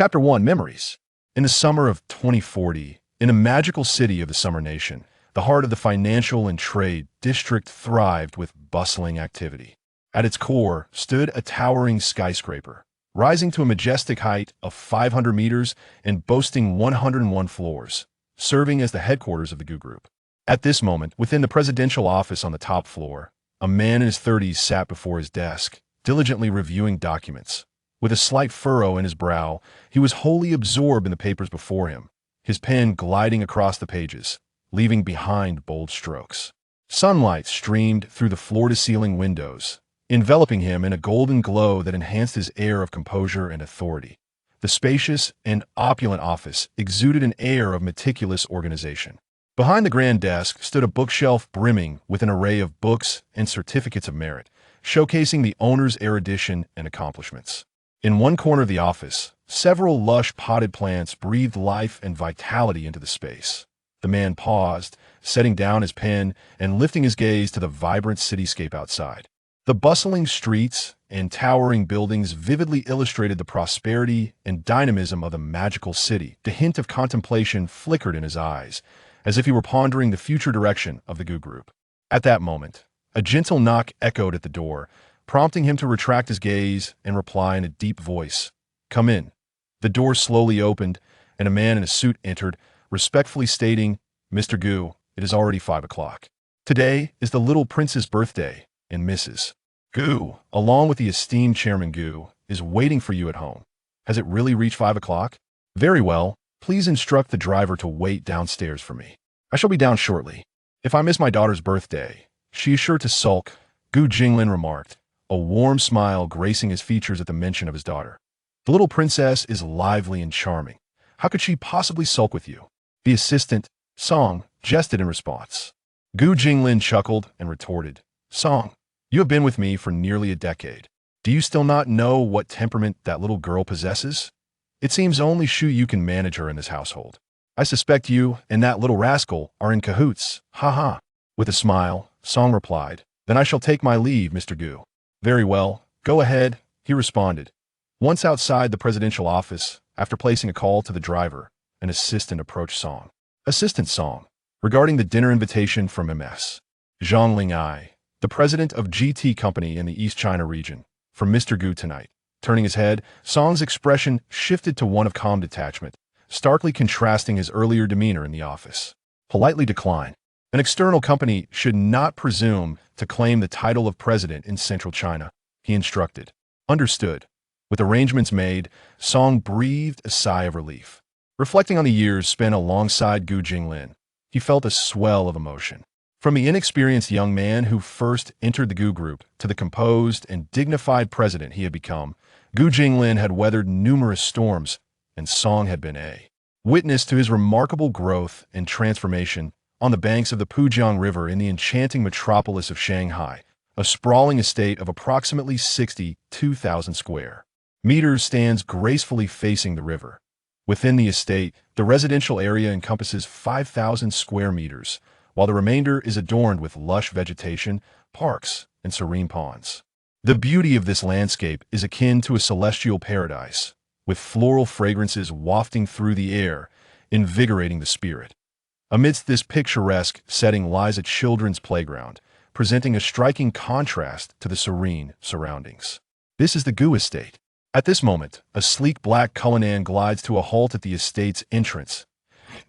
Chapter 1, Memories. In the summer of 2040, in a magical city of the Summer Nation, the heart of the financial and trade district thrived with bustling activity. At its core stood a towering skyscraper, rising to a majestic height of 500 meters and boasting 101 floors, serving as the headquarters of the GU Group. At this moment, within the presidential office on the top floor, a man in his 30s sat before his desk, diligently reviewing documents. With a slight furrow in his brow, he was wholly absorbed in the papers before him, his pen gliding across the pages, leaving behind bold strokes. Sunlight streamed through the floor-to-ceiling windows, enveloping him in a golden glow that enhanced his air of composure and authority. The spacious and opulent office exuded an air of meticulous organization. Behind the grand desk stood a bookshelf brimming with an array of books and certificates of merit, showcasing the owner's erudition and accomplishments. In one corner of the office, several lush potted plants breathed life and vitality into the space. The man paused, setting down his pen and lifting his gaze to the vibrant cityscape outside. The bustling streets and towering buildings vividly illustrated the prosperity and dynamism of the magical city. The hint of contemplation flickered in his eyes, as if he were pondering the future direction of the GU Group. At that moment, a gentle knock echoed at the door, prompting him to retract his gaze and reply in a deep voice, "Come in." The door slowly opened, and a man in a suit entered, respectfully stating, "Mr. GU, it is already 5 o'clock. Today is the little prince's birthday, and Mrs. GU, along with the esteemed Chairman GU, is waiting for you at home. Has it really reached 5 o'clock? Very well. Please instruct the driver to wait downstairs for me. I shall be down shortly. If I miss my daughter's birthday, she is sure to sulk," GU Jinglin remarked, a warm smile gracing his features at the mention of his daughter. "The little princess is lively and charming. How could she possibly sulk with you?" The assistant, Song, jested in response. GU Jinglin chuckled and retorted, "Song, you have been with me for nearly a decade. Do you still not know what temperament that little girl possesses? It seems only you can manage her in this household. I suspect you and that little rascal are in cahoots. Ha ha." With a smile, Song replied, "Then I shall take my leave, Mr. GU." "Very well, go ahead," he responded. Once outside the presidential office, after placing a call to the driver, an assistant approached Song. "Assistant Song, regarding the dinner invitation from MS. Zhang Lingai, the president of GT Company in the East China region, for Mr. GU tonight." Turning his head, Song's expression shifted to one of calm detachment, starkly contrasting his earlier demeanor in the office. "Politely decline. An external company should not presume to claim the title of president in central China," he instructed. "Understood." With arrangements made, Song breathed a sigh of relief. Reflecting on the years spent alongside GU Jinglin, he felt a swell of emotion. From the inexperienced young man who first entered the GU Group to the composed and dignified president he had become, GU Jinglin had weathered numerous storms, and Song had been a witness to his remarkable growth and transformation on the banks of the Pujiang River in the enchanting metropolis of Shanghai, a sprawling estate of approximately 62,000 square meters stands gracefully facing the river. Within the estate, the residential area encompasses 5,000 square meters, while the remainder is adorned with lush vegetation, parks, and serene ponds. The beauty of this landscape is akin to a celestial paradise, with floral fragrances wafting through the air, invigorating the spirit. Amidst this picturesque setting lies a children's playground, presenting a striking contrast to the serene surroundings. This is the GU estate. At this moment, a sleek black Cullinan glides to a halt at the estate's entrance.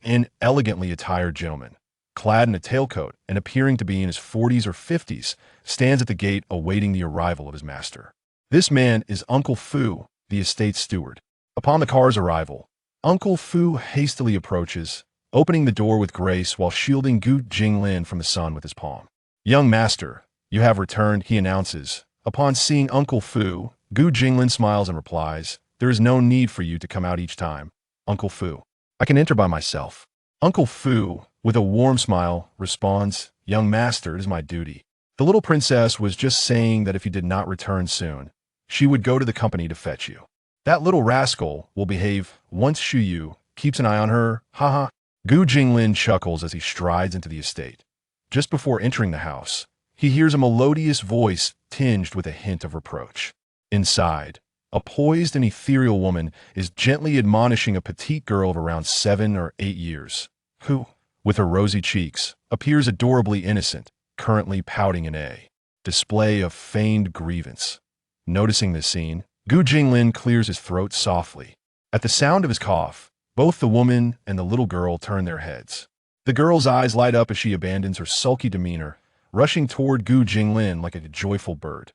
An elegantly attired gentleman, clad in a tailcoat and appearing to be in his 40s or 50s, stands at the gate awaiting the arrival of his master. This man is Uncle Fu, the estate's steward. Upon the car's arrival, Uncle Fu hastily approaches, opening the door with grace while shielding GU Jinglin from the sun with his palm. "Young master, you have returned," he announces. Upon seeing Uncle Fu, GU Jinglin smiles and replies, "There is no need for you to come out each time, Uncle Fu. I can enter by myself." Uncle Fu, with a warm smile, responds, "Young master, it is my duty. The little princess was just saying that if you did not return soon, she would go to the company to fetch you. That little rascal will behave once Shuyu keeps an eye on her, haha." GU Jinglin chuckles as he strides into the estate. Just before entering the house, he hears a melodious voice tinged with a hint of reproach. Inside, A poised and ethereal woman is gently admonishing a petite girl of around 7 or 8 years, who, with her rosy cheeks, appears adorably innocent, currently pouting in a display of feigned grievance. Noticing this scene, Gu Jinglin clears his throat softly. At the sound of his cough, both the woman and the little girl turn their heads. The girl's eyes light up as she abandons her sulky demeanor, rushing toward Gu Jinglin like a joyful bird.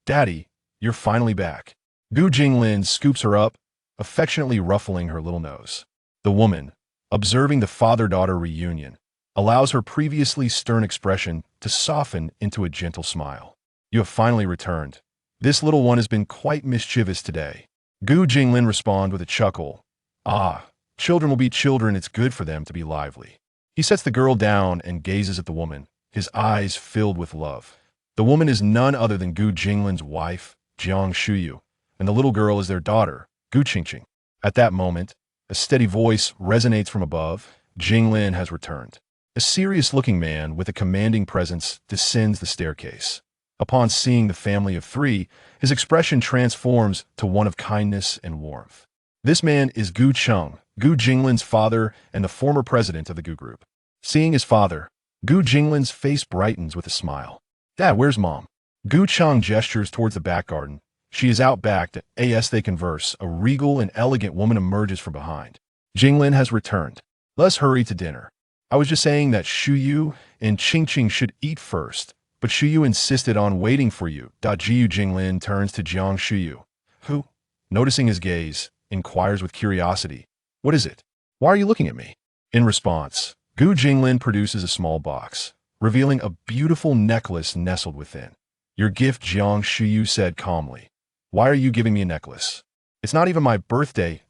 "Daddy, you're finally back." Gu Jinglin scoops her up, affectionately ruffling her little nose. The woman, observing the father-daughter reunion, allows her previously stern expression to soften into a gentle smile. "You have finally returned. This little one has been quite mischievous today." Gu Jinglin responds with a chuckle. "Ah, children will be children. It's good for them to be lively." He sets the girl down and gazes at the woman, his eyes filled with love. The woman is none other than Gu Jinglin's wife, Jiang Shuyu, and the little girl is their daughter, Gu Qingqing. At that moment, a steady voice resonates from above. Jinglin has returned. A serious-looking man with a commanding presence descends the staircase. Upon seeing the family of 3, his expression transforms to one of kindness and warmth. This man is Gu Cheng, Gu Jinglin's father and the former president of the Gu Group. Seeing his father, Gu Jinglin's face brightens with a smile. "Dad, where's Mom?" Gu Cheng gestures towards the back garden. She is out back. As they converse, a regal and elegant woman emerges from behind. "Jinglin has returned. Let's hurry to dinner. I was just saying that Shuyu and Qingqing should eat first, but Shuyu insisted on waiting for you." Jiu Jinglin turns to Jiang Shuyu, who, noticing his gaze, inquires with curiosity, "What is it? Why are you looking at me?" In response, Gu Jinglin produces a small box, revealing a beautiful necklace nestled within. "Your gift," Jiang Shuyu said calmly. "Why are you giving me a necklace?" "It's not even my birthday."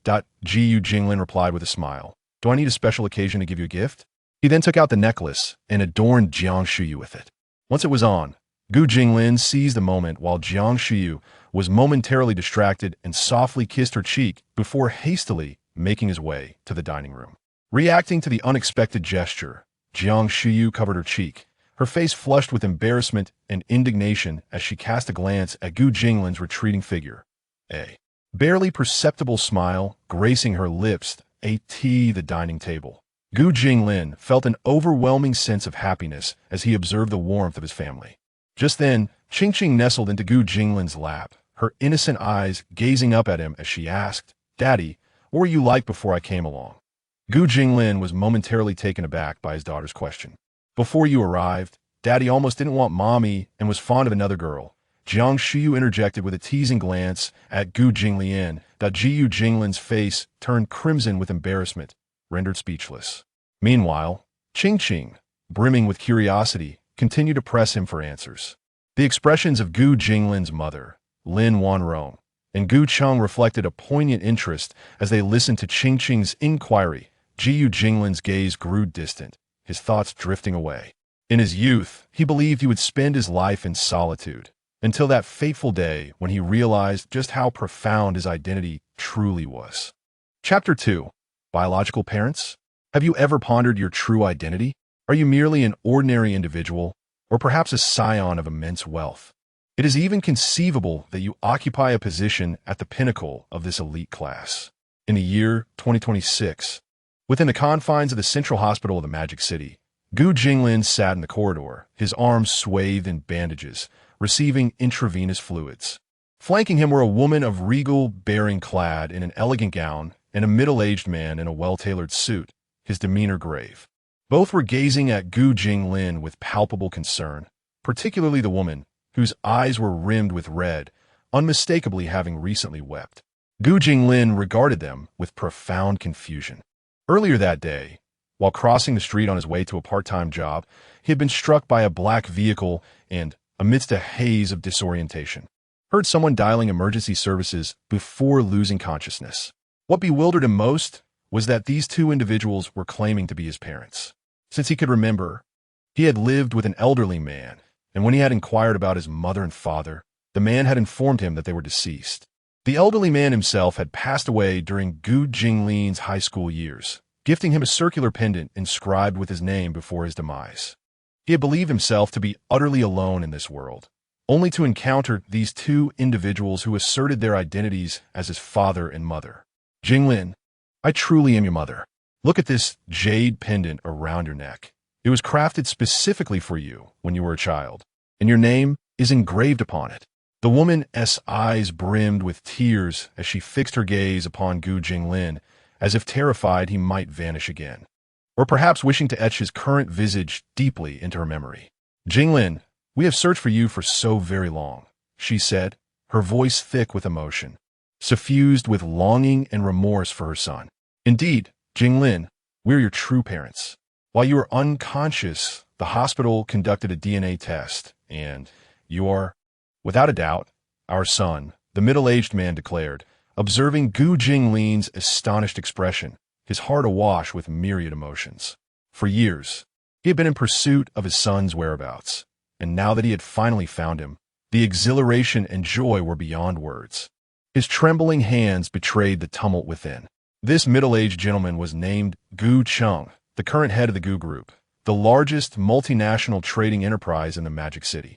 Jiu Jinglin replied with a smile. "Do I need a special occasion to give you a gift?" He then took out the necklace and adorned Jiang Shuyu with it. Once it was on, Gu Jinglin seized the moment while Jiang Shuyu was momentarily distracted and softly kissed her cheek before hastily making his way to the dining room. Reacting to the unexpected gesture, Jiang Shuyu covered her cheek, her face flushed with embarrassment and indignation as she cast a glance at Gu Jinglin's retreating figure. A barely perceptible smile gracing her lips the dining table. Gu Jinglin felt an overwhelming sense of happiness as he observed the warmth of his family. Just then, Qingqing nestled into Gu Jinglin's lap, her innocent eyes gazing up at him as she asked, "Daddy, what were you like before I came along?" Gu Jinglin was momentarily taken aback by his daughter's question. "Before you arrived, Daddy almost didn't want Mommy and was fond of another girl." Jiang Shuyu interjected with a teasing glance at Gu Jinglin. Jiu Jinglin's face turned crimson with embarrassment, rendered speechless. Meanwhile, Qingqing, brimming with curiosity, continued to press him for answers. The expressions of Gu Jinglin's mother, Lin Wanrong, and Gu Cheng reflected a poignant interest as they listened to Qingqing's inquiry. Jiu Jinglin's gaze grew distant, his thoughts drifting away. In his youth, he believed he would spend his life in solitude, until that fateful day when he realized just how profound his identity truly was. Chapter 2. Biological Parents? Have you ever pondered your true identity? Are you merely an ordinary individual, or perhaps a scion of immense wealth? It is even conceivable that you occupy a position at the pinnacle of this elite class. In the year 2026, within the confines of the Central Hospital of the Magic City, Gu Jinglin sat in the corridor, his arms swathed in bandages, receiving intravenous fluids. Flanking him were a woman of regal bearing clad in an elegant gown and a middle-aged man in a well-tailored suit, his demeanor grave. Both were gazing at Gu Jinglin with palpable concern, particularly the woman, whose eyes were rimmed with red, unmistakably having recently wept. Gu Jinglin regarded them with profound confusion. Earlier that day, while crossing the street on his way to a part-time job, he had been struck by a black vehicle and, amidst a haze of disorientation, heard someone dialing emergency services before losing consciousness. What bewildered him most was that these 2 individuals were claiming to be his parents. Since he could remember, he had lived with an elderly man, and when he had inquired about his mother and father, the man had informed him that they were deceased. The elderly man himself had passed away during Gu Jinglin's high school years, gifting him a circular pendant inscribed with his name before his demise. He had believed himself to be utterly alone in this world, only to encounter these two individuals who asserted their identities as his father and mother. Jinglin, I truly am your mother. Look at this jade pendant around your neck. It was crafted specifically for you when you were a child, and your name is engraved upon it. The woman's eyes brimmed with tears as she fixed her gaze upon Gu Jinglin, as if terrified he might vanish again, or perhaps wishing to etch his current visage deeply into her memory. Jinglin, we have searched for you for so very long, she said, her voice thick with emotion, suffused with longing and remorse for her son. Indeed, Jinglin, we're your true parents. While you were unconscious, the hospital conducted a DNA test, and you are, without a doubt, our son, the middle-aged man declared, observing Gu Jinglin's astonished expression, his heart awash with myriad emotions. For years, he had been in pursuit of his son's whereabouts, and now that he had finally found him, the exhilaration and joy were beyond words. His trembling hands betrayed the tumult within. This middle-aged gentleman was named Gu Chung, the current head of the Gu Group, the largest multinational trading enterprise in the Magic City.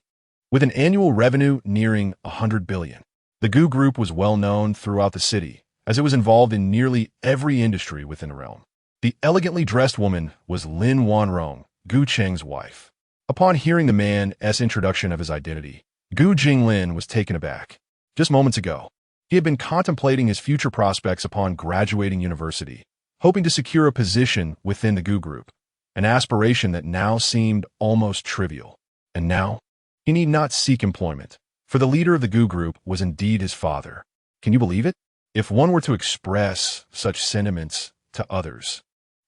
With an annual revenue nearing 100 billion, the Gu Group was well known throughout the city, as it was involved in nearly every industry within the realm. The elegantly dressed woman was Lin Wanrong, Gu Cheng's wife. Upon hearing the man's introduction of his identity, Gu Jinglin was taken aback. Just moments ago, he had been contemplating his future prospects upon graduating university, hoping to secure a position within the Gu Group, an aspiration that now seemed almost trivial. And now, he need not seek employment, for the leader of the Gu Group was indeed his father. Can you believe it? If one were to express such sentiments to others,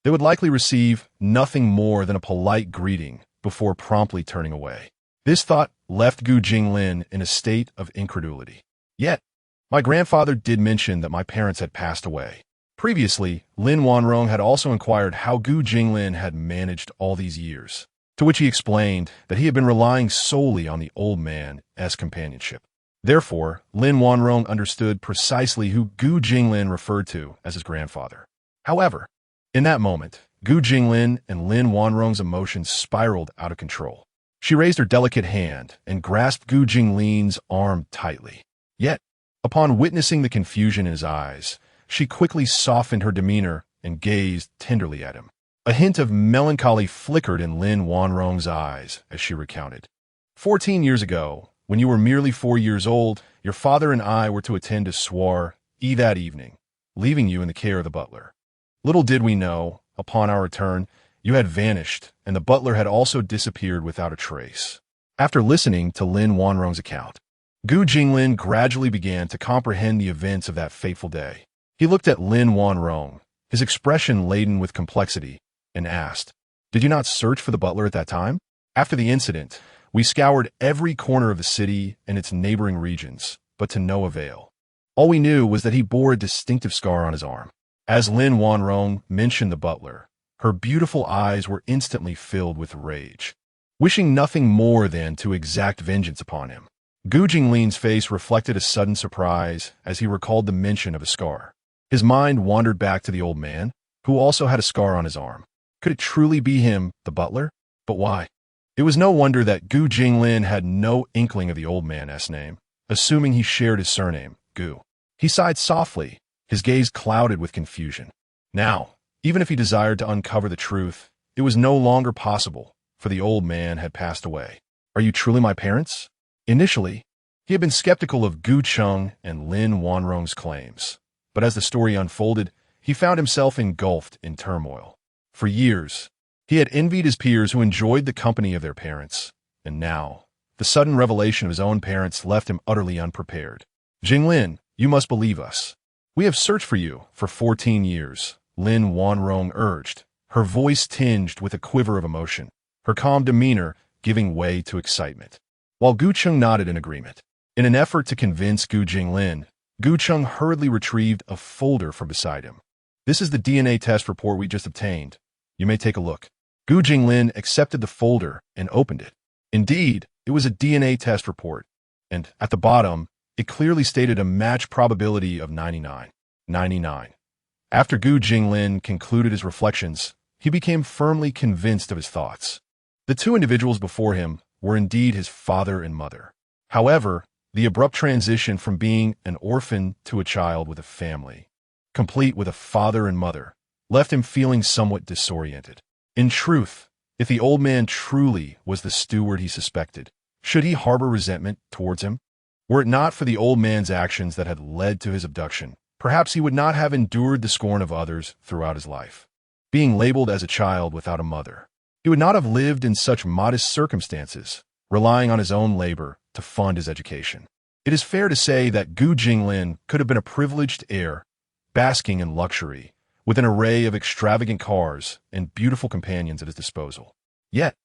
they would likely receive nothing more than a polite greeting before promptly turning away. This thought left Gu Jinglin in a state of incredulity. Yet, my grandfather did mention that my parents had passed away. Previously, Lin Wanrong had also inquired how Gu Jinglin had managed all these years, to which he explained that he had been relying solely on the old man's companionship. Therefore, Lin Wanrong understood precisely who Gu Jinglin referred to as his grandfather. However, in that moment, Gu Jinglin and Lin Wanrong's emotions spiraled out of control. She raised her delicate hand and grasped Gu Jinglin's arm tightly. Yet, upon witnessing the confusion in his eyes, she quickly softened her demeanor and gazed tenderly at him. A hint of melancholy flickered in Lin Wanrong's eyes as she recounted. 14 years ago, when you were merely 4 years old, your father and I were to attend a soiree that evening, leaving you in the care of the butler. Little did we know, upon our return, you had vanished, and the butler had also disappeared without a trace. After listening to Lin Wanrong's account, Gu Jinglin gradually began to comprehend the events of that fateful day. He looked at Lin Wanrong, his expression laden with complexity, and asked, "Did you not search for the butler at that time?" After the incident, we scoured every corner of the city and its neighboring regions, but to no avail. All we knew was that he bore a distinctive scar on his arm. As Lin Wanrong mentioned the butler, her beautiful eyes were instantly filled with rage, wishing nothing more than to exact vengeance upon him. Gu Jinglin's face reflected a sudden surprise as he recalled the mention of a scar. His mind wandered back to the old man, who also had a scar on his arm. Could it truly be him, the butler? But why? It was no wonder that Gu Jinglin had no inkling of the old man's name, assuming he shared his surname, Gu. He sighed softly, his gaze clouded with confusion. Now, even if he desired to uncover the truth, it was no longer possible, for the old man had passed away. Are you truly my parents? Initially, he had been skeptical of Gu Chung and Lin Wanrong's claims, but as the story unfolded, he found himself engulfed in turmoil. For years, he had envied his peers who enjoyed the company of their parents, and now, the sudden revelation of his own parents left him utterly unprepared. Jinglin, you must believe us. We have searched for you for 14 years, Lin Wanrong urged, her voice tinged with a quiver of emotion, her calm demeanor giving way to excitement. While Gu Chung nodded in agreement, in an effort to convince Gu Jinglin, Gu Chung hurriedly retrieved a folder from beside him. This is the DNA test report we just obtained. You may take a look. Gu Jinglin accepted the folder and opened it. Indeed, it was a DNA test report, and at the bottom, it clearly stated a match probability of 99. After Gu Jinglin concluded his reflections, he became firmly convinced of his thoughts. The two individuals before him were indeed his father and mother. However, the abrupt transition from being an orphan to a child with a family, complete with a father and mother, left him feeling somewhat disoriented. In truth, if the old man truly was the steward he suspected, should he harbor resentment towards him? Were it not for the old man's actions that had led to his abduction, perhaps he would not have endured the scorn of others throughout his life. Being labeled as a child without a mother, he would not have lived in such modest circumstances, relying on his own labor to fund his education. It is fair to say that Gu Jinglin could have been a privileged heir, basking in luxury, with an array of extravagant cars and beautiful companions at his disposal. Yet,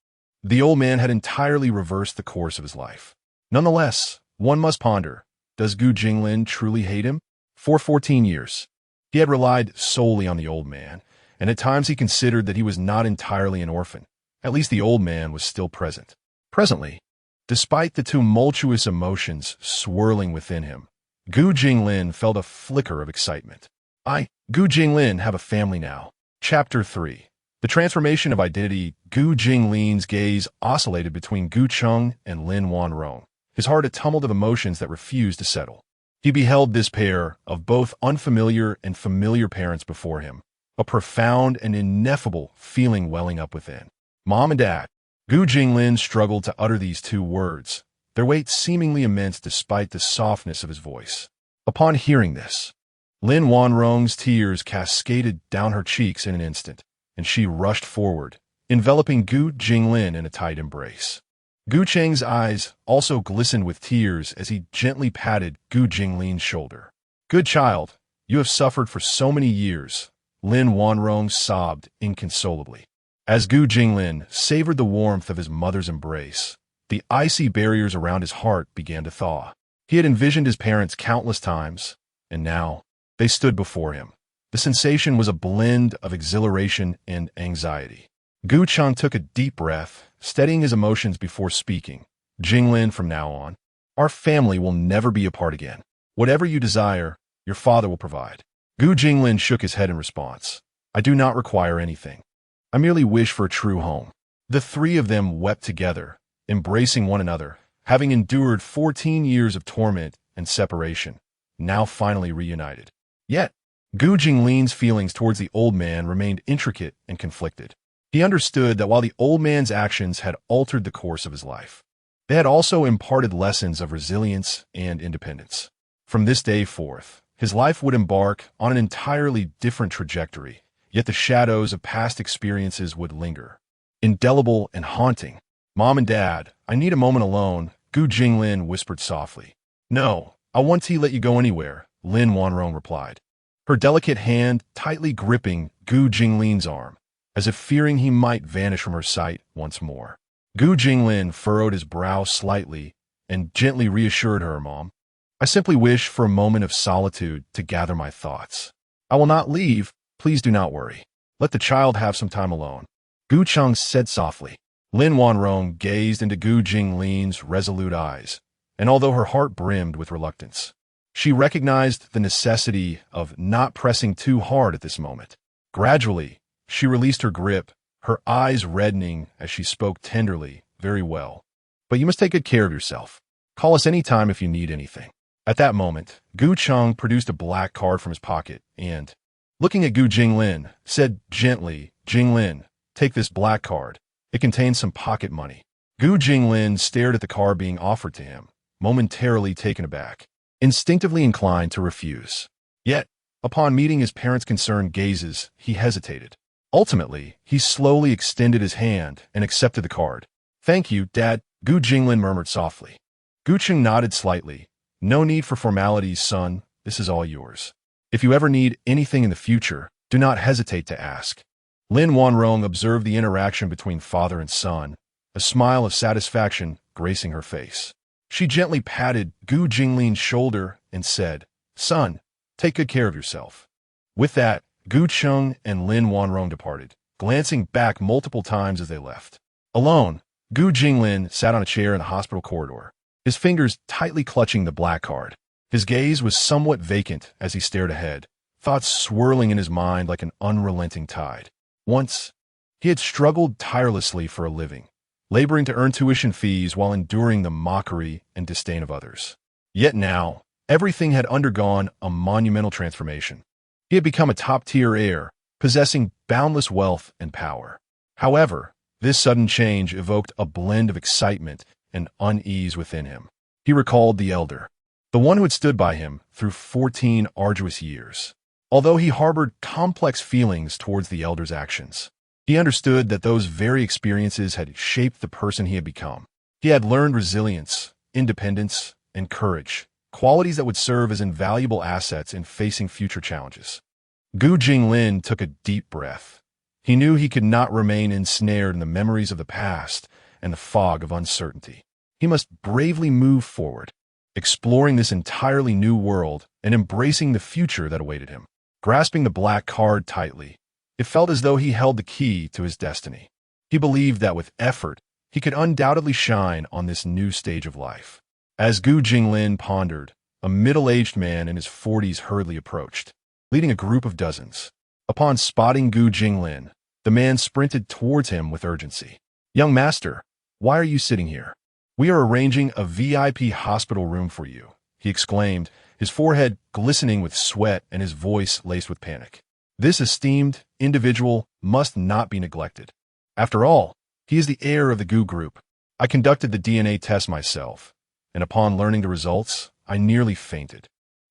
the old man had entirely reversed the course of his life. Nonetheless, one must ponder, does Gu Jinglin truly hate him? For 14 years, he had relied solely on the old man, and at times he considered that he was not entirely an orphan. At least the old man was still present. Presently, despite the tumultuous emotions swirling within him, Gu Jinglin felt a flicker of excitement. Gu Jinglin, have a family now. Chapter 3. The transformation of identity. Gu Jinglin's gaze oscillated between Gu Cheng and Lin Wanrong, his heart a tumult of emotions that refused to settle. He beheld this pair of both unfamiliar and familiar parents before him, a profound and ineffable feeling welling up within. Mom and Dad. Gu Jinglin struggled to utter these two words, their weight seemingly immense despite the softness of his voice. Upon hearing this, Lin Wanrong's tears cascaded down her cheeks in an instant, and she rushed forward, enveloping Gu Jinglin in a tight embrace. Gu Cheng's eyes also glistened with tears as he gently patted Gu Jinglin's shoulder. Good child, you have suffered for so many years, Lin Wanrong sobbed inconsolably. As Gu Jinglin savored the warmth of his mother's embrace, the icy barriers around his heart began to thaw. He had envisioned his parents countless times, and now they stood before him. The sensation was a blend of exhilaration and anxiety. Gu Cheng took a deep breath, steadying his emotions before speaking. Jinglin, from now on, our family will never be apart again. Whatever you desire, your father will provide. Gu Jinglin shook his head in response. I do not require anything. I merely wish for a true home. The three of them wept together, embracing one another, having endured 14 years of torment and separation, now finally reunited. Yet, Gu Jinglin's feelings towards the old man remained intricate and conflicted. He understood that while the old man's actions had altered the course of his life, they had also imparted lessons of resilience and independence. From this day forth, his life would embark on an entirely different trajectory, yet the shadows of past experiences would linger, indelible and haunting. Mom and Dad, I need a moment alone, Gu Jinglin whispered softly. No, I won't let you go anywhere, Lin Wanrong replied, her delicate hand tightly gripping Gu Jinglin's arm, as if fearing he might vanish from her sight once more. Gu Jinglin furrowed his brow slightly and gently reassured her, Mom. I simply wish for a moment of solitude to gather my thoughts. I will not leave, please do not worry. Let the child have some time alone. Gu Cheng said softly. Lin Wanrong gazed into Gu Jinglin's resolute eyes, and although her heart brimmed with reluctance, she recognized the necessity of not pressing too hard at this moment. Gradually, she released her grip, her eyes reddening as she spoke tenderly. Very well. But you must take good care of yourself. Call us any time if you need anything. At that moment, Gu Cheng produced a black card from his pocket and, looking at Gu Jinglin, said gently, Jinglin, take this black card. It contains some pocket money. Gu Jinglin stared at the card being offered to him, momentarily taken aback, instinctively inclined to refuse. Yet, upon meeting his parents' concerned gazes, he hesitated. Ultimately, he slowly extended his hand and accepted the card. Thank you, Dad, Gu Jinglin murmured softly. Gu Cheng nodded slightly. No need for formalities, son. This is all yours. If you ever need anything in the future, do not hesitate to ask. Lin Wanrong observed the interaction between father and son, a smile of satisfaction gracing her face. She gently patted Gu Jinglin's shoulder and said, Son, take good care of yourself. With that, Gu Cheng and Lin Wanrong departed, glancing back multiple times as they left. Alone, Gu Jinglin sat on a chair in the hospital corridor, his fingers tightly clutching the black card. His gaze was somewhat vacant as he stared ahead, thoughts swirling in his mind like an unrelenting tide. Once, he had struggled tirelessly for a living, laboring to earn tuition fees while enduring the mockery and disdain of others. Yet now, everything had undergone a monumental transformation. He had become a top-tier heir, possessing boundless wealth and power. However, this sudden change evoked a blend of excitement and unease within him. He recalled the elder, the one who had stood by him through 14 arduous years. Although he harbored complex feelings towards the elder's actions, he understood that those very experiences had shaped the person he had become. He had learned resilience, independence, and courage, qualities that would serve as invaluable assets in facing future challenges. Gu Jinglin took a deep breath. He knew he could not remain ensnared in the memories of the past and the fog of uncertainty. He must bravely move forward, exploring this entirely new world and embracing the future that awaited him. Grasping the black card tightly, it felt as though he held the key to his destiny. He believed that with effort, he could undoubtedly shine on this new stage of life. As Gu Jinglin pondered, a middle-aged man in his 40s hurriedly approached, leading a group of dozens. Upon spotting Gu Jinglin, the man sprinted towards him with urgency. "Young master, why are you sitting here? We are arranging a VIP hospital room for you," he exclaimed, his forehead glistening with sweat and his voice laced with panic. This esteemed individual must not be neglected. After all, he is the heir of the Gu group. I conducted the DNA test myself, and upon learning the results, I nearly fainted.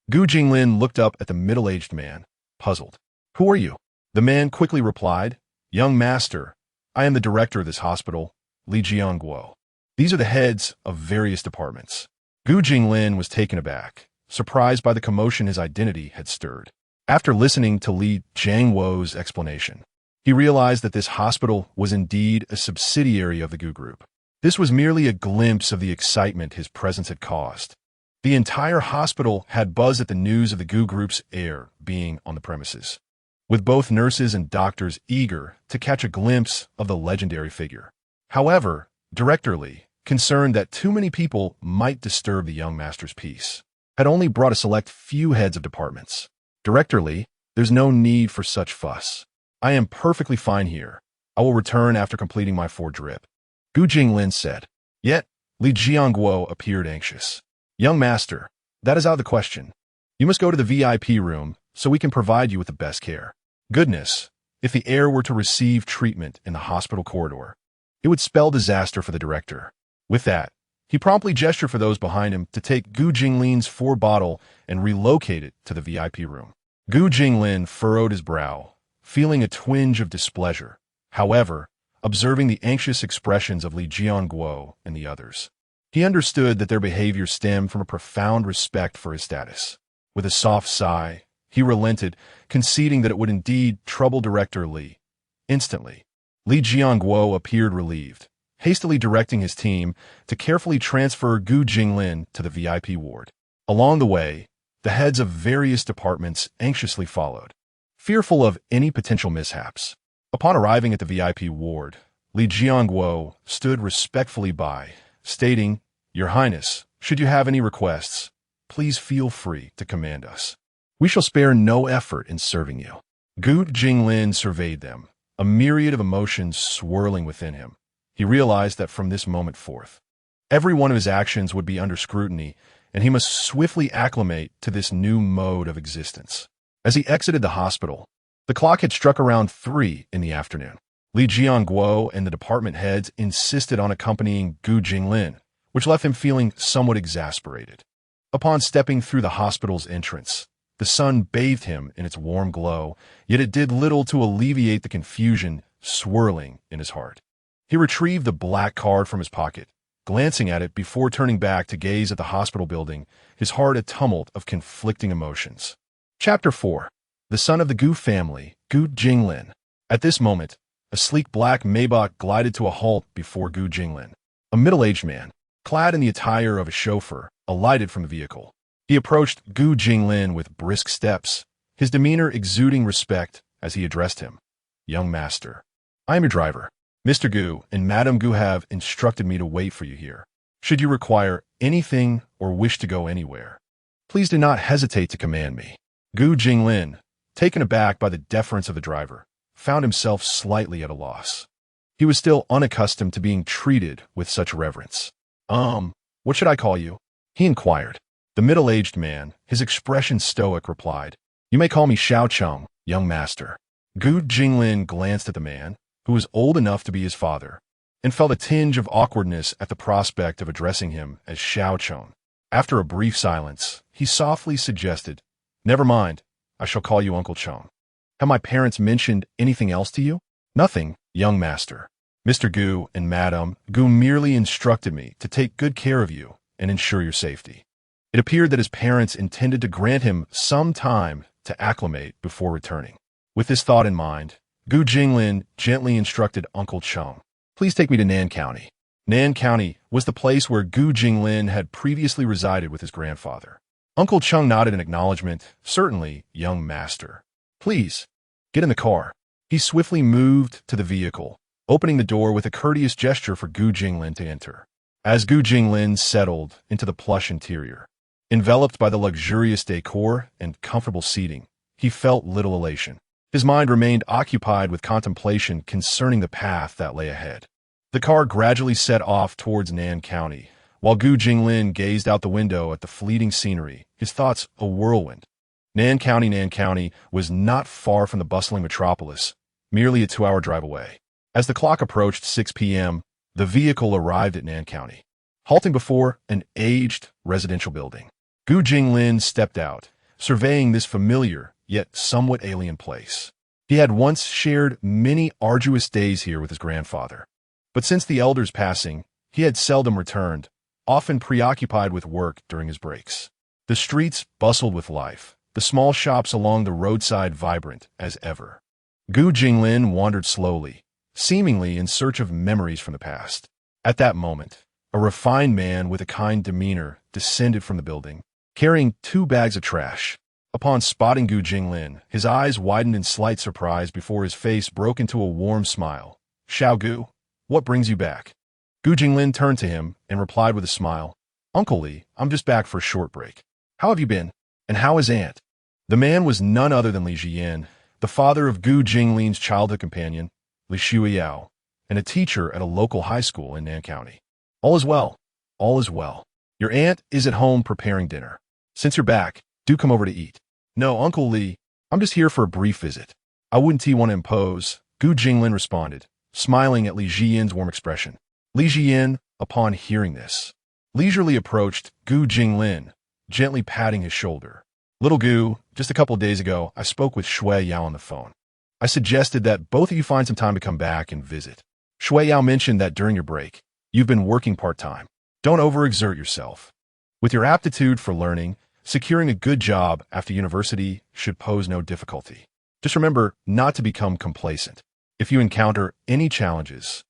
Gu Jinglin looked up at the middle-aged man, puzzled. "Who are you?" The man quickly replied, "Young master, I am the director of this hospital, Li Jianguo. These are the heads of various departments." Gu Jinglin was taken aback, surprised by the commotion his identity had stirred. After listening to Li Jianguo's explanation, he realized that this hospital was indeed a subsidiary of the Gu group. This was merely a glimpse of the excitement his presence had caused. The entire hospital had buzzed at the news of the Gu group's heir being on the premises, with both nurses and doctors eager to catch a glimpse of the legendary figure. However, Director Li, concerned that too many people might disturb the young master's peace, had only brought a select few heads of departments. "Director Li, there's no need for such fuss. I am perfectly fine here. I will return after completing my 4 drip," Gu Jinglin said. Yet, Li Jianguo appeared anxious. "Young master, that is out of the question. You must go to the VIP room so we can provide you with the best care." Goodness, if the heir were to receive treatment in the hospital corridor, it would spell disaster for the director. With that, he promptly gestured for those behind him to take Gu Jinglin's 4 bottle and relocate it to the VIP room. Gu Jinglin furrowed his brow, feeling a twinge of displeasure, however, observing the anxious expressions of Li Jianguo and the others. He understood that their behavior stemmed from a profound respect for his status. With a soft sigh, he relented, conceding that it would indeed trouble Director Li. Instantly, Li Jianguo appeared relieved, hastily directing his team to carefully transfer Gu Jinglin to the VIP ward. Along the way, the heads of various departments anxiously followed, fearful of any potential mishaps. Upon arriving at the VIP ward, Li Jianguo stood respectfully by, stating, "Your Highness, should you have any requests, please feel free to command us. We shall spare no effort in serving you." Gu Jinglin surveyed them, a myriad of emotions swirling within him. He realized that from this moment forth, every one of his actions would be under scrutiny, and he must swiftly acclimate to this new mode of existence. As he exited the hospital, the clock had struck around 3 in the afternoon. Li Jianguo and the department heads insisted on accompanying Gu Jinglin, which left him feeling somewhat exasperated. Upon stepping through the hospital's entrance, the sun bathed him in its warm glow, yet it did little to alleviate the confusion swirling in his heart. He retrieved the black card from his pocket, glancing at it before turning back to gaze at the hospital building, his heart a tumult of conflicting emotions. Chapter 4. The son of the Gu family, Gu Jinglin. At this moment, a sleek black Maybach glided to a halt before Gu Jinglin. A middle-aged man, clad in the attire of a chauffeur, alighted from the vehicle. He approached Gu Jinglin with brisk steps, his demeanor exuding respect as he addressed him. "Young master, I am your driver. Mr. Gu and Madame Gu have instructed me to wait for you here. Should you require anything or wish to go anywhere, please do not hesitate to command me." Gu Jinglin, taken aback by the deference of the driver, found himself slightly at a loss. He was still unaccustomed to being treated with such reverence. What should I call you?" he inquired. The middle-aged man, his expression stoic, replied, "You may call me Xiao Cheng, young master." Gu Jinglin glanced at the man, who was old enough to be his father, and felt a tinge of awkwardness at the prospect of addressing him as Xiao Cheng. After a brief silence, he softly suggested, "Never mind, I shall call you Uncle Cheng. Have my parents mentioned anything else to you?" "Nothing, young master. Mr. Gu and Madame Gu merely instructed me to take good care of you and ensure your safety." It appeared that his parents intended to grant him some time to acclimate before returning. With this thought in mind, Gu Jinglin gently instructed Uncle Cheng, "Please take me to Nan County." Nan County was the place where Gu Jinglin had previously resided with his grandfather. Uncle Cheng nodded in acknowledgement. "Certainly, young master. Please, get in the car." He swiftly moved to the vehicle, opening the door with a courteous gesture for Gu Jinglin to enter. As Gu Jinglin settled into the plush interior, enveloped by the luxurious decor and comfortable seating, he felt little elation. His mind remained occupied with contemplation concerning the path that lay ahead. The car gradually set off towards Nan County, while Gu Jinglin gazed out the window at the fleeting scenery, his thoughts a whirlwind. Nan County was not far from the bustling metropolis, merely a 2-hour drive away. As the clock approached 6 p.m., the vehicle arrived at Nan County, halting before an aged residential building. Gu Jinglin stepped out, surveying this familiar yet somewhat alien place. He had once shared many arduous days here with his grandfather, but since the elder's passing, he had seldom returned, often preoccupied with work during his breaks. The streets bustled with life, the small shops along the roadside vibrant as ever. Gu Jinglin wandered slowly, seemingly in search of memories from the past. At that moment, a refined man with a kind demeanor descended from the building, carrying 2 bags of trash. Upon spotting Gu Jinglin, his eyes widened in slight surprise before his face broke into a warm smile. "Xiao Gu, what brings you back?" Gu Jinglin turned to him and replied with a smile, "Uncle Li, I'm just back for a short break. How have you been? And how is Aunt?" The man was none other than Li Jian, the father of Gu Jinglin's childhood companion, Li Shuiyao, and a teacher at a local high school in Nan County. "All is well. All is well. Your aunt is at home preparing dinner. Since you're back, do come over to eat." "No, Uncle Li, I'm just here for a brief visit. I wouldn't want to impose," Gu Jinglin responded, smiling at Li Jian's warm expression. Li Jian, upon hearing this, leisurely approached Gu Jinglin, gently patting his shoulder. "Little Gu, just a couple of days ago, I spoke with Shui Yao on the phone. I suggested that both of you find some time to come back and visit. Shui Yao mentioned that during your break, you've been working part-time. Don't overexert yourself. With your aptitude for learning, securing a good job after university should pose no difficulty. Just remember not to become complacent. If you encounter any challenges,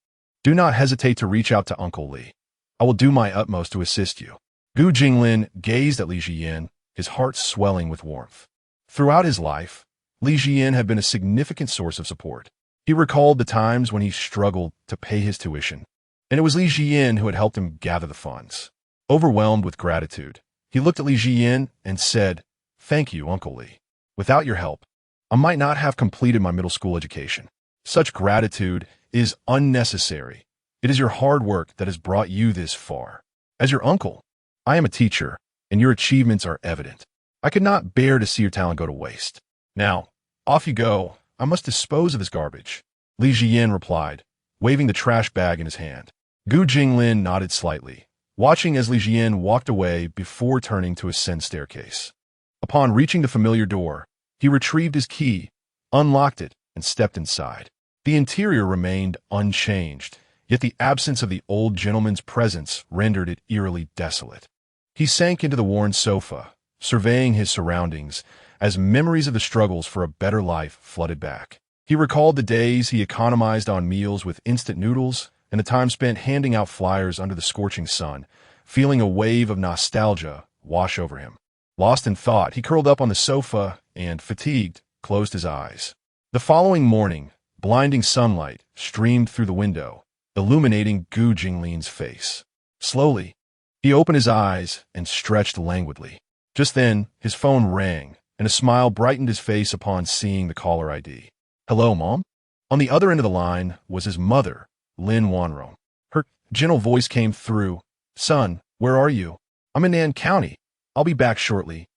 do not hesitate to reach out to Uncle Li. I will do my utmost to assist you." Gu Jinglin gazed at Li Jian, his heart swelling with warmth. Throughout his life, Li Jian had been a significant source of support. He recalled the times when he struggled to pay his tuition, and it was Li Jian who had helped him gather the funds. Overwhelmed with gratitude, he looked at Li Jian and said, "Thank you, Uncle Li. Without your help, I might not have completed my middle school education. Such gratitude is unnecessary. It is your hard work that has brought you this far. As your uncle, I am a teacher, and your achievements are evident. I could not bear to see your talent go to waste. Now, off you go. I must dispose of this garbage," Li Jian replied, waving the trash bag in his hand. Gu Jinglin nodded slightly, watching as Li Jian walked away before turning to ascend staircase. Upon reaching the familiar door, he retrieved his key, unlocked it, and stepped inside. The interior remained unchanged, yet the absence of the old gentleman's presence rendered it eerily desolate. He sank into the worn sofa, surveying his surroundings, as memories of the struggles for a better life flooded back. He recalled the days he economized on meals with instant noodles and the time spent handing out flyers under the scorching sun, feeling a wave of nostalgia wash over him. Lost in thought, he curled up on the sofa and, fatigued, closed his eyes. The following morning, blinding sunlight streamed through the window, illuminating Gu Jinglin's face. Slowly, he opened his eyes and stretched languidly. Just then, his phone rang, and a smile brightened his face upon seeing the caller ID. "Hello, Mom?" On the other end of the line was his mother, Lin Wanrong. Her gentle voice came through. Son, where are you? I'm in Nan County. I'll be back shortly.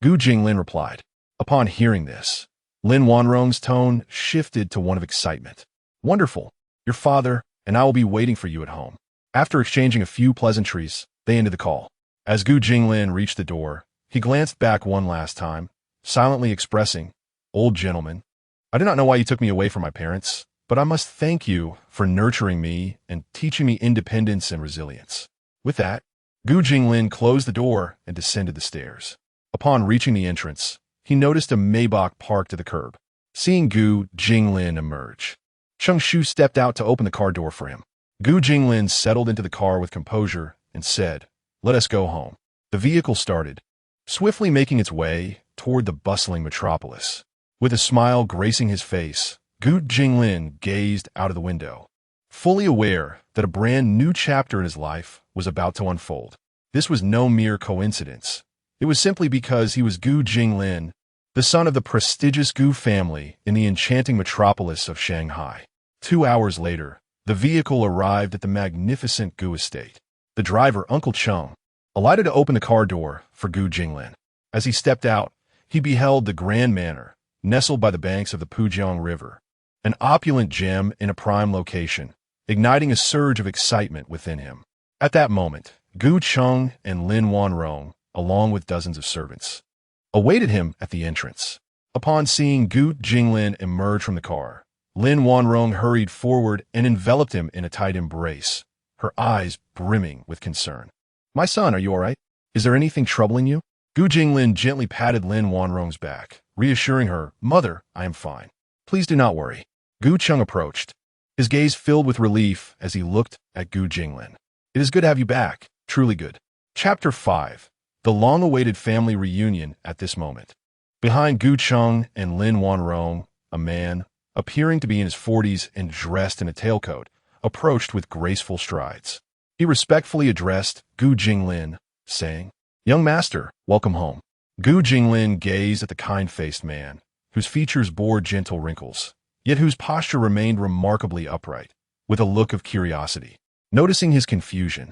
Gu Jinglin replied. Upon hearing this, Lin Wanrong's tone shifted to one of excitement. Wonderful. Your father and I will be waiting for you at home. After exchanging a few pleasantries, they ended the call. As Gu Jinglin reached the door, he glanced back one last time, silently expressing, Old gentleman, I do not know why you took me away from my parents, but I must thank you for nurturing me and teaching me independence and resilience. With that, Gu Jinglin closed the door and descended the stairs. Upon reaching the entrance, he noticed a Maybach parked to the curb. Seeing Gu Jinglin emerge, Cheng Shu stepped out to open the car door for him. Gu Jinglin settled into the car with composure and said, Let us go home. The vehicle started, swiftly making its way toward the bustling metropolis. With a smile gracing his face, Gu Jinglin gazed out of the window, fully aware that a brand new chapter in his life was about to unfold. This was no mere coincidence. It was simply because he was Gu Jinglin, the son of the prestigious Gu family in the enchanting metropolis of Shanghai. 2 hours later, the vehicle arrived at the magnificent Gu estate. The driver, Uncle Cheng, alighted to open the car door for Gu Jinglin. As he stepped out, he beheld the grand manor, nestled by the banks of the Pujiang River, an opulent gem in a prime location, igniting a surge of excitement within him. At that moment, Gu Cheng and Lin Wanrong, along with dozens of servants, awaited him at the entrance. Upon seeing Gu Jinglin emerge from the car, Lin Wanrong hurried forward and enveloped him in a tight embrace, her eyes brimming with concern. My son, are you all right? Is there anything troubling you? Gu Jinglin gently patted Lin Wanrong's back, reassuring her, Mother, I am fine. Please do not worry. Gu Cheng approached, his gaze filled with relief as he looked at Gu Jinglin. It is good to have you back, truly good. Chapter 5. The long-awaited family reunion at this moment. Behind Gu Cheng and Lin Wanrong, a man, appearing to be in his 40s and dressed in a tailcoat, approached with graceful strides. He respectfully addressed Gu Jinglin, saying, Young master, welcome home. Gu Jinglin gazed at the kind-faced man, whose features bore gentle wrinkles, yet whose posture remained remarkably upright, with a look of curiosity. Noticing his confusion,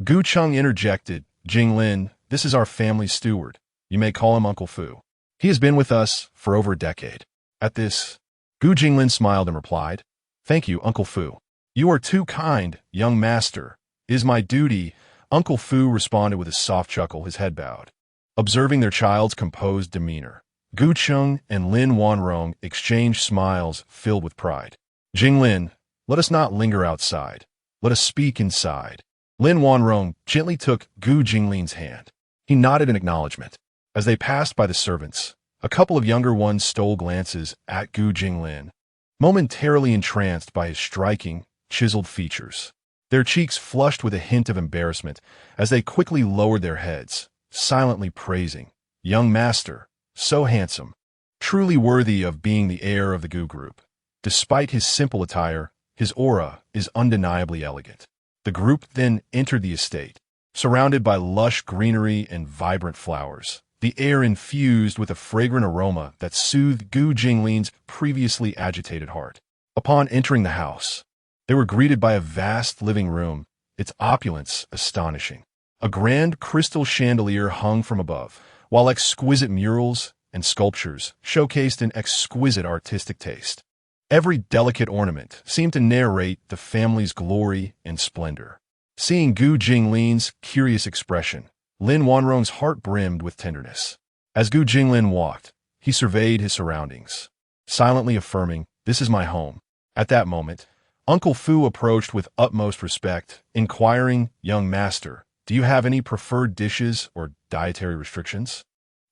Gu Cheng interjected, Jinglin, this is our family's steward. You may call him Uncle Fu. He has been with us for over a decade. At this, Gu Jinglin smiled and replied, Thank you, Uncle Fu. You are too kind, young master. It is my duty. Uncle Fu responded with a soft chuckle, his head bowed. Observing their child's composed demeanor, Gu Cheng and Lin Wanrong exchanged smiles filled with pride. Jinglin, let us not linger outside. Let us speak inside. Lin Wanrong gently took Gu Jinglin's hand. He nodded in acknowledgement. As they passed by the servants, a couple of younger ones stole glances at Gu Jinglin, momentarily entranced by his striking, chiseled features. Their cheeks flushed with a hint of embarrassment as they quickly lowered their heads, silently praising, Young master, so handsome, truly worthy of being the heir of the Gu group. Despite his simple attire, his aura is undeniably elegant. The group then entered the estate, surrounded by lush greenery and vibrant flowers, the air infused with a fragrant aroma that soothed Gu Jinglin's previously agitated heart. Upon entering the house, they were greeted by a vast living room, its opulence astonishing. A grand crystal chandelier hung from above, while exquisite murals and sculptures showcased an exquisite artistic taste. Every delicate ornament seemed to narrate the family's glory and splendor. Seeing Gu Jinglin's curious expression, Lin Wanrong's heart brimmed with tenderness. As Gu Jinglin walked, he surveyed his surroundings, silently affirming, This is my home. At that moment, Uncle Fu approached with utmost respect, inquiring, Young master, do you have any preferred dishes or dietary restrictions?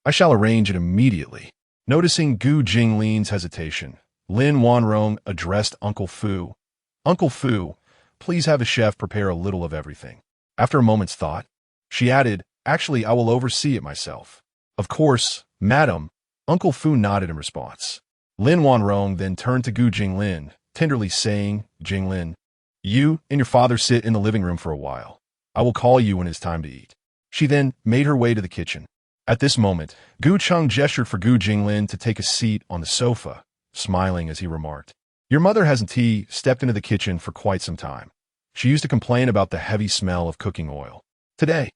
I shall arrange it immediately. Noticing Gu Jinglin's hesitation, Lin Wanrong addressed Uncle Fu. Uncle Fu, please have the chef prepare a little of everything. After a moment's thought, she added, Actually, I will oversee it myself. Of course, madam. Uncle Fu nodded in response. Lin Wanrong then turned to Gu Jinglin, tenderly saying, Jinglin, you and your father sit in the living room for a while. I will call you when it's time to eat. She then made her way to the kitchen. At this moment, Gu Cheng gestured for Gu Jinglin to take a seat on the sofa, smiling as he remarked, Your mother hasn't stepped into the kitchen for quite some time. She used to complain about the heavy smell of cooking oil. Today,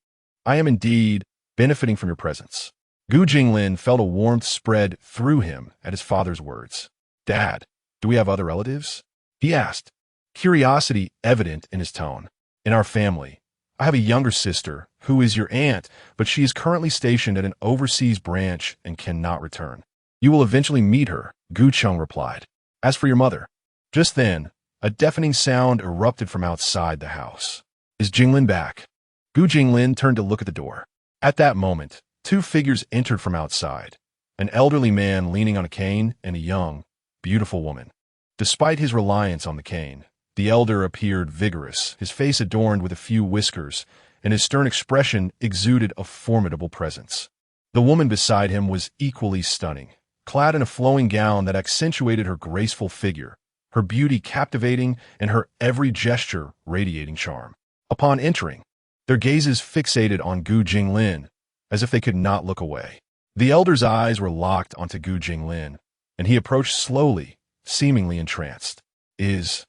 I am indeed benefiting from your presence. Gu Jinglin felt a warmth spread through him at his father's words. Dad, do we have other relatives? He asked, curiosity evident in his tone. In our family, I have a younger sister who is your aunt, but she is currently stationed at an overseas branch and cannot return. You will eventually meet her, Gu Chung replied. As for your mother. Just then, a deafening sound erupted from outside the house. Is Jinglin back? Gu Jinglin turned to look at the door. At that moment, two figures entered from outside, an elderly man leaning on a cane and a young, beautiful woman. Despite his reliance on the cane, the elder appeared vigorous, his face adorned with a few whiskers, and his stern expression exuded a formidable presence. The woman beside him was equally stunning, clad in a flowing gown that accentuated her graceful figure, her beauty captivating and her every gesture radiating charm. Upon entering, their gazes fixated on Gu Jinglin, as if they could not look away. The elder's eyes were locked onto Gu Jinglin, and he approached slowly, seemingly entranced. Is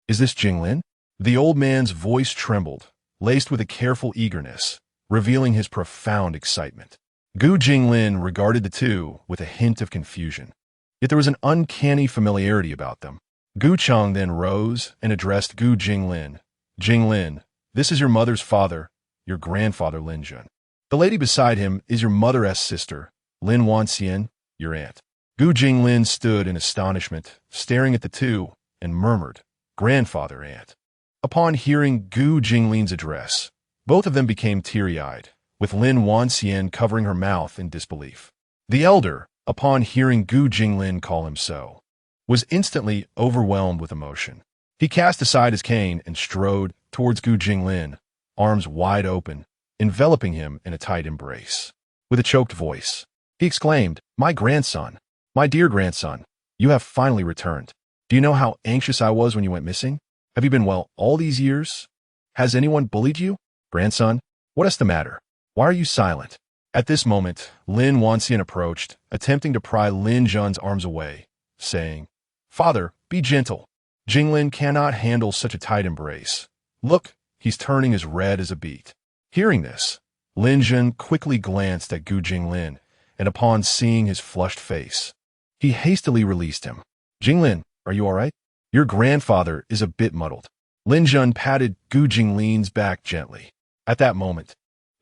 this Jinglin? The old man's voice trembled, laced with a careful eagerness, revealing his profound excitement. Gu Jinglin regarded the two with a hint of confusion. Yet there was an uncanny familiarity about them. Gu Chung then rose and addressed Gu Jinglin. Jinglin, this is your mother's father, your grandfather Lin Jun. The lady beside him is your mother's sister, Lin Wanxian, your aunt. Gu Jinglin stood in astonishment, staring at the two, and murmured, Grandfather, aunt. Upon hearing Gu Jinglin's address, both of them became teary-eyed, with Lin Wanxian covering her mouth in disbelief. The elder, upon hearing Gu Jinglin call him so, was instantly overwhelmed with emotion. He cast aside his cane and strode towards Gu Jinglin, arms wide open, enveloping him in a tight embrace. With a choked voice, he exclaimed, My grandson, my dear grandson, you have finally returned. Do you know how anxious I was when you went missing? Have you been well all these years? Has anyone bullied you? Grandson, what is the matter? Why are you silent? At this moment, Lin Wanxian approached, attempting to pry Lin Jun's arms away, saying, Father, be gentle. Jinglin cannot handle such a tight embrace. Look, he's turning as red as a beet. Hearing this, Lin Jun quickly glanced at Gu Jinglin, and upon seeing his flushed face, he hastily released him. Jinglin, are you all right? Your grandfather is a bit muddled. Lin Jun patted Gu Jinglin's back gently. At that moment,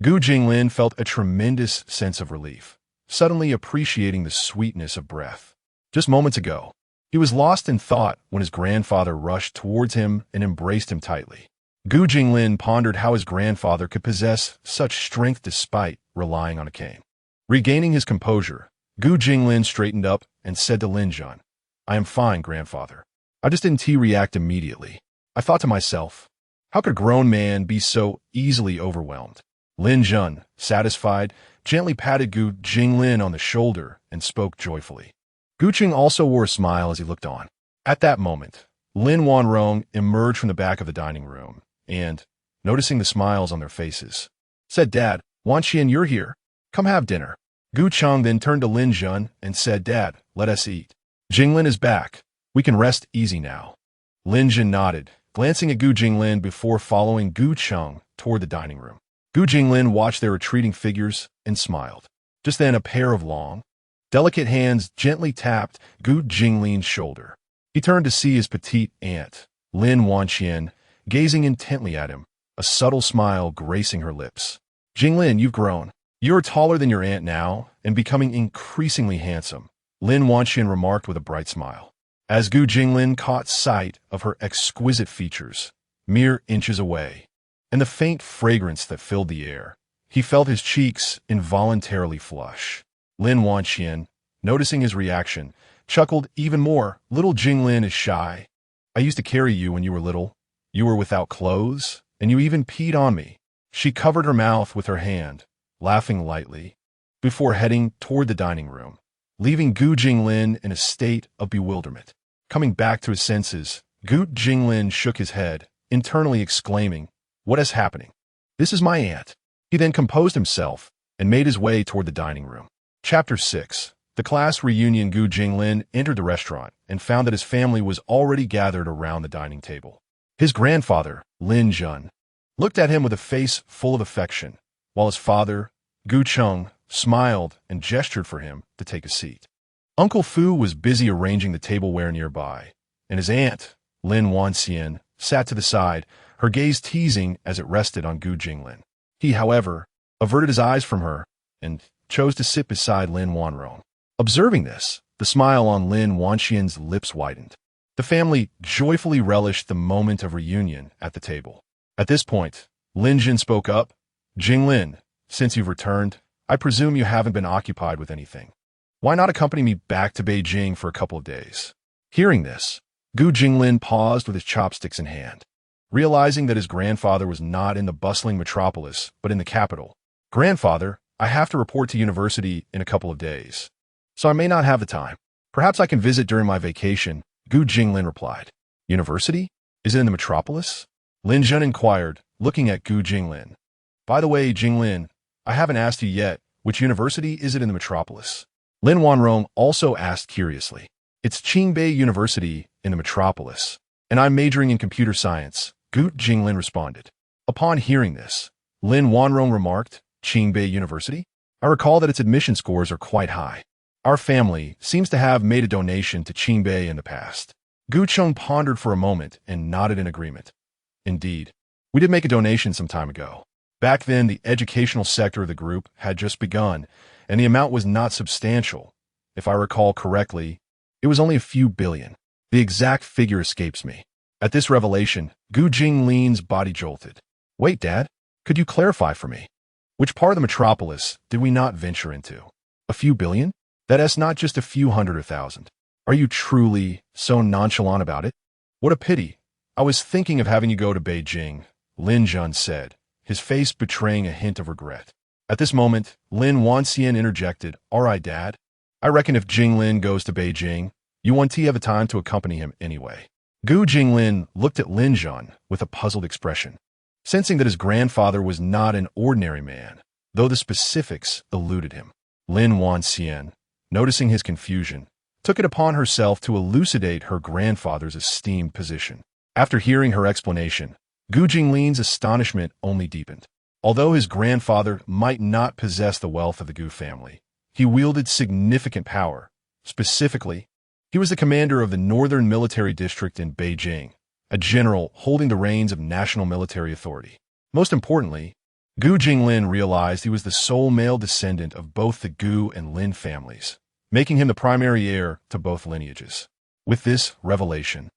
Gu Jinglin felt a tremendous sense of relief, suddenly appreciating the sweetness of breath. Just moments ago, he was lost in thought when his grandfather rushed towards him and embraced him tightly. Gu Jinglin pondered how his grandfather could possess such strength despite relying on a cane. Regaining his composure, Gu Jinglin straightened up and said to Lin Jun, I am fine, grandfather. I just didn't react immediately. I thought to myself, how could a grown man be so easily overwhelmed? Lin Jun, satisfied, gently patted Gu Jinglin on the shoulder and spoke joyfully. Gu Ching also wore a smile as he looked on. At that moment, Lin Wanrong emerged from the back of the dining room and, noticing the smiles on their faces, said, Dad, Wanxian, you're here. Come have dinner. Gu Chang then turned to Lin Jun and said, Dad, let us eat. Jinglin is back. We can rest easy now. Lin Jun nodded, glancing at Gu Jinglin before following Gu Chang toward the dining room. Gu Jinglin watched their retreating figures and smiled. Just then, a pair of long, delicate hands gently tapped Gu Jinglin's shoulder. He turned to see his petite aunt, Lin Wanxian, gazing intently at him, a subtle smile gracing her lips. Jinglin, you've grown. You're taller than your aunt now and becoming increasingly handsome, Lin Wanxian remarked with a bright smile. As Gu Jinglin caught sight of her exquisite features, mere inches away, and the faint fragrance that filled the air, he felt his cheeks involuntarily flush. Lin Wanxian, noticing his reaction, chuckled even more. Little Jinglin is shy. I used to carry you when you were little. You were without clothes, and you even peed on me. She covered her mouth with her hand, laughing lightly, before heading toward the dining room, leaving Gu Jinglin in a state of bewilderment. Coming back to his senses, Gu Jinglin shook his head, internally exclaiming, What is happening? This is my aunt. He then composed himself and made his way toward the dining room. Chapter 6. The class reunion. Gu Jinglin entered the restaurant, and found that his family was already gathered around the dining table. His grandfather, Lin Jun, looked at him with a face full of affection, while his father, Gu Chung, smiled and gestured for him to take a seat. Uncle Fu was busy arranging the tableware nearby, and his aunt, Lin Wanxian, sat to the side, her gaze teasing as it rested on Gu Jinglin. He, however, averted his eyes from her and chose to sit beside Lin Wanrong. Observing this, the smile on Lin Wanxian's lips widened. The family joyfully relished the moment of reunion at the table. At this point, Lin Jin spoke up. Jinglin, since you've returned, I presume you haven't been occupied with anything. Why not accompany me back to Beijing for a couple of days? Hearing this, Gu Jinglin paused with his chopsticks in hand. Realizing that his grandfather was not in the bustling metropolis, but in the capital. Grandfather, I have to report to university in a couple of days, so I may not have the time. Perhaps I can visit during my vacation, Gu Jinglin replied. University? Is it in the metropolis? Lin Zhen inquired, looking at Gu Jinglin. By the way, Jinglin, I haven't asked you yet, which university is it in the metropolis? Lin Wanrong also asked curiously. It's Qingbei University in the metropolis, and I'm majoring in computer science, Gu Jinglin responded. Upon hearing this, Lin Wanrong remarked, Qingbei University? I recall that its admission scores are quite high. Our family seems to have made a donation to Qingbei in the past. Gu Chung pondered for a moment and nodded in agreement. Indeed, we did make a donation some time ago. Back then, the educational sector of the group had just begun, and the amount was not substantial. If I recall correctly, it was only a few billion. The exact figure escapes me. At this revelation, Gu Jinglin's body jolted. Wait, Dad, could you clarify for me? Which part of the metropolis did we not venture into? A few billion? That's not just a few hundred or thousand. Are you truly so nonchalant about it? What a pity. I was thinking of having you go to Beijing, Lin Jun said, his face betraying a hint of regret. At this moment, Lin Wanxian interjected, All right, Dad. I reckon if Jinglin goes to Beijing, you want to have the time to accompany him anyway. Gu Jinglin looked at Lin Jun with a puzzled expression, sensing that his grandfather was not an ordinary man, though the specifics eluded him. Lin Wanxian, noticing his confusion, took it upon herself to elucidate her grandfather's esteemed position. After hearing her explanation, Gu Jinglin's astonishment only deepened. Although his grandfather might not possess the wealth of the Gu family, he wielded significant power. Specifically, he was the commander of the Northern Military District in Beijing, a general holding the reins of national military authority. Most importantly, Gu Jinglin realized he was the sole male descendant of both the Gu and Lin families, making him the primary heir to both lineages. With this revelation,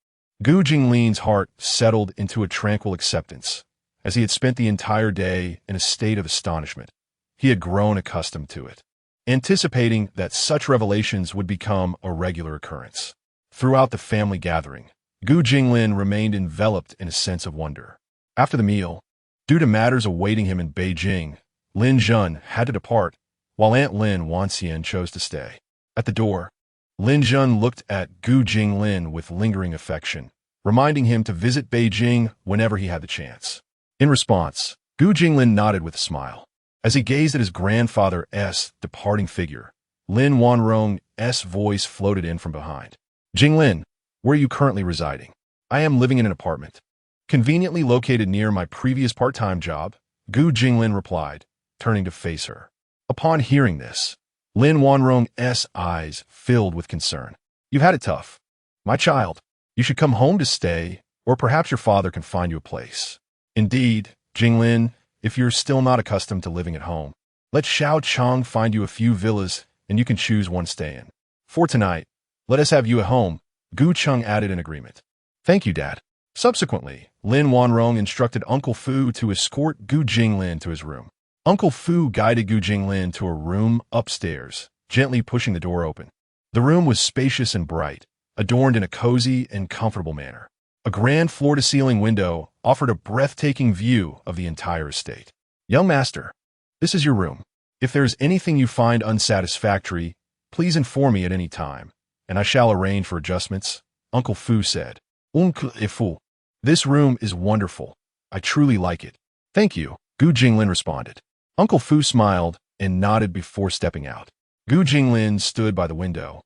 Gu Jinglin's heart settled into a tranquil acceptance, as he had spent the entire day in a state of astonishment. He had grown accustomed to it, anticipating that such revelations would become a regular occurrence. Throughout the family gathering, Gu Jinglin remained enveloped in a sense of wonder. After the meal, due to matters awaiting him in Beijing, Lin Zhen had to depart, while Aunt Lin Wanxian chose to stay. At the door, Lin Zhen looked at Gu Jinglin with lingering affection, reminding him to visit Beijing whenever he had the chance. In response, Gu Jinglin nodded with a smile. As he gazed at his grandfather's departing figure, Lin Wanrong's voice floated in from behind. Jinglin, where are you currently residing? I am living in an apartment, conveniently located near my previous part-time job, Gu Jinglin replied, turning to face her. Upon hearing this, Lin Wanrong's eyes filled with concern. You've had it tough. My child, you should come home to stay, or perhaps your father can find you a place. Indeed, Jinglin, if you're still not accustomed to living at home, let Xiao Chang find you a few villas and you can choose one to stay in. For tonight, let us have you at home, Gu Chung added in agreement. Thank you, Dad. Subsequently, Lin Wanrong instructed Uncle Fu to escort Gu Jinglin to his room. Uncle Fu guided Gu Jinglin to a room upstairs, gently pushing the door open. The room was spacious and bright, adorned in a cozy and comfortable manner. A grand floor-to-ceiling window offered a breathtaking view of the entire estate. Young master, this is your room. If there is anything you find unsatisfactory, please inform me at any time, and I shall arrange for adjustments, Uncle Fu said. Uncle Fu, this room is wonderful. I truly like it. Thank you, Gu Jinglin responded. Uncle Fu smiled and nodded before stepping out. Gu Jinglin stood by the window,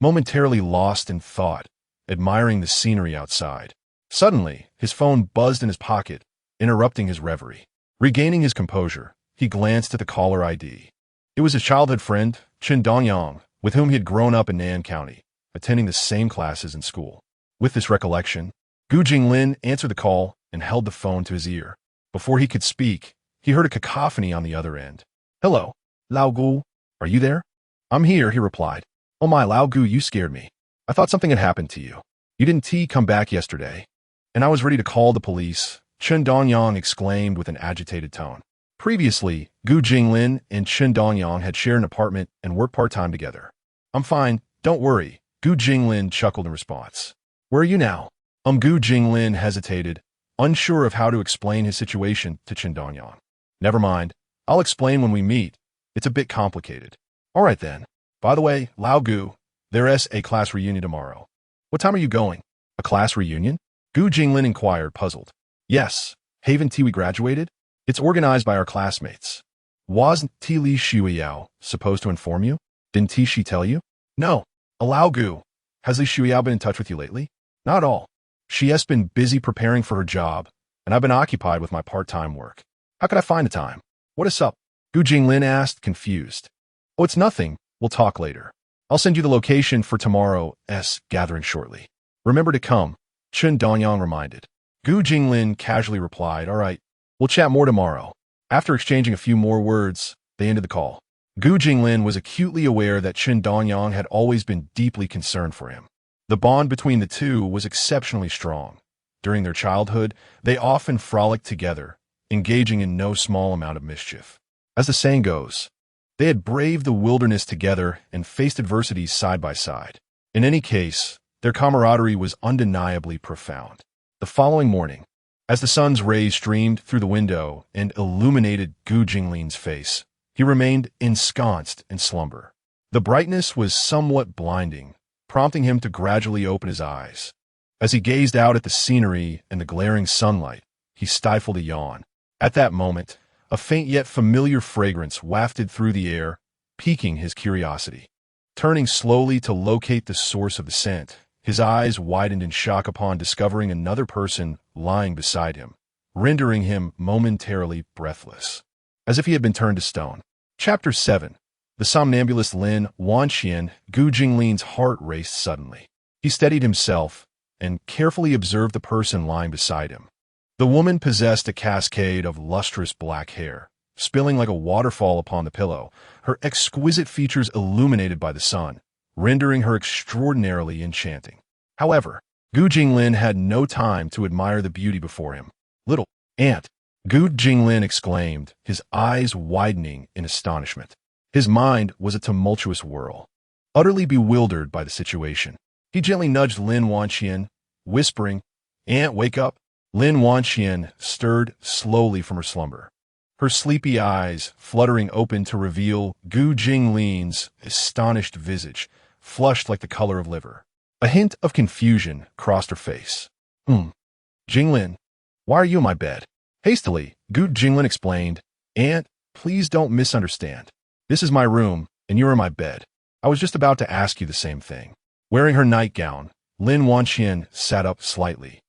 momentarily lost in thought, admiring the scenery outside. Suddenly, his phone buzzed in his pocket, interrupting his reverie. Regaining his composure, he glanced at the caller ID. It was his childhood friend, Chen Dongyang, with whom he had grown up in Nan County, attending the same classes in school. With this recollection, Gu Jinglin answered the call and held the phone to his ear. Before he could speak, he heard a cacophony on the other end. "Hello, Lao Gu. Are you there?" "I'm here," he replied. "Oh my, Lao Gu, you scared me. I thought something had happened to you. You didn't come back yesterday, and I was ready to call the police," Chen Dongyang exclaimed with an agitated tone. Previously, Gu Jinglin and Chen Dongyang had shared an apartment and worked part-time together. "I'm fine, don't worry," Gu Jinglin chuckled in response. "Where are you now?" Gu Jinglin hesitated, unsure of how to explain his situation to Chen Dongyang. "Never mind. I'll explain when we meet. It's a bit complicated." "All right then. By the way, Lao Gu, there's a class reunion tomorrow. What time are you going?" "A class reunion?" Gu Jinglin inquired, puzzled. "Yes. Haven't we graduated? It's organized by our classmates." "Wasn't Li Shuiyao supposed to inform you? Didn't she tell you?" "No. Lao Gu, has Li Shuiyao been in touch with you lately?" "Not at all. She has been busy preparing for her job, and I've been occupied with my part-time work. How could I find the time?" "What is up?" Gu Jinglin asked, confused. "Oh, it's nothing. We'll talk later. I'll send you the location for tomorrow's gathering shortly. Remember to come," Chen Dongyang reminded. Gu Jinglin casually replied, "All right, we'll chat more tomorrow." After exchanging a few more words, they ended the call. Gu Jinglin was acutely aware that Chen Dongyang had always been deeply concerned for him. The bond between the two was exceptionally strong. During their childhood, they often frolicked together, engaging in no small amount of mischief. As the saying goes, they had braved the wilderness together and faced adversities side by side. In any case, their camaraderie was undeniably profound. The following morning, as the sun's rays streamed through the window and illuminated Gu Jinglin's face, he remained ensconced in slumber. The brightness was somewhat blinding, prompting him to gradually open his eyes. As he gazed out at the scenery and the glaring sunlight, he stifled a yawn. At that moment, a faint yet familiar fragrance wafted through the air, piquing his curiosity. Turning slowly to locate the source of the scent, his eyes widened in shock upon discovering another person lying beside him, rendering him momentarily breathless, as if he had been turned to stone. Chapter 7. The somnambulist Lin Wanxian. Gu Jinglin's heart raced suddenly. He steadied himself and carefully observed the person lying beside him. The woman possessed a cascade of lustrous black hair, spilling like a waterfall upon the pillow, her exquisite features illuminated by the sun, rendering her extraordinarily enchanting. However, Gu Jinglin had no time to admire the beauty before him. "Little aunt," Gu Jinglin exclaimed, his eyes widening in astonishment. His mind was a tumultuous whirl. Utterly bewildered by the situation, he gently nudged Lin Wanxian, whispering, "Aunt, wake up." Lin Wanxian stirred slowly from her slumber, her sleepy eyes fluttering open to reveal Gu Jinglin's astonished visage, flushed like the color of liver. A hint of confusion crossed her face. Jinglin, why are you in my bed?" Hastily, Gu Jinglin explained, "Aunt, please don't misunderstand. This is my room, and you're in my bed. I was just about to ask you the same thing." Wearing her nightgown, Lin Wanxian sat up slightly,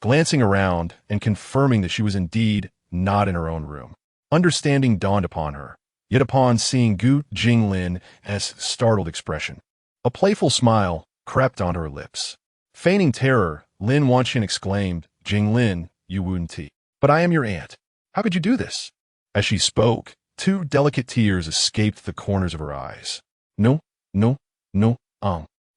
glancing around and confirming that she was indeed not in her own room. Understanding dawned upon her, yet upon seeing Gu Jinglin's startled expression, a playful smile crept onto her lips. Feigning terror, Lin Wanxian exclaimed, "Jinglin, you wouldn't tea. But I am your aunt. How could you do this?" As she spoke, two delicate tears escaped the corners of her eyes. No,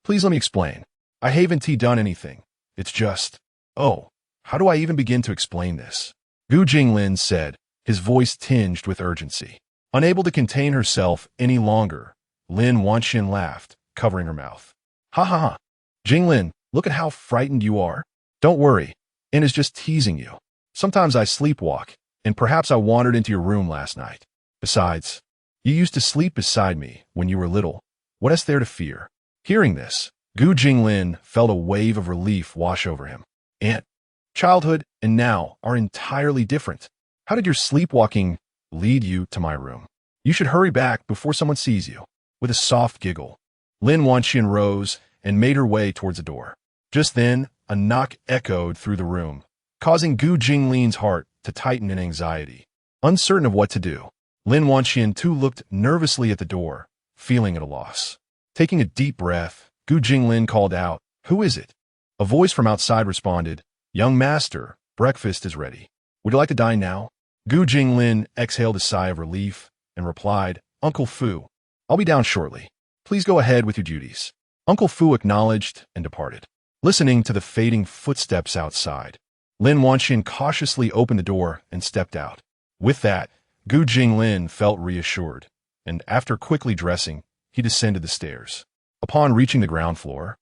please let me explain. I haven't done anything. It's just, oh, how do I even begin to explain this?" Gu Jinglin said, his voice tinged with urgency. Unable to contain herself any longer, Lin Wanxian laughed, covering her mouth. "Ha ha ha. Jinglin, look at how frightened you are. Don't worry, Aunt is just teasing you. Sometimes I sleepwalk, and perhaps I wandered into your room last night. Besides, you used to sleep beside me when you were little. What is there to fear?" Hearing this, Gu Jinglin felt a wave of relief wash over him. "Aunt, childhood and now are entirely different. How did your sleepwalking lead you to my room? You should hurry back before someone sees you." With a soft giggle, Lin Wanxian rose and made her way towards the door. Just then, a knock echoed through the room, causing Gu Jinglin's heart to tighten in anxiety. Uncertain of what to do, Lin Wanxian too looked nervously at the door, feeling at a loss. Taking a deep breath, Gu Jinglin called out, "Who is it?" A voice from outside responded, "Young master, breakfast is ready. Would you like to dine now?" Gu Jinglin exhaled a sigh of relief and replied, "Uncle Fu, I'll be down shortly. Please go ahead with your duties." Uncle Fu acknowledged and departed. Listening to the fading footsteps outside, Lin Wanxian cautiously opened the door and stepped out. With that, Gu Jinglin felt reassured, and after quickly dressing, he descended the stairs. Upon reaching the ground floor,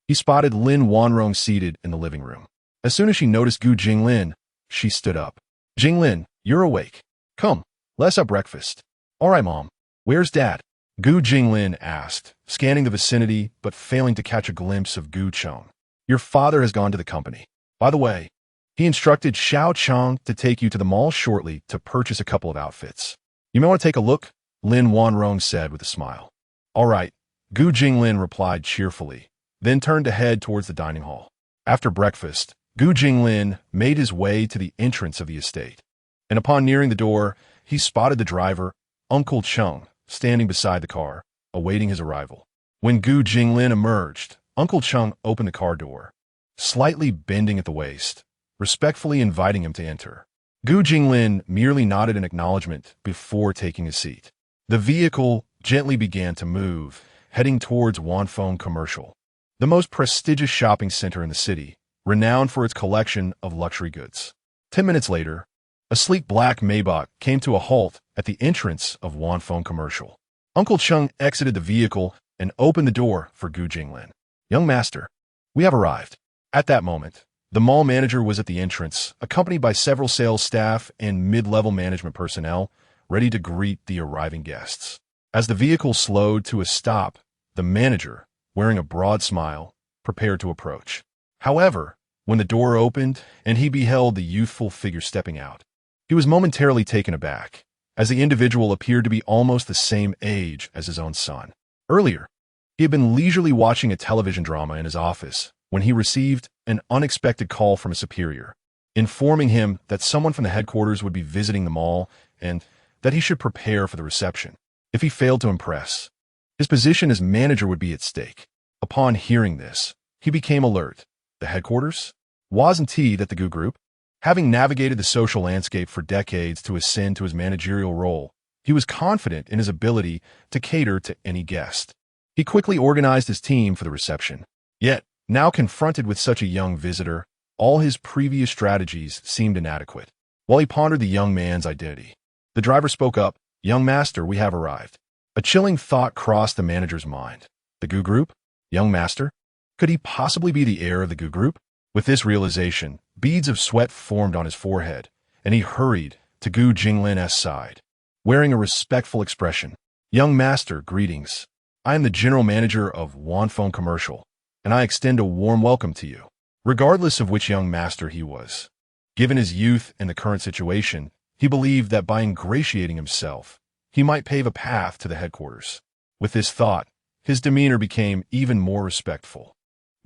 he spotted Lin Wanrong seated in the living room. As soon as she noticed Gu Jinglin, she stood up. "Jinglin, you're awake. Come, let's have breakfast." "All right, Mom. Where's Dad?" Gu Jinglin asked, scanning the vicinity but failing to catch a glimpse of Gu Cheng. "Your father has gone to the company. By the way, he instructed Xiao Chang to take you to the mall shortly to purchase a couple of outfits. You may want to take a look," Lin Wanrong said with a smile. "All right," Gu Jinglin replied cheerfully, then turned to head towards the dining hall. After breakfast, Gu Jinglin made his way to the entrance of the estate, and upon nearing the door, he spotted the driver, Uncle Cheng, standing beside the car, awaiting his arrival. When Gu Jinglin emerged, Uncle Cheng opened the car door, slightly bending at the waist, respectfully inviting him to enter. Gu Jinglin merely nodded in acknowledgement before taking his seat. The vehicle gently began to move, heading towards Wanfeng Commercial, the most prestigious shopping center in the city, renowned for its collection of luxury goods. 10 minutes later, a sleek black Maybach came to a halt at the entrance of Wanfeng Commercial. Uncle Cheng exited the vehicle and opened the door for Gu Jinglin. "Young master, we have arrived." At that moment, the mall manager was at the entrance, accompanied by several sales staff and mid-level management personnel, ready to greet the arriving guests. As the vehicle slowed to a stop, the manager, wearing a broad smile, prepared to approach. However, when the door opened and he beheld the youthful figure stepping out, he was momentarily taken aback, as the individual appeared to be almost the same age as his own son. Earlier, he had been leisurely watching a television drama in his office when he received an unexpected call from a superior, informing him that someone from the headquarters would be visiting the mall and that he should prepare for the reception. If he failed to impress, his position as manager would be at stake. Upon hearing this, he became alert. The headquarters? Wasn't he that the Gu Group? Having navigated the social landscape for decades to ascend to his managerial role, he was confident in his ability to cater to any guest. He quickly organized his team for the reception. Yet, now confronted with such a young visitor, all his previous strategies seemed inadequate. While he pondered the young man's identity, the driver spoke up, "Young master, we have arrived." A chilling thought crossed the manager's mind. The Gu Group? Young master? Could he possibly be the heir of the Gu Group? With this realization, beads of sweat formed on his forehead, and he hurried to Gu Jinglin's side, wearing a respectful expression. "Young master, greetings. I am the general manager of Wanfeng Commercial, and I extend a warm welcome to you." Regardless of which young master he was, given his youth and the current situation, he believed that by ingratiating himself, he might pave a path to the headquarters. With this thought, his demeanor became even more respectful.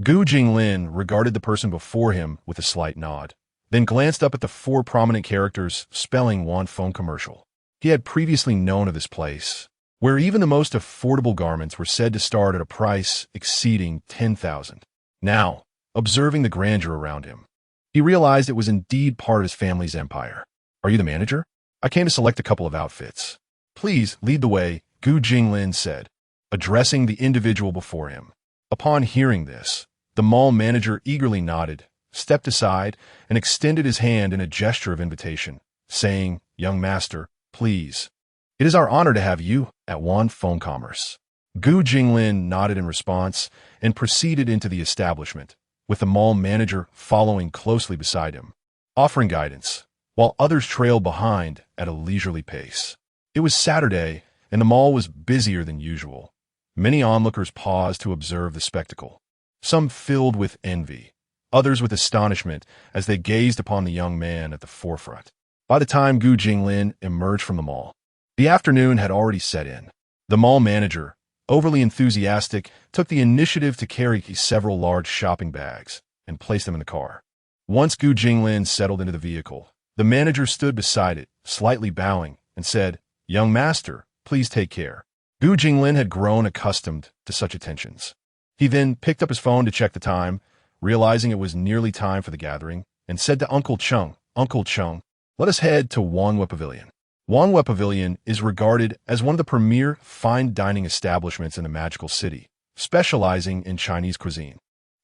Gu Jinglin regarded the person before him with a slight nod, then glanced up at the 4 prominent characters spelling Wanfeng Commercial. He had previously known of this place, where even the most affordable garments were said to start at a price exceeding 10,000. Now, observing the grandeur around him, he realized it was indeed part of his family's empire. "Are you the manager? I came to select a couple of outfits." "Please lead the way," Gu Jinglin said, addressing the individual before him. Upon hearing this, the mall manager eagerly nodded, stepped aside, and extended his hand in a gesture of invitation, saying, "Young master, please. It is our honor to have you at Wanfeng Commerce." Gu Jinglin nodded in response and proceeded into the establishment, with the mall manager following closely beside him, offering guidance, while others trailed behind at a leisurely pace. It was Saturday, and the mall was busier than usual. Many onlookers paused to observe the spectacle, some filled with envy, others with astonishment as they gazed upon the young man at the forefront. By the time Gu Jinglin emerged from the mall, the afternoon had already set in. The mall manager, overly enthusiastic, took the initiative to carry several large shopping bags and place them in the car. Once Gu Jinglin settled into the vehicle, the manager stood beside it, slightly bowing, and said, "Young master, please take care." Gu Jinglin had grown accustomed to such attentions. He then picked up his phone to check the time, realizing it was nearly time for the gathering, and said to Uncle Chung, "Uncle Chung, let us head to Wanghua Pavilion." Wanghua Pavilion is regarded as one of the premier fine dining establishments in the magical city, specializing in Chinese cuisine.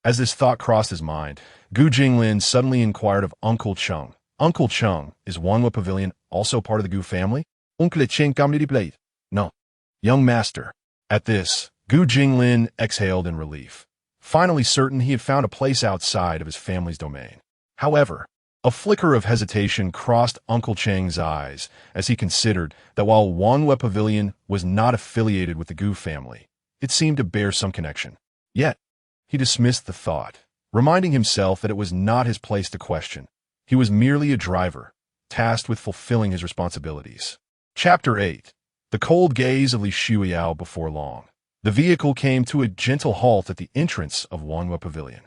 As this thought crossed his mind, Gu Jinglin suddenly inquired of Uncle Chung, "Uncle Chung, is Wanghua Pavilion also part of the Gu family?" "Uncle Chung comedy plate." "No." "Young master." At this, Gu Jinglin exhaled in relief, finally certain he had found a place outside of his family's domain. However, a flicker of hesitation crossed Uncle Chang's eyes as he considered that while Wanghua Pavilion was not affiliated with the Gu family, it seemed to bear some connection. Yet, he dismissed the thought, reminding himself that it was not his place to question. He was merely a driver, tasked with fulfilling his responsibilities. Chapter 8. The cold gaze of Li Shuiyao before long. The vehicle came to a gentle halt at the entrance of Wanghua Pavilion.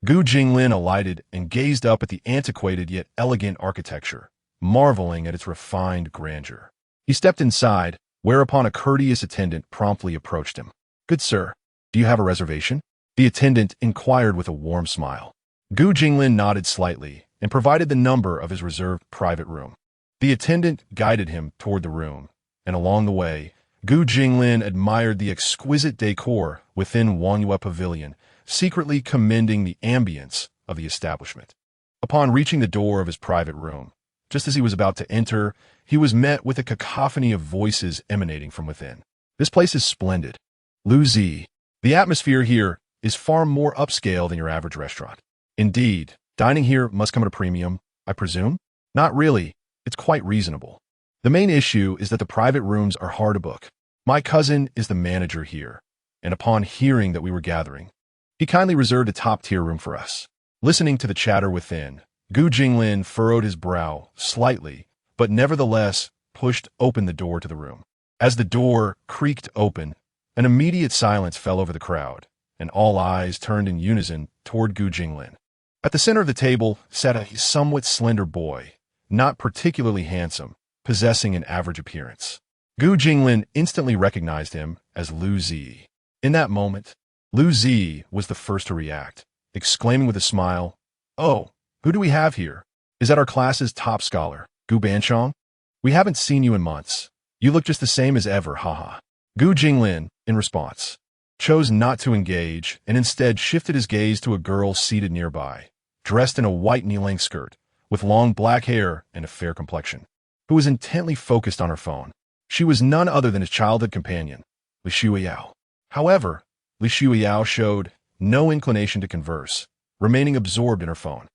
Gu Jinglin alighted and gazed up at the antiquated yet elegant architecture, marveling at its refined grandeur. He stepped inside, whereupon a courteous attendant promptly approached him. "Good sir, do you have a reservation?" the attendant inquired with a warm smile. Gu Jinglin nodded slightly and provided the number of his reserved private room. The attendant guided him toward the room, and along the way, Gu Jinglin admired the exquisite decor within Wanghua Pavilion, secretly commending the ambience of the establishment. Upon reaching the door of his private room, just as he was about to enter, he was met with a cacophony of voices emanating from within. "This place is splendid. Lu Zi, the atmosphere here is far more upscale than your average restaurant. Indeed, dining here must come at a premium, I presume?" "Not really. It's quite reasonable. The main issue is that the private rooms are hard to book. My cousin is the manager here, and upon hearing that we were gathering, he kindly reserved a top-tier room for us." Listening to the chatter within, Gu Jinglin furrowed his brow slightly, but nevertheless pushed open the door to the room. As the door creaked open, an immediate silence fell over the crowd, and all eyes turned in unison toward Gu Jinglin. At the center of the table sat a somewhat slender boy, not particularly handsome, possessing an average appearance. Gu Jinglin instantly recognized him as Lu Zi. In that moment, Lu Zi was the first to react, exclaiming with a smile, "Oh, who do we have here? Is that our class's top scholar, Gu Banchong? We haven't seen you in months. You look just the same as ever, haha." Gu Jinglin, in response, chose not to engage and instead shifted his gaze to a girl seated nearby, dressed in a white knee-length skirt, with long black hair and a fair complexion, who was intently focused on her phone. She was none other than his childhood companion, Li Shuiyao. However, Li Shuiyao showed no inclination to converse, remaining absorbed in her phone.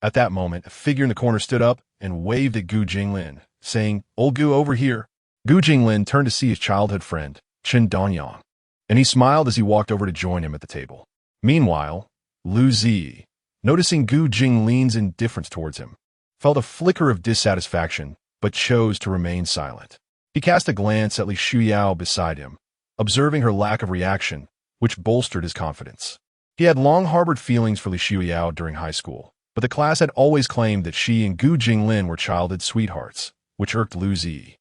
At that moment, a figure in the corner stood up and waved at Gu Jinglin, saying, "Old Gu, over here." Gu Jinglin turned to see his childhood friend, Chen Danyang, and he smiled as he walked over to join him at the table. Meanwhile, Lu Zi, noticing Gu Jinglin's indifference towards him, felt a flicker of dissatisfaction, but chose to remain silent. He cast a glance at Li Shuiyao beside him, observing her lack of reaction, which bolstered his confidence. He had long harbored feelings for Li Shuiyao during high school, but the class had always claimed that she and Gu Jinglin were childhood sweethearts, which irked Lu Zi.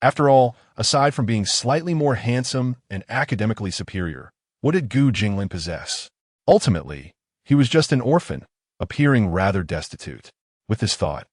After all, aside from being slightly more handsome and academically superior, what did Gu Jinglin possess? Ultimately, he was just an orphan, appearing rather destitute. With this thought,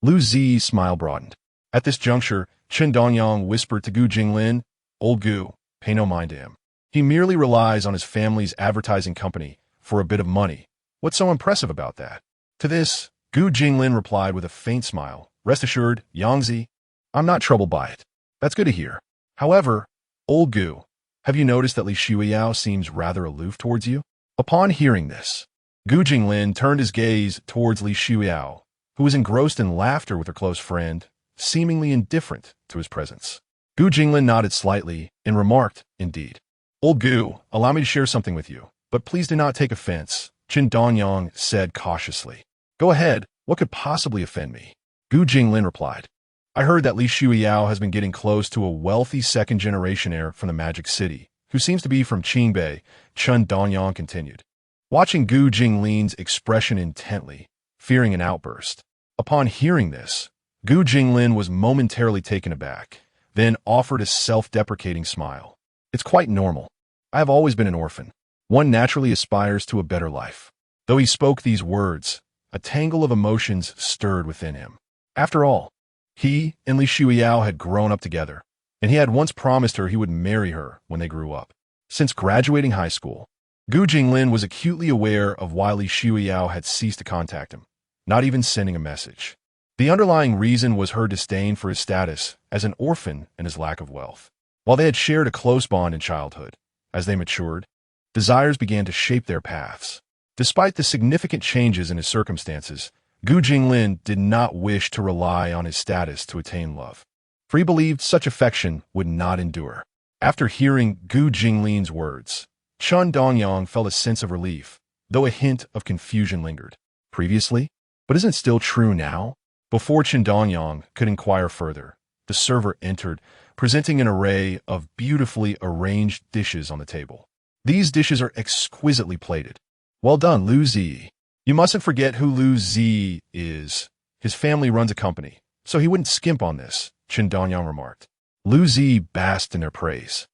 Lu Zi's smile broadened. At this juncture, Chen Danyang whispered to Gu Jinglin, "Old Gu, pay no mind to him. He merely relies on his family's advertising company for a bit of money. What's so impressive about that?" To this, Gu Jinglin replied with a faint smile, "Rest assured, Yangzi, I'm not troubled by it. That's good to hear. However, Old Gu, have you noticed that Li Shuiyao seems rather aloof towards you?" Upon hearing this, Gu Jinglin turned his gaze towards Li Shuiyao, who was engrossed in laughter with her close friend, seemingly indifferent to his presence. Gu Jinglin nodded slightly and remarked, "Indeed. Old Gu, allow me to share something with you, but please do not take offense," Chen Danyang said cautiously. "Go ahead, what could possibly offend me?" Gu Jinglin replied, "I heard that Li Shuiyao has been getting close to a wealthy second-generation heir from the Magic City, who seems to be from Qingbei, Chun Dongyang continued, watching Gu Jinglin's expression intently, fearing an outburst. Upon hearing this, Gu Jinglin was momentarily taken aback, then offered a self-deprecating smile. It's quite normal. I have always been an orphan. One naturally aspires to a better life. Though he spoke these words, a tangle of emotions stirred within him. After all, he and Li Shuiyao had grown up together, and he had once promised her he would marry her when they grew up. Since graduating high school, Gu Jinglin was acutely aware of why Li Shuiyao had ceased to contact him, not even sending a message. The underlying reason was her disdain for his status as an orphan and his lack of wealth. While they had shared a close bond in childhood, as they matured, desires began to shape their paths. Despite the significant changes in his circumstances, Gu Jinglin did not wish to rely on his status to attain love, for he believed such affection would not endure. After hearing Gu Jinglin's words, Chun Dongyang felt a sense of relief, though a hint of confusion lingered. Previously? But isn't it still true now? Before Chen Dongyang could inquire further, the server entered, presenting an array of beautifully arranged dishes on the table. These dishes are exquisitely plated. Well done, Lu Zi. You mustn't forget who Lu Zi is. His family runs a company, so he wouldn't skimp on this, Chen Dongyang remarked. Lu Zi basked in their praise,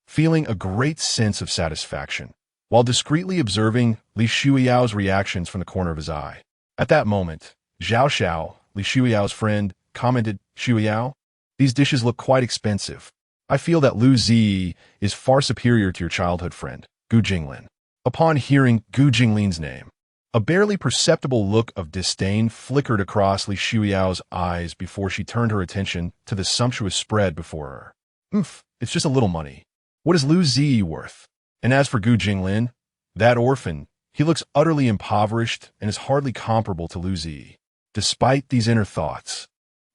feeling a great sense of satisfaction, while discreetly observing Li Shuiyao's reactions from the corner of his eye. At that moment, Zhao Xiao, Li Shuiyao's friend, commented, Shuiyao, these dishes look quite expensive. I feel that Lu Zi is far superior to your childhood friend, Gu Jinglin. Upon hearing Gu Jinglin's name, a barely perceptible look of disdain flickered across Li Shuiyao's eyes before she turned her attention to the sumptuous spread before her. It's just a little money. What is Lu Zi worth? And as for Gu Jinglin, that orphan, he looks utterly impoverished and is hardly comparable to Lu Zi. Despite these inner thoughts,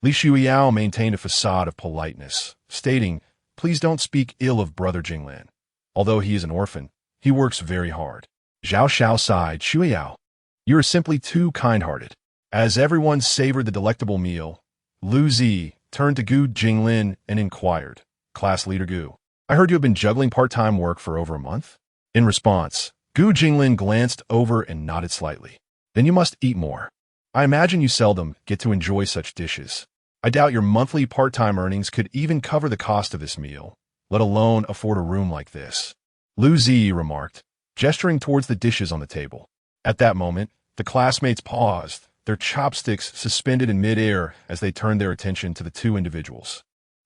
Li Shuiyao maintained a facade of politeness, stating, please don't speak ill of Brother Jinglin. Although he is an orphan, he works very hard. Zhao Xiao sighed, Shuiyao, you are simply too kind-hearted. As everyone savored the delectable meal, Lu Zi turned to Gu Jinglin and inquired, Class Leader Gu, I heard you have been juggling part-time work for over a month? In response, Gu Jinglin glanced over and nodded slightly. Then you must eat more. I imagine you seldom get to enjoy such dishes. I doubt your monthly part-time earnings could even cover the cost of this meal, let alone afford a room like this. Lu Zi remarked, gesturing towards the dishes on the table. At that moment, the classmates paused, their chopsticks suspended in midair as they turned their attention to the two individuals.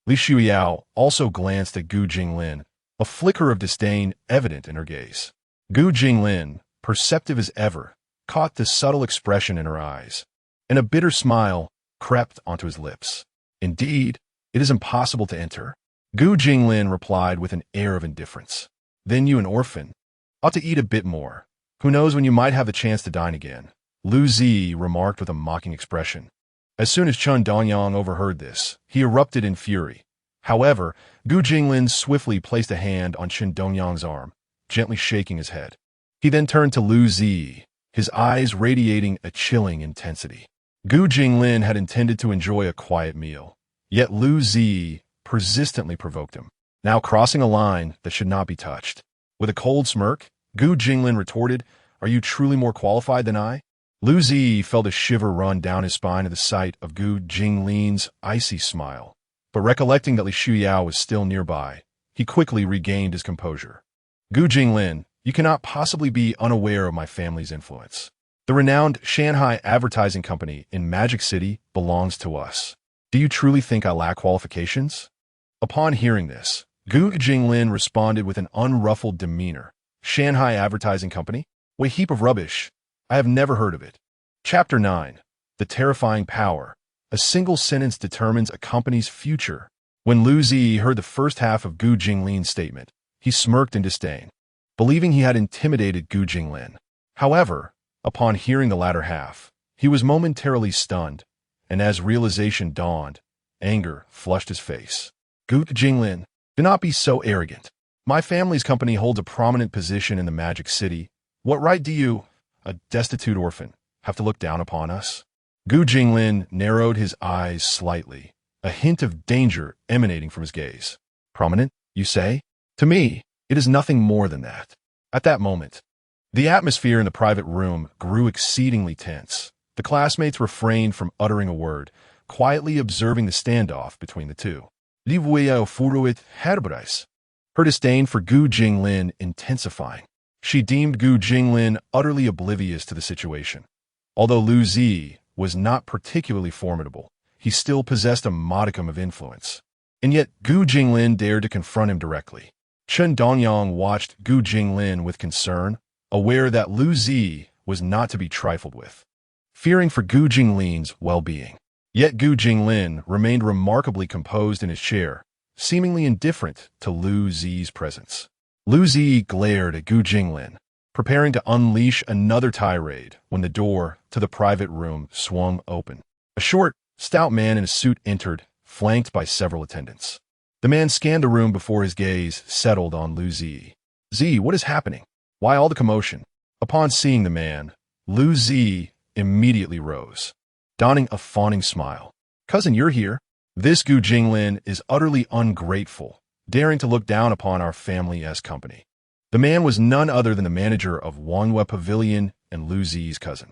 Li Shuiyao also glanced at Gu Jinglin, a flicker of disdain evident in her gaze. Gu Jinglin, perceptive as ever, caught the subtle expression in her eyes, and a bitter smile crept onto his lips. Indeed, it is impossible to enter. Gu Jinglin replied with an air of indifference. Then you, an orphan, ought to eat a bit more. Who knows when you might have the chance to dine again? Lu Zi remarked with a mocking expression. As soon as Chun Dongyang overheard this, he erupted in fury. However, Gu Jinglin swiftly placed a hand on Chen Dongyang's arm, gently shaking his head. He then turned to Lu Zi, his eyes radiating a chilling intensity. Gu Jinglin had intended to enjoy a quiet meal, yet Lu Zi persistently provoked him, now crossing a line that should not be touched. With a cold smirk, Gu Jinglin retorted, are you truly more qualified than I? Lu Zi felt a shiver run down his spine at the sight of Gu Jinglin's icy smile, but recollecting that Li Shuiyao was still nearby, he quickly regained his composure. Gu Jinglin, you cannot possibly be unaware of my family's influence. The renowned Shanghai Advertising Company in Magic City belongs to us. Do you truly think I lack qualifications? Upon hearing this, Gu Jinglin responded with an unruffled demeanor. Shanghai Advertising Company? What a heap of rubbish. I have never heard of it. Chapter 9. The Terrifying Power. A single sentence determines a company's future. When Lu Zi heard the first half of Gu Jinglin's statement, he smirked in disdain, believing he had intimidated Gu Jinglin. However, upon hearing the latter half, he was momentarily stunned, and as realization dawned, anger flushed his face. Gu Jinglin, do not be so arrogant. My family's company holds a prominent position in the Magic City. What right do you, a destitute orphan, have to look down upon us? Gu Jinglin narrowed his eyes slightly, a hint of danger emanating from his gaze. Prominent, you say? To me, It is nothing more than that. At that moment, the atmosphere in the private room grew exceedingly tense. The classmates refrained from uttering a word, quietly observing the standoff between the two. Her disdain for Gu Jinglin intensifying. She deemed Gu Jinglin utterly oblivious to the situation. Although Lu Zi was not particularly formidable, he still possessed a modicum of influence. And yet Gu Jinglin dared to confront him directly. Chen Dongyang watched Gu Jinglin with concern, aware that Lu Zi was not to be trifled with, fearing for Gu Jinglin's well-being. Yet Gu Jinglin remained remarkably composed in his chair, seemingly indifferent to Lu Zi's presence. Lu Zi glared at Gu Jinglin, preparing to unleash another tirade when the door to the private room swung open. A short, stout man in a suit entered, flanked by several attendants. The man scanned the room before his gaze settled on Lu Zi. "Zi, what is happening? Why all the commotion?" Upon seeing the man, Lu Zi immediately rose, donning a fawning smile. "Cousin, you're here? This Gu Jinglin is utterly ungrateful, daring to look down upon our family as company." The man was none other than the manager of Wanhua Pavilion and Lu Zi's cousin.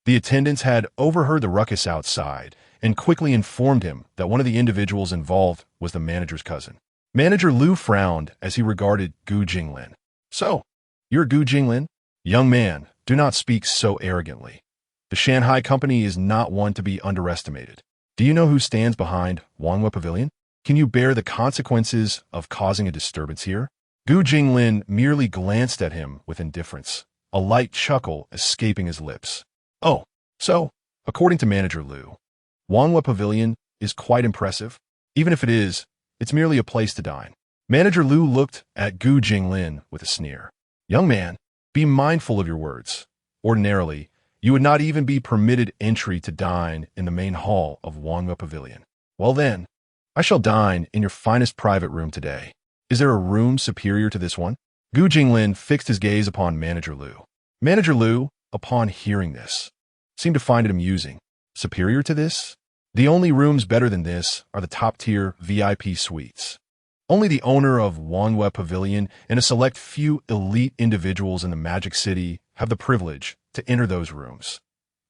The attendants had overheard the ruckus outside and quickly informed him that one of the individuals involved was the manager's cousin. Manager Lu frowned as he regarded Gu Jinglin. "So, you're Gu Jinglin? Young man, do not speak so arrogantly. The Shanghai company is not one to be underestimated. Do you know who stands behind Wanhua Pavilion? Can you bear the consequences of causing a disturbance here?" Gu Jinglin merely glanced at him with indifference, a light chuckle escaping his lips. "Oh, so, according to Manager Lu, Wanhua Pavilion is quite impressive. Even if it is, it's merely a place to dine." Manager Lu looked at Gu Jinglin with a sneer. "Young man, be mindful of your words. Ordinarily, you would not even be permitted entry to dine in the main hall of Wanhua Pavilion. Well then, I shall dine in your finest private room today. Is there a room superior to this one?" Gu Jinglin fixed his gaze upon Manager Lu. Manager Lu, upon hearing this, seemed to find it amusing. "Superior to this? The only rooms better than this are the top-tier VIP suites. Only the owner of Wanhua Pavilion and a select few elite individuals in the Magic City have the privilege to enter those rooms.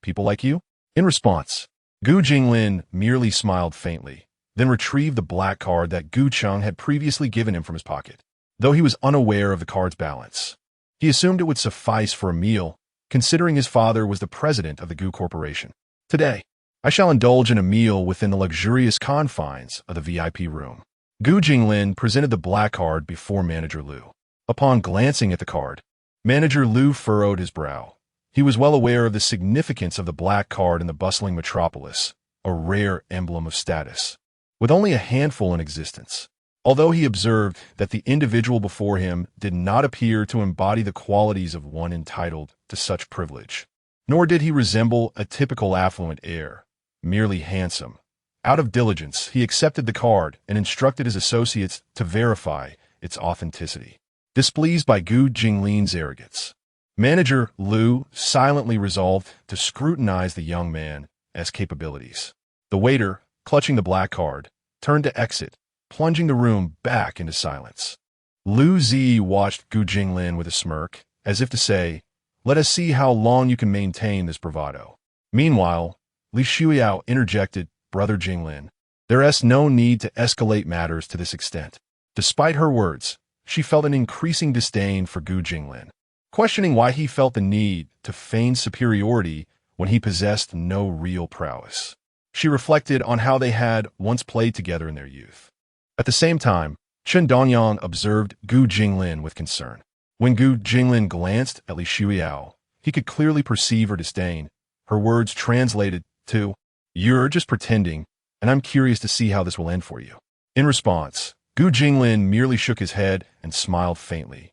People like you?" In response, Gu Jinglin merely smiled faintly, then retrieved the black card that Gu Cheng had previously given him from his pocket. Though he was unaware of the card's balance, he assumed it would suffice for a meal, considering his father was the president of the Gu Corporation. "Today, I shall indulge in a meal within the luxurious confines of the VIP room." Gu Jinglin presented the black card before Manager Lu. Upon glancing at the card, Manager Lu furrowed his brow. He was well aware of the significance of the black card in the bustling metropolis, a rare emblem of status, with only a handful in existence. Although he observed that the individual before him did not appear to embody the qualities of one entitled to such privilege, nor did he resemble a typical affluent heir, merely handsome. Out of diligence, he accepted the card and instructed his associates to verify its authenticity. Displeased by Gu Jinglin's arrogance, Manager Lu silently resolved to scrutinize the young man as capabilities. The waiter, clutching the black card, turned to exit, plunging the room back into silence. Lu Zi watched Gu Jinglin with a smirk, as if to say, "Let us see how long you can maintain this bravado." Meanwhile, Li Shuiao interjected, "Brother Jinglin, there is no need to escalate matters to this extent." Despite her words, she felt an increasing disdain for Gu Jinglin, questioning why he felt the need to feign superiority when he possessed no real prowess. She reflected on how they had once played together in their youth. At the same time, Chen Dongyang observed Gu Jinglin with concern. When Gu Jinglin glanced at Li Shuiao, he could clearly perceive her disdain. Her words translated to, "You're just pretending, and I'm curious to see how this will end for you." In response, Gu Jinglin merely shook his head and smiled faintly,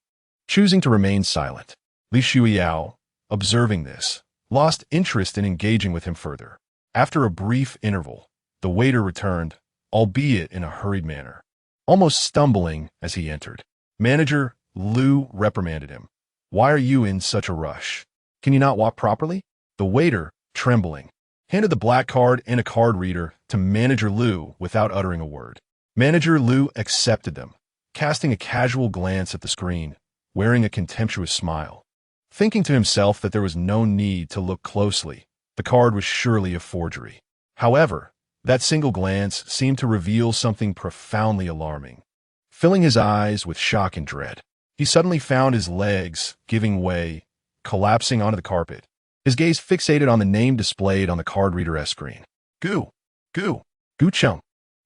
choosing to remain silent. Li Shuiao, observing this, lost interest in engaging with him further. After a brief interval, the waiter returned, albeit in a hurried manner, almost stumbling as he entered. Manager Lu reprimanded him. "Why are you in such a rush? Can you not walk properly?" The waiter, trembling, handed the black card and a card reader to Manager Lu without uttering a word. Manager Lu accepted them, casting a casual glance at the screen, wearing a contemptuous smile. Thinking to himself that there was no need to look closely, the card was surely a forgery. However, that single glance seemed to reveal something profoundly alarming. Filling his eyes with shock and dread, he suddenly found his legs giving way, collapsing onto the carpet. His gaze fixated on the name displayed on the card reader screen. Gu. Gu. Gu Chung.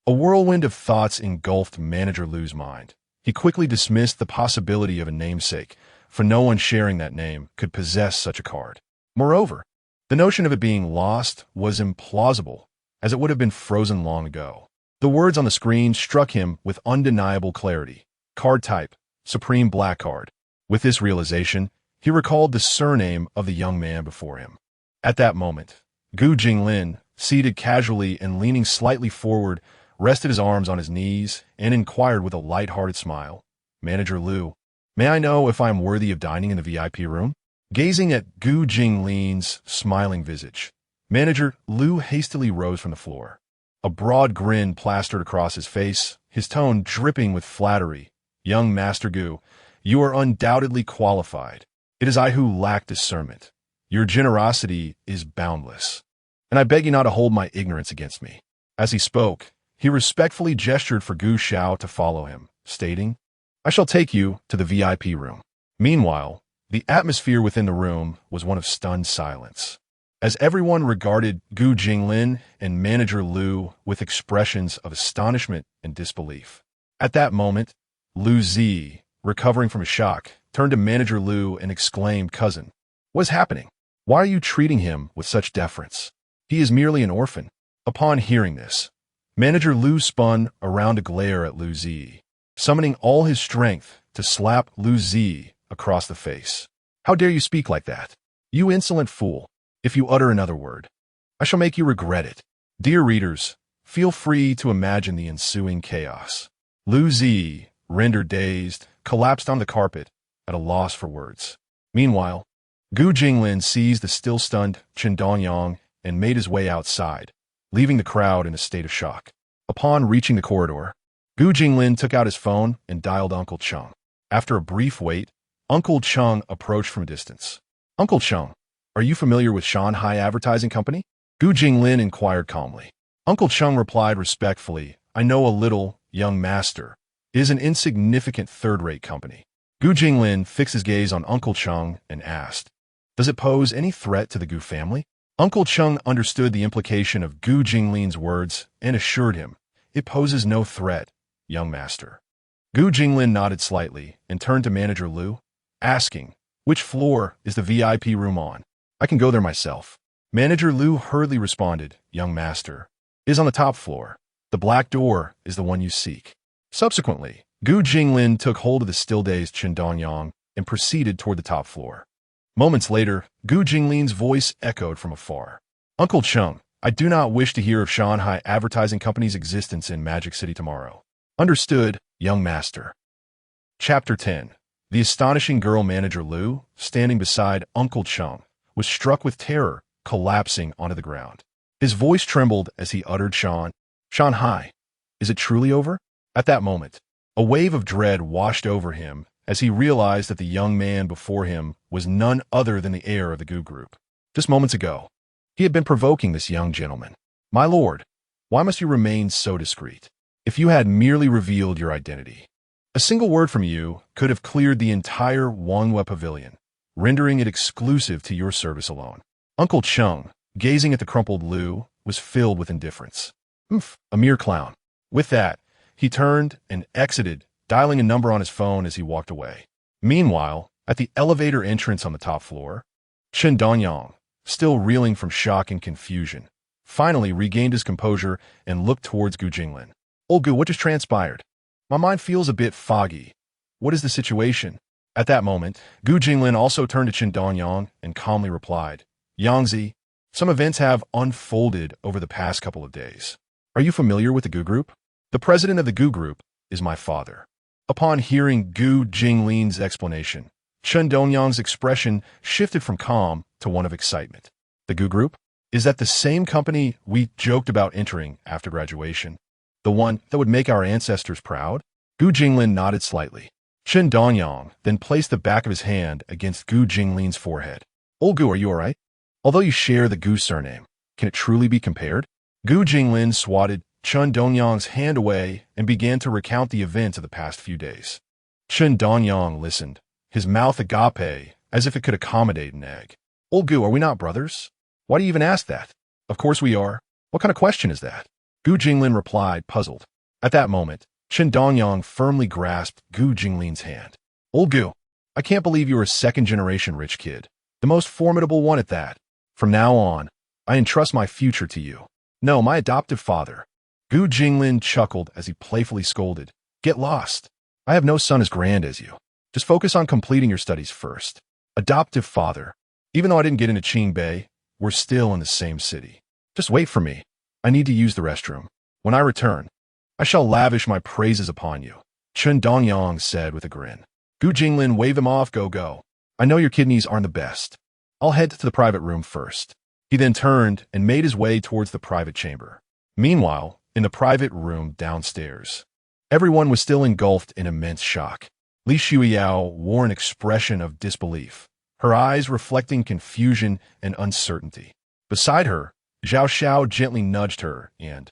A whirlwind of thoughts engulfed Manager Lu's mind. He quickly dismissed the possibility of a namesake, for no one sharing that name could possess such a card. Moreover, the notion of it being lost was implausible, as it would have been frozen long ago. The words on the screen struck him with undeniable clarity. Card type, Supreme Black Card. With this realization, he recalled the surname of the young man before him. At that moment, Gu Jinglin, seated casually and leaning slightly forward, rested his arms on his knees and inquired with a light-hearted smile, "Manager Lu, may I know if I am worthy of dining in the VIP room?" Gazing at Gu Jinglin's smiling visage, Manager Lu hastily rose from the floor. A broad grin plastered across his face, his tone dripping with flattery. "Young Master Gu, you are undoubtedly qualified. It is I who lack discernment. Your generosity is boundless, and I beg you not to hold my ignorance against me." As he spoke, he respectfully gestured for Gu Xiao to follow him, stating, "I shall take you to the VIP room." Meanwhile, the atmosphere within the room was one of stunned silence, as everyone regarded Gu Jinglin and Manager Lu with expressions of astonishment and disbelief. At that moment, Lu Zi, recovering from a shock, turned to Manager Lu and exclaimed, "Cousin, what is happening? Why are you treating him with such deference? He is merely an orphan." Upon hearing this, Manager Lu spun around to glare at Lu Zi, summoning all his strength to slap Lu Zi across the face. "How dare you speak like that? You insolent fool. If you utter another word, I shall make you regret it." Dear readers, feel free to imagine the ensuing chaos. Lu Zi, rendered dazed, collapsed on the carpet, at a loss for words. Meanwhile, Gu Jinglin seized the still-stunned Chen Dongyang and made his way outside, leaving the crowd in a state of shock. Upon reaching the corridor, Gu Jinglin took out his phone and dialed Uncle Chung. After a brief wait, Uncle Chung approached from a distance. "Uncle Chung, are you familiar with Shanghai Advertising Company?" Gu Jinglin inquired calmly. Uncle Chung replied respectfully, "I know a little, young master. It is an insignificant third-rate company." Gu Jinglin fixed his gaze on Uncle Chung and asked, "Does it pose any threat to the Gu family?" Uncle Chung understood the implication of Gu Jinglin's words and assured him, "It poses no threat, young master." Gu Jinglin nodded slightly and turned to Manager Lu, asking, "Which floor is the VIP room on? I can go there myself." Manager Lu hurriedly responded, "Young master, it is on the top floor. The black door is the one you seek." Subsequently, Gu Jinglin took hold of the still-dazed Chen Dongyang and proceeded toward the top floor. Moments later, Gu Jinglin's voice echoed from afar. "Uncle Chung, I do not wish to hear of Shanghai Advertising Company's existence in Magic City tomorrow." "Understood, young master." Chapter 10. The astonishing girl Manager Lu, standing beside Uncle Chung, was struck with terror, collapsing onto the ground. His voice trembled as he uttered, Shanghai. Is it truly over?" At that moment, a wave of dread washed over him as he realized that the young man before him was none other than the heir of the Gu Group. Just moments ago, he had been provoking this young gentleman. "My lord, why must you remain so discreet? If you had merely revealed your identity, a single word from you could have cleared the entire Wanghua Pavilion, rendering it exclusive to your service alone." Uncle Chung, gazing at the crumpled Lu, was filled with indifference. A mere clown. With that, he turned and exited, dialing a number on his phone as he walked away. Meanwhile, at the elevator entrance on the top floor, Chen Donyang, still reeling from shock and confusion, finally regained his composure and looked towards Gu Jinglin. "Old Gu, what just transpired? My mind feels a bit foggy. What is the situation?" At that moment, Gu Jinglin also turned to Chen Donyang and calmly replied, "Yangzi, some events have unfolded over the past couple of days. Are you familiar with the Gu Group? The president of the Gu Group is my father." Upon hearing Gu Jinglin's explanation, Chen Dongyang's expression shifted from calm to one of excitement. "The Gu Group? Is that the same company we joked about entering after graduation? The one that would make our ancestors proud?" Gu Jinglin nodded slightly. Chen Dongyang then placed the back of his hand against Gu Jinglin's forehead. Old Gu, are you alright? Although you share the Gu surname, can it truly be compared? Gu Jinglin swatted Chen Dongyang's hand away and began to recount the events of the past few days. Chen Dongyang listened, his mouth agape, as if it could accommodate an egg. Old Gu, are we not brothers? Why do you even ask that? Of course we are. What kind of question is that? Gu Jinglin replied, puzzled. At that moment, Chen Dongyang firmly grasped Gu Jinglin's hand. Old Gu, I can't believe you're a second-generation rich kid. The most formidable one at that. From now on, I entrust my future to you. No, my adoptive father. Gu Jinglin chuckled as he playfully scolded. Get lost. I have no son as grand as you. Just focus on completing your studies first. Adoptive father. Even though I didn't get into Qingbei, we're still in the same city. Just wait for me. I need to use the restroom. When I return, I shall lavish my praises upon you, Chen Dongyang said with a grin. Gu Jinglin waved him off. Go. I know your kidneys aren't the best. I'll head to the private room first. He then turned and made his way towards the private chamber. Meanwhile, in the private room downstairs, everyone was still engulfed in immense shock. Li Shuiyao wore an expression of disbelief, her eyes reflecting confusion and uncertainty. Beside her, Zhao Xiao gently nudged her and,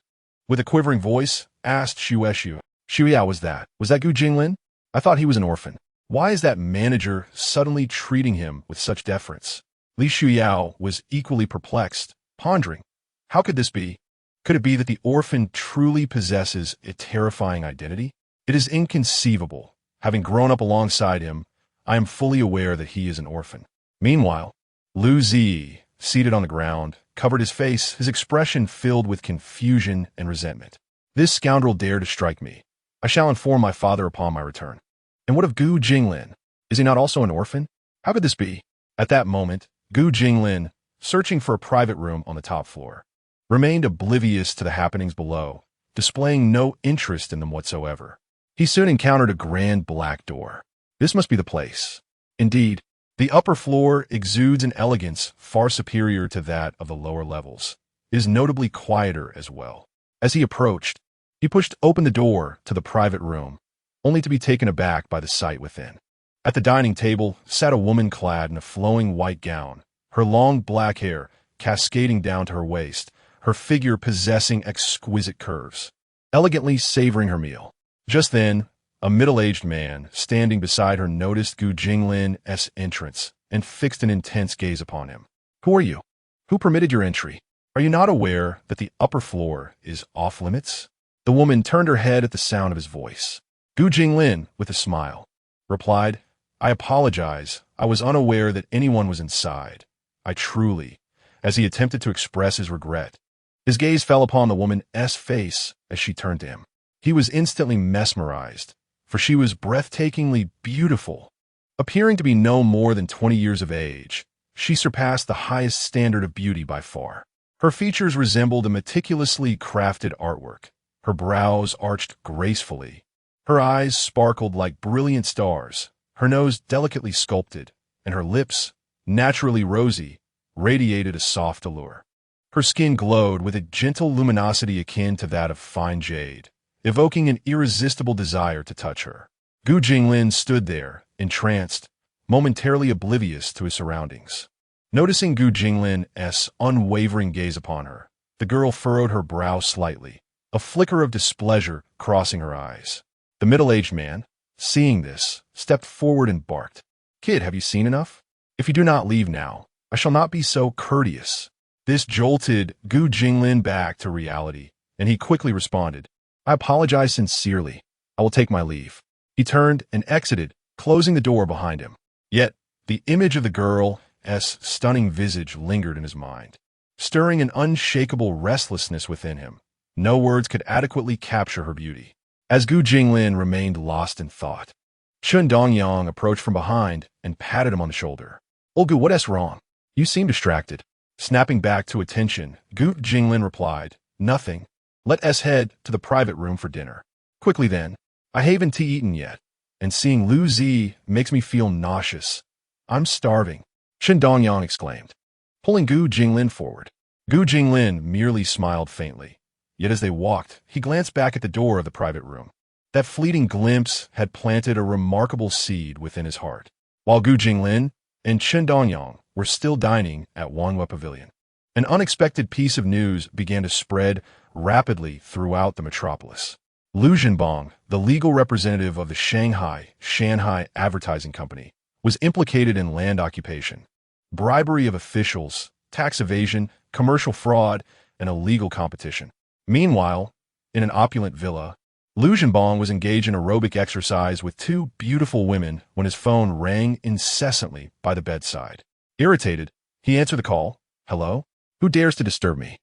with a quivering voice, asked Shueshu, Shuiyao, was that Gu Jinglin? I thought he was an orphan. Why is that manager suddenly treating him with such deference? Li Shuiyao was equally perplexed, pondering, how could this be? Could it be that the orphan truly possesses a terrifying identity? It is inconceivable. Having grown up alongside him, I am fully aware that he is an orphan. Meanwhile, Lu Zi, seated on the ground, covered his face, his expression filled with confusion and resentment. This scoundrel dared to strike me. I shall inform my father upon my return. And what of Gu Jinglin? Is he not also an orphan? How could this be? At that moment, Gu Jinglin, searching for a private room on the top floor, remained oblivious to the happenings below, displaying no interest in them whatsoever. He soon encountered a grand black door. This must be the place. Indeed, the upper floor exudes an elegance far superior to that of the lower levels. It is notably quieter as well. As he approached, he pushed open the door to the private room, only to be taken aback by the sight within. At the dining table sat a woman clad in a flowing white gown, her long black hair cascading down to her waist, her figure possessing exquisite curves, elegantly savoring her meal. Just then, a middle-aged man standing beside her noticed Gu Jinglin's entrance and fixed an intense gaze upon him. Who are you? Who permitted your entry? Are you not aware that the upper floor is off-limits? The woman turned her head at the sound of his voice. Gu Jinglin, with a smile, replied, I apologize. I was unaware that anyone was inside. I truly, as he attempted to express his regret. His gaze fell upon the woman's face as she turned to him. He was instantly mesmerized, for she was breathtakingly beautiful. Appearing to be no more than 20 years of age, she surpassed the highest standard of beauty by far. Her features resembled a meticulously crafted artwork. Her brows arched gracefully. Her eyes sparkled like brilliant stars, her nose delicately sculpted, and her lips, naturally rosy, radiated a soft allure. Her skin glowed with a gentle luminosity akin to that of fine jade, evoking an irresistible desire to touch her. Gu Jinglin stood there, entranced, momentarily oblivious to his surroundings. Noticing Gu Jinglin's unwavering gaze upon her, the girl furrowed her brow slightly, a flicker of displeasure crossing her eyes. The middle-aged man, seeing this, stepped forward and barked, Kid, have you seen enough? If you do not leave now, I shall not be so courteous. This jolted Gu Jinglin back to reality, and he quickly responded, I apologize sincerely. I will take my leave. He turned and exited, closing the door behind him. Yet, the image of the girl's stunning visage lingered in his mind, stirring an unshakable restlessness within him. No words could adequately capture her beauty. As Gu Jinglin remained lost in thought, Chen Dongyang approached from behind and patted him on the shoulder. Old Gu, what's wrong? You seem distracted. Snapping back to attention, Gu Jinglin replied, Nothing. Let us head to the private room for dinner. Quickly then. I haven't eaten yet, and seeing Lu Zi makes me feel nauseous. I'm starving, Chen Dongyang exclaimed, pulling Gu Jinglin forward. Gu Jinglin merely smiled faintly. Yet as they walked, he glanced back at the door of the private room. That fleeting glimpse had planted a remarkable seed within his heart. While Gu Jinglin and Chen Dongyang were still dining at Wanhua Pavilion, an unexpected piece of news began to spread rapidly throughout the metropolis. Liu Zhenbong, the legal representative of the Shanghai Advertising Company, was implicated in land occupation, bribery of officials, tax evasion, commercial fraud, and illegal competition. Meanwhile, in an opulent villa, Liu Zhenbong was engaged in aerobic exercise with two beautiful women when his phone rang incessantly by the bedside. Irritated, he answered the call. "Hello? Who dares to disturb me?"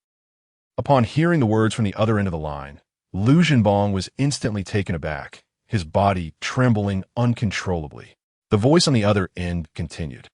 Upon hearing the words from the other end of the line, Liu Zhenbong was instantly taken aback, his body trembling uncontrollably. The voice on the other end continued.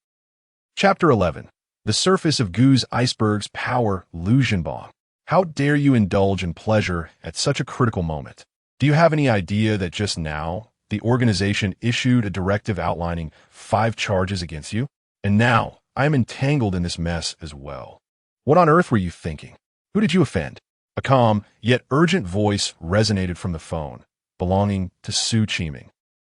Chapter 11. The surface of Gu's iceberg's power. Liu Zhenbong. How dare you indulge in pleasure at such a critical moment? Do you have any idea that just now, the organization issued a directive outlining 5 charges against you? And now, I am entangled in this mess as well. What on earth were you thinking? Who did you offend? A calm, yet urgent voice resonated from the phone, belonging to Su Qiming,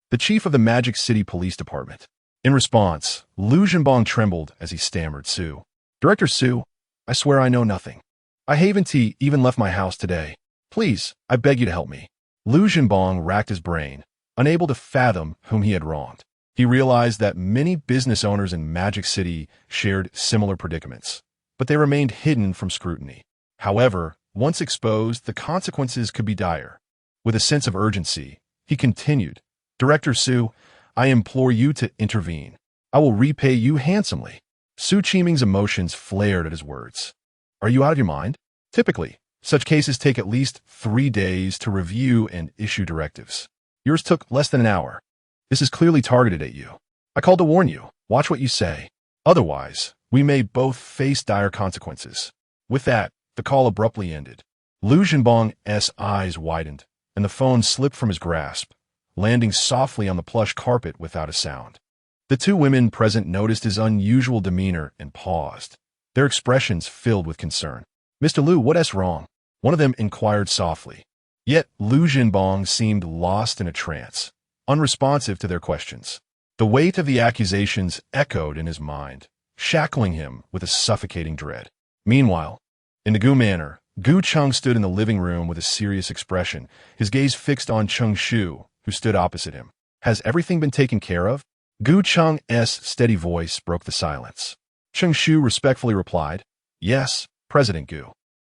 the chief of the Magic City Police Department. In response, Liu Zhenbong trembled as he stammered, "Su. Director Su, I swear I know nothing. I haven't even left my house today. Please, I beg you to help me." Liu Zhenbong racked his brain, unable to fathom whom he had wronged. He realized that many business owners in Magic City shared similar predicaments, but they remained hidden from scrutiny. However, once exposed, the consequences could be dire. With a sense of urgency, he continued, "Director Su, I implore you to intervene. I will repay you handsomely." Su Qiming's emotions flared at his words. "Are you out of your mind? Typically, such cases take at least 3 days to review and issue directives. Yours took less than an hour. This is clearly targeted at you. I called to warn you. Watch what you say. Otherwise, we may both face dire consequences." With that, the call abruptly ended. Liu Zhenbong's eyes widened, and the phone slipped from his grasp, landing softly on the plush carpet without a sound. The two women present noticed his unusual demeanor and paused, their expressions filled with concern. "Mr. Liu, what's wrong?" one of them inquired softly. Yet Liu Zhenbong seemed lost in a trance, unresponsive to their questions. The weight of the accusations echoed in his mind, shackling him with a suffocating dread. Meanwhile, in the Gu manor, Gu Cheng stood in the living room with a serious expression, his gaze fixed on Cheng Shu, who stood opposite him. "Has everything been taken care of?" Gu Cheng's steady voice broke the silence. Cheng Shu respectfully replied, "Yes, President Gu.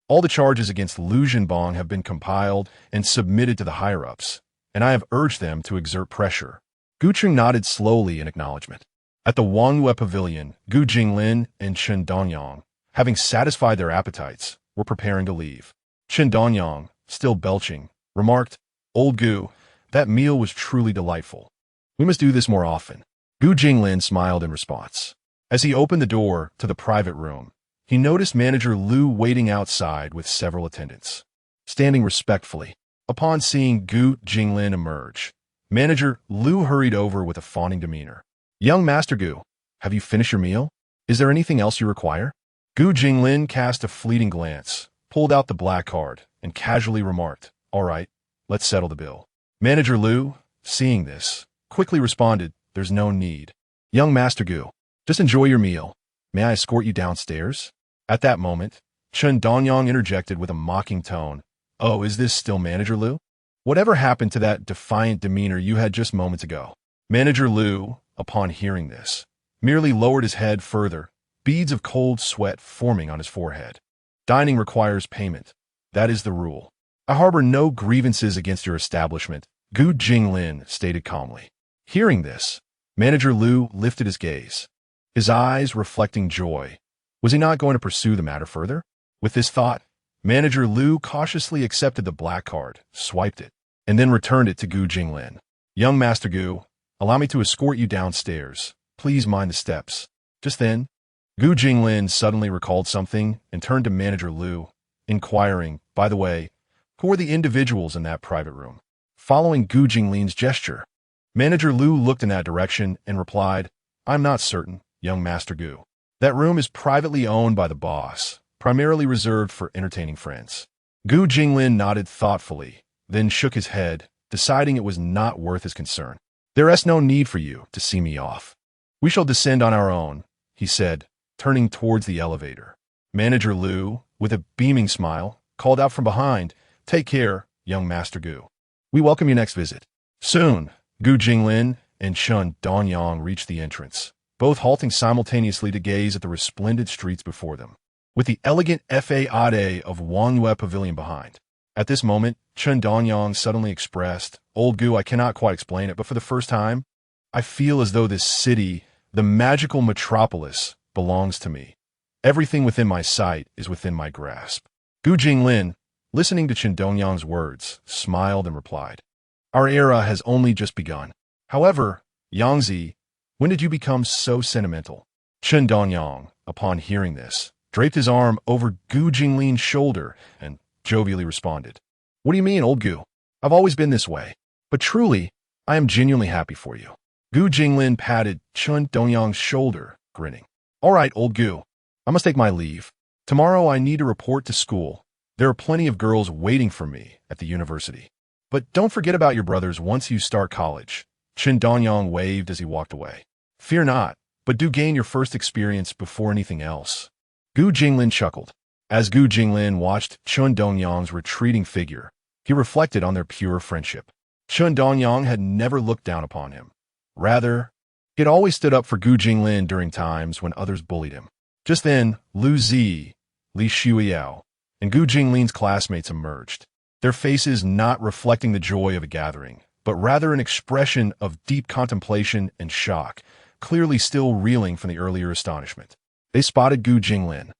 All the charges against Liu Zhenbong have been compiled and submitted to the higher-ups, and I have urged them to exert pressure." Gu Cheng nodded slowly in acknowledgement. At the Wanhua Pavilion, Gu Jinglin and Chen Dongyang, having satisfied their appetites, were preparing to leave. Chen Dongyang, still belching, remarked, "Old Gu, that meal was truly delightful. We must do this more often." Gu Jinglin smiled in response. As he opened the door to the private room, he noticed Manager Liu waiting outside with several attendants, standing respectfully. Upon seeing Gu Jinglin emerge, Manager Liu hurried over with a fawning demeanor. "Young Master Gu, have you finished your meal? Is there anything else you require?" Gu Jinglin cast a fleeting glance, pulled out the black card, and casually remarked, "All right, let's settle the bill." Manager Liu, seeing this, quickly responded, "There's no need. Young Master Gu, just enjoy your meal. May I escort you downstairs?" At that moment, Chen Dongyang interjected with a mocking tone, "Oh, is this still Manager Liu? Whatever happened to that defiant demeanor you had just moments ago?" Manager Liu, upon hearing this, merely lowered his head further, beads of cold sweat forming on his forehead. "Dining requires payment. That is the rule. I harbor no grievances against your establishment," Gu Jinglin stated calmly. Hearing this, Manager Liu lifted his gaze, his eyes reflecting joy. Was he not going to pursue the matter further? With this thought, Manager Liu cautiously accepted the black card, swiped it, and then returned it to Gu Jinglin. "Young Master Gu, allow me to escort you downstairs. Please mind the steps." Just then, Gu Jinglin suddenly recalled something and turned to Manager Liu, inquiring, "By the way, who are the individuals in that private room?" Following Gu Jinglin's gesture, Manager Liu looked in that direction and replied, "I'm not certain, young Master Gu. That room is privately owned by the boss, primarily reserved for entertaining friends." Gu Jinglin nodded thoughtfully, then shook his head, deciding it was not worth his concern. "There is no need for you to see me off. We shall descend on our own," he said, turning towards the elevator. Manager Liu, with a beaming smile, called out from behind, "Take care, young Master Gu. We welcome your next visit." Soon, Gu Jinglin and Chun Donyang reached the entrance, both halting simultaneously to gaze at the resplendent streets before them, with the elegant faade of Wangyue Pavilion behind. At this moment, Chun Donyang suddenly expressed, "Old Gu, I cannot quite explain it, but for the first time, I feel as though this city, the magical metropolis, belongs to me. Everything within my sight is within my grasp." Gu Jinglin, listening to Chun Donyang's words, smiled and replied, "Our era has only just begun. However, Yangzi, when did you become so sentimental?" Chun Donyang, upon hearing this, draped his arm over Gu Jinglin's shoulder and jovially responded, "What do you mean, old Gu? I've always been this way. But truly, I am genuinely happy for you." Gu Jinglin patted Chun Donyang's shoulder, grinning. "All right, old Gu, I must take my leave. Tomorrow I need to report to school. There are plenty of girls waiting for me at the university. But don't forget about your brothers once you start college." Chun Donyang waved as he walked away. "Fear not, but do gain your first experience before anything else." Gu Jinglin chuckled. As Gu Jinglin watched Chun Donyang's retreating figure, he reflected on their pure friendship. Chun Donyang had never looked down upon him. Rather, he had always stood up for Gu Jinglin during times when others bullied him. Just then, Lu Zi, Li Shuiyao, and Gu Jinglin's classmates emerged, their faces not reflecting the joy of a gathering, but rather an expression of deep contemplation and shock, clearly still reeling from the earlier astonishment. They spotted Gu Jinglin,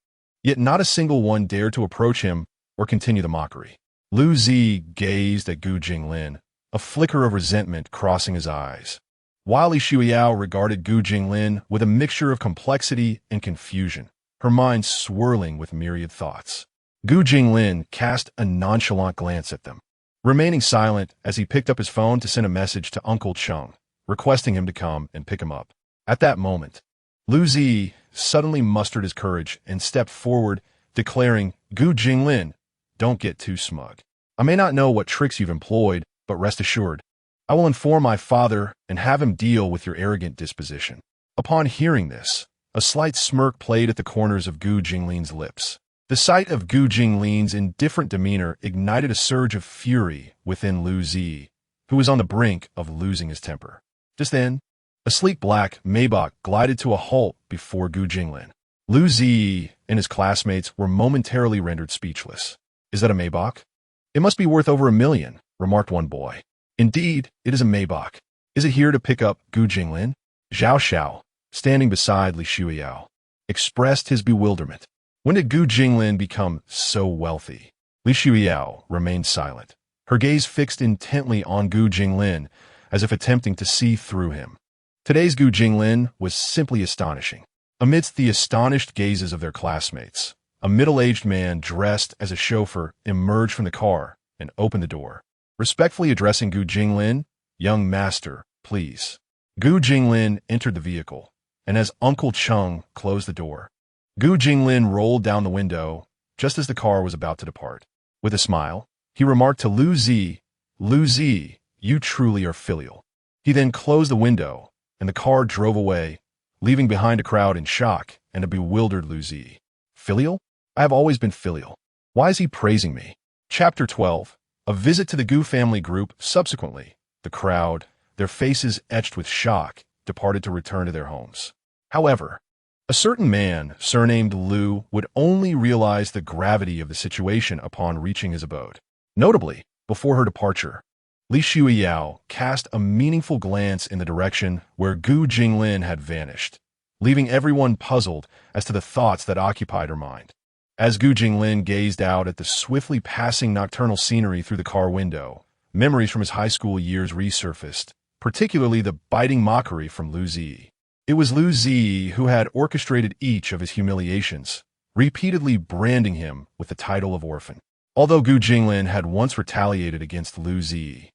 yet not a single one dared to approach him or continue the mockery. Lu Zi gazed at Gu Jinglin, a flicker of resentment crossing his eyes, while Li Shuiyao regarded Gu Jinglin with a mixture of complexity and confusion, her mind swirling with myriad thoughts. Gu Jinglin cast a nonchalant glance at them, remaining silent as he picked up his phone to send a message to Uncle Chung, requesting him to come and pick him up. At that moment, Lu Zi suddenly mustered his courage and stepped forward, declaring, "Gu Jinglin, don't get too smug. I may not know what tricks you've employed, but rest assured, I will inform my father and have him deal with your arrogant disposition." Upon hearing this, a slight smirk played at the corners of Gu Jinglin's lips. The sight of Gu Jinglin's indifferent demeanor ignited a surge of fury within Lu Zi, who was on the brink of losing his temper. Just then, a sleek black Maybach glided to a halt before Gu Jinglin. Lu Zi and his classmates were momentarily rendered speechless. "Is that a Maybach? It must be worth over $1 million, remarked one boy. "Indeed, it is a Maybach. Is it here to pick up Gu Jinglin?" Zhao Xiao, standing beside Li Shuiyao, expressed his bewilderment. When did Gu Jinglin become so wealthy? Li Shuiyao remained silent, her gaze fixed intently on Gu Jinglin, as if attempting to see through him. Today's Gu Jinglin was simply astonishing. Amidst the astonished gazes of their classmates, a middle-aged man dressed as a chauffeur emerged from the car and opened the door, respectfully addressing Gu Jinglin, "Young master, please." Gu Jinglin entered the vehicle, and as Uncle Chung closed the door, Gu Jinglin rolled down the window just as the car was about to depart. With a smile, he remarked to Lu Zi, "Lu Zi, you truly are filial." He then closed the window, and the car drove away, leaving behind a crowd in shock and a bewildered Lu Zi. "Filial? I have always been filial. Why is he praising me?" Chapter 12. A visit to the Gu family group. Subsequently, the crowd, their faces etched with shock, departed to return to their homes. However, a certain man, surnamed Liu, would only realize the gravity of the situation upon reaching his abode. Notably, before her departure, Li Shuiyao cast a meaningful glance in the direction where Gu Jinglin had vanished, leaving everyone puzzled as to the thoughts that occupied her mind. As Gu Jinglin gazed out at the swiftly passing nocturnal scenery through the car window, memories from his high school years resurfaced, particularly the biting mockery from Lu Zi. It was Lu Zi who had orchestrated each of his humiliations, repeatedly branding him with the title of orphan. Although Gu Jinglin had once retaliated against Lu Zi,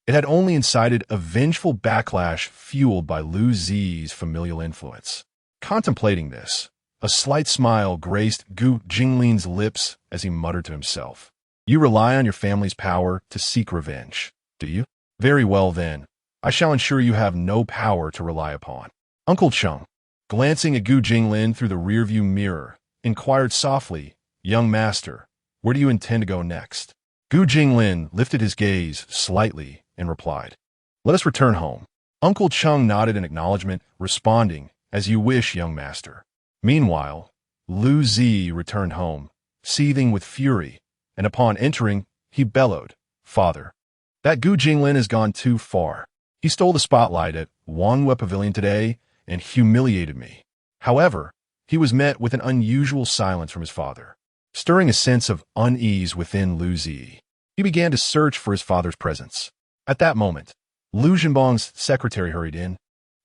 it had only incited a vengeful backlash fueled by Lu Zi's familial influence. Contemplating this, a slight smile graced Gu Jinglin's lips as he muttered to himself, "You rely on your family's power to seek revenge, do you?" Very well then. I shall ensure you have no power to rely upon. Uncle Chung, glancing at Gu Jinglin through the rearview mirror, inquired softly, Young master, where do you intend to go next? Gu Jinglin lifted his gaze slightly and replied, Let us return home. Uncle Chung nodded in acknowledgement, responding, As you wish, young master. Meanwhile, Lu Zi returned home, seething with fury, and upon entering, he bellowed, Father, that Gu Jinglin has gone too far. He stole the spotlight at Wanghua Pavilion today and humiliated me. However, he was met with an unusual silence from his father, stirring a sense of unease within Lu Zi. He began to search for his father's presence. At that moment, Lu Zhenbong's secretary hurried in,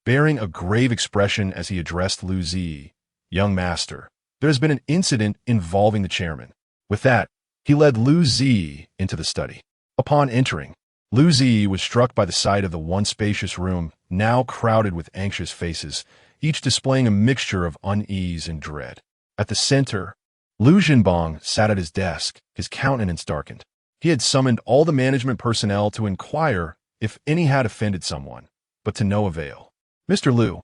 bearing a grave expression as he addressed Lu Zi. Young master, there has been an incident involving the chairman. With that, he led Lu Zi into the study. Upon entering, Lu Zi was struck by the sight of the once spacious room, now crowded with anxious faces, each displaying a mixture of unease and dread. At the center, Lu Zhenbong sat at his desk, his countenance darkened. He had summoned all the management personnel to inquire if any had offended someone, but to no avail. Mr. Lu,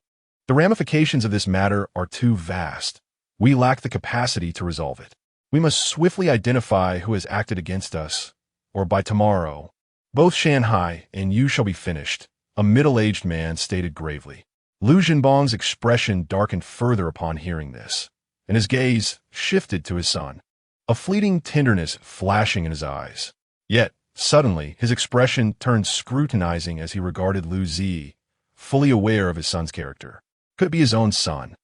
the ramifications of this matter are too vast. We lack the capacity to resolve it. We must swiftly identify who has acted against us, or by tomorrow, both Shanghai and you shall be finished, a middle-aged man stated gravely. Lu Zhenbong's expression darkened further upon hearing this, and his gaze shifted to his son, a fleeting tenderness flashing in his eyes. Yet, suddenly, his expression turned scrutinizing as he regarded Lu Zi, fully aware of his son's character. Could it be his own son?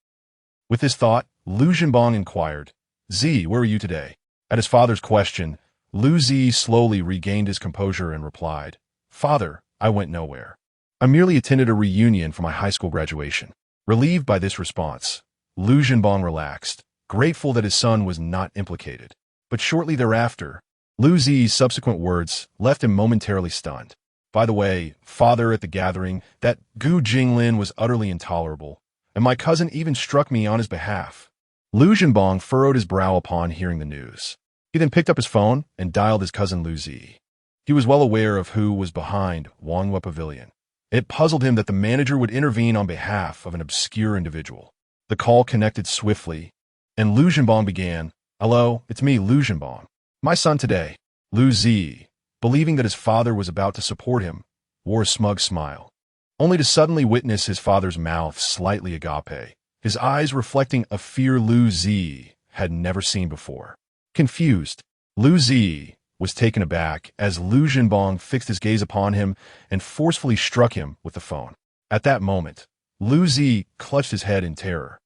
With this thought, Lu Zhenbong inquired, Zi, where were you today? At his father's question, Lu Zi slowly regained his composure and replied, Father, I went nowhere. I merely attended a reunion for my high school graduation. Relieved by this response, Lu Zhenbong relaxed, grateful that his son was not implicated. But shortly thereafter, Lu Zi's subsequent words left him momentarily stunned. By the way, father, at the gathering, that Gu Jinglin was utterly intolerable, and my cousin even struck me on his behalf. Lu Zhenbong furrowed his brow upon hearing the news. He then picked up his phone and dialed his cousin Lu Zi. He was well aware of who was behind Wanghua Pavilion. It puzzled him that the manager would intervene on behalf of an obscure individual. The call connected swiftly, and Lu Zhenbong began, Hello, it's me, Lu Zhenbong. My son today. Lu Zi, believing that his father was about to support him, wore a smug smile, only to suddenly witness his father's mouth slightly agape, his eyes reflecting a fear Lu Zi had never seen before. Confused, Lu Zi was taken aback as Lu Zhenbong fixed his gaze upon him and forcefully struck him with the phone. At that moment, Lu Zi clutched his head in terror,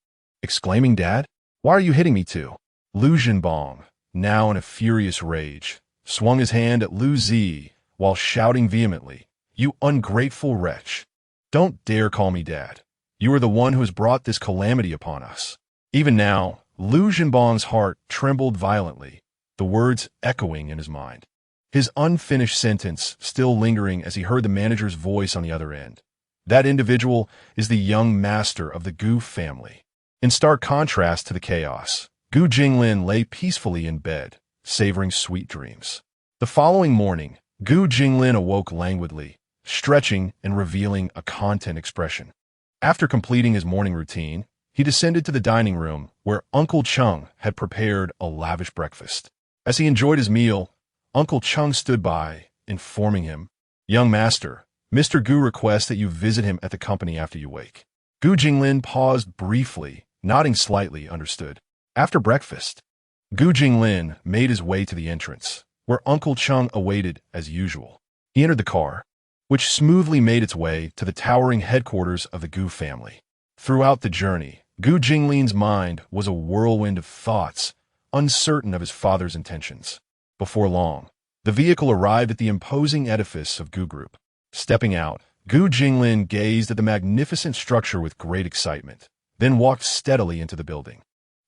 exclaiming, Dad, why are you hitting me too? Lu Zhenbong, now in a furious rage, swung his hand at Lu Zi while shouting vehemently, You ungrateful wretch! Don't dare call me Dad. You are the one who has brought this calamity upon us. Even now, Lu Zhenbong's heart trembled violently, the words echoing in his mind. His unfinished sentence still lingering as he heard the manager's voice on the other end. That individual is the young master of the Gu family. In stark contrast to the chaos, Gu Jinglin lay peacefully in bed, savoring sweet dreams. The following morning, Gu Jinglin awoke languidly, stretching and revealing a content expression. After completing his morning routine, he descended to the dining room where Uncle Chung had prepared a lavish breakfast. As he enjoyed his meal, Uncle Chung stood by, informing him, Young master, Mr. Gu requests that you visit him at the company after you wake. Gu Jinglin paused briefly, nodding slightly, understood. After breakfast, Gu Jinglin made his way to the entrance, where Uncle Chung awaited as usual. He entered the car, which smoothly made its way to the towering headquarters of the Gu family. Throughout the journey, Gu Jinglin's mind was a whirlwind of thoughts, uncertain of his father's intentions. Before long, the vehicle arrived at the imposing edifice of Gu Group. Stepping out, Gu Jinglin gazed at the magnificent structure with great excitement, then walked steadily into the building.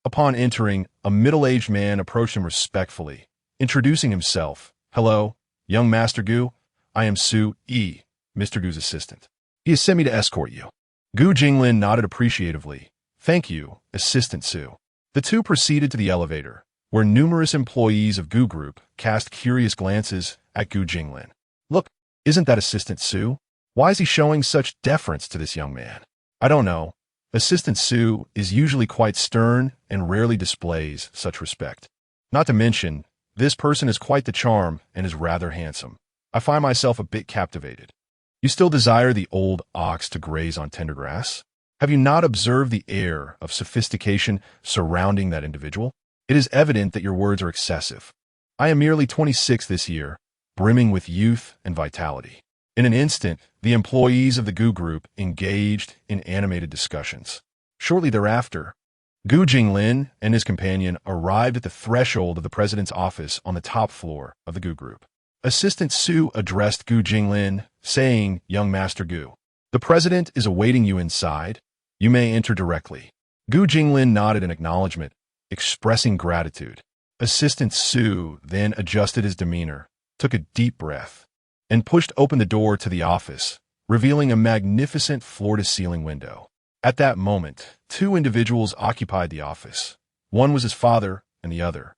Upon entering, a middle-aged man approached him respectfully, introducing himself. Hello, young Master Gu. I am Su Yi, Mr. Gu's assistant. He has sent me to escort you. Gu Jinglin nodded appreciatively. Thank you, Assistant Su. The two proceeded to the elevator, where numerous employees of Gu Group cast curious glances at Gu Jinglin. Look, Isn't that Assistant Sue? Why is he showing such deference to this young man? I don't know. Assistant Sue is usually quite stern and rarely displays such respect. Not to mention, this person is quite the charm and is rather handsome. I find myself a bit captivated. You still desire the old ox to graze on tender grass? Have you not observed the air of sophistication surrounding that individual? It is evident that your words are excessive. I am merely 26 this year, brimming with youth and vitality. In an instant, the employees of the Gu Group engaged in animated discussions. Shortly thereafter, Gu Jinglin and his companion arrived at the threshold of the president's office on the top floor of the Gu Group. Assistant Su addressed Gu Jinglin, saying, "Young Master Gu, the president is awaiting you inside. You may enter directly." Gu Jinglin nodded in acknowledgement, expressing gratitude. Assistant Su then adjusted his demeanor, took a deep breath, and pushed open the door to the office, revealing a magnificent floor-to-ceiling window. At that moment, two individuals occupied the office. One was his father, and the other,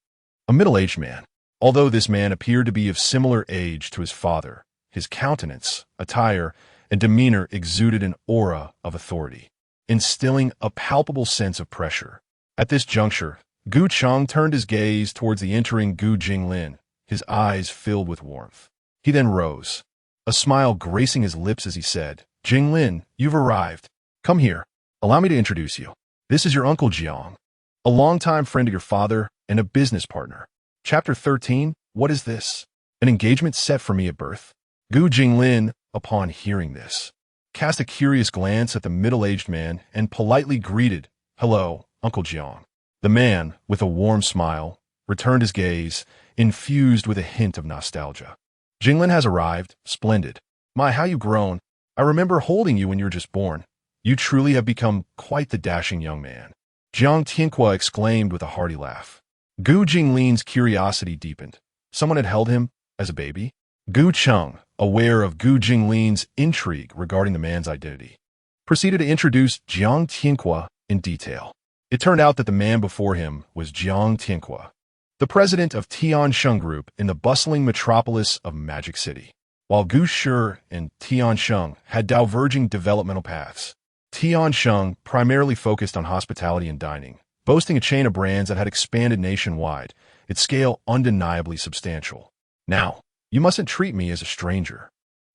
a middle-aged man. Although this man appeared to be of similar age to his father, his countenance, attire, and demeanor exuded an aura of authority, instilling a palpable sense of pressure. At this juncture, Gu Cheng turned his gaze towards the entering Gu Jinglin, his eyes filled with warmth. He then rose, a smile gracing his lips as he said, "Jinglin, you've arrived. Come here. Allow me to introduce you. This is your Uncle Jiang, a longtime friend of your father and a business partner." Chapter 13, What is this? An engagement set for me at birth? Gu Jinglin, upon hearing this, cast a curious glance at the middle-aged man and politely greeted, "Hello, Uncle Jiang." The man, with a warm smile, returned his gaze, infused with a hint of nostalgia. "Jinglin has arrived. Splendid. My, how you've grown. I remember holding you when you were just born. You truly have become quite the dashing young man," Jiang Tianqua exclaimed with a hearty laugh. Gu Jinglin's curiosity deepened. Someone had held him as a baby? Gu Cheng, aware of Gu Jinglin's intrigue regarding the man's identity, proceeded to introduce Jiang Tianqua in detail. It turned out that the man before him was Jiang Tianqua, the president of Tiansheng Group in the bustling metropolis of Magic City. While Gu Shi and Tiansheng had diverging developmental paths, Tiansheng primarily focused on hospitality and dining, boasting a chain of brands that had expanded nationwide, its scale undeniably substantial. Now, you mustn't treat me as a stranger.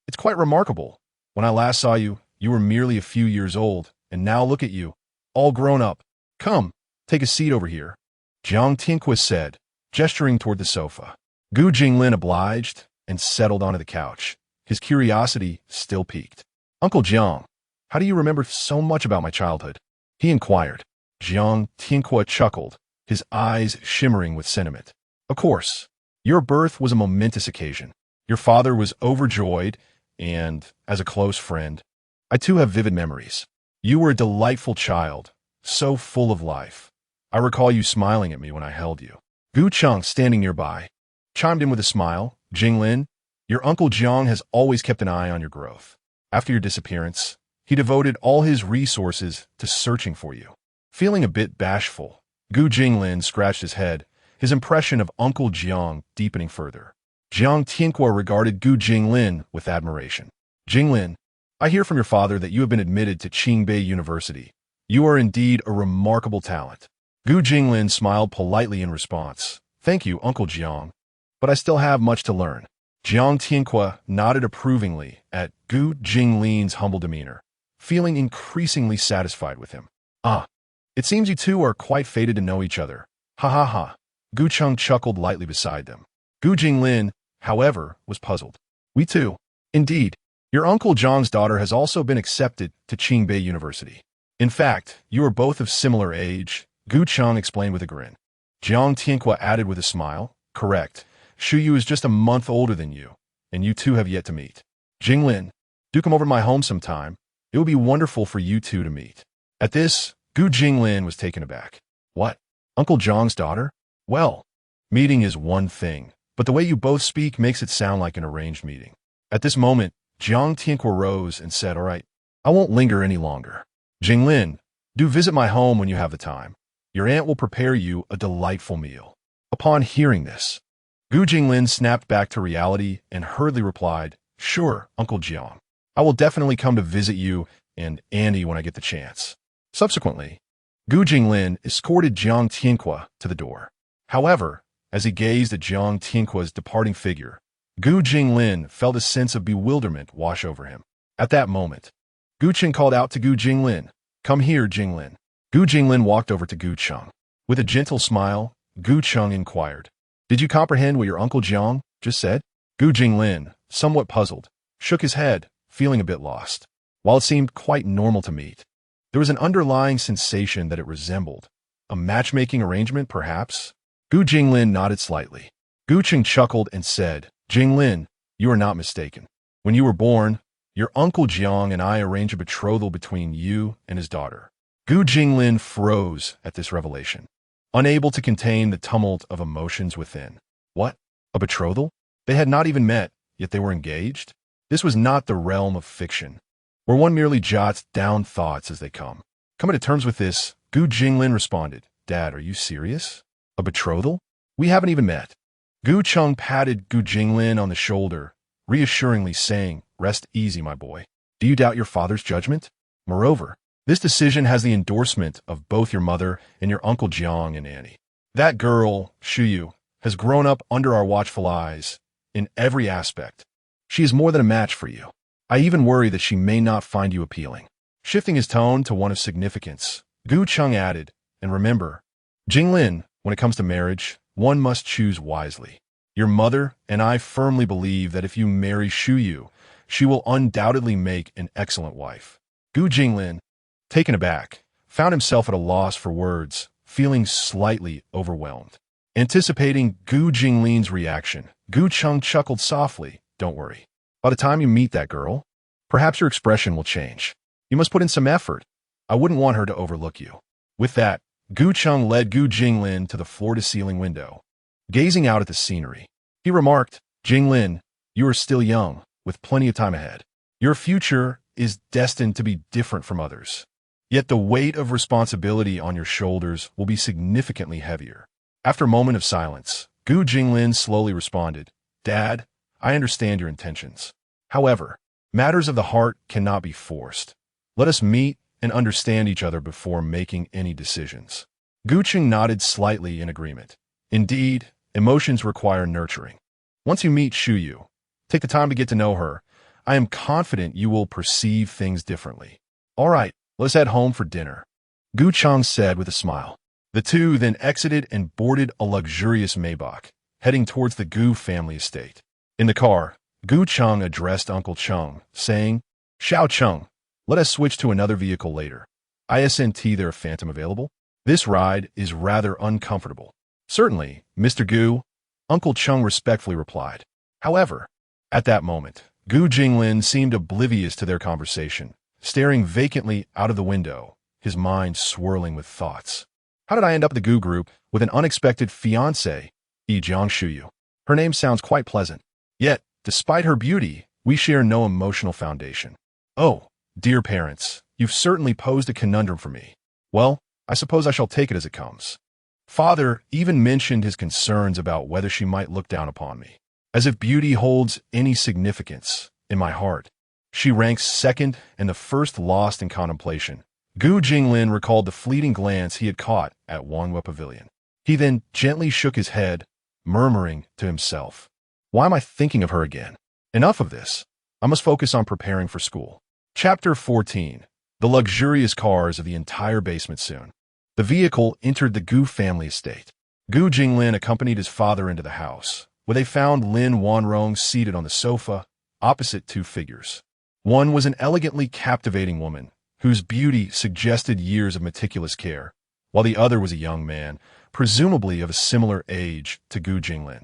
It's quite remarkable. When I last saw you, you were merely a few years old, and now look at you, all grown up. Come, take a seat over here, Jiang Tianqua said, gesturing toward the sofa. Gu Jinglin obliged and settled onto the couch, his curiosity still piqued. "Uncle Jiang, how do you remember so much about my childhood?" he inquired. Jiang Tianqua chuckled, his eyes shimmering with sentiment. "Of course. Your birth was a momentous occasion. Your father was overjoyed, and, as a close friend, I too have vivid memories. You were a delightful child, so full of life. I recall you smiling at me when I held you." Gu Cheng, standing nearby, chimed in with a smile. "Jinglin, your Uncle Jiang has always kept an eye on your growth. After your disappearance, he devoted all his resources to searching for you." Feeling a bit bashful, Gu Jinglin scratched his head, his impression of Uncle Jiang deepening further. Jiang Tianqua regarded Gu Jinglin with admiration. "Jinglin, I hear from your father that you have been admitted to Qingbei University. You are indeed a remarkable talent." Gu Jinglin smiled politely in response. "Thank you, Uncle Jiang, but I still have much to learn." Jiang Tianqua nodded approvingly at Gu Jinglin's humble demeanor, feeling increasingly satisfied with him. "Ah, it seems you two are quite fated to know each other. Ha ha ha." Gu Cheng chuckled lightly beside them. Gu Jinglin, however, was puzzled. "We too. Indeed, your Uncle Jiang's daughter has also been accepted to Qingbei University. In fact, you are both of similar age," Gu Cheng explained with a grin. Jiang Tianqua added with a smile, "Correct. Shuyu is just a month older than you, and you two have yet to meet. Jinglin, do come over to my home sometime. It would be wonderful for you two to meet." At this, Gu Jinglin was taken aback. "What? Uncle Jiang's daughter? Well, meeting is one thing, but the way you both speak makes it sound like an arranged meeting." At this moment, Jiang Tianqua rose and said, "All right, I won't linger any longer. Jinglin, do visit my home when you have the time. Your aunt will prepare you a delightful meal." Upon hearing this, Gu Jinglin snapped back to reality and hurriedly replied, Sure, Uncle Jiang. I will definitely come to visit you and Andy when I get the chance. Subsequently, Gu Jinglin escorted Jiang Tianqua to the door. However, as he gazed at Jiang Tianqua's departing figure, Gu Jinglin felt a sense of bewilderment wash over him. At that moment, Gu Qing called out to Gu Jinglin, "Come here, Jinglin." Gu Jinglin walked over to Gu Cheng. With a gentle smile, Gu Cheng inquired, "Did you comprehend what your Uncle Jiang just said?" Gu Jinglin, somewhat puzzled, shook his head, feeling a bit lost. While it seemed quite normal to meet, there was an underlying sensation that it resembled. A matchmaking arrangement, perhaps? Gu Jinglin nodded slightly. Gu Cheng chuckled and said, "Jinglin, you are not mistaken. When you were born, your Uncle Jiang and I arranged a betrothal between you and his daughter." Gu Jinglin froze at this revelation, unable to contain the tumult of emotions within. What? A betrothal? They had not even met, yet they were engaged? This was not the realm of fiction, where one merely jots down thoughts as they come. Coming to terms with this, Gu Jinglin responded, "Dad, are you serious? A betrothal? We haven't even met." Gu Cheng patted Gu Jinglin on the shoulder, reassuringly saying, "Rest easy, my boy. Do you doubt your father's judgment? Moreover, this decision has the endorsement of both your mother and your Uncle Jiang and Annie. That girl, Shuyu, has grown up under our watchful eyes in every aspect. She is more than a match for you. I even worry that she may not find you appealing." Shifting his tone to one of significance, Gu Cheng added, "And remember, Jinglin, when it comes to marriage, one must choose wisely. Your mother and I firmly believe that if you marry Shuyu, she will undoubtedly make an excellent wife." Gu Jinglin, taken aback, found himself at a loss for words, feeling slightly overwhelmed. Anticipating Gu Jinglin's reaction, Gu Cheng chuckled softly, "Don't worry. By the time you meet that girl, perhaps your expression will change. You must put in some effort. I wouldn't want her to overlook you." With that, Gu Cheng led Gu Jinglin to the floor-to-ceiling window. Gazing out at the scenery, he remarked, "Jinglin, you are still young, with plenty of time ahead. Your future is destined to be different from others. Yet the weight of responsibility on your shoulders will be significantly heavier." After a moment of silence, Gu Jinglin slowly responded, "Dad, I understand your intentions. However, matters of the heart cannot be forced. Let us meet and understand each other before making any decisions." Gu Cheng nodded slightly in agreement. Indeed, emotions require nurturing. Once you meet Shuyu, take the time to get to know her. I am confident you will perceive things differently. "All right, let's head home for dinner," Gu Cheng said with a smile. The two then exited and boarded a luxurious Maybach, heading towards the Gu family estate. In the car, Gu Cheng addressed Uncle Cheng, saying, "Xiao Cheng, let us switch to another vehicle later. Isn't there a phantom available? This ride is rather uncomfortable." "Certainly, Mr. Gu," Uncle Cheng respectfully replied. However, at that moment, Gu Jinglin seemed oblivious to their conversation, staring vacantly out of the window, his mind swirling with thoughts. How did I end up at the Gu group with an unexpected fiancée, Jiang Shuyu? Her name sounds quite pleasant. Yet, despite her beauty, we share no emotional foundation. Oh, dear parents, you've certainly posed a conundrum for me. Well, I suppose I shall take it as it comes. Father even mentioned his concerns about whether she might look down upon me. As if beauty holds any significance in my heart. She ranks second and the first lost in contemplation. Gu Jinglin recalled the fleeting glance he had caught at Wanghua Pavilion. He then gently shook his head, murmuring to himself, "Why am I thinking of her again? Enough of this. I must focus on preparing for school." Chapter 14. The luxurious cars of the entire basement soon. The vehicle entered the Gu family estate. Gu Jinglin accompanied his father into the house, where they found Lin Wanrong seated on the sofa, opposite two figures. One was an elegantly captivating woman, whose beauty suggested years of meticulous care, while the other was a young man, presumably of a similar age to Gu Jinglin.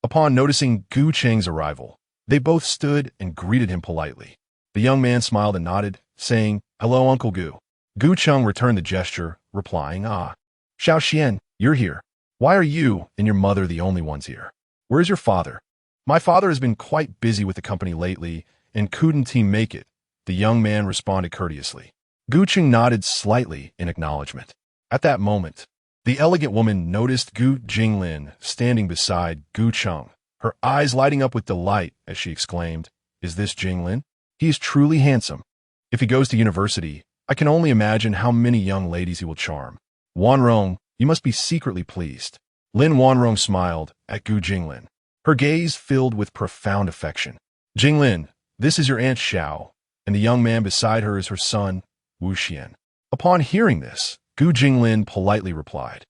Upon noticing Gu Cheng's arrival, they both stood and greeted him politely. The young man smiled and nodded, saying, "Hello, Uncle Gu." Gu Cheng returned the gesture, replying, "Ah, Xiao Xian, you're here. Why are you and your mother the only ones here? Where is your father?" "My father has been quite busy with the company lately and couldn't make it," the young man responded courteously. Gu Cheng nodded slightly in acknowledgement. At that moment, the elegant woman noticed Gu Jinglin standing beside Gu Cheng, her eyes lighting up with delight as she exclaimed, Is this Jinglin? He is truly handsome. If he goes to university, I can only imagine how many young ladies he will charm. Wanrong, you must be secretly pleased. Lin Wanrong smiled at Gu Jinglin, her gaze filled with profound affection. Jinglin, this is your Aunt Xiao, and the young man beside her is her son, Wu Xian. Upon hearing this, Gu Jinglin politely replied,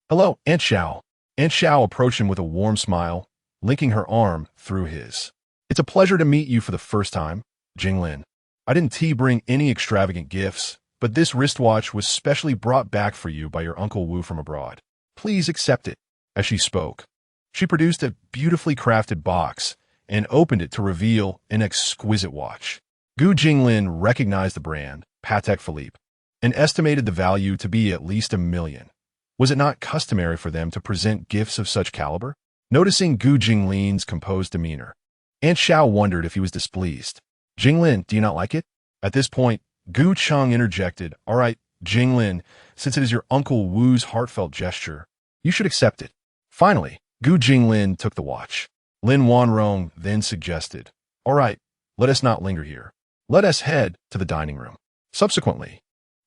"Hello, Aunt Xiao." Aunt Xiao approached him with a warm smile, linking her arm through his. "It's a pleasure to meet you for the first time, Jinglin. I didn't bring any extravagant gifts, but this wristwatch was specially brought back for you by your Uncle Wu from abroad. Please accept it." As she spoke, she produced a beautifully crafted box and opened it to reveal an exquisite watch. Gu Jinglin recognized the brand, Patek Philippe, and estimated the value to be at least 1 million. Was it not customary for them to present gifts of such caliber? Noticing Gu Jinglin's composed demeanor, Aunt Xiao wondered if he was displeased. "Jinglin, do you not like it?" At this point, Gu Cheng interjected, "All right, Jinglin, since it is your Uncle Wu's heartfelt gesture, you should accept it." Finally, Gu Jinglin took the watch. Lin Wanrong then suggested, "All right, let us not linger here. Let us head to the dining room." Subsequently,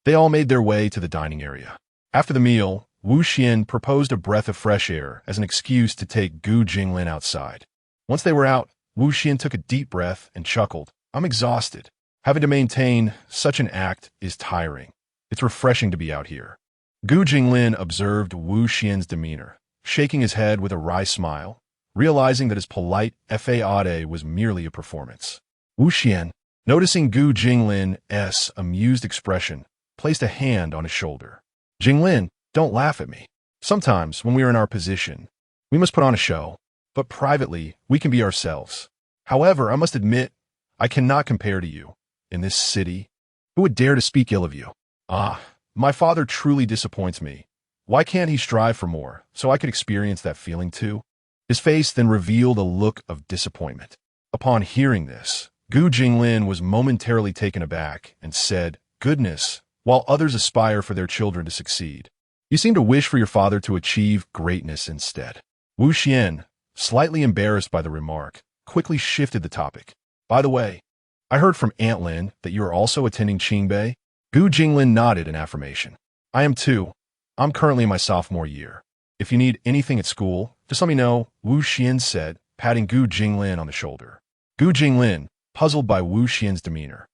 they all made their way to the dining area. After the meal, Wu Xian proposed a breath of fresh air as an excuse to take Gu Jinglin outside. Once they were out, Wu Xian took a deep breath and chuckled. "I'm exhausted. Having to maintain such an act is tiring. It's refreshing to be out here." Gu Jinglin observed Wu Xian's demeanor, shaking his head with a wry smile, realizing that his polite fade was merely a performance. Wu Xian, noticing Gu Jinglin's amused expression, placed a hand on his shoulder. "Jinglin, don't laugh at me. Sometimes, when we are in our position, we must put on a show, but privately, we can be ourselves. However, I must admit, I cannot compare to you. In this city, who would dare to speak ill of you? Ah, my father truly disappoints me. Why can't he strive for more, so I could experience that feeling too?" His face then revealed a look of disappointment. Upon hearing this, Gu Jinglin was momentarily taken aback and said, "Goodness, while others aspire for their children to succeed, you seem to wish for your father to achieve greatness instead." Wu Xian, slightly embarrassed by the remark, quickly shifted the topic. "By the way, I heard from Aunt Lin that you are also attending Qingbei." Gu Jinglin nodded in affirmation. "I am too. I'm currently in my sophomore year. If you need anything at school, just let me know," Wu Xian said, patting Gu Jinglin on the shoulder. Gu Jinglin, puzzled by Wu Xian's demeanor,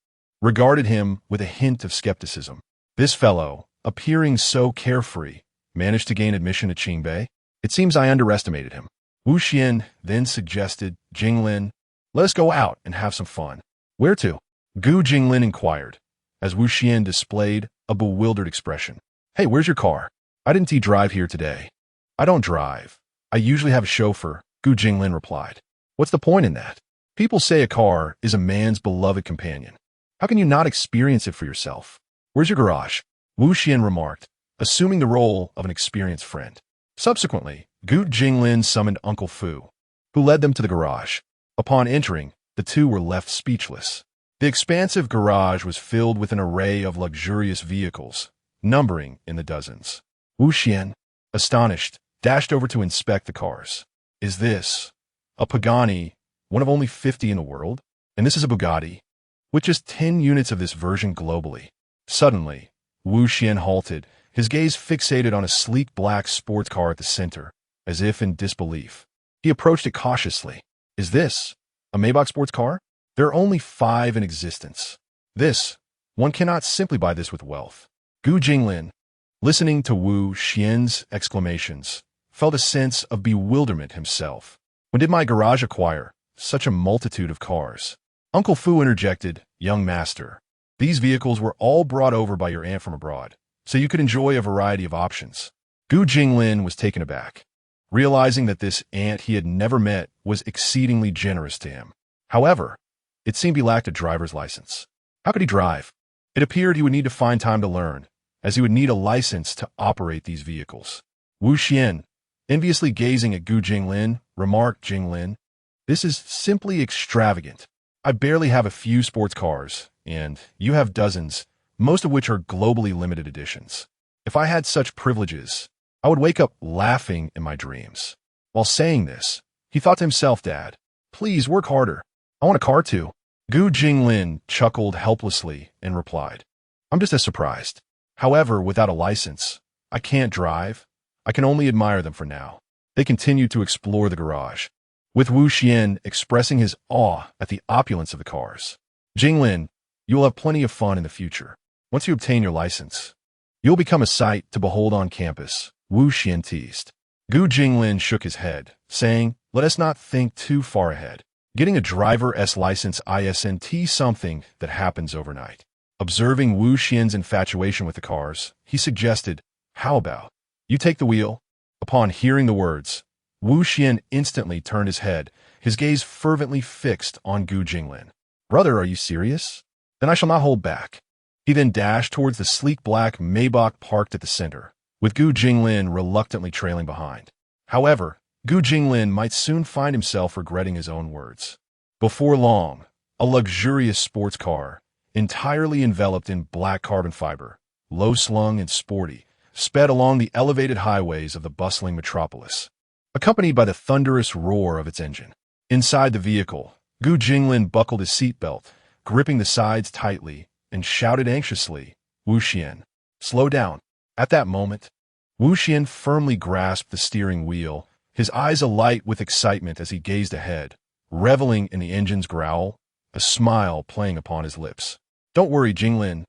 regarded him with a hint of skepticism. This fellow, appearing so carefree, managed to gain admission to Qingbei? It seems I underestimated him. Wu Xian then suggested, "Jinglin, let us go out and have some fun." "Where to?" Gu Jinglin inquired, as Wu Xian displayed a bewildered expression. "Hey, where's your car? I didn't drive here today." "I don't drive. I usually have a chauffeur," Gu Jinglin replied. "What's the point in that? People say a car is a man's beloved companion. How can you not experience it for yourself? Where's your garage?" Wu Xian remarked, assuming the role of an experienced friend. Subsequently, Gu Jinglin summoned Uncle Fu, who led them to the garage. Upon entering, the two were left speechless. The expansive garage was filled with an array of luxurious vehicles, numbering in the dozens. Wu Xian, astonished, dashed over to inspect the cars. "Is this a Pagani, one of only 50 in the world? And this is a Bugatti, with just 10 units of this version globally." Suddenly, Wu Xian halted, his gaze fixated on a sleek black sports car at the center, as if in disbelief. He approached it cautiously. "Is this a Maybach sports car? There are only 5 in existence. One cannot simply buy this with wealth." Gu Jinglin, listening to Wu Xian's exclamations, felt a sense of bewilderment himself. "When did my garage acquire such a multitude of cars?" Uncle Fu interjected, "Young master, these vehicles were all brought over by your aunt from abroad, so you could enjoy a variety of options." Gu Jinglin was taken aback, realizing that this aunt he had never met was exceedingly generous to him. However, it seemed he lacked a driver's license. How could he drive? It appeared he would need to find time to learn, as he would need a license to operate these vehicles. Wu Xian, enviously gazing at Gu Jinglin, remarked, "Jinglin, this is simply extravagant. I barely have a few sports cars, and you have dozens, most of which are globally limited editions. If I had such privileges, I would wake up laughing in my dreams." While saying this, he thought to himself, "Dad, please work harder. I want a car too." Gu Jinglin chuckled helplessly and replied, I'm just as surprised. However, without a license, I can't drive. I can only admire them for now. They continued to explore the garage, with Wu Xian expressing his awe at the opulence of the cars. Jinglin, you will have plenty of fun in the future. Once you obtain your license, you'll become a sight to behold on campus, Wu Xian teased. Gu Jinglin shook his head, saying, let us not think too far ahead. Getting a driver's license isn't something that happens overnight. Observing Wu Xian's infatuation with the cars, he suggested, how about you take the wheel? Upon hearing the words, Wu Xian instantly turned his head, his gaze fervently fixed on Gu Jinglin. Brother, are you serious? Then I shall not hold back. He then dashed towards the sleek black Maybach parked at the center, with Gu Jinglin reluctantly trailing behind. However, Gu Jinglin might soon find himself regretting his own words. Before long, a luxurious sports car, entirely enveloped in black carbon fiber, low-slung and sporty, sped along the elevated highways of the bustling metropolis, accompanied by the thunderous roar of its engine. Inside the vehicle, Gu Jinglin buckled his seatbelt, gripping the sides tightly, and shouted anxiously, Wu Xian, slow down. At that moment, Wu Xian firmly grasped the steering wheel, his eyes alight with excitement as he gazed ahead, reveling in the engine's growl, a smile playing upon his lips. Don't worry, Jinglin.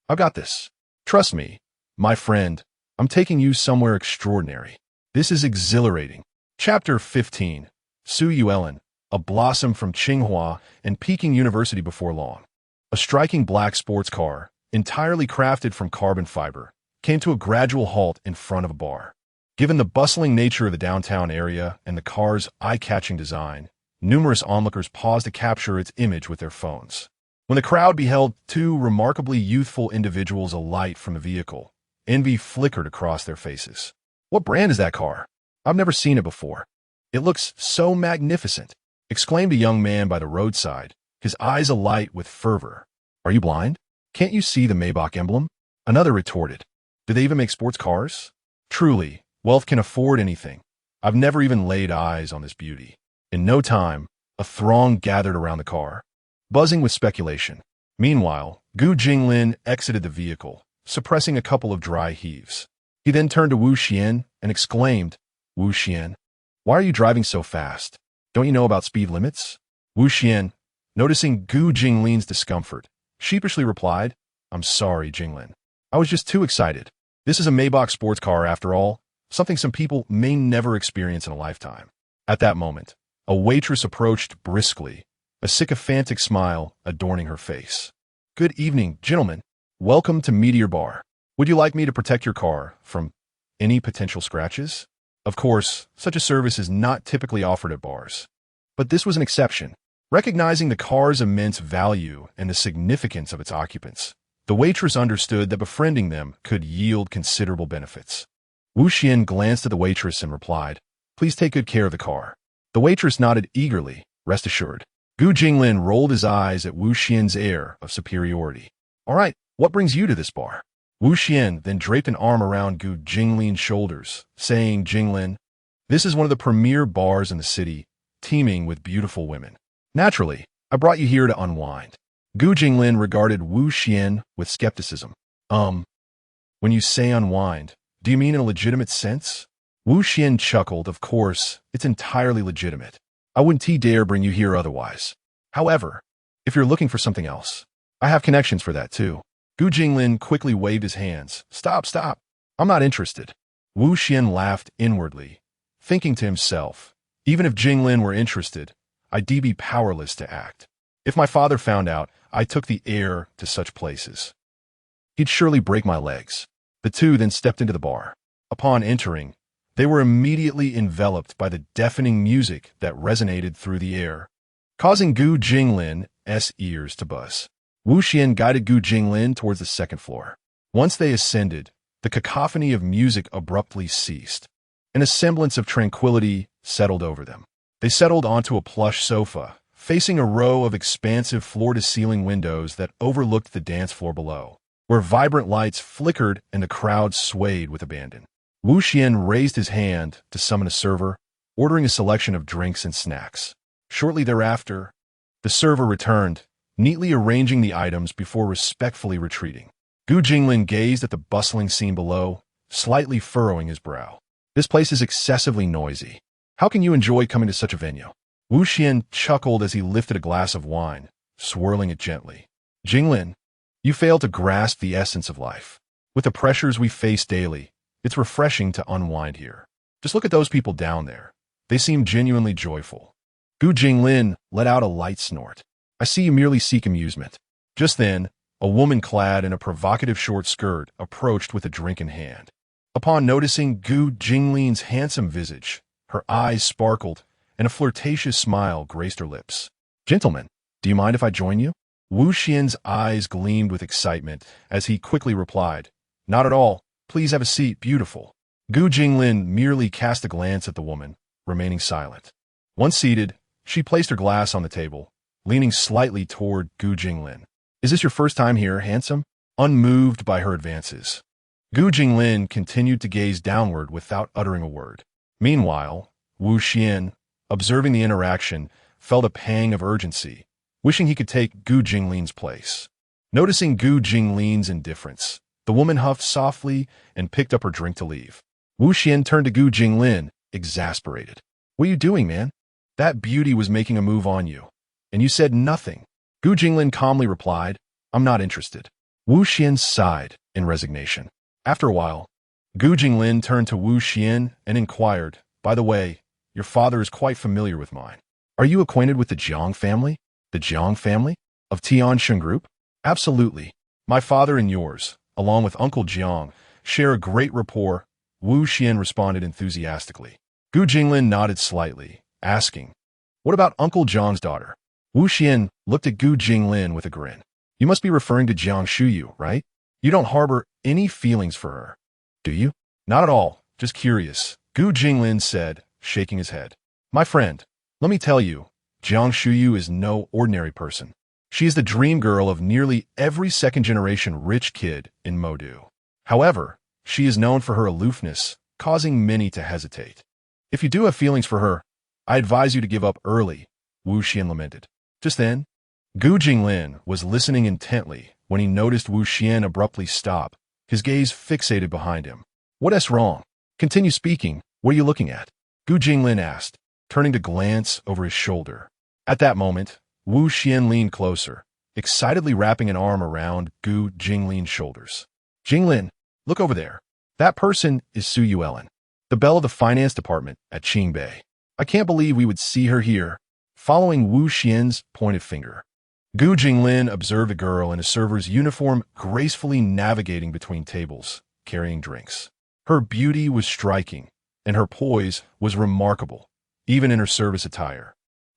I've got this. Trust me, my friend, I'm taking you somewhere extraordinary. This is exhilarating. Chapter 15. Su Yuelin, a blossom from Tsinghua and Peking University before long. A striking black sports car, entirely crafted from carbon fiber, came to a gradual halt in front of a bar. Given the bustling nature of the downtown area and the car's eye-catching design, numerous onlookers paused to capture its image with their phones. When the crowd beheld two remarkably youthful individuals alight from the vehicle, envy flickered across their faces. What brand is that car? I've never seen it before. It looks so magnificent, exclaimed a young man by the roadside, his eyes alight with fervor. Are you blind? Can't you see the Maybach emblem? Another retorted. Do they even make sports cars? Truly, wealth can afford anything. I've never even laid eyes on this beauty. In no time, a throng gathered around the car, buzzing with speculation. Meanwhile, Gu Jinglin exited the vehicle, suppressing a couple of dry heaves. He then turned to Wu Xian and exclaimed, Wu Xian, why are you driving so fast? Don't you know about speed limits? Wu Xian, noticing Gu Jinglin's discomfort, sheepishly replied, I'm sorry, Jinglin. I was just too excited. This is a Maybach sports car after all, something some people may never experience in a lifetime. At that moment, a waitress approached briskly, a sycophantic smile adorning her face. Good evening, gentlemen. Welcome to Meteor Bar. Would you like me to protect your car from any potential scratches? Of course, such a service is not typically offered at bars. But this was an exception. Recognizing the car's immense value and the significance of its occupants, the waitress understood that befriending them could yield considerable benefits. Wu Xian glanced at the waitress and replied, Please take good care of the car. The waitress nodded eagerly, rest assured. Gu Jinglin rolled his eyes at Wu Xian's air of superiority. All right, what brings you to this bar? Wu Xian then draped an arm around Gu Jinglin's shoulders, saying, Jinglin, this is one of the premier bars in the city, teeming with beautiful women. Naturally, I brought you here to unwind. Gu Jinglin regarded Wu Xian with skepticism. When you say unwind, do you mean in a legitimate sense? Wu Xian chuckled, of course, it's entirely legitimate. I wouldn't dare bring you here otherwise. However, if you're looking for something else, I have connections for that too. Gu Jinglin quickly waved his hands. Stop. I'm not interested. Wu Xian laughed inwardly, thinking to himself, even if Jinglin were interested, I'd be powerless to act. If my father found out I took the heir to such places, he'd surely break my legs. The two then stepped into the bar. Upon entering, they were immediately enveloped by the deafening music that resonated through the air, causing Gu Jinglin's ears to buzz. Wu Xian guided Gu Jinglin towards the second floor. Once they ascended, the cacophony of music abruptly ceased, and a semblance of tranquility settled over them. They settled onto a plush sofa, facing a row of expansive floor-to-ceiling windows that overlooked the dance floor below, where vibrant lights flickered and the crowd swayed with abandon. Wu Xian raised his hand to summon a server, ordering a selection of drinks and snacks. Shortly thereafter, the server returned, neatly arranging the items before respectfully retreating. Gu Jinglin gazed at the bustling scene below, slightly furrowing his brow. This place is excessively noisy. How can you enjoy coming to such a venue? Wu Xian chuckled as he lifted a glass of wine, swirling it gently. Jinglin, you fail to grasp the essence of life. With the pressures we face daily, it's refreshing to unwind here. Just look at those people down there. They seem genuinely joyful. Gu Jinglin let out a light snort. I see you merely seek amusement. Just then, a woman clad in a provocative short skirt approached with a drink in hand. Upon noticing Gu Jinglin's handsome visage, her eyes sparkled, and a flirtatious smile graced her lips. Gentlemen, do you mind if I join you? Wu Xian's eyes gleamed with excitement as he quickly replied, Not at all. Please have a seat, beautiful. Gu Jinglin merely cast a glance at the woman, remaining silent. Once seated, she placed her glass on the table, leaning slightly toward Gu Jinglin. Is this your first time here, handsome? Unmoved by her advances, Gu Jinglin continued to gaze downward without uttering a word. Meanwhile, Wu Xian, observing the interaction, felt a pang of urgency, wishing he could take Gu Jinglin's place. Noticing Gu Jinglin's indifference, the woman huffed softly and picked up her drink to leave. Wu Xian turned to Gu Jinglin, exasperated. What are you doing, man? That beauty was making a move on you, and you said nothing. Gu Jinglin calmly replied, I'm not interested. Wu Xian sighed in resignation. After a while, Gu Jinglin turned to Wu Xian and inquired, By the way, your father is quite familiar with mine. Are you acquainted with the Jiang family? The Jiang family? Of Tiansheng Group? Absolutely. My father and yours, along with Uncle Jiang, share a great rapport, Wu Xian responded enthusiastically. Gu Jinglin nodded slightly, asking, What about Uncle Jiang's daughter? Wu Xian looked at Gu Jinglin with a grin. You must be referring to Jiang Shuyu, right? You don't harbor any feelings for her, do you? Not at all, just curious, Gu Jinglin said, shaking his head. My friend, let me tell you, Jiang Shuyu is no ordinary person. She is the dream girl of nearly every second-generation rich kid in Modu. However, she is known for her aloofness, causing many to hesitate. If you do have feelings for her, I advise you to give up early, Wu Xian lamented. Just then, Gu Jinglin was listening intently when he noticed Wu Xian abruptly stop, his gaze fixated behind him. What's wrong? Continue speaking. What are you looking at? Gu Jinglin asked, turning to glance over his shoulder. At that moment, Wu Xian leaned closer, excitedly wrapping an arm around Gu Jinglin's shoulders. Jinglin, look over there. That person is Su Yuellen, the belle of the finance department at Qingbei. I can't believe we would see her here, following Wu Xian's pointed finger. Gu Jinglin observed a girl in a server's uniform gracefully navigating between tables, carrying drinks. Her beauty was striking, and her poise was remarkable, even in her service attire.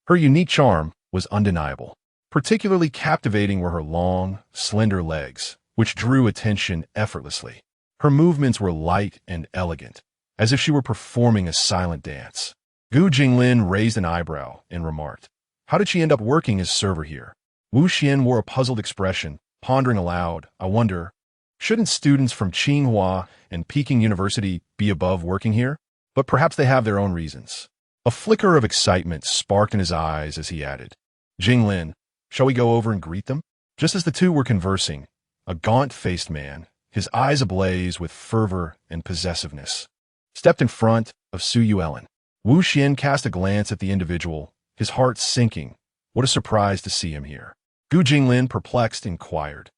Her unique charm was undeniable. Particularly captivating were her long, slender legs, which drew attention effortlessly. Her movements were light and elegant, as if she were performing a silent dance. Gu Jinglin raised an eyebrow and remarked, How did she end up working as server here? Wu Xian wore a puzzled expression, pondering aloud, I wonder, shouldn't students from Tsinghua and Peking University be above working here? But perhaps they have their own reasons. A flicker of excitement sparked in his eyes as he added, Jinglin, shall we go over and greet them? Just as the two were conversing, a gaunt-faced man, his eyes ablaze with fervor and possessiveness, stepped in front of Su Yuellen. Wu Xian cast a glance at the individual, his heart sinking. What a surprise to see him here. Gu Jinglin, perplexed, inquired,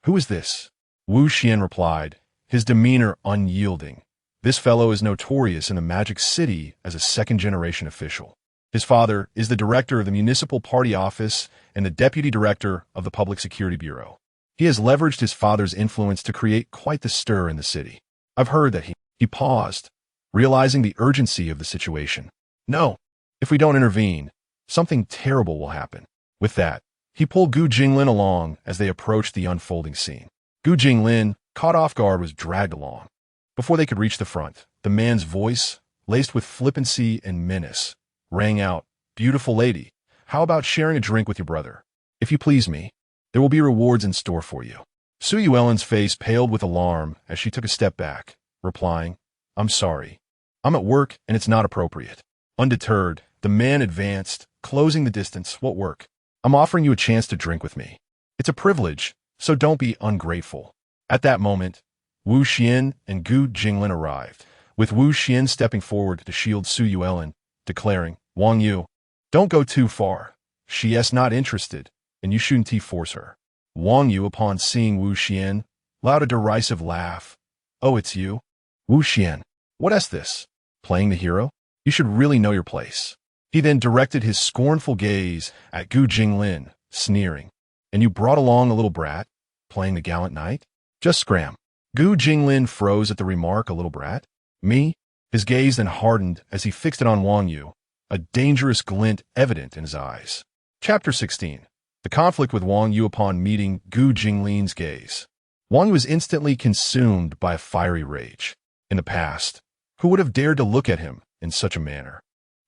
Who is this? Wu Xian replied, his demeanor unyielding. This fellow is notorious in the Magic City as a second-generation official. His father is the director of the Municipal Party Office and the deputy director of the Public Security Bureau. He has leveraged his father's influence to create quite the stir in the city. I've heard that he paused, realizing the urgency of the situation. No, if we don't intervene, something terrible will happen. With that, he pulled Gu Jinglin along as they approached the unfolding scene. Gu Jinglin, caught off guard, was dragged along. Before they could reach the front, the man's voice, laced with flippancy and menace, rang out, Beautiful lady, how about sharing a drink with your brother? If you please me, there will be rewards in store for you. Su Yuellen's face paled with alarm as she took a step back, replying, I'm sorry. I'm at work and it's not appropriate. Undeterred, the man advanced, closing the distance. What work? I'm offering you a chance to drink with me. It's a privilege, so don't be ungrateful." At that moment, Wu Xian and Gu Jinglin arrived, with Wu Xian stepping forward to shield Su Yuelin, declaring, "Wang Yu, don't go too far. She's not interested, and you shouldn't force her." Wang Yu, upon seeing Wu Xian, allowed a derisive laugh. "Oh, it's you? Wu Xian, what is this? Playing the hero? You should really know your place." He then directed his scornful gaze at Gu Jinglin, sneering, "And you brought along a little brat, playing the gallant knight? Just scram." Gu Jinglin froze at the remark, "A little brat? Me?" His gaze then hardened as he fixed it on Wang Yu, a dangerous glint evident in his eyes. Chapter 16. The conflict with Wang Yu upon meeting Gu Jinglin's gaze. Wang Yu was instantly consumed by a fiery rage. In the past, who would have dared to look at him in such a manner?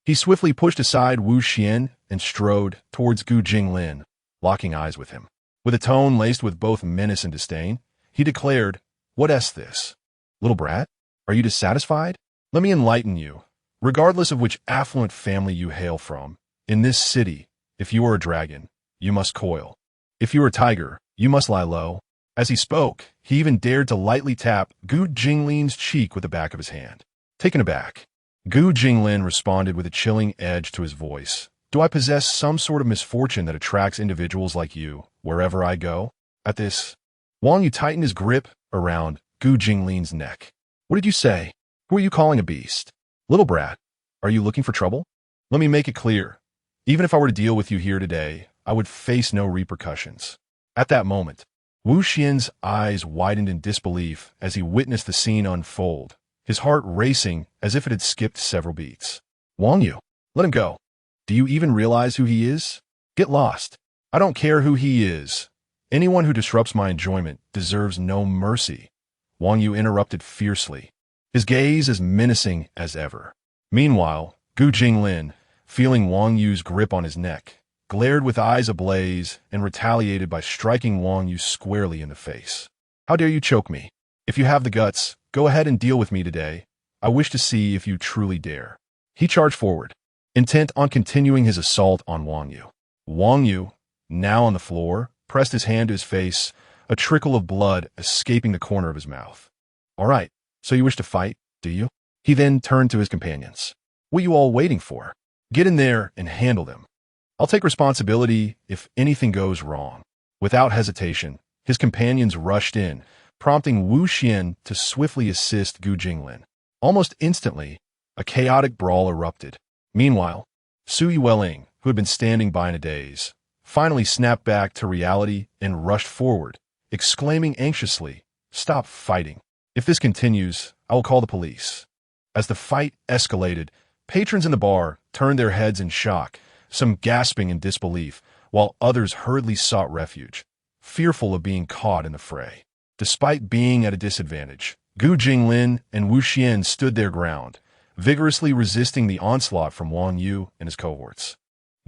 He swiftly pushed aside Wu Xian and strode towards Gu Jinglin, locking eyes with him. With a tone laced with both menace and disdain, he declared, "What is this? Little brat? Are you dissatisfied? Let me enlighten you. Regardless of which affluent family you hail from, in this city, if you are a dragon, you must coil. If you are a tiger, you must lie low." As he spoke, he even dared to lightly tap Gu Jinglin's cheek with the back of his hand. Taken aback, Gu Jinglin responded with a chilling edge to his voice. "Do I possess some sort of misfortune that attracts individuals like you wherever I go?" At this, Wang Yu tightened his grip around Gu Jinglin's neck. "What did you say? Who are you calling a beast? Little brat, are you looking for trouble? Let me make it clear. Even if I were to deal with you here today, I would face no repercussions." At that moment, Wu Xian's eyes widened in disbelief as he witnessed the scene unfold, his heart racing as if it had skipped several beats. "Wang Yu, let him go. Do you even realize who he is? Get lost. I don't care who he is. Anyone who disrupts my enjoyment deserves no mercy." Wang Yu interrupted fiercely, his gaze as menacing as ever. Meanwhile, Gu Jinglin, feeling Wang Yu's grip on his neck, glared with eyes ablaze and retaliated by striking Wang Yu squarely in the face. "How dare you choke me? If you have the guts, go ahead and deal with me today. I wish to see if you truly dare." He charged forward, intent on continuing his assault on Wang Yu. Wang Yu, now on the floor, pressed his hand to his face, a trickle of blood escaping the corner of his mouth. "All right, so you wish to fight, do you?" He then turned to his companions. "What are you all waiting for? Get in there and handle them. I'll take responsibility if anything goes wrong." Without hesitation, his companions rushed in, prompting Wu Xian to swiftly assist Gu Jinglin. Almost instantly, a chaotic brawl erupted. Meanwhile, Su Yueling, who had been standing by in a daze, finally snapped back to reality and rushed forward, exclaiming anxiously, "Stop fighting. If this continues, I will call the police." As the fight escalated, patrons in the bar turned their heads in shock, some gasping in disbelief, while others hurriedly sought refuge, fearful of being caught in the fray. Despite being at a disadvantage, Gu Jinglin and Wu Xian stood their ground, vigorously resisting the onslaught from Wang Yu and his cohorts.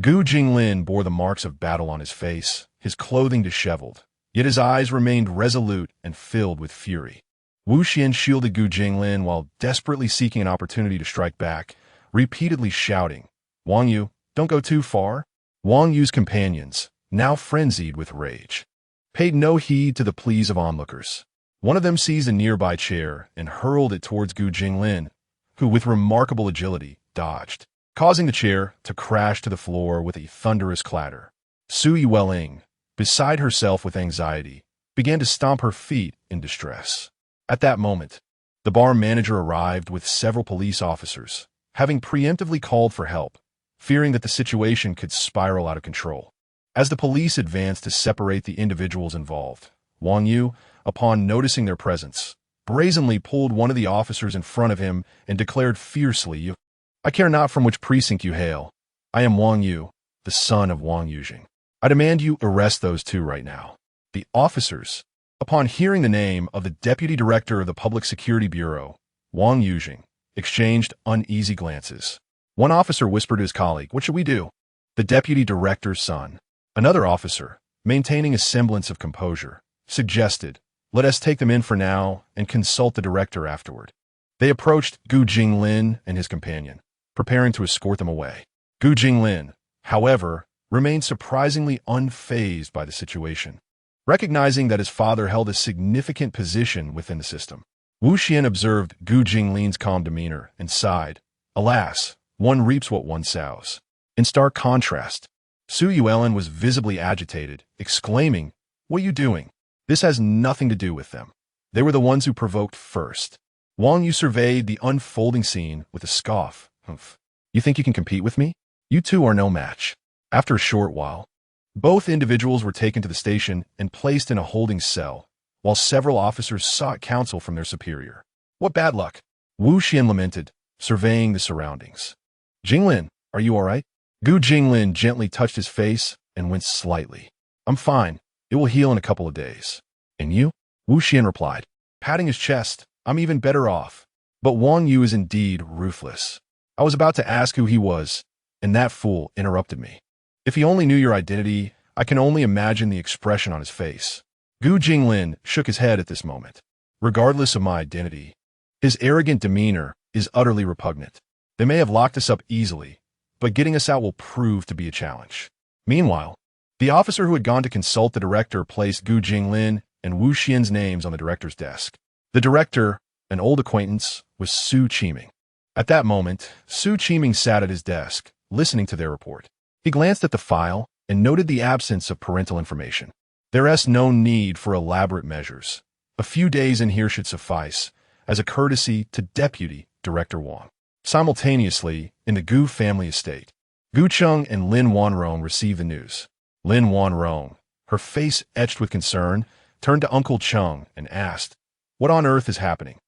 Gu Jinglin bore the marks of battle on his face, his clothing disheveled, yet his eyes remained resolute and filled with fury. Wu Xian shielded Gu Jinglin while desperately seeking an opportunity to strike back, repeatedly shouting, "Wang Yu, don't go too far." Wang Yu's companions, now frenzied with rage, paid no heed to the pleas of onlookers. One of them seized a nearby chair and hurled it towards Gu Jinglin, who with remarkable agility dodged, causing the chair to crash to the floor with a thunderous clatter. Su Yueling, beside herself with anxiety, began to stomp her feet in distress. At that moment, the bar manager arrived with several police officers, having preemptively called for help, fearing that the situation could spiral out of control. As the police advanced to separate the individuals involved, Wang Yu, upon noticing their presence, brazenly pulled one of the officers in front of him and declared fiercely, "I care not from which precinct you hail. I am Wang Yu, the son of Wang Yujing. I demand you arrest those two right now." The officers, upon hearing the name of the Deputy Director of the Public Security Bureau, Wang Yujing, exchanged uneasy glances. One officer whispered to his colleague, "What should we do?" The Deputy Director's son, another officer, maintaining a semblance of composure, suggested, "Let us take them in for now and consult the director afterward." They approached Gu Jinglin and his companion, preparing to escort them away. Gu Jinglin, however, remained surprisingly unfazed by the situation. Recognizing that his father held a significant position within the system, Wu Xian observed Gu Jinglin's calm demeanor and sighed. Alas, one reaps what one sows. In stark contrast, Su Yuelin was visibly agitated, exclaiming, "What are you doing? This has nothing to do with them. They were the ones who provoked first." Wang Yu surveyed the unfolding scene with a scoff. "Humph. You think you can compete with me? You two are no match." After a short while, both individuals were taken to the station and placed in a holding cell, while several officers sought counsel from their superior. "What bad luck!" Wu Xian lamented, surveying the surroundings. "Jinglin, are you all right?" Gu Jinglin gently touched his face and winced slightly. "I'm fine. It will heal in a couple of days." "And you?" Wu Xian replied, patting his chest. "I'm even better off." But Wang Yu is indeed ruthless. I was about to ask who he was, and that fool interrupted me. If he only knew your identity, I can only imagine the expression on his face. Gu Jinglin shook his head at this moment. Regardless of my identity, his arrogant demeanor is utterly repugnant. They may have locked us up easily, but getting us out will prove to be a challenge. Meanwhile, the officer who had gone to consult the director placed Gu Jinglin and Wu Xian's names on the director's desk. The director, an old acquaintance, was Su Qiming. At that moment, Su Qiming sat at his desk, listening to their report. He glanced at the file and noted the absence of parental information. There is no need for elaborate measures. A few days in here should suffice, as a courtesy to Deputy Director Wang. Simultaneously, in the Gu family estate, Gu Cheng and Lin Wanrong received the news. Lin Wanrong, her face etched with concern, turned to Uncle Cheng and asked, "What on earth is happening?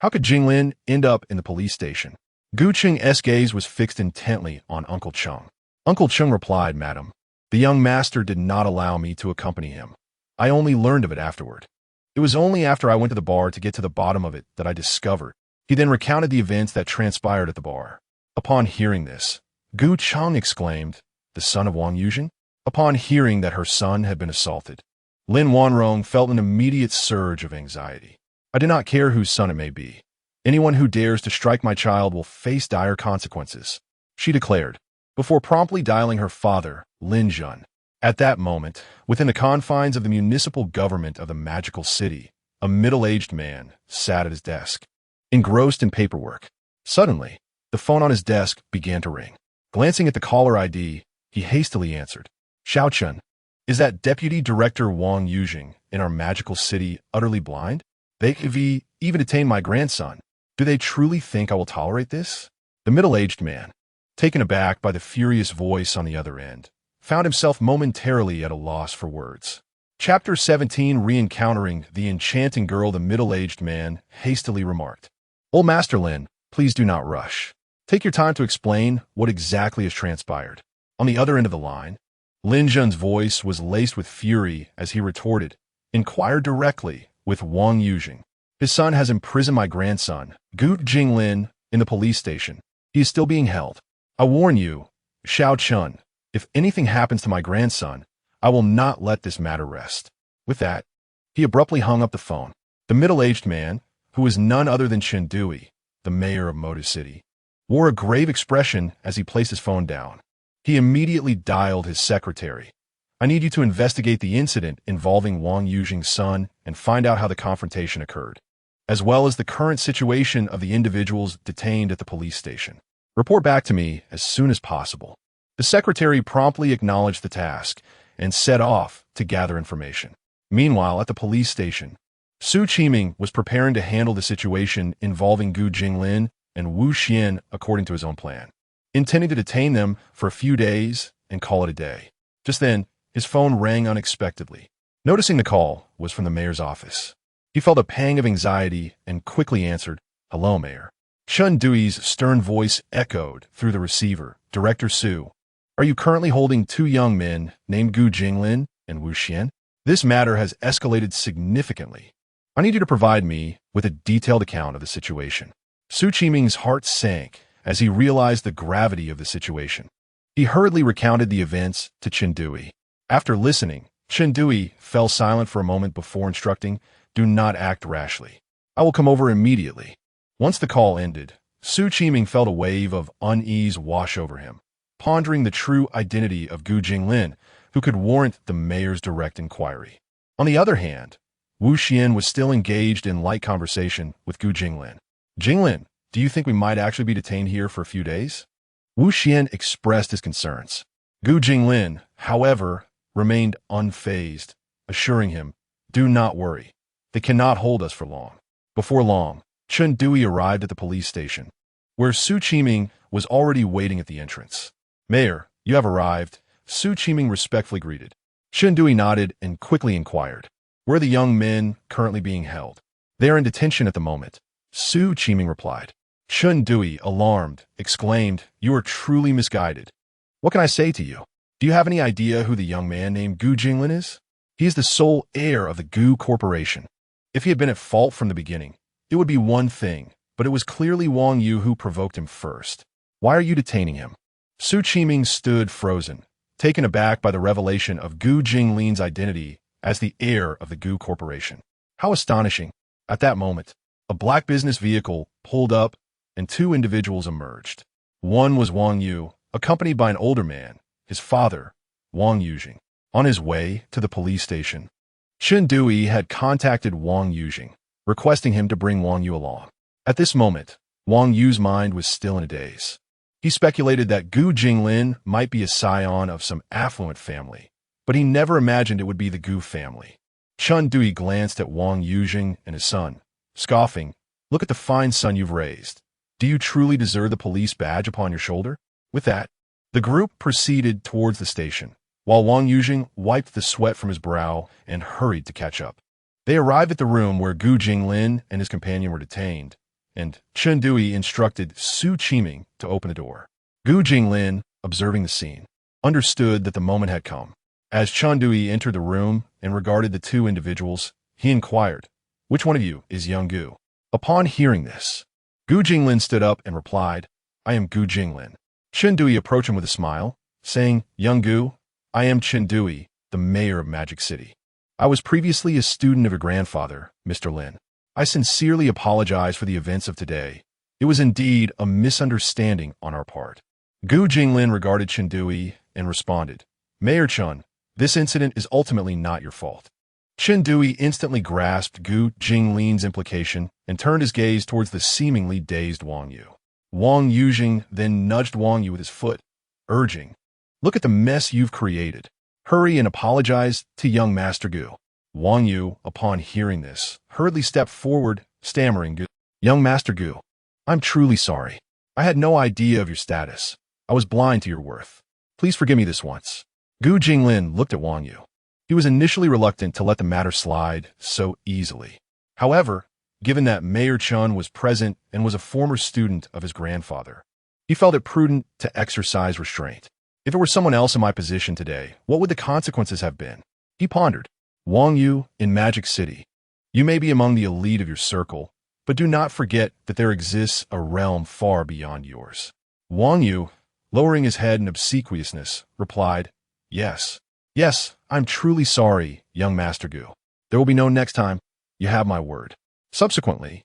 How could Jinglin end up in the police station?" Gu Cheng's gaze was fixed intently on Uncle Cheng. Uncle Cheng replied, "Madam, the young master did not allow me to accompany him. I only learned of it afterward. It was only after I went to the bar to get to the bottom of it that I discovered." He then recounted the events that transpired at the bar. Upon hearing this, Gu Cheng exclaimed, "The son of Wang Yuzhen?" Upon hearing that her son had been assaulted, Lin Wanrong felt an immediate surge of anxiety. "I do not care whose son it may be. Anyone who dares to strike my child will face dire consequences," she declared, before promptly dialing her father, Lin Zhen. At that moment, within the confines of the municipal government of the magical city, a middle-aged man sat at his desk, engrossed in paperwork. Suddenly, the phone on his desk began to ring. Glancing at the caller ID, he hastily answered. "Xiao Chun, is that Deputy Director Wang Yuzhen in our magical city utterly blind? They have even detained my grandson. Do they truly think I will tolerate this?" The middle-aged man, taken aback by the furious voice on the other end, found himself momentarily at a loss for words. Chapter 17, Re-encountering the enchanting girl. The middle-aged man hastily remarked, "Old Master Lin, please do not rush. Take your time to explain what exactly has transpired." On the other end of the line, Lin Zhen's voice was laced with fury as he retorted, "Inquire directly with Wang Yuzhen. His son has imprisoned my grandson, Gu Jinglin, in the police station. He is still being held. I warn you, Xiao Chun, if anything happens to my grandson, I will not let this matter rest." With that, he abruptly hung up the phone. The middle-aged man, who was none other than Chen Dui, the mayor of Modu City, wore a grave expression as he placed his phone down. He immediately dialed his secretary. "I need you to investigate the incident involving Wang Yuzhen's son and find out how the confrontation occurred, as well as the current situation of the individuals detained at the police station. Report back to me as soon as possible." The secretary promptly acknowledged the task and set off to gather information. Meanwhile, at the police station, Su Qiming was preparing to handle the situation involving Gu Jinglin and Wu Xian according to his own plan, intending to detain them for a few days and call it a day. Just then, his phone rang unexpectedly. Noticing the call was from the mayor's office, he felt a pang of anxiety and quickly answered, "Hello, Mayor." Chen Dui's stern voice echoed through the receiver. "Director Su, are you currently holding two young men named Gu Jinglin and Wu Xian? This matter has escalated significantly. I need you to provide me with a detailed account of the situation." Su Qiming's heart sank as he realized the gravity of the situation. He hurriedly recounted the events to Chen Dui. After listening, Chen Dui fell silent for a moment before instructing, "Do not act rashly. I will come over immediately." Once the call ended, Su Qiming felt a wave of unease wash over him. pondering the true identity of Gu Jinglin, who could warrant the mayor's direct inquiry. On the other hand, Wu Xian was still engaged in light conversation with Gu Jinglin. Jinglin, do you think we might actually be detained here for a few days? Wu Xian expressed his concerns. Gu Jinglin, however, remained unfazed, assuring him, do not worry. They cannot hold us for long. Before long, Chen Dui arrived at the police station, where Su Qiming was already waiting at the entrance. Mayor, you have arrived, Su Qiming respectfully greeted. Chen Dui nodded and quickly inquired, where are the young men currently being held? They are in detention at the moment, Su Qiming replied. Chen Dui, alarmed, exclaimed, you are truly misguided. What can I say to you? Do you have any idea who the young man named Gu Jinglin is? He is the sole heir of the Gu Corporation. If he had been at fault from the beginning, it would be one thing, but it was clearly Wang Yu who provoked him first. Why are you detaining him? Su Qiming stood frozen, taken aback by the revelation of Gu Jinglin's identity as the heir of the Gu Corporation. How astonishing! At that moment, a black business vehicle pulled up and two individuals emerged. One was Wang Yu, accompanied by an older man, his father, Wang Yujing. On his way to the police station, Chen Dui had contacted Wang Yujing, requesting him to bring Wang Yu along. At this moment, Wang Yu's mind was still in a daze. He speculated that Gu Jinglin might be a scion of some affluent family, but he never imagined it would be the Gu family. Chen Dui glanced at Wang Yujing and his son, scoffing, look at the fine son you've raised. Do you truly deserve the police badge upon your shoulder? With that, the group proceeded towards the station, while Wang Yujing wiped the sweat from his brow and hurried to catch up. They arrived at the room where Gu Jinglin and his companion were detained, and Chen Dui instructed Su Qiming to open the door. Gu Jinglin, observing the scene, understood that the moment had come. As Chen Dui entered the room and regarded the two individuals, he inquired, which one of you is young Gu? Upon hearing this, Gu Jinglin stood up and replied, I am Gu Jinglin. Chen Dui approached him with a smile, saying, young Gu, I am Chen Dui, the mayor of Magic City. I was previously a student of your grandfather, Mr. Lin. I sincerely apologize for the events of today. It was indeed a misunderstanding on our part. Gu Jinglin regarded Chen Dui and responded, Mayor Chen, this incident is ultimately not your fault. Chen Dui instantly grasped Gu Jinglin's implication and turned his gaze towards the seemingly dazed Wang Yu. Wang Yujing then nudged Wang Yu with his foot, urging, look at the mess you've created. Hurry and apologize to young Master Gu. Wang Yu, upon hearing this, hurriedly stepped forward, stammering, young Master Gu, I'm truly sorry. I had no idea of your status. I was blind to your worth. Please forgive me this once. Gu Jinglin looked at Wang Yu. He was initially reluctant to let the matter slide so easily. However, given that Mayor Chen was present and was a former student of his grandfather, he felt it prudent to exercise restraint. If it were someone else in my position today, what would the consequences have been? He pondered. Wang Yu, in Magic City, you may be among the elite of your circle, but do not forget that there exists a realm far beyond yours. Wang Yu, lowering his head in obsequiousness, replied, Yes, I'm truly sorry, young Master Gu. There will be no next time. You have my word. Subsequently,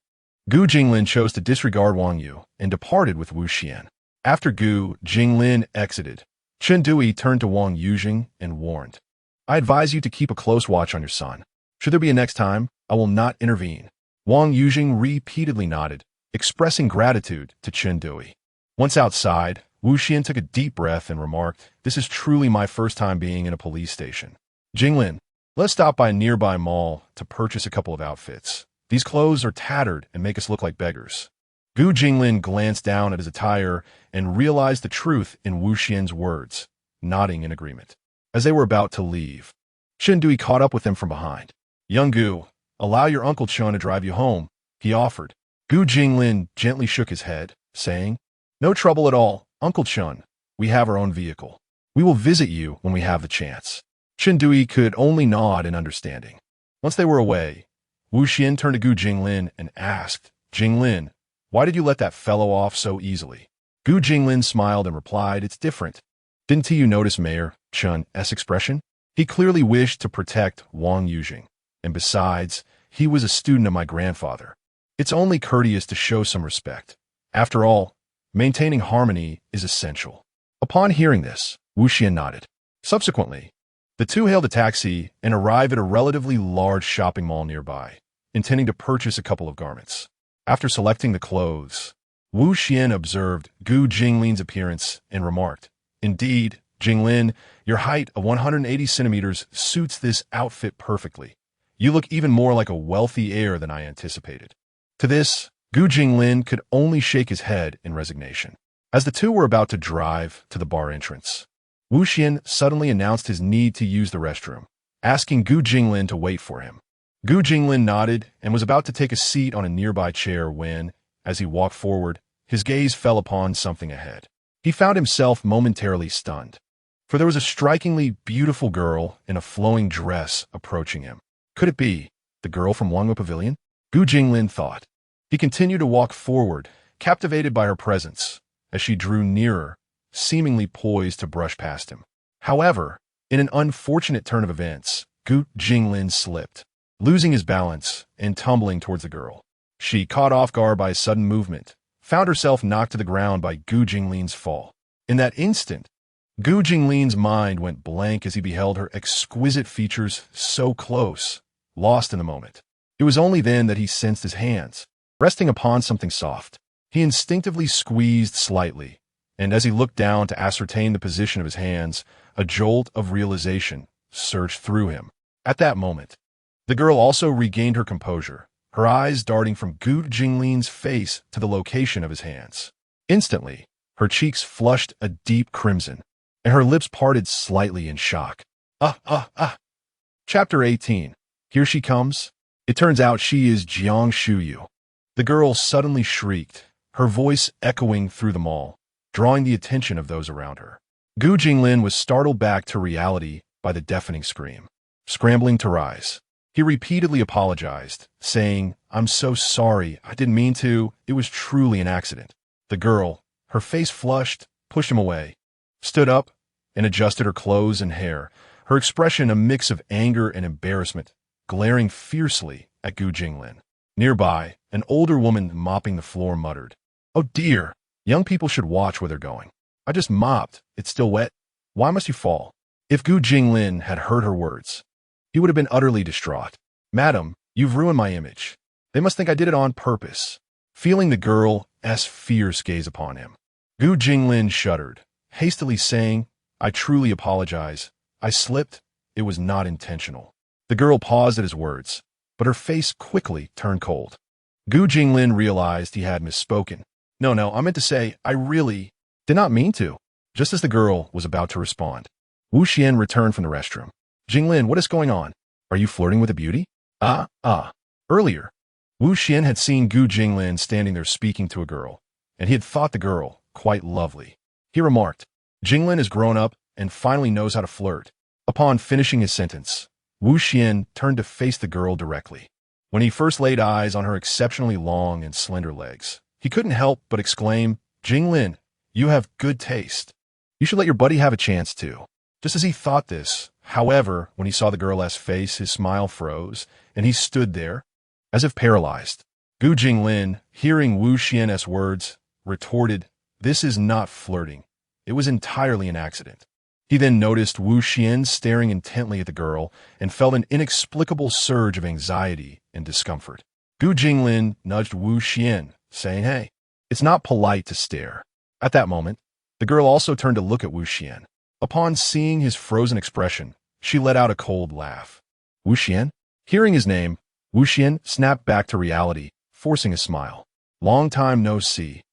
Gu Jinglin chose to disregard Wang Yu and departed with Wu Xian. After Gu Jinglin exited, Chen Dui turned to Wang Yujing and warned, I advise you to keep a close watch on your son. Should there be a next time, I will not intervene. Wang Yujing repeatedly nodded, expressing gratitude to Chen Dui. Once outside, Wu Xian took a deep breath and remarked, this is truly my first time being in a police station. Jinglin, let's stop by a nearby mall to purchase a couple of outfits. These clothes are tattered and make us look like beggars. Gu Jinglin glanced down at his attire and realized the truth in Wu Xian's words, nodding in agreement. As they were about to leave, Chen Dui caught up with them from behind. Young Gu, allow your Uncle Chen to drive you home, he offered. Gu Jinglin gently shook his head, saying, No trouble at all, Uncle Chen. We have our own vehicle. We will visit you when we have the chance. Chen Dui could only nod in understanding. Once they were away, Wu Xian turned to Gu Jinglin and asked, Jinglin, why did you let that fellow off so easily? Gu Jinglin smiled and replied, It's different. Didn't you notice Mayor Chen's expression? He clearly wished to protect Wang Yujing, and besides, he was a student of my grandfather. It's only courteous to show some respect. After all, maintaining harmony is essential. Upon hearing this, Wu Xian nodded. Subsequently, the two hailed a taxi and arrived at a relatively large shopping mall nearby, intending to purchase a couple of garments. After selecting the clothes, Wu Xian observed Gu Jinglin's appearance and remarked, "Indeed, Jinglin, your height of 180 centimeters suits this outfit perfectly. You look even more like a wealthy heir than I anticipated." To this, Gu Jinglin could only shake his head in resignation. As the two were about to drive to the bar entrance, Wu Xian suddenly announced his need to use the restroom, asking Gu Jinglin to wait for him. Gu Jinglin nodded and was about to take a seat on a nearby chair when, as he walked forward, his gaze fell upon something ahead. He found himself momentarily stunned, for there was a strikingly beautiful girl in a flowing dress approaching him. Could it be the girl from Wangwu Pavilion? Gu Jinglin thought. He continued to walk forward, captivated by her presence, as she drew nearer, seemingly poised to brush past him. However, in an unfortunate turn of events, Gu Jinglin slipped, losing his balance and tumbling towards the girl. She, caught off guard by a sudden movement, found herself knocked to the ground by Gu Jinglin's fall. In that instant, Gu Jinglin's mind went blank as he beheld her exquisite features so close, lost in the moment. It was only then that he sensed his hands resting upon something soft. He instinctively squeezed slightly, and as he looked down to ascertain the position of his hands, a jolt of realization surged through him. At that moment, the girl also regained her composure, her eyes darting from Gu Jinglin's face to the location of his hands. Instantly, her cheeks flushed a deep crimson, and her lips parted slightly in shock. Chapter 18. Here she comes. It turns out she is Jiang Shuyu. The girl suddenly shrieked, her voice echoing through the mall, drawing the attention of those around her. Gu Jinglin was startled back to reality by the deafening scream. Scrambling to rise, he repeatedly apologized, saying, "I'm so sorry, I didn't mean to, it was truly an accident." The girl, her face flushed, pushed him away, stood up, and adjusted her clothes and hair, her expression a mix of anger and embarrassment, glaring fiercely at Gu Jinglin. Nearby, an older woman mopping the floor muttered, "Oh dear, young people should watch where they're going. I just mopped, it's still wet. Why must you fall?" If Gu Jinglin had heard her words, he would have been utterly distraught. "Madam, you've ruined my image. They must think I did it on purpose." Feeling the girl's fierce gaze upon him, Gu Jinglin shuddered, hastily saying, "I truly apologize. I slipped. It was not intentional." The girl paused at his words, but her face quickly turned cold. Gu Jinglin realized he had misspoken. No, I meant to say, I really did not mean to." Just as the girl was about to respond, Wu Xian returned from the restroom. "Jinglin, what is going on? Are you flirting with a beauty?" Earlier, Wu Xian had seen Gu Jinglin standing there speaking to a girl, and he had thought the girl quite lovely. He remarked, "Jinglin has grown up and finally knows how to flirt." Upon finishing his sentence, Wu Xian turned to face the girl directly. When he first laid eyes on her exceptionally long and slender legs, he couldn't help but exclaim, "Jinglin, you have good taste. You should let your buddy have a chance too." Just as he thought this, however, when he saw the girl's face, his smile froze, and he stood there, as if paralyzed. Gu Jinglin, hearing Wu Xian's words, retorted, "This is not flirting. It was entirely an accident." He then noticed Wu Xian staring intently at the girl and felt an inexplicable surge of anxiety and discomfort. Gu Jinglin nudged Wu Xian, saying, "Hey, it's not polite to stare." At that moment, the girl also turned to look at Wu Xian. Upon seeing his frozen expression, she let out a cold laugh. "Wu Xian?" Hearing his name, Wu Xian snapped back to reality, forcing a smile. "Long time no see.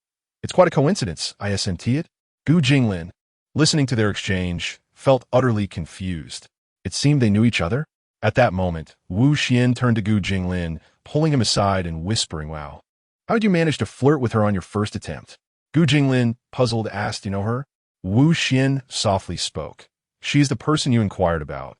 It's quite a coincidence, I assent it." Gu Jinglin, listening to their exchange, felt utterly confused. It seemed they knew each other. At that moment, Wu Xian turned to Gu Jinglin, pulling him aside and whispering, "Wow, how did you manage to flirt with her on your first attempt?" Gu Jinglin, puzzled, asked, "You know her?" Wu Xian softly spoke. "She is the person you inquired about.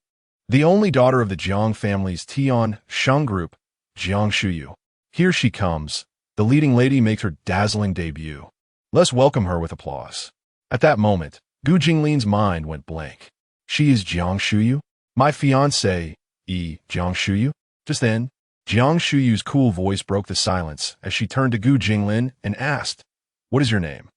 The only daughter of the Jiang family's Tian Sheng group, Jiang Shuyu. Here she comes. The leading lady makes her dazzling debut. Let's welcome her with applause." At that moment, Gu Jinglin's mind went blank. "She is Jiang Shuyu? My fiancée, Jiang Shuyu?" Just then, Jiang Shuyu's cool voice broke the silence as she turned to Gu Jinglin and asked, "What is your name?"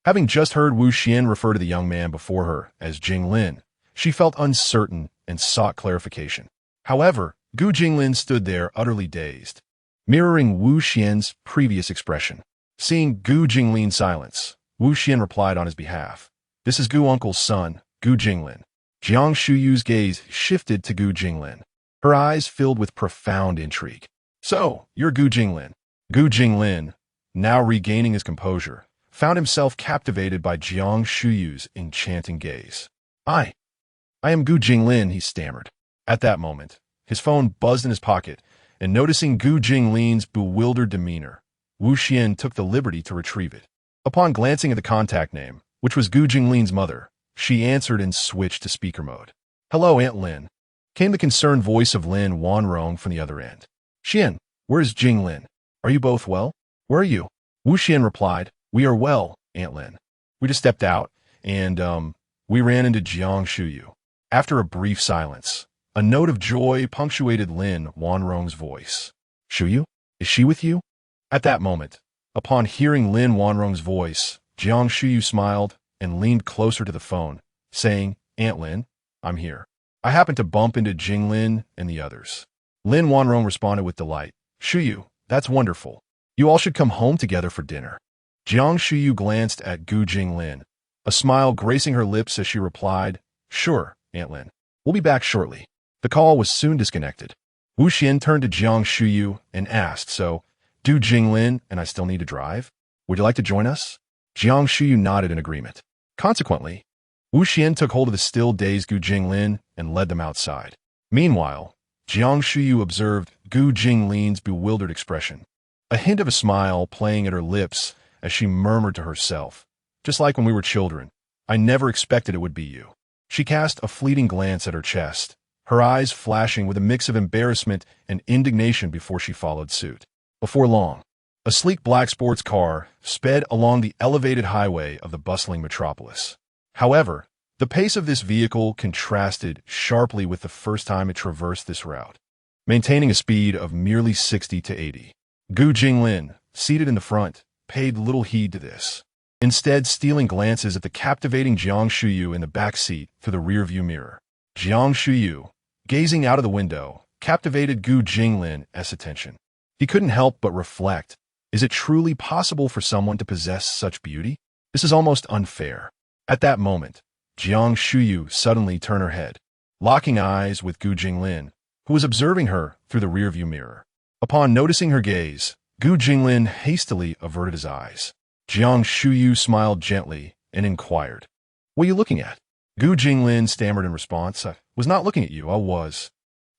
Having just heard Wu Xian refer to the young man before her as Jinglin, she felt uncertain and sought clarification. However, Gu Jinglin stood there utterly dazed, mirroring Wu Xian's previous expression. Seeing Gu Jinglin's silence, Wu Xian replied on his behalf, "This is Gu Uncle's son, Gu Jinglin." Jiang Shuyu's gaze shifted to Gu Jinglin, her eyes filled with profound intrigue. "So, you're Gu Jinglin." Gu Jinglin, now regaining his composure, found himself captivated by Jiang Shuyu's enchanting gaze. I am Gu Jinglin," he stammered. At that moment, his phone buzzed in his pocket, and noticing Gu Jinglin's bewildered demeanor, Wu Xian took the liberty to retrieve it. Upon glancing at the contact name, which was Gu Jinglin's mother, she answered and switched to speaker mode. "Hello, Aunt Lin," came the concerned voice of Lin Wanrong from the other end. "Xian, where's Jinglin? Are you both well? Where are you?" Wu Xian replied, "We are well, Aunt Lin. We just stepped out, and, we ran into Jiang Shuyu." After a brief silence, a note of joy punctuated Lin Wanrong's voice. "Shuyu? Is she with you?" At that moment, upon hearing Lin Wanrong's voice, Jiang Shuyu smiled and leaned closer to the phone, saying, "Aunt Lin, I'm here. I happened to bump into Jinglin and the others." Lin Wanrong responded with delight, "Shuyu, that's wonderful. You all should come home together for dinner." Jiang Shuyu glanced at Gu Jinglin, a smile gracing her lips as she replied, "Sure, Aunt Lin. We'll be back shortly." The call was soon disconnected. Wu Xian turned to Jiang Shuyu and asked, "So, do Jinglin and I still need to drive? Would you like to join us?" Jiang Shuyu nodded in agreement. Consequently, Wu Xian took hold of the still dazed Gu Jinglin and led them outside. Meanwhile, Jiang Shuyu observed Gu Jinglin's bewildered expression, a hint of a smile playing at her lips as she murmured to herself, "Just like when we were children, I never expected it would be you." She cast a fleeting glance at her chest, her eyes flashing with a mix of embarrassment and indignation before she followed suit. Before long, a sleek black sports car sped along the elevated highway of the bustling metropolis. However, the pace of this vehicle contrasted sharply with the first time it traversed this route, maintaining a speed of merely 60 to 80. Gu Jinglin, seated in the front, paid little heed to this, instead stealing glances at the captivating Jiang Shuyu in the back seat through the rearview mirror. Jiang Shuyu, gazing out of the window, captivated Gu Jinglin's attention. He couldn't help but reflect, is it truly possible for someone to possess such beauty? This is almost unfair. At that moment, Jiang Shuyu suddenly turned her head, locking eyes with Gu Jinglin, who was observing her through the rearview mirror. Upon noticing her gaze, Gu Jinglin hastily averted his eyes. Jiang Shuyu smiled gently and inquired, "What are you looking at?" Gu Jinglin stammered in response, "I was not looking at you, I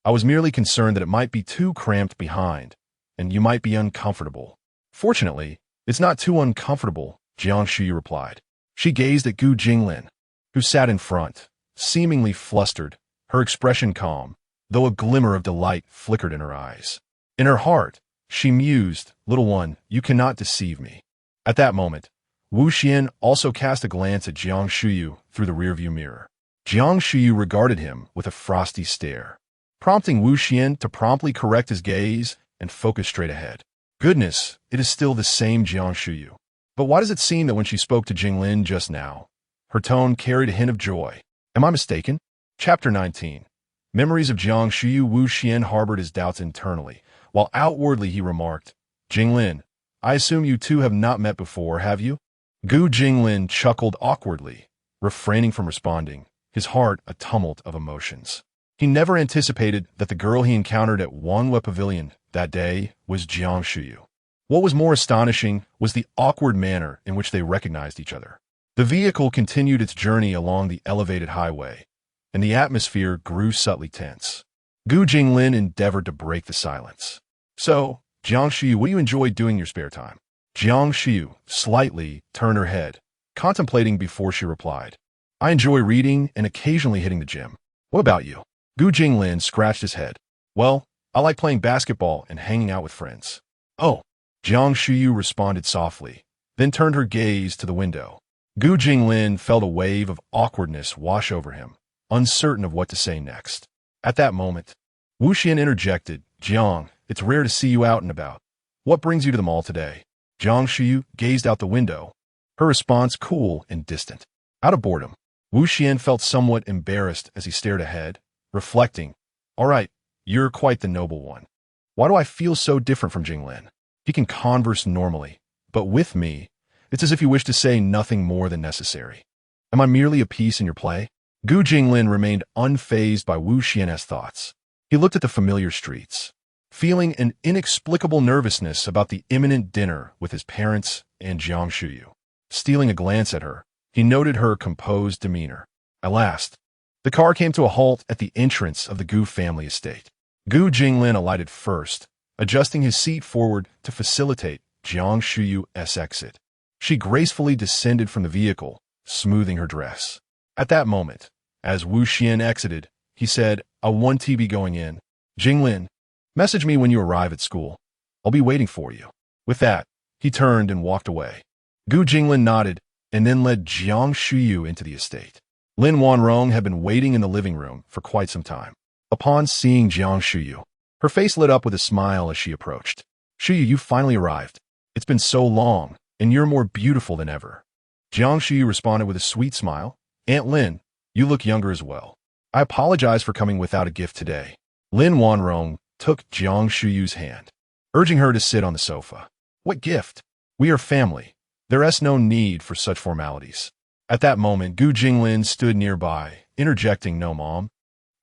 was merely concerned that it might be too cramped behind, and you might be uncomfortable." "Fortunately, it's not too uncomfortable," Jiang Shuyu replied. She gazed at Gu Jinglin, who sat in front, seemingly flustered, her expression calm, though a glimmer of delight flickered in her eyes. In her heart, she mused, "Little one, you cannot deceive me." At that moment, Wu Xian also cast a glance at Jiang Shuyu through the rearview mirror. Jiang Shuyu regarded him with a frosty stare, prompting Wu Xian to promptly correct his gaze and focus straight ahead. Goodness, it is still the same Jiang Shuyu. But why does it seem that when she spoke to Jinglin just now, her tone carried a hint of joy? Am I mistaken? Chapter 19. Memories of Jiang Shuyu. Wu Xian harbored his doubts internally, while outwardly he remarked, "Jinglin, I assume you two have not met before, have you?" Gu Jinglin chuckled awkwardly, refraining from responding, his heart a tumult of emotions. He never anticipated that the girl he encountered at Wanhua Pavilion that day was Jiang Shuyu. What was more astonishing was the awkward manner in which they recognized each other. The vehicle continued its journey along the elevated highway, and the atmosphere grew subtly tense. Gu Jinglin endeavored to break the silence. "So, Jiang Shuyu, what do you enjoy doing in your spare time?" Jiang Shuyu slightly turned her head, contemplating before she replied, "I enjoy reading and occasionally hitting the gym. What about you?" Gu Jinglin scratched his head. "Well, I like playing basketball and hanging out with friends." "Oh," Jiang Shuyu responded softly, then turned her gaze to the window. Gu Jinglin felt a wave of awkwardness wash over him, uncertain of what to say next. At that moment, Wu Xian interjected, "Jiang, it's rare to see you out and about. What brings you to the mall today?" Jiang Shuyu gazed out the window, her response cool and distant. Out of boredom, Wu Xian felt somewhat embarrassed as he stared ahead, reflecting, "All right, you're quite the noble one. Why do I feel so different from Jinglin? He can converse normally, but with me, it's as if you wish to say nothing more than necessary. Am I merely a piece in your play?" Gu Jinglin remained unfazed by Wu Xian's thoughts. He looked at the familiar streets, feeling an inexplicable nervousness about the imminent dinner with his parents and Jiang Shuyu. Stealing a glance at her, he noted her composed demeanor. At last, the car came to a halt at the entrance of the Gu family estate. Gu Jinglin alighted first, adjusting his seat forward to facilitate Jiang Shuyu's exit. She gracefully descended from the vehicle, smoothing her dress. At that moment, as Wu Xian exited, he said, "I want to be going in. Jinglin, message me when you arrive at school. I'll be waiting for you." With that, he turned and walked away. Gu Jinglin nodded and then led Jiang Shuyu into the estate. Lin Wanrong had been waiting in the living room for quite some time. Upon seeing Jiang Shuyu, her face lit up with a smile as she approached. "Shuyu, you finally arrived. It's been so long, and you're more beautiful than ever." Jiang Shuyu responded with a sweet smile. "Aunt Lin, you look younger as well. I apologize for coming without a gift today." Lin Wanrong took Jiang Shuyu's hand, urging her to sit on the sofa. "What gift? We are family. There is no need for such formalities." At that moment, Gu Jinglin stood nearby, interjecting, "No, Mom.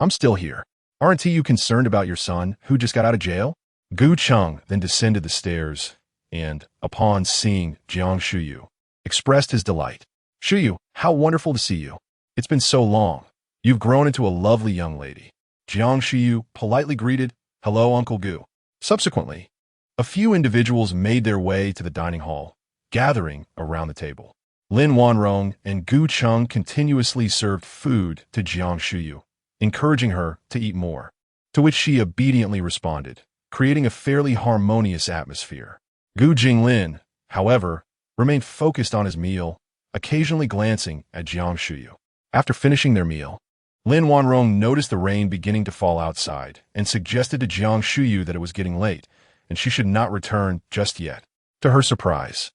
I'm still here. Aren't you concerned about your son, who just got out of jail?" Gu Cheng then descended the stairs and, upon seeing Jiang Shuyu, expressed his delight. "Shuyu, how wonderful to see you. It's been so long. You've grown into a lovely young lady." Jiang Shuyu politely greeted, "Hello, Uncle Gu." Subsequently, a few individuals made their way to the dining hall, gathering around the table. Lin Wanrong and Gu Cheng continuously served food to Jiang Shuyu, encouraging her to eat more, to which she obediently responded, creating a fairly harmonious atmosphere. Gu Jinglin, however, remained focused on his meal, occasionally glancing at Jiang Shuyu. After finishing their meal, Lin Wanrong noticed the rain beginning to fall outside and suggested to Jiang Shuyu that it was getting late and she should not return just yet. To her surprise,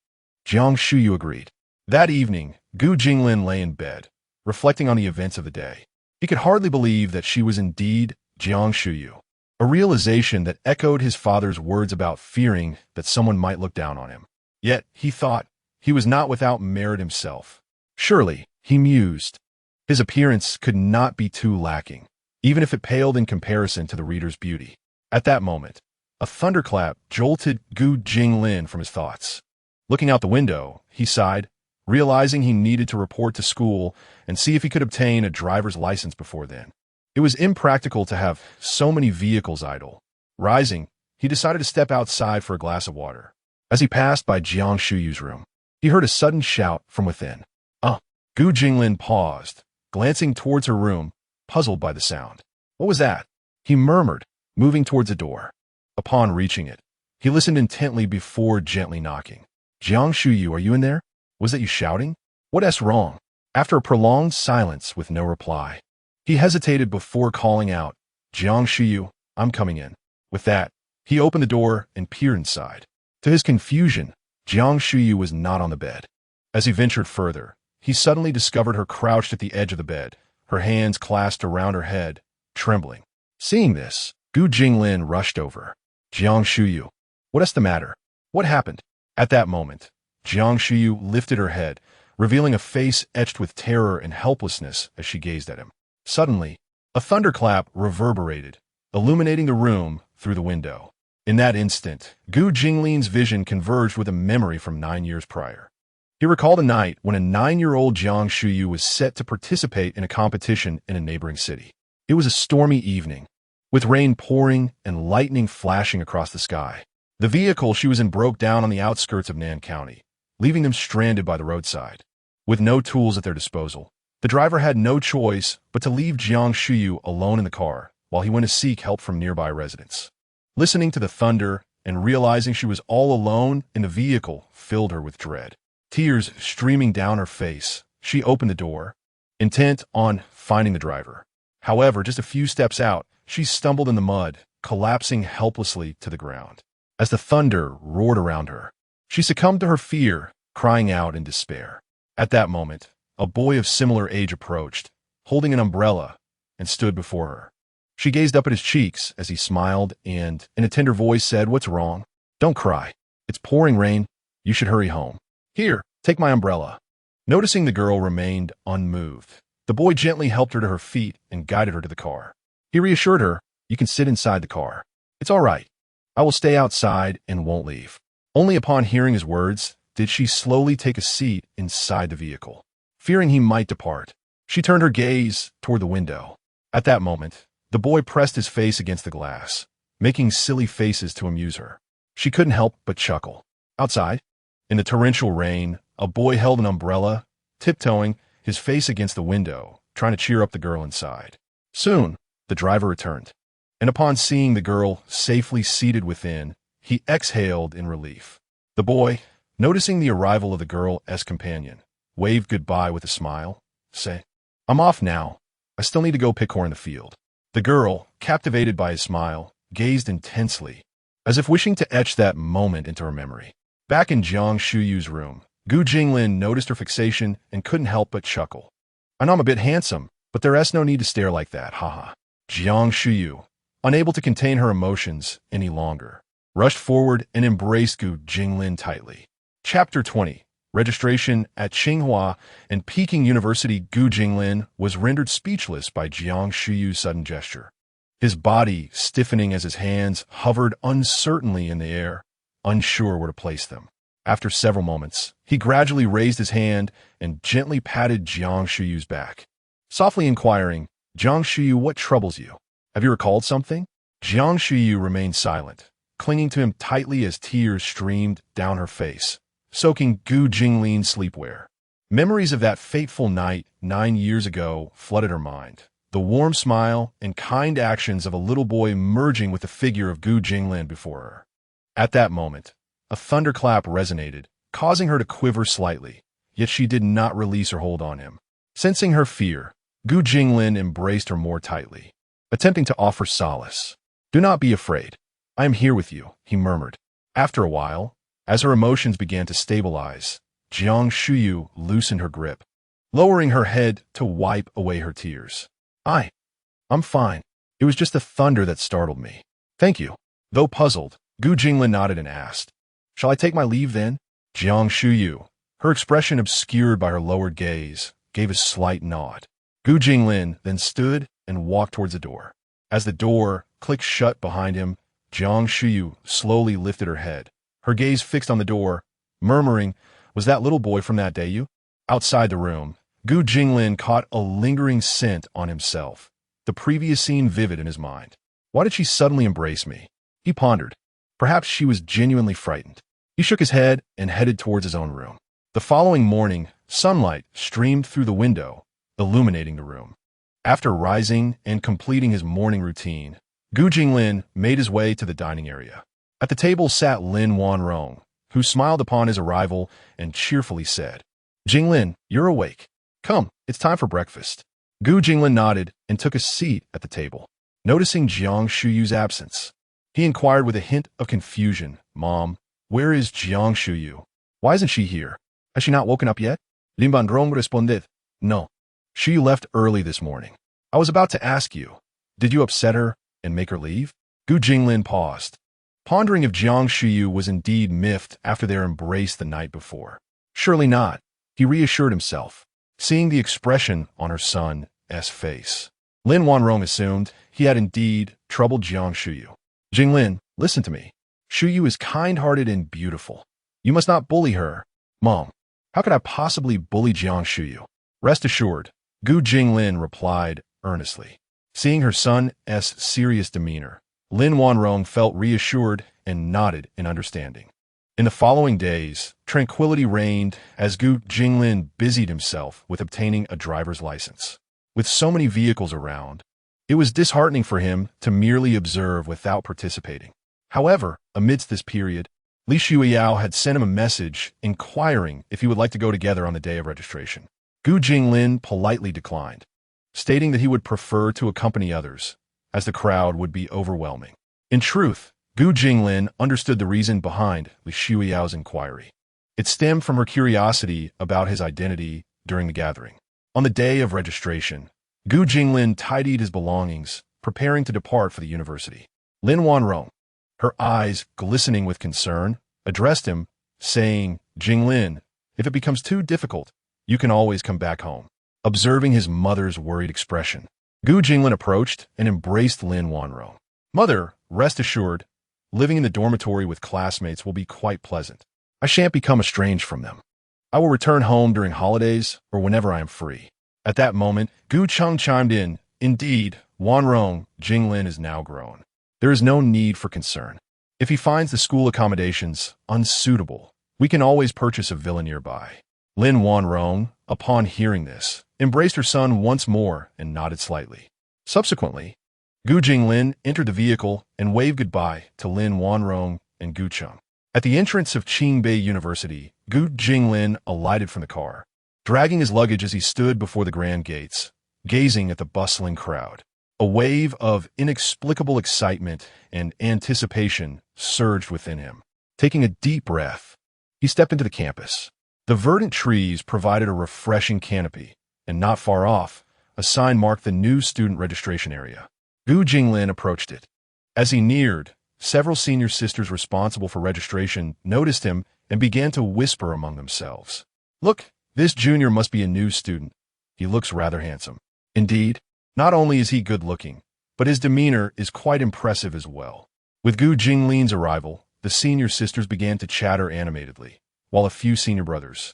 Jiang Shuyu agreed. That evening, Gu Jinglin lay in bed, reflecting on the events of the day. He could hardly believe that she was indeed Jiang Shuyu, a realization that echoed his father's words about fearing that someone might look down on him. Yet, he thought, he was not without merit himself. Surely, he mused, his appearance could not be too lacking, even if it paled in comparison to the reader's beauty. At that moment, a thunderclap jolted Gu Jinglin from his thoughts. Looking out the window, he sighed, realizing he needed to report to school and see if he could obtain a driver's license before then. It was impractical to have so many vehicles idle. Rising, he decided to step outside for a glass of water. As he passed by Jiang Shuyu's room, he heard a sudden shout from within. Gu Jinglin paused, glancing towards her room, puzzled by the sound. What was that? He murmured, moving towards the door. Upon reaching it, he listened intently before gently knocking. "Jiang Shuyu, are you in there? Was that you shouting? What's wrong?" After a prolonged silence with no reply, he hesitated before calling out, "Jiang Shuyu, I'm coming in." With that, he opened the door and peered inside. To his confusion, Jiang Shuyu was not on the bed. As he ventured further, he suddenly discovered her crouched at the edge of the bed, her hands clasped around her head, trembling. Seeing this, Gu Jinglin rushed over. "Jiang Shuyu, what's the matter? What happened?" At that moment, Jiang Shuyu lifted her head, revealing a face etched with terror and helplessness as she gazed at him. Suddenly, a thunderclap reverberated, illuminating the room through the window. In that instant, Gu Jinglin's vision converged with a memory from 9 years prior. He recalled a night when a 9-year-old Jiang Shuyu was set to participate in a competition in a neighboring city. It was a stormy evening, with rain pouring and lightning flashing across the sky. The vehicle she was in broke down on the outskirts of Nan County, leaving them stranded by the roadside. With no tools at their disposal, the driver had no choice but to leave Jiang Shuyu alone in the car while he went to seek help from nearby residents. Listening to the thunder and realizing she was all alone in the vehicle filled her with dread. Tears streaming down her face, she opened the door, intent on finding the driver. However, just a few steps out, she stumbled in the mud, collapsing helplessly to the ground. As the thunder roared around her, she succumbed to her fear, crying out in despair. At that moment, a boy of similar age approached, holding an umbrella, and stood before her. She gazed up at his cheeks as he smiled and, in a tender voice, said, "What's wrong? Don't cry. It's pouring rain. You should hurry home. Here, take my umbrella." Noticing the girl remained unmoved, the boy gently helped her to her feet and guided her to the car. He reassured her, "You can sit inside the car. It's all right. I will stay outside and won't leave." Only upon hearing his words did she slowly take a seat inside the vehicle. Fearing he might depart, she turned her gaze toward the window. At that moment, the boy pressed his face against the glass, making silly faces to amuse her. She couldn't help but chuckle. Outside, in the torrential rain, a boy held an umbrella, tiptoeing, his face against the window, trying to cheer up the girl inside. Soon, the driver returned, and upon seeing the girl safely seated within, he exhaled in relief. The boy, noticing the arrival of the girl's companion, waved goodbye with a smile, saying, "I'm off now. I still need to go pick corn in the field." The girl, captivated by his smile, gazed intensely, as if wishing to etch that moment into her memory. Back in Jiang Shuyu's room, Gu Jinglin noticed her fixation and couldn't help but chuckle. "I know I'm a bit handsome, but there's no need to stare like that, haha." Jiang Shuyu, unable to contain her emotions any longer, rushed forward and embraced Gu Jinglin tightly. Chapter 20. Registration at Tsinghua and Peking University. Gu Jinglin was rendered speechless by Jiang Shuyu's sudden gesture, his body stiffening as his hands hovered uncertainly in the air, unsure where to place them. After several moments, he gradually raised his hand and gently patted Jiang Shuyu's back, softly inquiring, "Jiang Shuyu, what troubles you? Have you recalled something?" Jiang Shuyu remained silent, clinging to him tightly as tears streamed down her face, soaking Gu Jinglin's sleepwear. Memories of that fateful night 9 years ago flooded her mind, the warm smile and kind actions of a little boy merging with the figure of Gu Jinglin before her. At that moment, a thunderclap resonated, causing her to quiver slightly, yet she did not release her hold on him. Sensing her fear, Gu Jinglin embraced her more tightly, attempting to offer solace. "Do not be afraid. I am here with you," he murmured. After a while, as her emotions began to stabilize, Jiang Shuyu loosened her grip, lowering her head to wipe away her tears. I'm fine. It was just the thunder that startled me. Thank you." Though puzzled, Gu Jinglin nodded and asked, "Shall I take my leave then?" Jiang Shuyu, her expression obscured by her lowered gaze, gave a slight nod. Gu Jinglin then stood and walked towards the door. As the door clicked shut behind him, Jiang Shuyu slowly lifted her head, her gaze fixed on the door, murmuring, "Was that little boy from that day you?" Outside the room, Gu Jinglin caught a lingering scent on himself, the previous scene vivid in his mind. Why did she suddenly embrace me? He pondered. Perhaps she was genuinely frightened. He shook his head and headed towards his own room. The following morning, sunlight streamed through the window, illuminating the room. After rising and completing his morning routine, Gu Jinglin made his way to the dining area. At the table sat Lin Wanrong, who smiled upon his arrival and cheerfully said, "Jinglin, you're awake. Come, it's time for breakfast." Gu Jinglin nodded and took a seat at the table. Noticing Jiang Shuyu's absence, he inquired with a hint of confusion, "Mom, where is Jiang Shuyu? Why isn't she here? Has she not woken up yet?" Lin Wanrong responded, "No. Shuyu left early this morning. I was about to ask you, did you upset her and make her leave?" Gu Jinglin paused, pondering if Jiang Shuyu was indeed miffed after their embrace the night before. Surely not, he reassured himself, seeing the expression on her son's face. Lin Wanrong assumed he had indeed troubled Jiang Shuyu. "Jinglin, listen to me. Shuyu is kind-hearted and beautiful. You must not bully her." "Mom, how could I possibly bully Jiang Shuyu?" "Rest assured," Gu Jinglin replied earnestly. Seeing her son's serious demeanor, Lin Wanrong felt reassured and nodded in understanding. In the following days, tranquility reigned as Gu Jinglin busied himself with obtaining a driver's license. With so many vehicles around, it was disheartening for him to merely observe without participating. However, amidst this period, Li Shuiyao had sent him a message inquiring if he would like to go together on the day of registration. Gu Jinglin politely declined, stating that he would prefer to accompany others, as the crowd would be overwhelming. In truth, Gu Jinglin understood the reason behind Li Shuiyao's inquiry. It stemmed from her curiosity about his identity during the gathering. On the day of registration, Gu Jinglin tidied his belongings, preparing to depart for the university. Lin Wanrong, her eyes glistening with concern, addressed him, saying, "Jinglin, if it becomes too difficult, you can always come back home." Observing his mother's worried expression, Gu Jinglin approached and embraced Lin Wanrong. "Mother, rest assured, living in the dormitory with classmates will be quite pleasant. I shan't become estranged from them. I will return home during holidays or whenever I am free." At that moment, Gu Cheng chimed in, "Indeed, Wanrong, Jinglin is now grown. There is no need for concern. If he finds the school accommodations unsuitable, we can always purchase a villa nearby." Lin Wanrong, upon hearing this, embraced her son once more and nodded slightly. Subsequently, Gu Jinglin entered the vehicle and waved goodbye to Lin Wanrong and Gu Cheng. At the entrance of Qingbei University, Gu Jinglin alighted from the car, dragging his luggage as he stood before the grand gates, gazing at the bustling crowd. A wave of inexplicable excitement and anticipation surged within him. Taking a deep breath, he stepped into the campus. The verdant trees provided a refreshing canopy, and not far off, a sign marked the new student registration area. Gu Jinglin approached it. As he neared, several senior sisters responsible for registration noticed him and began to whisper among themselves. "Look, this junior must be a new student. He looks rather handsome." Indeed, not only is he good-looking, but his demeanor is quite impressive as well. With Gu Jinglin's arrival, the senior sisters began to chatter animatedly, while a few senior brothers,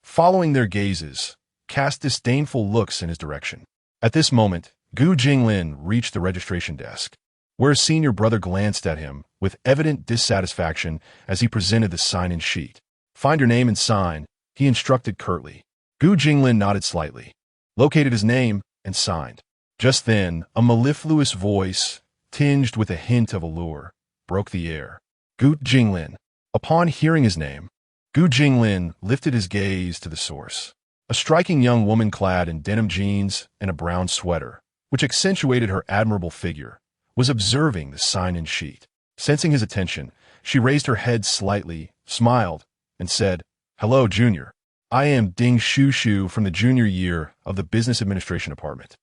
following their gazes, cast disdainful looks in his direction. At this moment, Gu Jinglin reached the registration desk, where a senior brother glanced at him with evident dissatisfaction as he presented the sign-in sheet. "Find your name and sign," he instructed curtly. Gu Jinglin nodded slightly, located his name, and signed. Just then, a mellifluous voice, tinged with a hint of allure, broke the air. "Gu Jinglin." Upon hearing his name, Gu Jinglin lifted his gaze to the source. A striking young woman clad in denim jeans and a brown sweater, which accentuated her admirable figure, was observing the sign-in sheet. Sensing his attention, she raised her head slightly, smiled, and said, "Hello, Junior. I am Ding Shushu from the junior year of the Business Administration Department.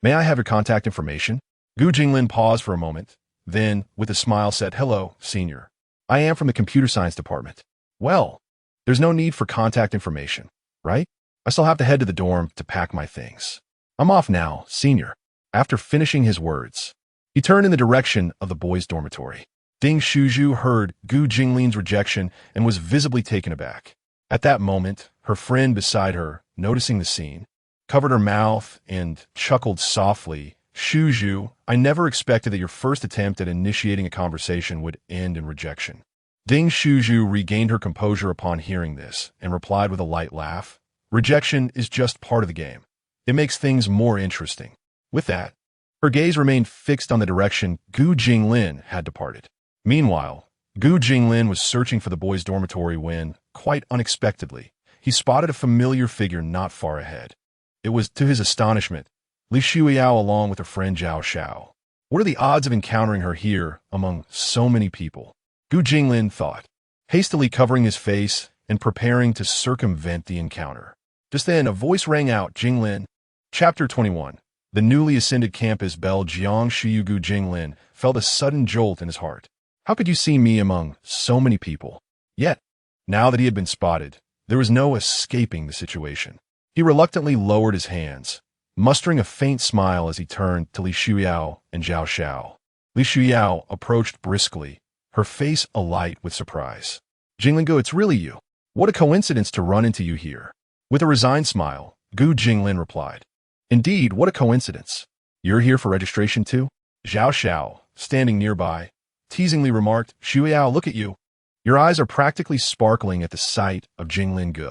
May I have your contact information?" Gu Jinglin paused for a moment, then, with a smile, said, "Hello, Senior. I am from the Computer Science Department." "Well, there's no need for contact information, right? I still have to head to the dorm to pack my things. I'm off now, Senior." After finishing his words, he turned in the direction of the boys' dormitory. Ding Shuzhu heard Gu Jinglin's rejection and was visibly taken aback. At that moment, her friend beside her, noticing the scene, covered her mouth and chuckled softly. "Shuzhu, I never expected that your first attempt at initiating a conversation would end in rejection." Ding Shuzhu regained her composure upon hearing this and replied with a light laugh, "Rejection is just part of the game. It makes things more interesting." With that, her gaze remained fixed on the direction Gu Jinglin had departed. Meanwhile, Gu Jinglin was searching for the boys' dormitory when, quite unexpectedly, he spotted a familiar figure not far ahead. It was, to his astonishment, Li Shuiao along with her friend Zhao Xiao. What are the odds of encountering her here among so many people? Gu Jinglin thought, hastily covering his face and preparing to circumvent the encounter. Just then, a voice rang out, "Jinglin." Chapter 21. The newly ascended campus belle Jiang Shiyu. Gu Jinglin felt a sudden jolt in his heart. How could you see me among so many people? Yet, now that he had been spotted, there was no escaping the situation. He reluctantly lowered his hands, mustering a faint smile as he turned to Li Shuiao and Zhao Xiao. Li Shuiao approached briskly, her face alight with surprise. "Jinglin, it's really you. What a coincidence to run into you here." With a resigned smile, Gu Jinglin replied, "Indeed, what a coincidence. You're here for registration too?" Zhao Xiao, standing nearby, teasingly remarked, "Shuiao, look at you. Your eyes are practically sparkling at the sight of Jinglin Gu."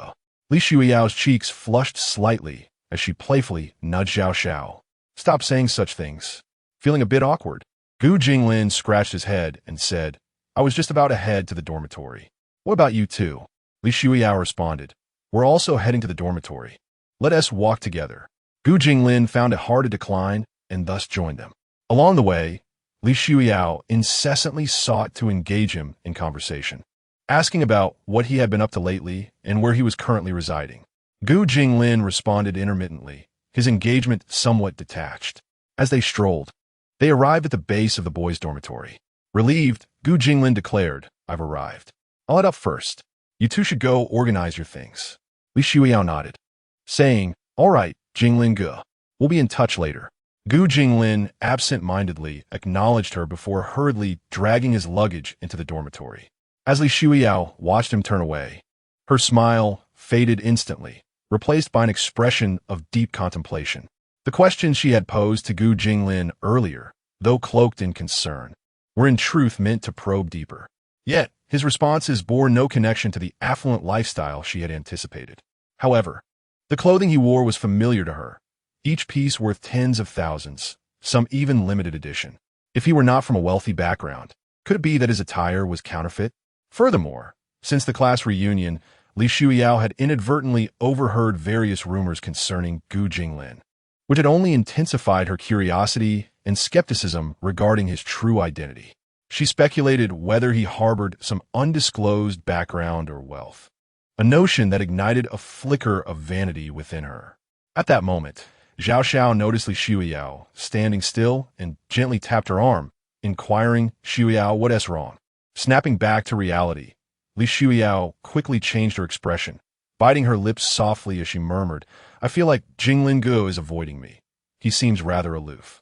Li Shuiao's cheeks flushed slightly as she playfully nudged Zhao Xiao. "Stop saying such things. Feeling a bit awkward?" Gu Jinglin scratched his head and said, "I was just about to head to the dormitory." "What about you two?" Li Shuiao responded, "We're also heading to the dormitory. Let us walk together." Gu Jinglin found it hard to decline and thus joined them. Along the way, Li Shuiao incessantly sought to engage him in conversation. asking about what he had been up to lately and where he was currently residing. Gu Jinglin responded intermittently, his engagement somewhat detached. As they strolled, they arrived at the base of the boys' dormitory. Relieved, Gu Jinglin declared, "I've arrived. I'll head up first. You two should go organize your things." Li Shuiyao nodded, saying, "All right, Jinglin Gu. We'll be in touch later." Gu Jinglin absent-mindedly acknowledged her before hurriedly dragging his luggage into the dormitory. As Li Shuiyao watched him turn away, her smile faded instantly, replaced by an expression of deep contemplation. The questions she had posed to Gu Jinglin earlier, though cloaked in concern, were in truth meant to probe deeper. Yet, his responses bore no connection to the affluent lifestyle she had anticipated. However, the clothing he wore was familiar to her, each piece worth tens of thousands, some even limited edition. If he were not from a wealthy background, could it be that his attire was counterfeit? Furthermore, since the class reunion, Li Shuiyao had inadvertently overheard various rumors concerning Gu Jinglin, which had only intensified her curiosity and skepticism regarding his true identity. She speculated whether he harbored some undisclosed background or wealth, a notion that ignited a flicker of vanity within her. At that moment, Zhao Xiao noticed Li Shuiyao standing still and gently tapped her arm, inquiring, "Shuiyao, what's wrong?" Snapping back to reality, Li Shuiyao quickly changed her expression, biting her lips softly as she murmured, "I feel like Jinglin Gu is avoiding me. He seems rather aloof."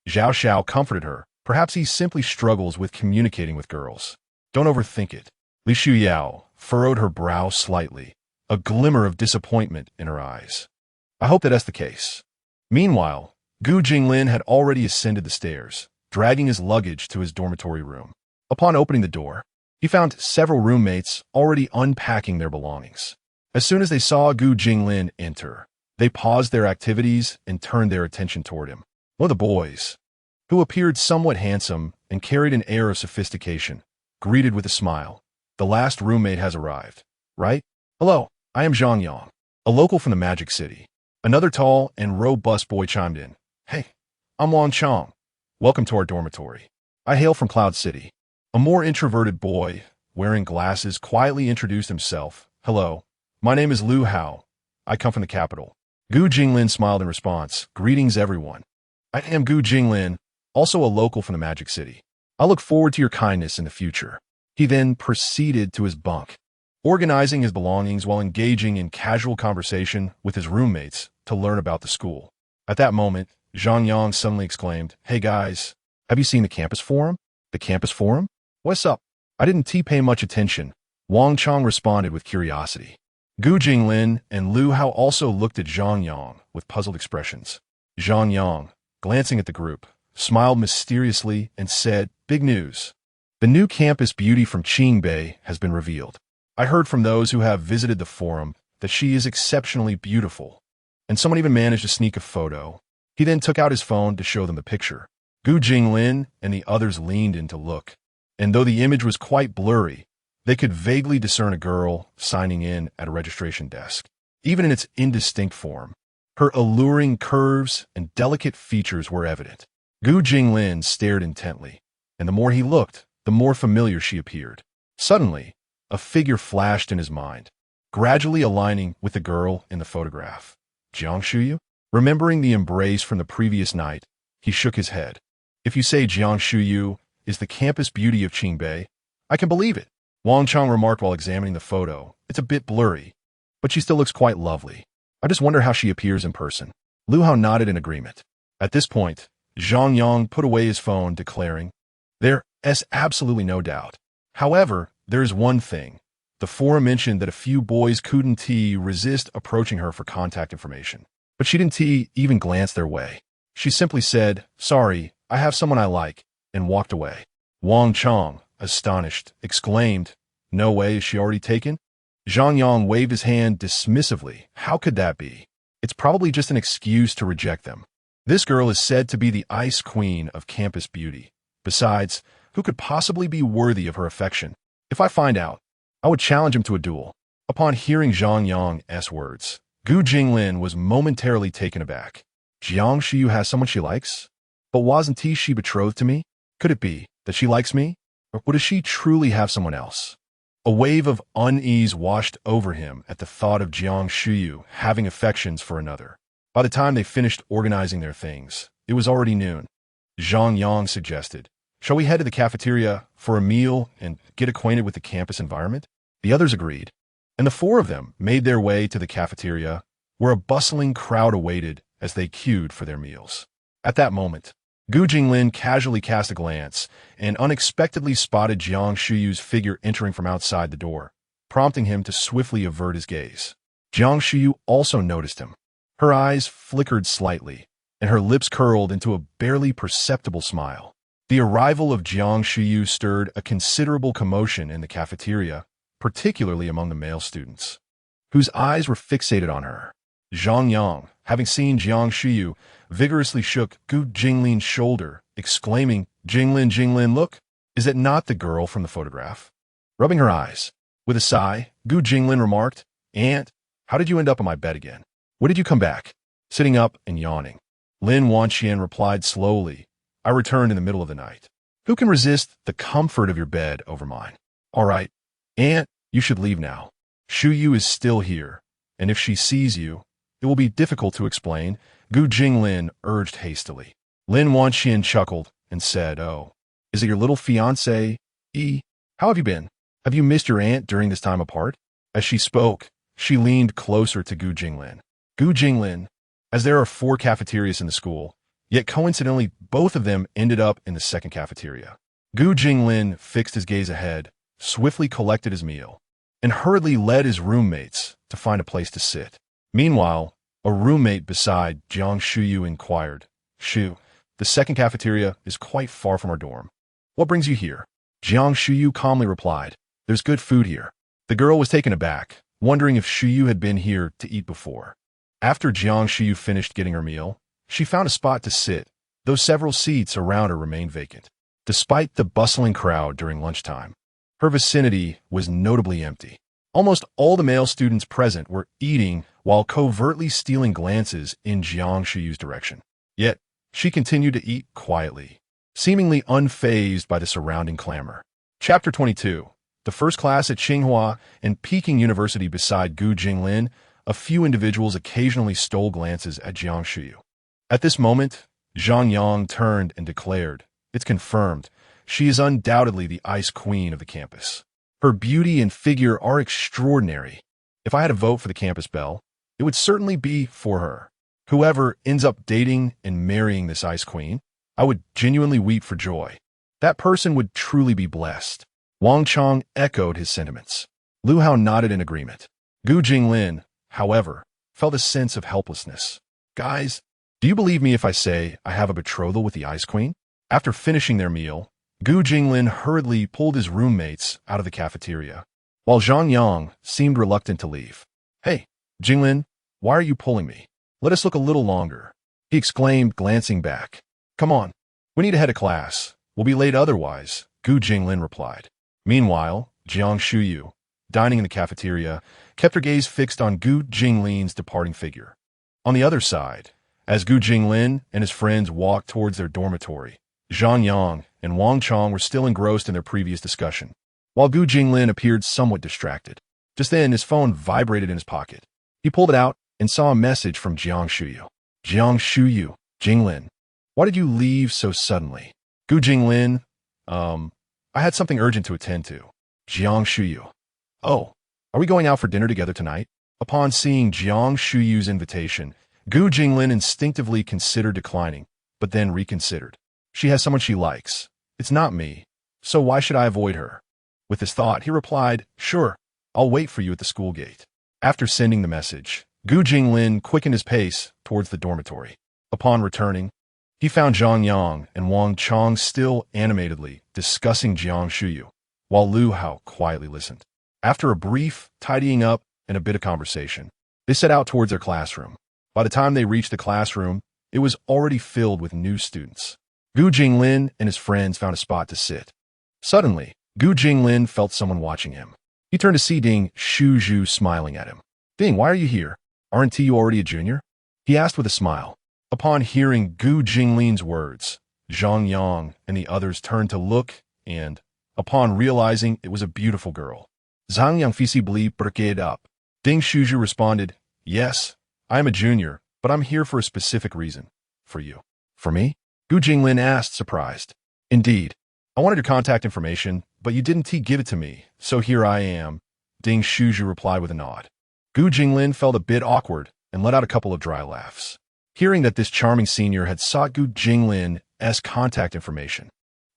Zhao Xiao comforted her. Perhaps he simply struggles with communicating with girls. Don't overthink it. Li Shuiyao furrowed her brow slightly, a glimmer of disappointment in her eyes. "I hope that's the case." Meanwhile, Gu Jinglin had already ascended the stairs, dragging his luggage to his dormitory room. Upon opening the door, he found several roommates already unpacking their belongings. As soon as they saw Gu Jinglin enter, they paused their activities and turned their attention toward him. One of the boys, who appeared somewhat handsome and carried an air of sophistication, greeted with a smile. "The last roommate has arrived, right?" "Hello, I am Zhang Yang, a local from the Magic City." Another tall and robust boy chimed in. "Hey, I'm Wang Chong. Welcome to our dormitory. I hail from Cloud City." A more introverted boy, wearing glasses, quietly introduced himself. "Hello, my name is Lu Hao. I come from the capital." Gu Jinglin smiled in response. "Greetings, everyone. I am Gu Jinglin, also a local from the Magic City. I look forward to your kindness in the future." He then proceeded to his bunk, organizing his belongings while engaging in casual conversation with his roommates to learn about the school. At that moment, Zhang Yang suddenly exclaimed, "Hey guys, have you seen the campus forum?" "The campus forum? What's up?" "I didn't pay much attention," Wang Chong responded with curiosity. Gu Jinglin and Lu Hao also looked at Zhang Yang with puzzled expressions. Zhang Yang, glancing at the group, smiled mysteriously and said, "Big news. The new campus beauty from Qingbei has been revealed. I heard from those who have visited the forum that she is exceptionally beautiful, and someone even managed to sneak a photo." He then took out his phone to show them the picture. Gu Jinglin and the others leaned in to look, and though the image was quite blurry, they could vaguely discern a girl signing in at a registration desk. Even in its indistinct form, her alluring curves and delicate features were evident. Gu Jinglin stared intently, and the more he looked, the more familiar she appeared. Suddenly, a figure flashed in his mind, gradually aligning with the girl in the photograph. "Jiang Shuyu?" Remembering the embrace from the previous night, he shook his head. "If you say Jiang Shuyu is the campus beauty of Qingbei, I can believe it," Wang Chong remarked while examining the photo. "It's a bit blurry, but she still looks quite lovely. I just wonder how she appears in person." Lu Hao nodded in agreement. At this point, Zhang Yang put away his phone, declaring, "There is absolutely no doubt. However, there is one thing. The forum mentioned that a few boys couldn't resist approaching her for contact information, but she didn't even glance their way. She simply said, 'Sorry, I have someone I like,' and walked away." Wang Chong, astonished, exclaimed, "No way, is she already taken?" Zhang Yang waved his hand dismissively. "How could that be? It's probably just an excuse to reject them. This girl is said to be the ice queen of campus beauty. Besides, who could possibly be worthy of her affection? If I find out, I would challenge him to a duel." Upon hearing Zhang Yang's words, Gu Jinglin was momentarily taken aback. Jiang Shuyu has someone she likes? But wasn't she betrothed to me? Could it be that she likes me? Or does she truly have someone else? A wave of unease washed over him at the thought of Jiang Shuyu having affections for another. By the time they finished organizing their things, it was already noon. Zhang Yang suggested, "Shall we head to the cafeteria for a meal and get acquainted with the campus environment?" The others agreed, and the four of them made their way to the cafeteria, where a bustling crowd awaited as they queued for their meals. At that moment, Gu Jinglin casually cast a glance and unexpectedly spotted Jiang Shuyu's figure entering from outside the door, prompting him to swiftly avert his gaze. Jiang Shuyu also noticed him. Her eyes flickered slightly, and her lips curled into a barely perceptible smile. The arrival of Jiang Shuyu stirred a considerable commotion in the cafeteria, particularly among the male students, whose eyes were fixated on her. Zhang Yang, having seen Jiang Shuyu, vigorously shook Gu Jinglin's shoulder, exclaiming, "Jinglin, Jinglin, look! Is it not the girl from the photograph?" Rubbing her eyes, with a sigh, Gu Jinglin remarked, "Aunt, how did you end up on my bed again? When did you come back?" Sitting up and yawning, Lin Wanqian replied slowly, "I returned in the middle of the night. Who can resist the comfort of your bed over mine? All right, Aunt, you should leave now. Shuyu is still here, and if she sees you, it will be difficult to explain," Gu Jinglin urged hastily. Lin Wanqian chuckled and said, "Oh, is it your little fiancé? How have you been? Have you missed your aunt during this time apart?" As she spoke, she leaned closer to Gu Jinglin. Gu Jinglin, as there are 4 cafeterias in the school, yet coincidentally both of them ended up in the second cafeteria. Gu Jinglin fixed his gaze ahead, swiftly collected his meal, and hurriedly led his roommates to find a place to sit. Meanwhile, a roommate beside Jiang Shuyu inquired, "Shu, the second cafeteria is quite far from our dorm. What brings you here?" Jiang Shuyu calmly replied, "There's good food here." The girl was taken aback, wondering if Shuyu had been here to eat before. After Jiang Shuyu finished getting her meal, she found a spot to sit, though several seats around her remained vacant. Despite the bustling crowd during lunchtime, her vicinity was notably empty. Almost all the male students present were eating while covertly stealing glances in Jiang Shuyu's direction. Yet, she continued to eat quietly, seemingly unfazed by the surrounding clamor. Chapter 22. The first class at Tsinghua and Peking University. Beside Gu Jinglin, a few individuals occasionally stole glances at Jiang Shuyu. At this moment, Zhang Yang turned and declared, "It's confirmed. She is undoubtedly the ice queen of the campus. Her beauty and figure are extraordinary. If I had a vote for the campus belle, it would certainly be for her. Whoever ends up dating and marrying this ice queen, I would genuinely weep for joy. That person would truly be blessed." Wang Chong echoed his sentiments. Lu Hao nodded in agreement. Gu Jinglin, however, felt a sense of helplessness. "Guys, do you believe me if I say I have a betrothal with the ice queen?" After finishing their meal, Gu Jinglin hurriedly pulled his roommates out of the cafeteria, while Zhang Yang seemed reluctant to leave. "Hey, Jinglin, why are you pulling me? Let us look a little longer," he exclaimed, glancing back. "Come on, we need to head to class. We'll be late otherwise," Gu Jinglin replied. Meanwhile, Jiang Shuyu, dining in the cafeteria, kept her gaze fixed on Gu Jinglin's departing figure. On the other side, as Gu Jinglin and his friends walked towards their dormitory, Zhang Yang and Wang Chong were still engrossed in their previous discussion, while Gu Jinglin appeared somewhat distracted. Just then, his phone vibrated in his pocket. He pulled it out and saw a message from Jiang Shuyu. "Jiang Shuyu, Jinglin, why did you leave so suddenly?" Gu Jinglin, I had something urgent to attend to." Jiang Shuyu, "Oh, are we going out for dinner together tonight?" Upon seeing Jiang Shuyu's invitation, Gu Jinglin instinctively considered declining, but then reconsidered. She has someone she likes. It's not me, so why should I avoid her? With this thought, he replied, "Sure, I'll wait for you at the school gate." After sending the message, Gu Jinglin quickened his pace towards the dormitory. Upon returning, he found Zhang Yang and Wang Chong still animatedly discussing Jiang Shuyu, while Lu Hao quietly listened. After a brief tidying up and a bit of conversation, they set out towards their classroom. By the time they reached the classroom, it was already filled with new students. Gu Jinglin and his friends found a spot to sit. Suddenly, Gu Jinglin felt someone watching him. He turned to see Ding Shuzhu smiling at him. "Ding, why are you here? Aren't you already a junior?" he asked with a smile. Upon hearing Gu Jinglin's words, Zhang Yang and the others turned to look and, upon realizing it was a beautiful girl, Zhang Yangfisi bleep brigade up. Ding Shuju responded, yes, I am a junior, but I'm here for a specific reason. For you. For me? Gu Jinglin asked, surprised. Indeed. I wanted your contact information, but you didn't give it to me, so here I am. Ding Shuju replied with a nod. Gu Jinglin felt a bit awkward and let out a couple of dry laughs. Hearing that this charming senior had sought Gu Jinglin's contact information,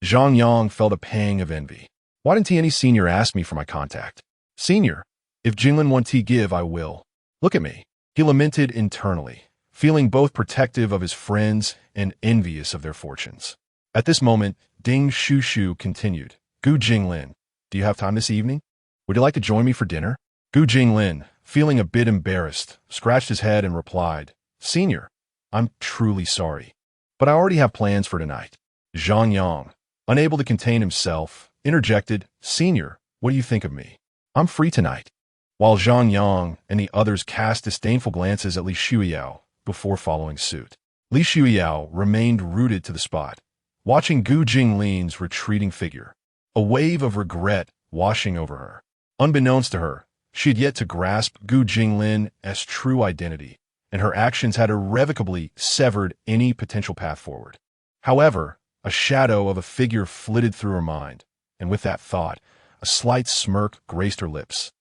Zhang Yang felt a pang of envy. Why didn't any senior ask me for my contact? Senior, if Jinglin won't give, I will. Look at me. He lamented internally, feeling both protective of his friends and envious of their fortunes. At this moment, Ding Shushu continued, Gu Jinglin, do you have time this evening? Would you like to join me for dinner? Gu Jinglin, feeling a bit embarrassed, scratched his head and replied, Senior, I'm truly sorry, but I already have plans for tonight. Zhang Yang, unable to contain himself, interjected, Senior, what do you think of me? I'm free tonight. While Zhang Yang and the others cast disdainful glances at Li Shuiyao before following suit. Li Shuiyao remained rooted to the spot, watching Gu Jinglin's retreating figure, a wave of regret washing over her. Unbeknownst to her, she had yet to grasp Gu Jinglin's true identity, and her actions had irrevocably severed any potential path forward. However, a shadow of a figure flitted through her mind, and with that thought, a slight smirk graced her lips.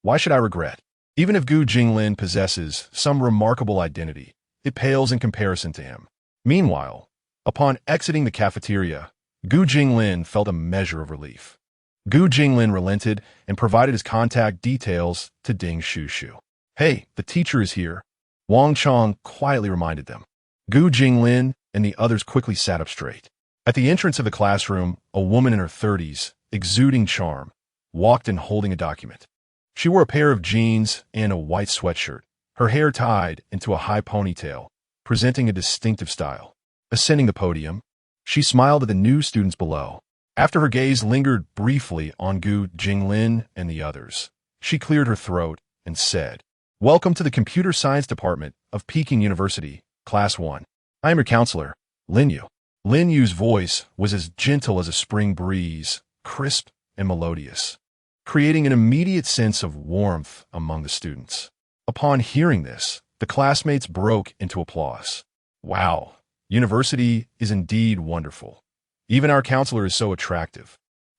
Why should I regret? Even if Gu Jinglin possesses some remarkable identity, it pales in comparison to him. Meanwhile, upon exiting the cafeteria, Gu Jinglin felt a measure of relief. Gu Jinglin relented and provided his contact details to Ding Shushu. Hey, the teacher is here. Wang Chong quietly reminded them. Gu Jinglin and the others quickly sat up straight. At the entrance of the classroom, a woman in her 30s, exuding charm, walked in holding a document. She wore a pair of jeans and a white sweatshirt, her hair tied into a high ponytail, presenting a distinctive style. Ascending the podium, she smiled at the new students below. After her gaze lingered briefly on Gu Jinglin and the others, she cleared her throat and said, Welcome to the Computer Science Department of Peking University, Class 1. I am your counselor, Lin Yu. Lin Yu's voice was as gentle as a spring breeze, crisp and melodious, creating an immediate sense of warmth among the students. Upon hearing this, the classmates broke into applause. Wow, university is indeed wonderful. Even our counselor is so attractive,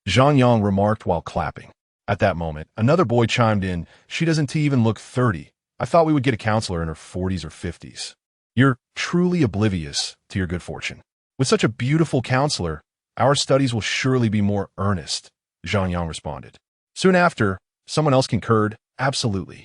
Zhang Yang remarked while clapping. At that moment, another boy chimed in, She doesn't even look 30. I thought we would get a counselor in her 40s or 50s. You're truly oblivious to your good fortune. With such a beautiful counselor, our studies will surely be more earnest, Zhang Yang responded. Soon after, someone else concurred, Absolutely.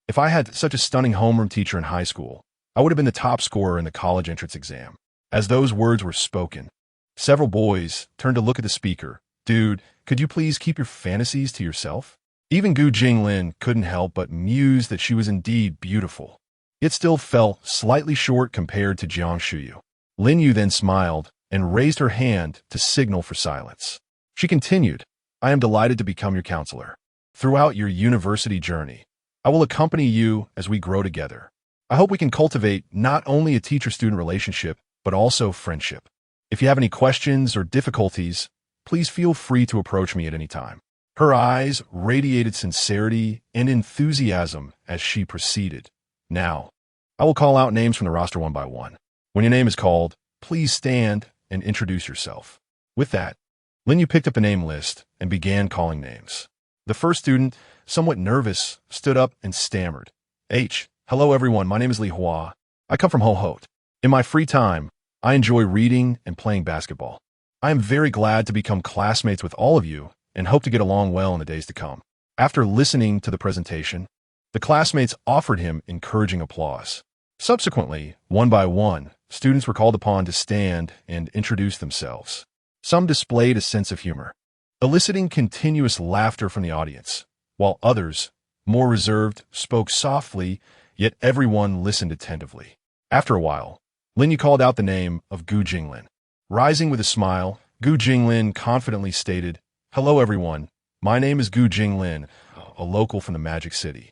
If I had such a stunning homeroom teacher in high school, I would have been the top scorer in the college entrance exam. As those words were spoken, several boys turned to look at the speaker. Dude, could you please keep your fantasies to yourself? Even Gu Jinglin couldn't help but muse that she was indeed beautiful. It still fell slightly short compared to Jiang Shuyu. Lin Yu then smiled and raised her hand to signal for silence. She continued, I am delighted to become your counselor. Throughout your university journey, I will accompany you as we grow together. I hope we can cultivate not only a teacher-student relationship, but also friendship. If you have any questions or difficulties, please feel free to approach me at any time. Her eyes radiated sincerity and enthusiasm as she proceeded. Now, I will call out names from the roster one by one. When your name is called, please stand and introduce yourself. With that, Lin Yu picked up the name list and began calling names. The first student, somewhat nervous, stood up and stammered. Hello everyone, my name is Li Hua. I come from Ho-Hot. In my free time, I enjoy reading and playing basketball. I am very glad to become classmates with all of you and hope to get along well in the days to come. After listening to the presentation, the classmates offered him encouraging applause. Subsequently, one by one, students were called upon to stand and introduce themselves. Some displayed a sense of humor, eliciting continuous laughter from the audience, while others, more reserved, spoke softly, yet everyone listened attentively. After a while, Lin Yu called out the name of Gu Jinglin. Rising with a smile, Gu Jinglin confidently stated, Hello everyone, my name is Gu Jinglin, a local from the Magic City.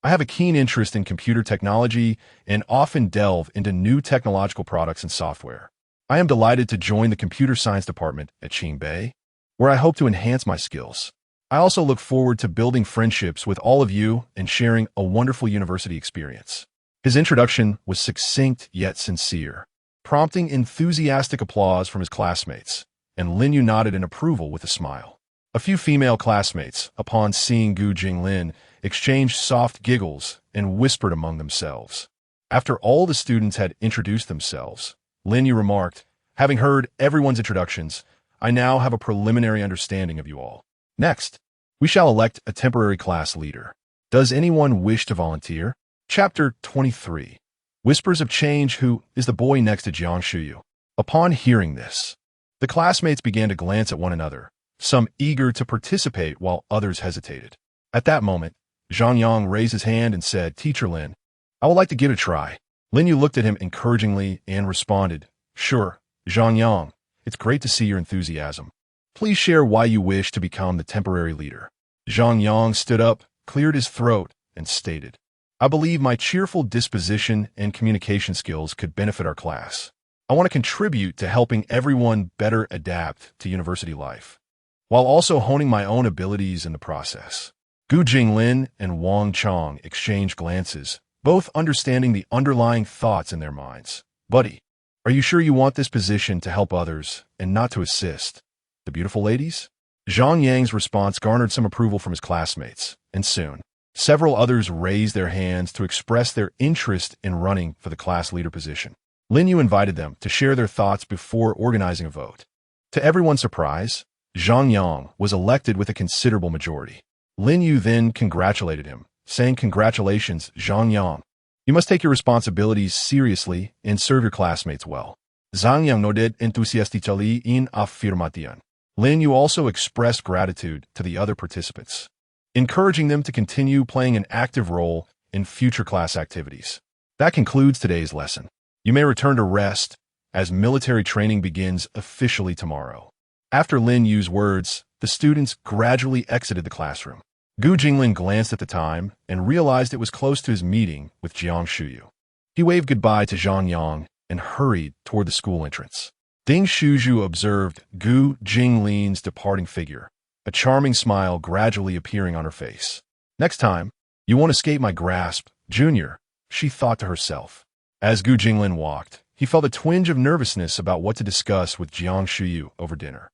I have a keen interest in computer technology and often delve into new technological products and software. I am delighted to join the Computer Science Department at Qingbei, where I hope to enhance my skills. I also look forward to building friendships with all of you and sharing a wonderful university experience. His introduction was succinct yet sincere, prompting enthusiastic applause from his classmates, and Lin Yu nodded in approval with a smile. A few female classmates, upon seeing Gu Jinglin, exchanged soft giggles and whispered among themselves. After all the students had introduced themselves, Lin Yu remarked, "Having heard everyone's introductions, I now have a preliminary understanding of you all. Next, we shall elect a temporary class leader. Does anyone wish to volunteer?" Chapter 23. Whispers of Change. Who is the boy next to Jiang Shuyu? Upon hearing this, the classmates began to glance at one another, some eager to participate while others hesitated. At that moment, Zhang Yang raised his hand and said, "Teacher Lin, I would like to give it a try." Lin Yu looked at him encouragingly and responded, "Sure, Zhang Yang, it's great to see your enthusiasm. Please share why you wish to become the temporary leader." Zhang Yang stood up, cleared his throat, and stated, "I believe my cheerful disposition and communication skills could benefit our class. I want to contribute to helping everyone better adapt to university life, while also honing my own abilities in the process." Gu Jinglin and Wang Chong exchanged glances, both understanding the underlying thoughts in their minds. "Buddy, are you sure you want this position to help others and not to assist the beautiful ladies?" Zhang Yang's response garnered some approval from his classmates, and soon, several others raised their hands to express their interest in running for the class leader position. Lin Yu invited them to share their thoughts before organizing a vote. To everyone's surprise, Zhang Yang was elected with a considerable majority. Lin Yu then congratulated him, saying, "Congratulations, Zhang Yang. You must take your responsibilities seriously and serve your classmates well." Zhang Yang nodded enthusiastically in affirmation. Lin Yu also expressed gratitude to the other participants, encouraging them to continue playing an active role in future class activities. That concludes today's lesson. You may return to rest, as military training begins officially tomorrow. After Lin Yu's words, the students gradually exited the classroom. Gu Jinglin glanced at the time and realized it was close to his meeting with Jiang Shuyu. He waved goodbye to Zhang Yang and hurried toward the school entrance. Ding Shuzhu observed Gu Jinglin's departing figure, a charming smile gradually appearing on her face. "Next time, you won't escape my grasp, Junior," she thought to herself. As Gu Jinglin walked, he felt a twinge of nervousness about what to discuss with Jiang Shuyu over dinner.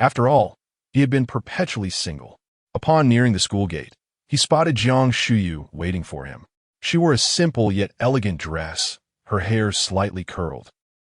After all, he had been perpetually single. Upon nearing the school gate, he spotted Jiang Shuyu waiting for him. She wore a simple yet elegant dress, her hair slightly curled,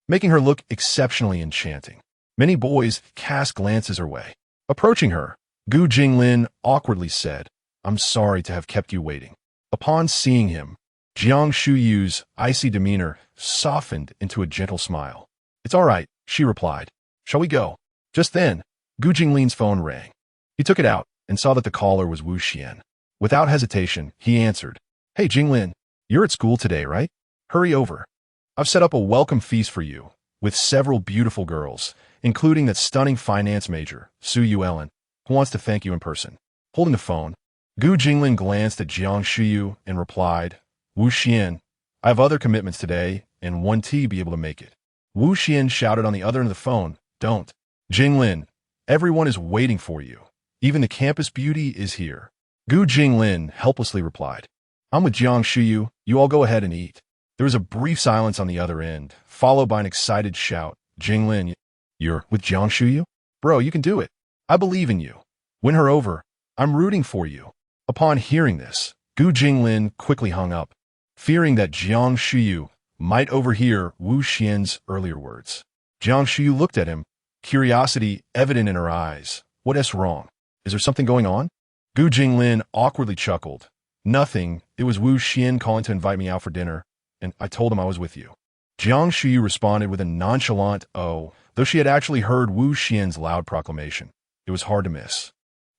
making her look exceptionally enchanting. Many boys cast glances her way. Approaching her, Gu Jinglin awkwardly said, "I'm sorry to have kept you waiting." Upon seeing him, Jiang Shuyu's icy demeanor softened into a gentle smile. "It's all right," she replied. "Shall we go?" Just then, Gu Jinglin's phone rang. He took it out and saw that the caller was Wu Xian. Without hesitation, he answered, "Hey Jinglin, you're at school today, right? Hurry over. I've set up a welcome feast for you, with several beautiful girls, including that stunning finance major, Su Yu Ellen, who wants to thank you in person." Holding the phone, Gu Jinglin glanced at Jiang Shuyu and replied, "Wu Xian, I have other commitments today and won't be able to make it." Wu Xian shouted on the other end of the phone, "Don't. Jinglin, everyone is waiting for you. Even the campus beauty is here." Gu Jinglin helplessly replied, "I'm with Jiang Shuyu. You all go ahead and eat." There was a brief silence on the other end, followed by an excited shout. "Jinglin, you're with Jiang Shuyu? Bro, you can do it. I believe in you. Win her over. I'm rooting for you." Upon hearing this, Gu Jinglin quickly hung up, fearing that Jiang Shuyu might overhear Wu Xian's earlier words. Jiang Shuyu looked at him, curiosity evident in her eyes. "What's wrong? Is there something going on?" Gu Jinglin awkwardly chuckled. "Nothing. It was Wu Xian calling to invite me out for dinner, and I told him I was with you." Jiang Shuyu responded with a nonchalant "oh," though she had actually heard Wu Xian's loud proclamation. It was hard to miss.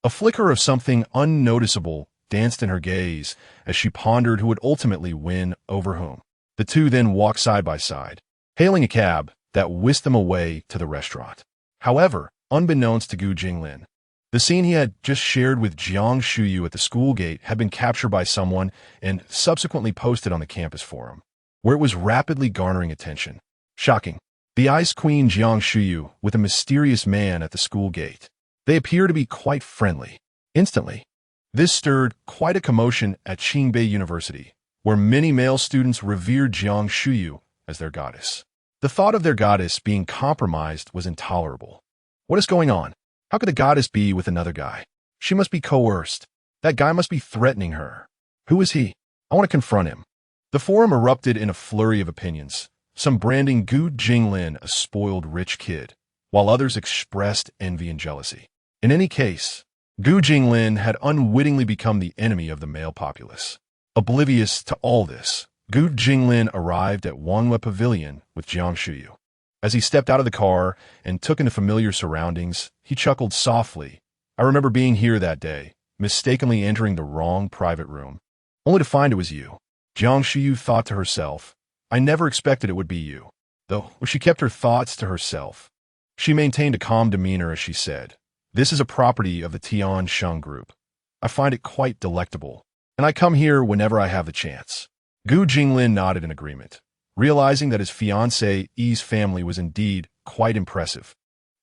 A flicker of something unnoticeable danced in her gaze as she pondered who would ultimately win over whom. The two then walked side by side, hailing a cab that whisked them away to the restaurant. However, unbeknownst to Gu Jinglin, the scene he had just shared with Jiang Shuyu at the school gate had been captured by someone and subsequently posted on the campus forum, where it was rapidly garnering attention. Shocking. The Ice Queen Jiang Shuyu with a mysterious man at the school gate. They appear to be quite friendly. instantly. This stirred quite a commotion at Qingbei University, where many male students revered Jiang Shuyu as their goddess. The thought of their goddess being compromised was intolerable. What is going on? How could the goddess be with another guy? She must be coerced. That guy must be threatening her. Who is he? I want to confront him. The forum erupted in a flurry of opinions, some branding Gu Jinglin a spoiled rich kid, while others expressed envy and jealousy. In any case, Gu Jinglin had unwittingly become the enemy of the male populace. Oblivious to all this, Gu Jinglin arrived at Wanghua Pavilion with Jiang Shuyu. As he stepped out of the car and took into familiar surroundings, he chuckled softly. I remember being here that day, mistakenly entering the wrong private room, only to find it was you. Jiang Shuyu thought to herself, I never expected it would be you. Though she kept her thoughts to herself. She maintained a calm demeanor as she said, This is a property of the Tian Sheng Group. I find it quite delectable, and I come here whenever I have the chance. Gu Jinglin nodded in agreement, realizing that his fiancée Yi's family was indeed quite impressive,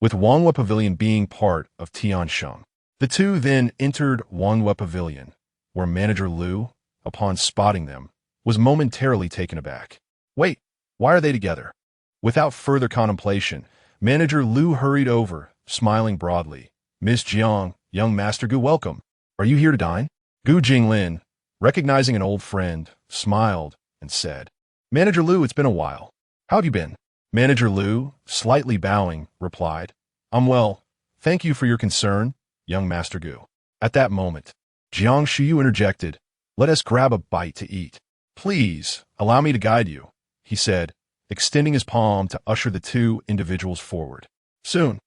with Wanghua Pavilion being part of Tian Sheng. The two then entered Wanghua Pavilion, where manager Liu, upon spotting them, was momentarily taken aback. Wait, why are they together? Without further contemplation, manager Liu hurried over, smiling broadly. Miss Jiang, young Master Gu, welcome. Are you here to dine? Gu Jinglin, recognizing an old friend, smiled and said, Manager Liu, it's been a while. How have you been? Manager Liu, slightly bowing, replied, I'm well. Thank you for your concern, young Master Gu. At that moment, Jiang Shuyu interjected, Let us grab a bite to eat. Please, allow me to guide you, he said, extending his palm to usher the two individuals forward. Soon,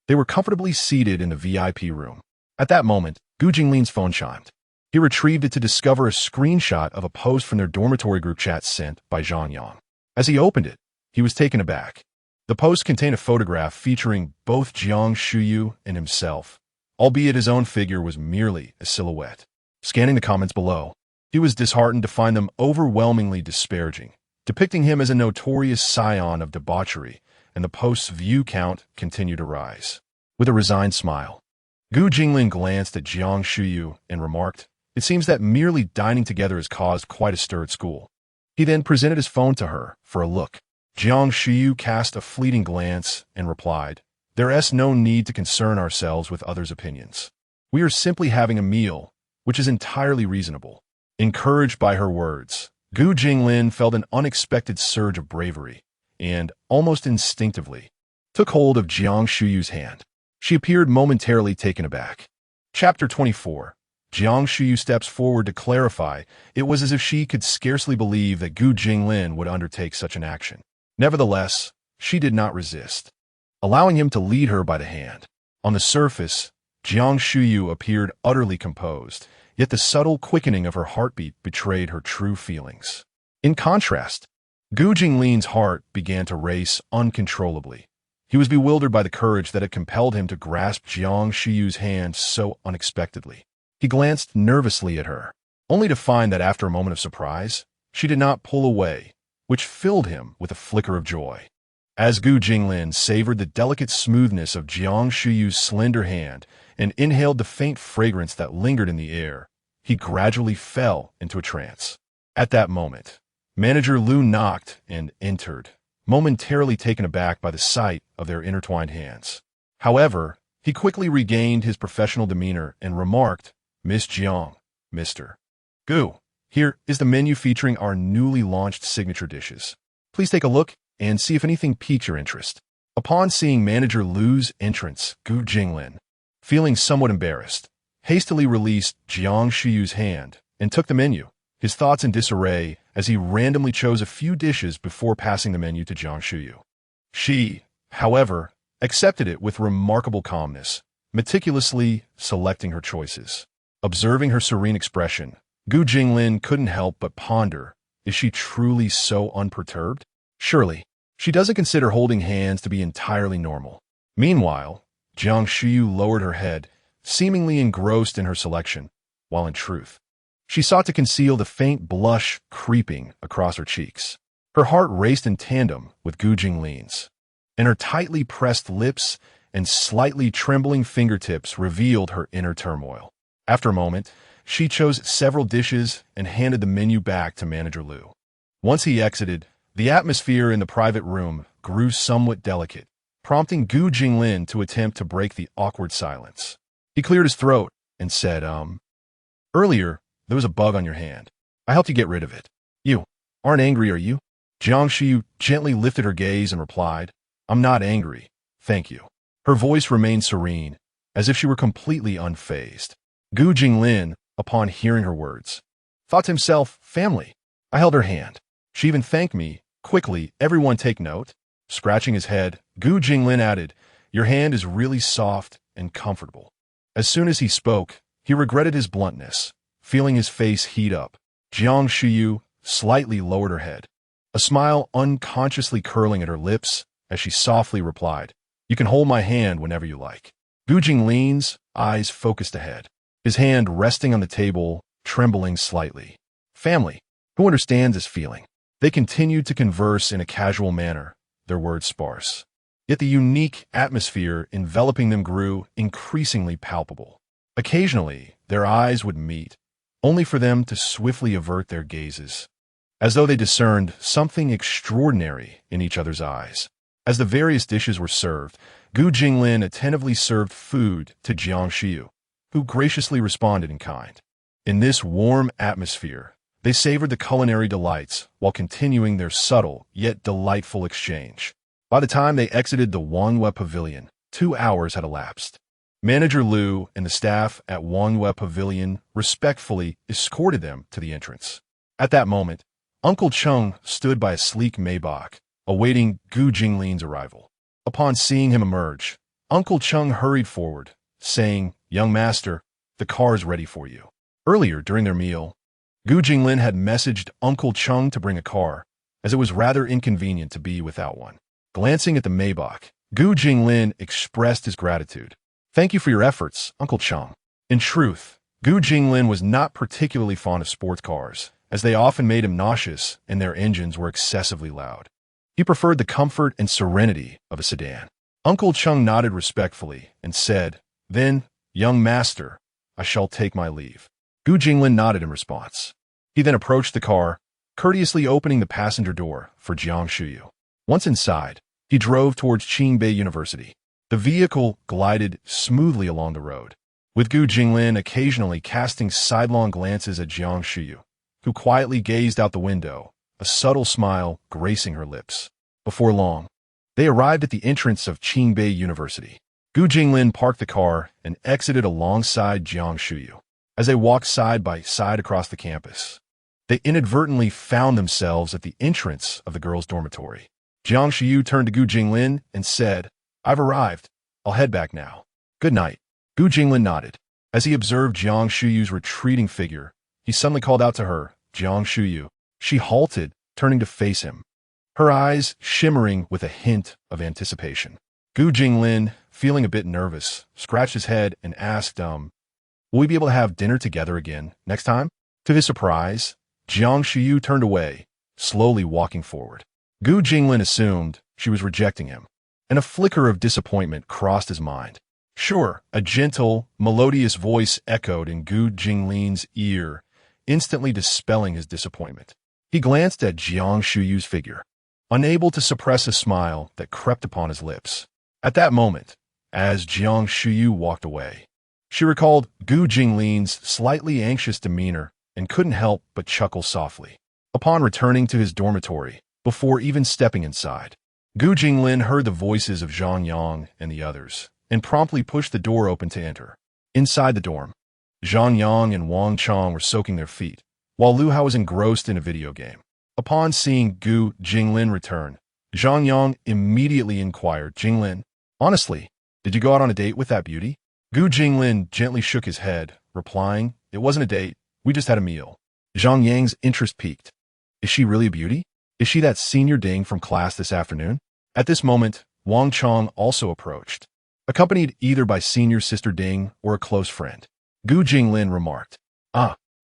they were comfortably seated in the VIP room. At that moment, Gu Jinglin's phone chimed. He retrieved it to discover a screenshot of a post from their dormitory group chat sent by Zhang Yang. As he opened it, he was taken aback. The post contained a photograph featuring both Jiang Shuyu and himself, albeit his own figure was merely a silhouette. Scanning the comments below, he was disheartened to find them overwhelmingly disparaging, depicting him as a notorious scion of debauchery, and the post's view count continued to rise. With a resigned smile, Gu Jinglin glanced at Jiang Shuyu and remarked, It seems that merely dining together has caused quite a stir at school. He then presented his phone to her for a look. Jiang Shuyu cast a fleeting glance and replied, There's no need to concern ourselves with others' opinions. We are simply having a meal, which is entirely reasonable. Encouraged by her words, Gu Jinglin felt an unexpected surge of bravery and, almost instinctively, took hold of Jiang Shuyu's hand. She appeared momentarily taken aback. Chapter 24. Jiang Shuyu steps forward to clarify. It was as if she could scarcely believe that Gu Jinglin would undertake such an action. Nevertheless, she did not resist, allowing him to lead her by the hand. On the surface, Jiang Shuyu appeared utterly composed, yet the subtle quickening of her heartbeat betrayed her true feelings. In contrast, Gu Jinglin's heart began to race uncontrollably. He was bewildered by the courage that had compelled him to grasp Jiang Shuyu's hand so unexpectedly. He glanced nervously at her, only to find that after a moment of surprise, she did not pull away, which filled him with a flicker of joy. As Gu Jinglin savored the delicate smoothness of Jiang Shuyu's slender hand and inhaled the faint fragrance that lingered in the air, he gradually fell into a trance. At that moment, Manager Liu knocked and entered, momentarily taken aback by the sight of their intertwined hands. However, he quickly regained his professional demeanor and remarked, Miss Jiang, Mr. Gu, here is the menu featuring our newly launched signature dishes. Please take a look and see if anything piques your interest. Upon seeing Manager Liu's entrance, Gu Jinglin, feeling somewhat embarrassed, hastily released Jiang Shuyu's hand and took the menu, his thoughts in disarray as he randomly chose a few dishes before passing the menu to Jiang Shuyu. She, however, accepted it with remarkable calmness, meticulously selecting her choices. Observing her serene expression, Gu Jinglin couldn't help but ponder, is she truly so unperturbed? Surely, she doesn't consider holding hands to be entirely normal. Meanwhile, Jiang Shuyu lowered her head, seemingly engrossed in her selection, while in truth, she sought to conceal the faint blush creeping across her cheeks. Her heart raced in tandem with Gu Jinglin's, and her tightly pressed lips and slightly trembling fingertips revealed her inner turmoil. After a moment, she chose several dishes and handed the menu back to Manager Liu. Once he exited, the atmosphere in the private room grew somewhat delicate, prompting Gu Jinglin to attempt to break the awkward silence. He cleared his throat and said, Earlier, there was a bug on your hand. I helped you get rid of it. You aren't angry, are you? Jiang Shiyu gently lifted her gaze and replied, I'm not angry, thank you. Her voice remained serene, as if she were completely unfazed. Gu Jinglin, upon hearing her words, thought to himself, family. I held her hand. She even thanked me. Quickly, everyone take note. Scratching his head, Gu Jinglin added, your hand is really soft and comfortable. As soon as he spoke, he regretted his bluntness, feeling his face heat up. Jiang Shiyu slightly lowered her head, a smile unconsciously curling at her lips as she softly replied, you can hold my hand whenever you like. Gu Jinglin's eyes focused ahead, his hand resting on the table, trembling slightly. Family, who understands this feeling? They continued to converse in a casual manner, their words sparse. Yet the unique atmosphere enveloping them grew increasingly palpable. Occasionally, their eyes would meet, only for them to swiftly avert their gazes, as though they discerned something extraordinary in each other's eyes. As the various dishes were served, Gu Jinglin attentively served food to Jiang Shiyu, who graciously responded in kind. In this warm atmosphere, they savored the culinary delights while continuing their subtle yet delightful exchange. By the time they exited the Wangyue Pavilion, 2 hours had elapsed. Manager Liu and the staff at Wangyue Pavilion respectfully escorted them to the entrance. At that moment, Uncle Chung stood by a sleek Maybach, awaiting Gu Jinglin's arrival. Upon seeing him emerge, Uncle Chung hurried forward, saying, young master, the car is ready for you. Earlier during their meal, Gu Jinglin had messaged Uncle Chung to bring a car, as it was rather inconvenient to be without one. Glancing at the Maybach, Gu Jinglin expressed his gratitude. Thank you for your efforts, Uncle Chung. In truth, Gu Jinglin was not particularly fond of sports cars, as they often made him nauseous and their engines were excessively loud. He preferred the comfort and serenity of a sedan. Uncle Chung nodded respectfully and said, then, young master, I shall take my leave. Gu Jinglin nodded in response. He then approached the car, courteously opening the passenger door for Jiang Shiyu. Once inside, he drove towards Qingbei University. The vehicle glided smoothly along the road, with Gu Jinglin occasionally casting sidelong glances at Jiang Shiyu, who quietly gazed out the window, a subtle smile gracing her lips. Before long, they arrived at the entrance of Qingbei University. Gu Jinglin parked the car and exited alongside Jiang Shiyu. As they walked side by side across the campus, they inadvertently found themselves at the entrance of the girls' dormitory. Jiang Shiyu turned to Gu Jinglin and said, I've arrived. I'll head back now. Good night. Gu Jinglin nodded. As he observed Jiang Shiyu's retreating figure, he suddenly called out to her, Jiang Shiyu. She halted, turning to face him, her eyes shimmering with a hint of anticipation. Gu Jinglin, feeling a bit nervous, scratched his head and asked, will we be able to have dinner together again next time? To his surprise, Jiang Shiyu turned away, slowly walking forward. Gu Jinglin assumed she was rejecting him, and a flicker of disappointment crossed his mind. Sure, a gentle, melodious voice echoed in Gu Jinglin's ear, instantly dispelling his disappointment. He glanced at Jiang Shiyu's figure, unable to suppress a smile that crept upon his lips. At that moment, as Jiang Shiyu walked away, she recalled Gu Jinglin's slightly anxious demeanor and couldn't help but chuckle softly. Upon returning to his dormitory, before even stepping inside, Gu Jinglin heard the voices of Zhang Yang and the others, and promptly pushed the door open to enter. Inside the dorm, Zhang Yang and Wang Chong were soaking their feet, while Lu Hao was engrossed in a video game. Upon seeing Gu Jinglin return, Zhang Yang immediately inquired, Jinglin, honestly, did you go out on a date with that beauty? Gu Jinglin gently shook his head, replying, it wasn't a date, we just had a meal. Zhang Yang's interest piqued. Is she really a beauty? Is she that senior ding from class this afternoon? At this moment, Wang Chong also approached, accompanied either by senior sister Ding or a close friend. Gu Jinglin remarked,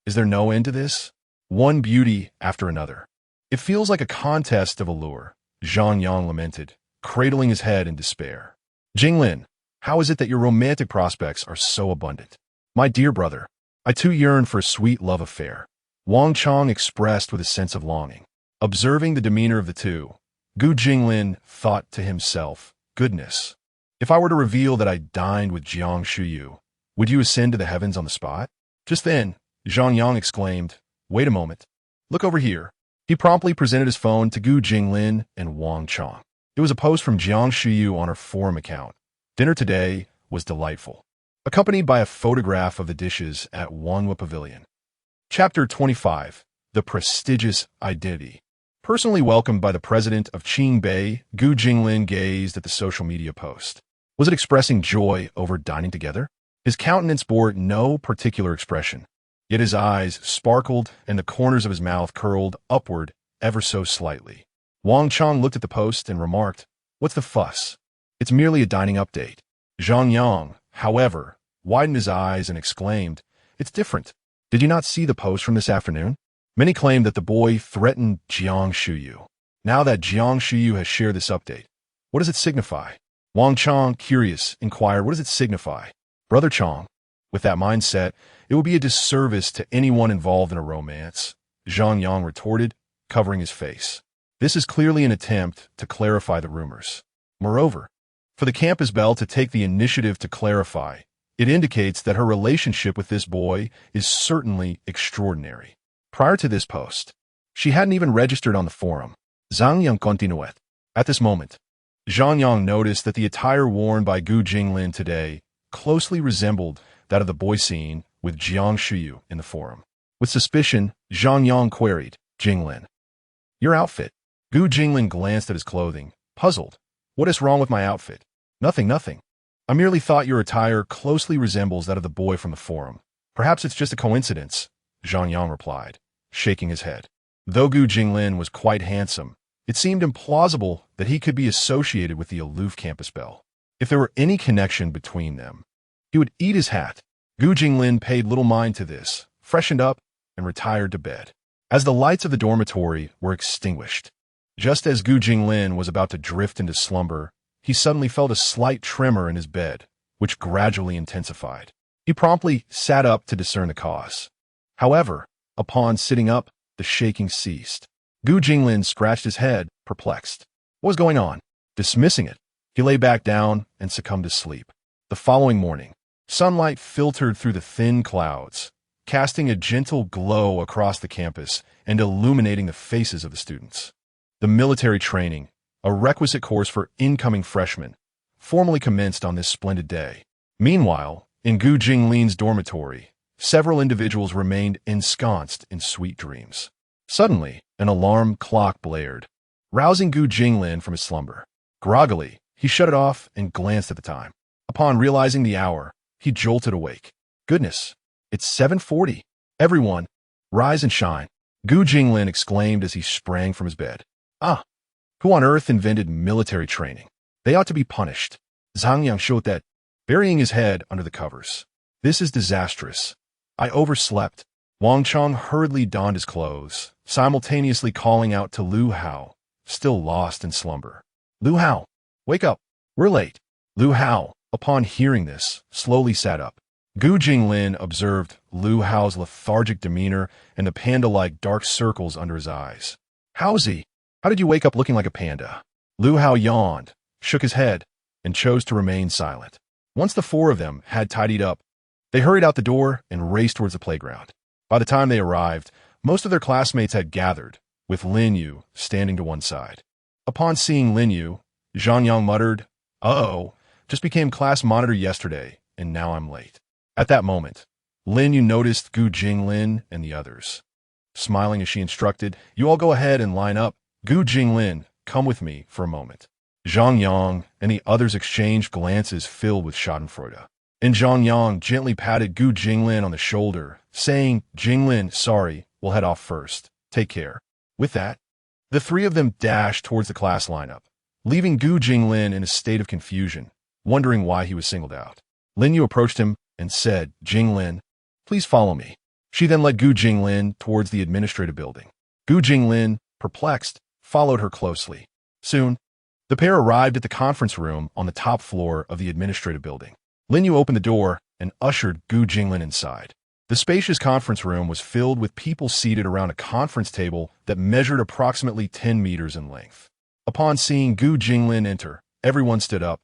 is there no end to this? One beauty after another. It feels like a contest of allure, Zhang Yang lamented, cradling his head in despair. Jinglin, how is it that your romantic prospects are so abundant? My dear brother, I too yearn for a sweet love affair, Wang Chong expressed with a sense of longing. Observing the demeanor of the two, Gu Jinglin thought to himself, goodness, if I were to reveal that I dined with Jiang Shuyu, would you ascend to the heavens on the spot? Just then, Zhang Yang exclaimed, wait a moment. Look over here. He promptly presented his phone to Gu Jinglin and Wang Chong. It was a post from Jiang Shuyu on her forum account. Dinner today was delightful, accompanied by a photograph of the dishes at Wanhua Pavilion. Chapter 25. The Prestigious Identity. Personally welcomed by the president of Qingbei, Gu Jinglin gazed at the social media post. Was it expressing joy over dining together? His countenance bore no particular expression, yet his eyes sparkled and the corners of his mouth curled upward ever so slightly. Wang Chong looked at the post and remarked, what's the fuss? It's merely a dining update. Zhang Yang, however, widened his eyes and exclaimed, it's different. Did you not see the post from this afternoon? Many claim that the boy threatened Jiang Shuyu. Now that Jiang Shuyu has shared this update, what does it signify? Wang Chong, curious, inquired, what does it signify? Brother Chong, with that mindset, it would be a disservice to anyone involved in a romance, Zhang Yang retorted, covering his face. This is clearly an attempt to clarify the rumors. Moreover, for the campus belle to take the initiative to clarify, it indicates that her relationship with this boy is certainly extraordinary. Prior to this post, she hadn't even registered on the forum. Zhang Yang continued. At this moment, Zhang Yang noticed that the attire worn by Gu Jinglin today closely resembled that of the boy seen with Jiang Shuyu in the forum. With suspicion, Zhang Yang queried, Jinglin, your outfit. Gu Jinglin glanced at his clothing, puzzled. What is wrong with my outfit? Nothing. I merely thought your attire closely resembles that of the boy from the forum. Perhaps it's just a coincidence, Zhang Yang replied, shaking his head. Though Gu Jinglin was quite handsome, it seemed implausible that he could be associated with the aloof campus belle. If there were any connection between them, he would eat his hat. Gu Jinglin paid little mind to this, freshened up, and retired to bed. As the lights of the dormitory were extinguished, just as Gu Jinglin was about to drift into slumber, he suddenly felt a slight tremor in his bed, which gradually intensified. He promptly sat up to discern the cause. However, upon sitting up, the shaking ceased. Gu Jinglin scratched his head, perplexed. What was going on? Dismissing it, he lay back down and succumbed to sleep. The following morning, sunlight filtered through the thin clouds, casting a gentle glow across the campus and illuminating the faces of the students. The military training, a requisite course for incoming freshmen, formally commenced on this splendid day. Meanwhile, in Gu Jinglin's dormitory, several individuals remained ensconced in sweet dreams. Suddenly, an alarm clock blared, rousing Gu Jinglin from his slumber. Groggily, he shut it off and glanced at the time. Upon realizing the hour, he jolted awake. Goodness, it's 7:40. Everyone, rise and shine, Gu Jinglin exclaimed as he sprang from his bed. Ah, who on earth invented military training? They ought to be punished. Zhang Yang shouted, burying his head under the covers. This is disastrous. I overslept. Wang Chong hurriedly donned his clothes, simultaneously calling out to Lu Hao, still lost in slumber. Lu Hao, wake up. We're late. Lu Hao, upon hearing this, slowly sat up. Gu Jinglin observed Lu Hao's lethargic demeanor and the panda-like dark circles under his eyes. Haozi, how did you wake up looking like a panda? Lu Hao yawned, shook his head, and chose to remain silent. Once the four of them had tidied up, they hurried out the door and raced towards the playground. By the time they arrived, most of their classmates had gathered, with Lin Yu standing to one side. Upon seeing Lin Yu, Zhang Yang muttered, uh-oh, just became class monitor yesterday, and now I'm late. At that moment, Lin Yu noticed Gu Jinglin and the others. Smiling as she instructed, you all go ahead and line up. Gu Jinglin, come with me for a moment. Zhang Yang and the others exchanged glances filled with schadenfreude. And Zhang Yang gently patted Gu Jinglin on the shoulder, saying, Jinglin, sorry, we'll head off first. Take care. With that, the three of them dashed towards the class lineup, leaving Gu Jinglin in a state of confusion, wondering why he was singled out. Lin Yu approached him and said, Jinglin, please follow me. She then led Gu Jinglin towards the administrative building. Gu Jinglin, perplexed, followed her closely. Soon, the pair arrived at the conference room on the top floor of the administrative building. Lin Yu opened the door and ushered Gu Jinglin inside. The spacious conference room was filled with people seated around a conference table that measured approximately 10 meters in length. Upon seeing Gu Jinglin enter, everyone stood up,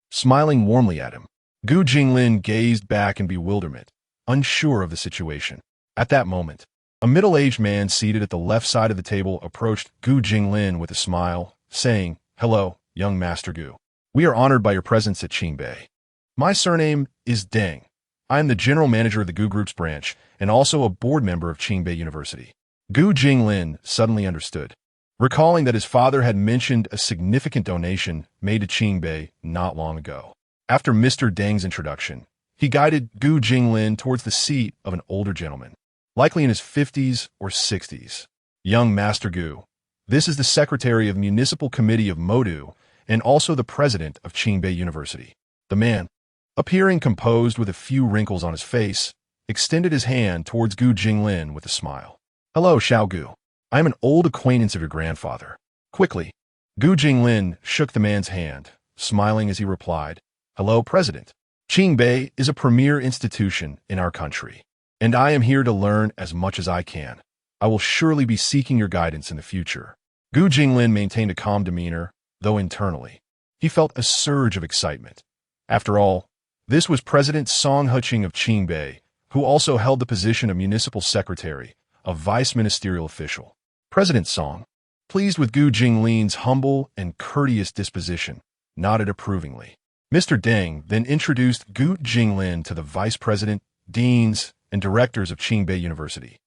smiling warmly at him. Gu Jinglin gazed back in bewilderment, unsure of the situation. At that moment, a middle-aged man seated at the left side of the table approached Gu Jinglin with a smile, saying, "Hello, young Master Gu. We are honored by your presence at Qingbei. My surname is Deng. I am the general manager of the Gu Group's branch and also a board member of Qingbei University." Gu Jinglin suddenly understood, recalling that his father had mentioned a significant donation made to Qingbei not long ago. After Mr. Deng's introduction, he guided Gu Jinglin towards the seat of an older gentleman, likely in his 50s or 60s. "Young Master Gu, this is the secretary of the Municipal Committee of Modu and also the president of Qingbei University." The man, appearing composed with a few wrinkles on his face, extended his hand towards Gu Jinglin with a smile. "Hello, Xiao Gu. I am an old acquaintance of your grandfather." Quickly, Gu Jinglin shook the man's hand, smiling as he replied, "Hello, President. Qingbei is a premier institution in our country, and I am here to learn as much as I can. I will surely be seeking your guidance in the future." Gu Jinglin maintained a calm demeanor, though internally, he felt a surge of excitement. After all, this was President Song Huqing of Qingbei, who also held the position of municipal secretary, a vice-ministerial official. President Song, pleased with Gu Jinglin's humble and courteous disposition, nodded approvingly. Mr. Deng then introduced Gu Jinglin to the vice president, deans, and directors of Qingbei University,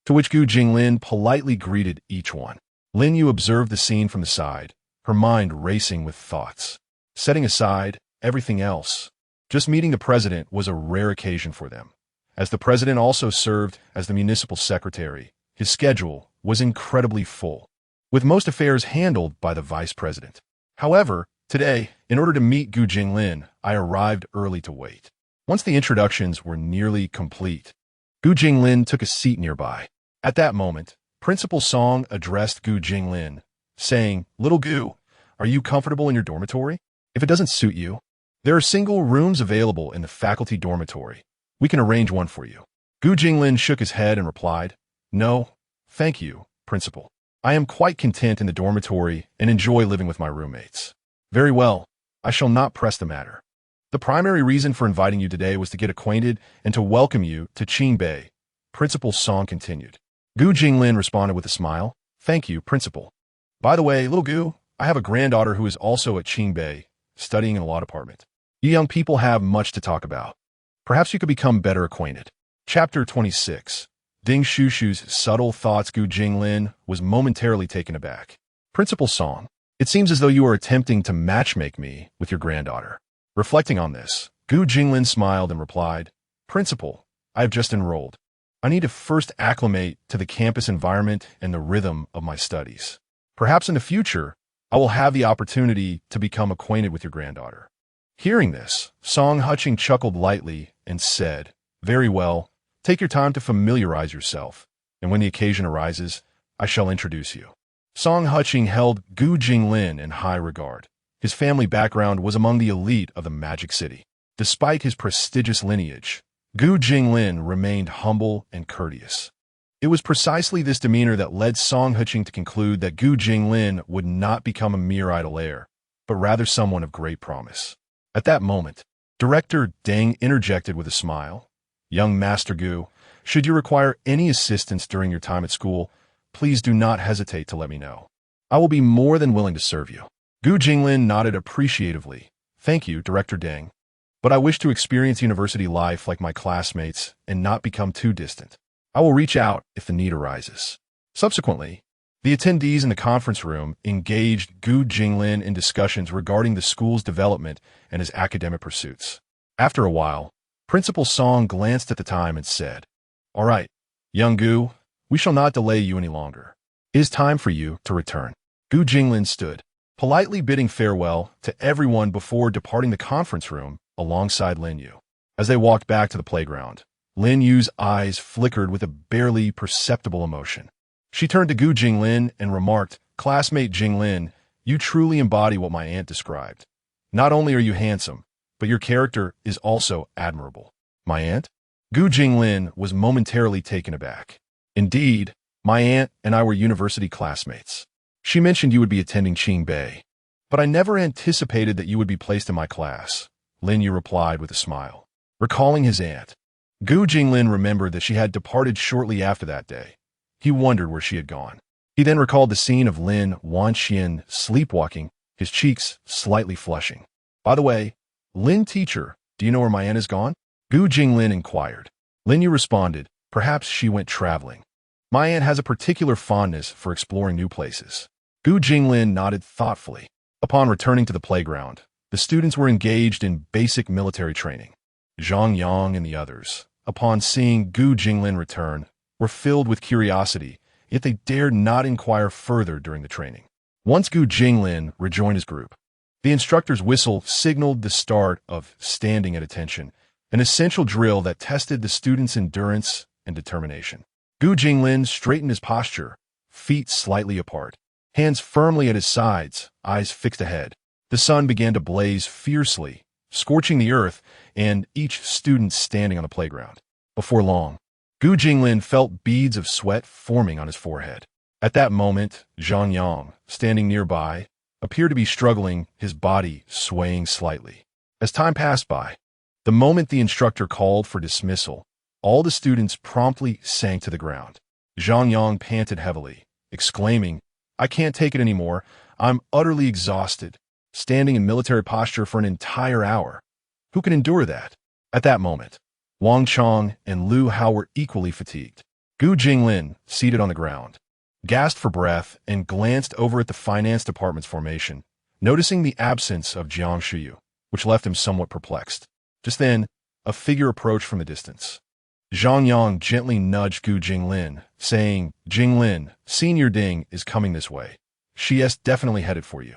to which Gu Jinglin politely greeted each one. Lin Yu observed the scene from the side, her mind racing with thoughts. Setting aside everything else, just meeting the president was a rare occasion for them. As the president also served as the municipal secretary, his schedule was incredibly full, with most affairs handled by the vice president. However, today, in order to meet Gu Jinglin, I arrived early to wait. Once the introductions were nearly complete, Gu Jinglin took a seat nearby. At that moment, Principal Song addressed Gu Jinglin, saying, "Little Gu, are you comfortable in your dormitory? If it doesn't suit you, there are single rooms available in the faculty dormitory. We can arrange one for you." Gu Jinglin shook his head and replied, "No, thank you, Principal. I am quite content in the dormitory and enjoy living with my roommates." "Very well, I shall not press the matter. The primary reason for inviting you today was to get acquainted and to welcome you to Qingbei," Principal Song continued. Gu Jinglin responded with a smile, "Thank you, Principal. By the way, little Gu, I have a granddaughter who is also at Qingbei, studying in the law department. You young people have much to talk about. Perhaps you could become better acquainted." Chapter 26. Ding Shushu's subtle thoughts. Gu Jinglin was momentarily taken aback. "Principal Song, it seems as though you are attempting to matchmake me with your granddaughter." Reflecting on this, Gu Jinglin smiled and replied, "Principal, I have just enrolled. I need to first acclimate to the campus environment and the rhythm of my studies. Perhaps in the future, I will have the opportunity to become acquainted with your granddaughter." Hearing this, Song Huqing chuckled lightly and said, "Very well, take your time to familiarize yourself, and when the occasion arises, I shall introduce you." Song Huqing held Gu Jinglin in high regard. His family background was among the elite of the Magic City. Despite his prestigious lineage, Gu Jinglin remained humble and courteous. It was precisely this demeanor that led Song Huqing to conclude that Gu Jinglin would not become a mere idle heir, but rather someone of great promise. At that moment, Director Deng interjected with a smile, "Young Master Gu, should you require any assistance during your time at school, please do not hesitate to let me know. I will be more than willing to serve you." Gu Jinglin nodded appreciatively. "Thank you, Director Deng, but I wish to experience university life like my classmates and not become too distant. I will reach out if the need arises." Subsequently, the attendees in the conference room engaged Gu Jinglin in discussions regarding the school's development and his academic pursuits. After a while, Principal Song glanced at the time and said, "All right, young Gu, we shall not delay you any longer. It is time for you to return." Gu Jinglin stood, politely bidding farewell to everyone before departing the conference room alongside Lin Yu. As they walked back to the playground, Lin Yu's eyes flickered with a barely perceptible emotion. She turned to Gu Jinglin and remarked, "Classmate Jinglin, you truly embody what my aunt described. Not only are you handsome, but your character is also admirable. My aunt? Gu Jinglin was momentarily taken aback. Indeed, my aunt and I were university classmates. She mentioned you would be attending Qingbei, but I never anticipated that you would be placed in my class, Lin Yu replied with a smile. Recalling his aunt, Gu Jinglin remembered that she had departed shortly after that day. He wondered where she had gone. He then recalled the scene of Lin Wanxian sleepwalking, his cheeks slightly flushing. By the way, Lin teacher, do you know where my aunt has gone? Gu Jinglin inquired. Lin Yu responded, perhaps she went traveling. My aunt has a particular fondness for exploring new places. Gu Jinglin nodded thoughtfully. Upon returning to the playground, the students were engaged in basic military training. Zhang Yang and the others, upon seeing Gu Jinglin return, were filled with curiosity, yet they dared not inquire further during the training. Once Gu Jinglin rejoined his group, the instructor's whistle signaled the start of standing at attention, an essential drill that tested the students' endurance and determination. Gu Jinglin straightened his posture, feet slightly apart, hands firmly at his sides, eyes fixed ahead. The sun began to blaze fiercely, scorching the earth and each student standing on the playground. Before long, Gu Jinglin felt beads of sweat forming on his forehead. At that moment, Zhang Yang, standing nearby, appeared to be struggling, his body swaying slightly. As time passed by, the moment the instructor called for dismissal, all the students promptly sank to the ground. Zhang Yang panted heavily, exclaiming, I can't take it anymore. I'm utterly exhausted. Standing in military posture for an entire hour. Who can endure that? At that moment, Wang Chong and Lu Hao were equally fatigued. Gu Jinglin, seated on the ground, gasped for breath and glanced over at the finance department's formation, noticing the absence of Jiang Shuyu, which left him somewhat perplexed. Just then, a figure approached from the distance. Zhang Yang gently nudged Gu Jinglin, saying, Jinglin, Senior Ding is coming this way. She is definitely headed for you.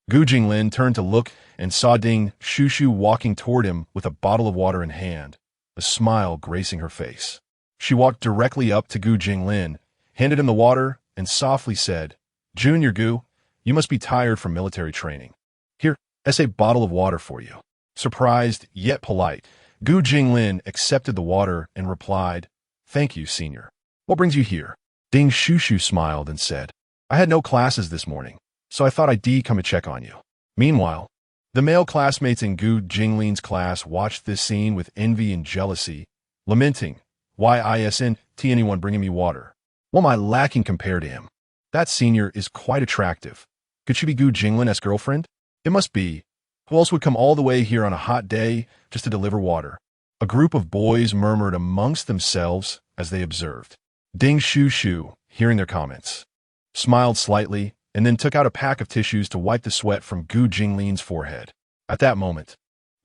Gu Jinglin turned to look and saw Ding Shushu walking toward him with a bottle of water in hand, a smile gracing her face. She walked directly up to Gu Jinglin, handed him the water, and softly said, Junior Gu, you must be tired from military training. Here, that's a bottle of water for you. Surprised, yet polite, Gu Jinglin accepted the water and replied, Thank you, Senior. What brings you here? Ding Shushu smiled and said, I had no classes this morning, so I thought I'd come to check on you. Meanwhile, the male classmates in Gu Jinglin's class watched this scene with envy and jealousy, lamenting, Why isn't anyone bringing me water? What am I lacking compared to him? That senior is quite attractive. Could she be Gu Jinglin's girlfriend? It must be. Who else would come all the way here on a hot day just to deliver water? A group of boys murmured amongst themselves as they observed. Ding Shushu, hearing their comments, smiled slightly and then took out a pack of tissues to wipe the sweat from Gu Jinglin's forehead. At that moment,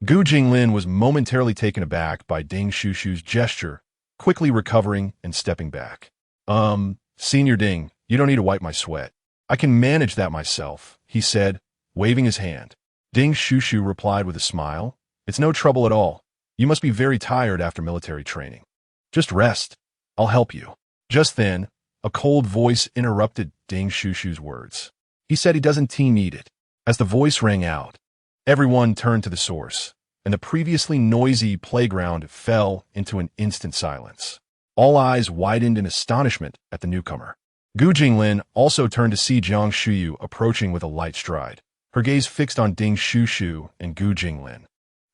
Gu Jinglin was momentarily taken aback by Ding Shushu's gesture, quickly recovering and stepping back. Senior Ding, you don't need to wipe my sweat. I can manage that myself, he said, waving his hand. Ding Shushu replied with a smile, It's no trouble at all. You must be very tired after military training. Just rest. I'll help you. Just then, a cold voice interrupted Ding Shushu's words. He said he doesn't need it. As the voice rang out, everyone turned to the source, and the previously noisy playground fell into an instant silence. All eyes widened in astonishment at the newcomer. Gu Jinglin also turned to see Jiang Shuyu approaching with a light stride, her gaze fixed on Ding Shushu and Gu Jinglin,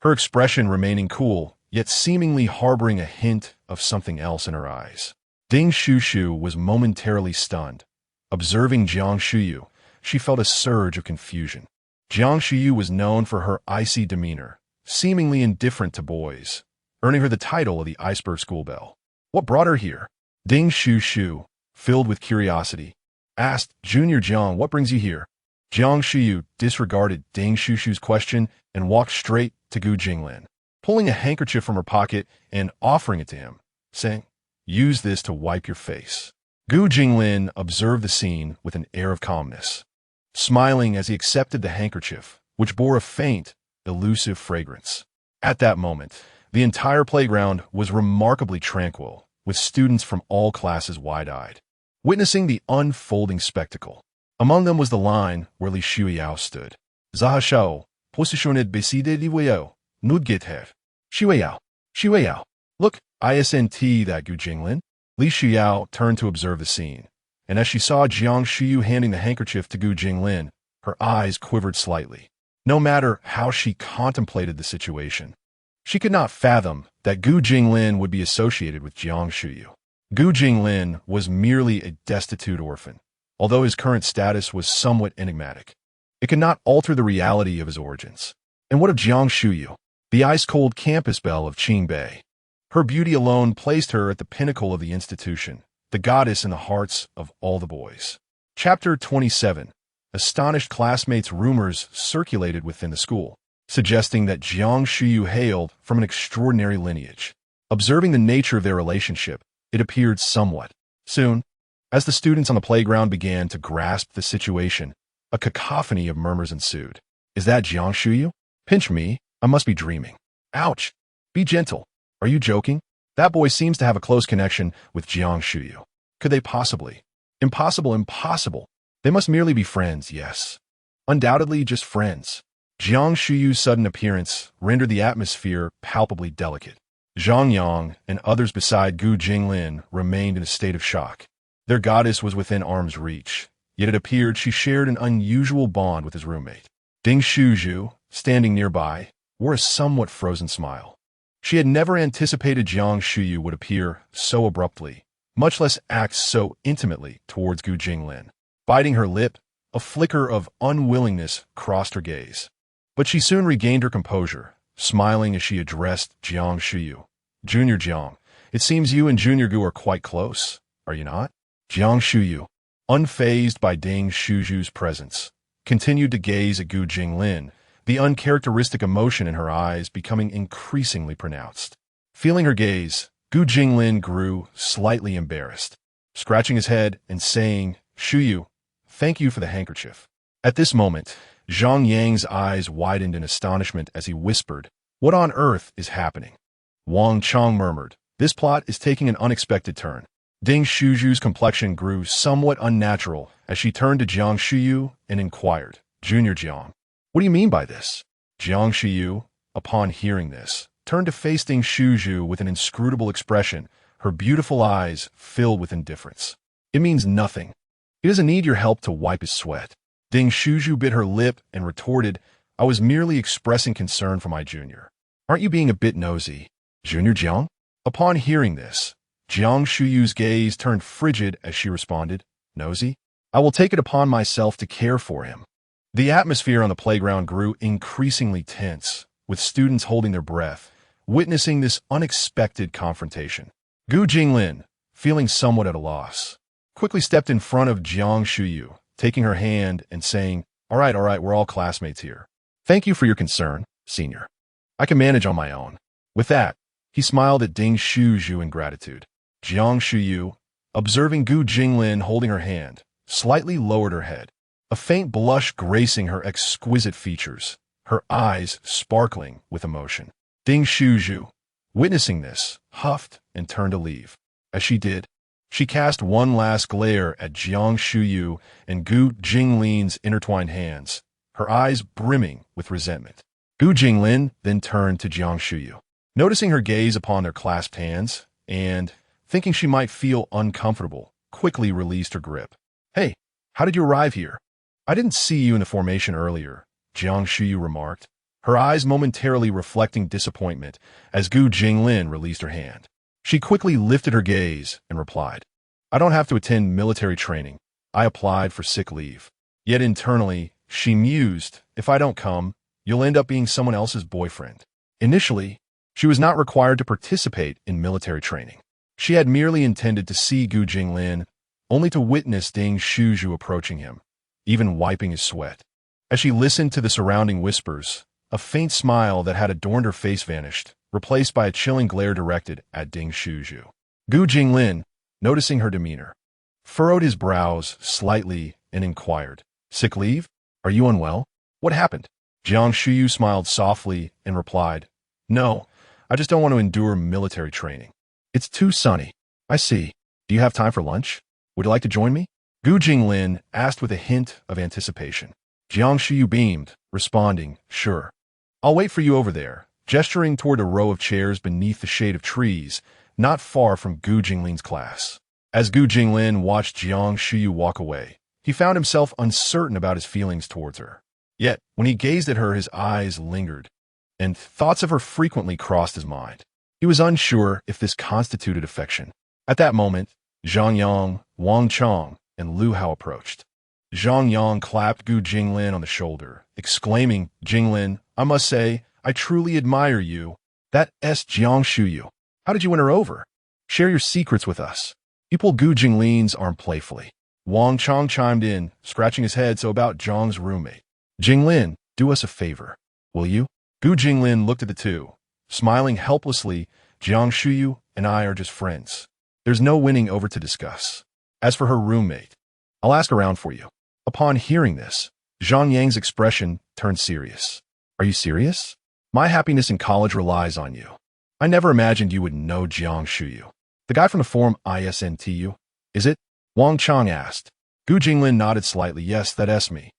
her expression remaining cool, yet seemingly harboring a hint of something else in her eyes. Ding Shushu was momentarily stunned. Observing Jiang Shuyu, she felt a surge of confusion. Jiang Shuyu was known for her icy demeanor, seemingly indifferent to boys, earning her the title of the Iceberg School Belle. What brought her here? Ding Shushu, filled with curiosity, asked Junior Jiang, what brings you here? Jiang Shuyu disregarded Ding Shushu's question and walked straight to Gu Jinglin, pulling a handkerchief from her pocket and offering it to him, saying, Use this to wipe your face. Gu Jinglin observed the scene with an air of calmness, smiling as he accepted the handkerchief, which bore a faint, elusive fragrance. At that moment, the entire playground was remarkably tranquil, with students from all classes wide-eyed, witnessing the unfolding spectacle. Among them was the line where Li Shuiyao stood. Zahashao, positioned beside Li Weiyao, Nudgither. Shuiyao, Shuiyao. Look, isn't that Gu Jinglin? Li Xiao turned to observe the scene, and as she saw Jiang Shuyu handing the handkerchief to Gu Jinglin, her eyes quivered slightly. No matter how she contemplated the situation, she could not fathom that Gu Jinglin would be associated with Jiang Shuyu. Gu Jinglin was merely a destitute orphan, although his current status was somewhat enigmatic. It could not alter the reality of his origins. And what of Jiang Shuyu, the ice-cold campus belle of Qingbei? Her beauty alone placed her at the pinnacle of the institution, the goddess in the hearts of all the boys. Chapter 27. Astonished classmates' rumors circulated within the school, suggesting that Jiang Shuyu hailed from an extraordinary lineage. Observing the nature of their relationship, it appeared somewhat. Soon, as the students on the playground began to grasp the situation, a cacophony of murmurs ensued. Is that Jiang Shuyu? Pinch me, I must be dreaming. Ouch! Be gentle. Are you joking? That boy seems to have a close connection with Jiang Shuyu. Could they possibly? Impossible, impossible. They must merely be friends, yes. Undoubtedly just friends. Jiang Shuyu's sudden appearance rendered the atmosphere palpably delicate. Zhang Yang and others beside Gu Jinglin remained in a state of shock. Their goddess was within arm's reach, yet it appeared she shared an unusual bond with his roommate. Ding Shuzhu, standing nearby, wore a somewhat frozen smile. She had never anticipated Jiang Shuyu would appear so abruptly, much less act so intimately towards Gu Jinglin. Biting her lip, a flicker of unwillingness crossed her gaze. But she soon regained her composure, smiling as she addressed Jiang Shuyu. Junior Jiang, it seems you and Junior Gu are quite close, are you not? Jiang Shuyu, unfazed by Ding Shuzhu's presence, continued to gaze at Gu Jinglin, the uncharacteristic emotion in her eyes becoming increasingly pronounced. Feeling her gaze, Gu Jinglin grew slightly embarrassed, scratching his head and saying, Shuyu, thank you for the handkerchief. At this moment, Zhang Yang's eyes widened in astonishment as he whispered, What on earth is happening? Wang Chong murmured, This plot is taking an unexpected turn. Ding Shuzhu's complexion grew somewhat unnatural as she turned to Jiang Shuyu and inquired, Junior Jiang, what do you mean by this? Jiang Shuyu, upon hearing this, turned to face Ding Shuzhu with an inscrutable expression, her beautiful eyes filled with indifference. It means nothing. He doesn't need your help to wipe his sweat. Ding Shuzhu bit her lip and retorted, I was merely expressing concern for my junior. Aren't you being a bit nosy? Junior Jiang? Upon hearing this, Jiang Shuyu's gaze turned frigid as she responded, Nosy? I will take it upon myself to care for him. The atmosphere on the playground grew increasingly tense, with students holding their breath, witnessing this unexpected confrontation. Gu Jinglin, feeling somewhat at a loss, quickly stepped in front of Jiang Shuyu, taking her hand and saying, all right, we're all classmates here. Thank you for your concern, senior. I can manage on my own. With that, he smiled at Ding Shuzhu in gratitude. Jiang Shuyu, observing Gu Jinglin holding her hand, slightly lowered her head, a faint blush gracing her exquisite features, her eyes sparkling with emotion. Ding Shuzhu, witnessing this, huffed and turned to leave. As she did, she cast one last glare at Jiang Shuyu and Gu Jinglin's intertwined hands, her eyes brimming with resentment. Gu Jinglin then turned to Jiang Shuyu, noticing her gaze upon their clasped hands, and, thinking she might feel uncomfortable, quickly released her grip. Hey, how did you arrive here? I didn't see you in the formation earlier, Jiang Shuyu remarked, her eyes momentarily reflecting disappointment as Gu Jinglin released her hand. She quickly lifted her gaze and replied, I don't have to attend military training. I applied for sick leave. Yet internally, she mused, if I don't come, you'll end up being someone else's boyfriend. Initially, she was not required to participate in military training. She had merely intended to see Gu Jinglin, only to witness Ding Shuzhu approaching him, even wiping his sweat. As she listened to the surrounding whispers, a faint smile that had adorned her face vanished, replaced by a chilling glare directed at Ding Shuzhu. Gu Jinglin, noticing her demeanor, furrowed his brows slightly and inquired, Sick leave? Are you unwell? What happened? Jiang Shuyu smiled softly and replied, No, I just don't want to endure military training. It's too sunny. I see. Do you have time for lunch? Would you like to join me? Gu Jinglin asked with a hint of anticipation. Jiang Shuyu beamed, responding, Sure. I'll wait for you over there, gesturing toward a row of chairs beneath the shade of trees, not far from Gu Jinglin's class. As Gu Jinglin watched Jiang Shuyu walk away, he found himself uncertain about his feelings towards her. Yet, when he gazed at her, his eyes lingered, and thoughts of her frequently crossed his mind. He was unsure if this constituted affection. At that moment, Zhang Yang, Wang Chong, and Lu Hao approached. Zhang Yang clapped Gu Jinglin on the shoulder, exclaiming, "Jinglin, I must say, I truly admire you. That Jiang Shuyu. How did you win her over? Share your secrets with us." He pulled Gu Jinglin's arm playfully. Wang Chong chimed in, scratching his head so about Zhang's roommate. "Jinglin, do us a favor, will you?" Gu Jinglin looked at the two, smiling helplessly. "Jiang Shuyu and I are just friends. There's no winning over to discuss. As for her roommate, I'll ask around for you." Upon hearing this, Zhang Yang's expression turned serious. "Are you serious? My happiness in college relies on you. I never imagined you would know Jiang Shuyu. The guy from the forum ISNTU, is it?" Wang Chong asked. Gu Jinglin nodded slightly. "Yes, that's me.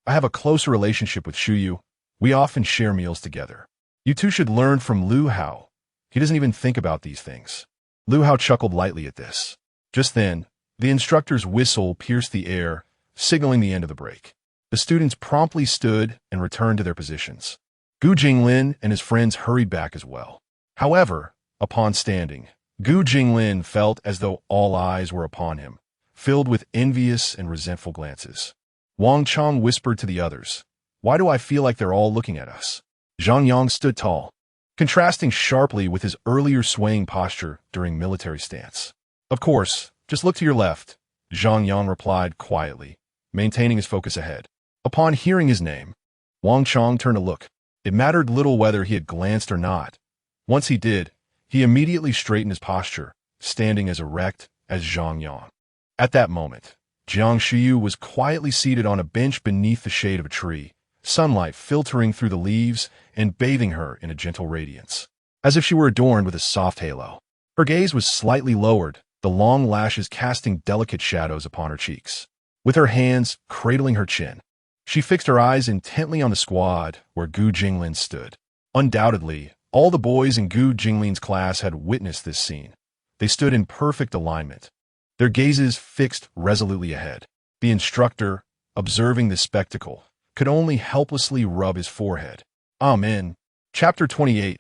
I have a closer relationship with Shuyu. We often share meals together. You two should learn from Lu Hao. He doesn't even think about these things." Lu Hao chuckled lightly at this. Just then, the instructor's whistle pierced the air, signaling the end of the break. The students promptly stood and returned to their positions. Gu Jinglin and his friends hurried back as well. However, upon standing, Gu Jinglin felt as though all eyes were upon him, filled with envious and resentful glances. Wang Chong whispered to the others, "Why do I feel like they're all looking at us?" Zhang Yang stood tall, contrasting sharply with his earlier swaying posture during military stance. "Of course, just look to your left," Zhang Yang replied quietly, maintaining his focus ahead. Upon hearing his name, Wang Chong turned to look. It mattered little whether he had glanced or not. Once he did, he immediately straightened his posture, standing as erect as Zhang Yang. At that moment, Jiang Shuyu was quietly seated on a bench beneath the shade of a tree, sunlight filtering through the leaves and bathing her in a gentle radiance, as if she were adorned with a soft halo. Her gaze was slightly lowered, the long lashes casting delicate shadows upon her cheeks. With her hands cradling her chin, she fixed her eyes intently on the squad where Gu Jinglin stood. Undoubtedly, all the boys in Gu Jinglin's class had witnessed this scene. They stood in perfect alignment, their gazes fixed resolutely ahead. The instructor, observing this spectacle, could only helplessly rub his forehead. Amen. Chapter 28.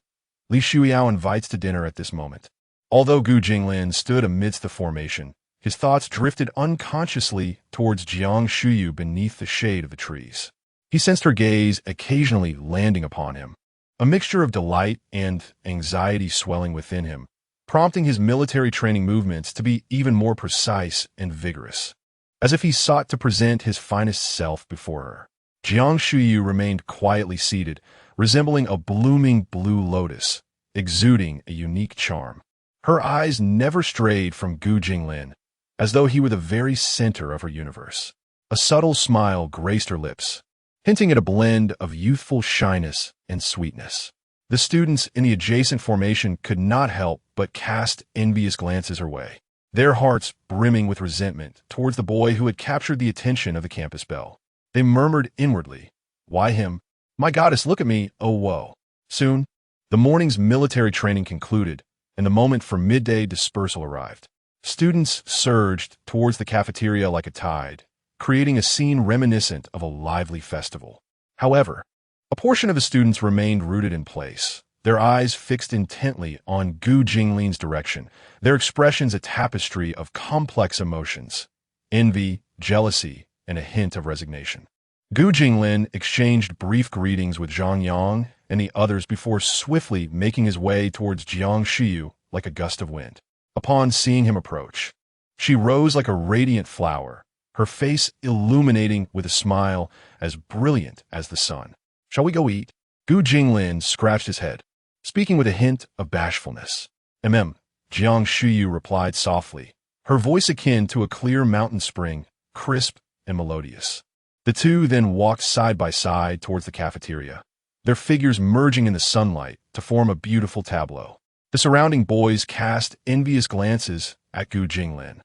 Li Shuiyao invites to dinner at this moment. Although Gu Jinglin stood amidst the formation, his thoughts drifted unconsciously towards Jiang Shuyu beneath the shade of the trees. He sensed her gaze occasionally landing upon him, a mixture of delight and anxiety swelling within him, prompting his military training movements to be even more precise and vigorous, as if he sought to present his finest self before her. Jiang Shuyu remained quietly seated, resembling a blooming blue lotus, exuding a unique charm. Her eyes never strayed from Gu Jinglin, as though he were the very center of her universe. A subtle smile graced her lips, hinting at a blend of youthful shyness and sweetness. The students in the adjacent formation could not help but cast envious glances her way, their hearts brimming with resentment towards the boy who had captured the attention of the campus belle. They murmured inwardly, "Why him? My goddess, look at me, oh woe." Soon, the morning's military training concluded, and the moment for midday dispersal arrived. Students surged towards the cafeteria like a tide, creating a scene reminiscent of a lively festival. However, a portion of the students remained rooted in place, their eyes fixed intently on Gu Jinglin's direction, their expressions a tapestry of complex emotions, envy, jealousy, and a hint of resignation. Gu Jinglin exchanged brief greetings with Zhang Yang and the others before swiftly making his way towards Jiang Shuyu like a gust of wind. Upon seeing him approach, she rose like a radiant flower, her face illuminating with a smile as brilliant as the sun. "Shall we go eat?" Gu Jinglin scratched his head, speaking with a hint of bashfulness. Jiang Shuyu replied softly, her voice akin to a clear mountain spring, crisp and melodious. The two then walked side by side towards the cafeteria, their figures merging in the sunlight to form a beautiful tableau. The surrounding boys cast envious glances at Gu Jinglin,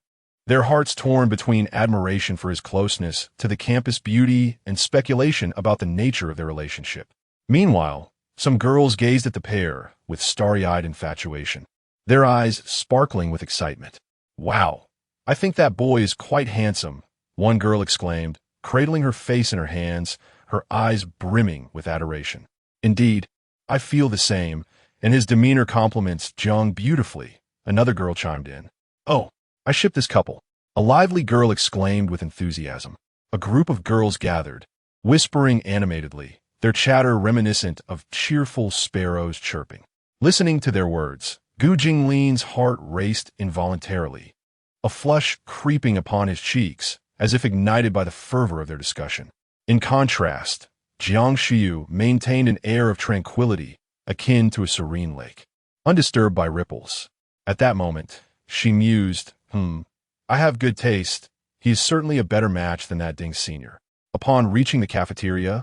their hearts torn between admiration for his closeness to the campus beauty and speculation about the nature of their relationship. Meanwhile, Some girls gazed at the pair with starry-eyed infatuation, their eyes sparkling with excitement. "Wow, I think that boy is quite handsome," one girl exclaimed, cradling her face in her hands, her eyes brimming with adoration. "Indeed, I feel the same, and his demeanor compliments Jiang beautifully," another girl chimed in. "Oh, I ship this couple," a lively girl exclaimed with enthusiasm. A group of girls gathered, whispering animatedly, their chatter reminiscent of cheerful sparrows chirping. Listening to their words, Gu Jinglin's heart raced involuntarily, a flush creeping upon his cheeks as if ignited by the fervor of their discussion. In contrast, Jiang Shiyu maintained an air of tranquility akin to a serene lake, undisturbed by ripples. At that moment, she mused, I have good taste. He is certainly a better match than that Ding Senior. Upon reaching the cafeteria,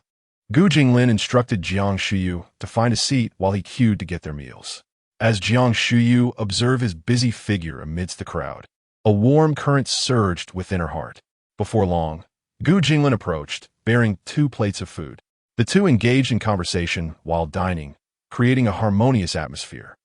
Gu Jinglin instructed Jiang Shiyu to find a seat while he queued to get their meals. As Jiang Shiyu observed his busy figure amidst the crowd, a warm current surged within her heart. Before long, Gu Jinglin approached, bearing 2 plates of food. The two engaged in conversation while dining, creating a harmonious atmosphere.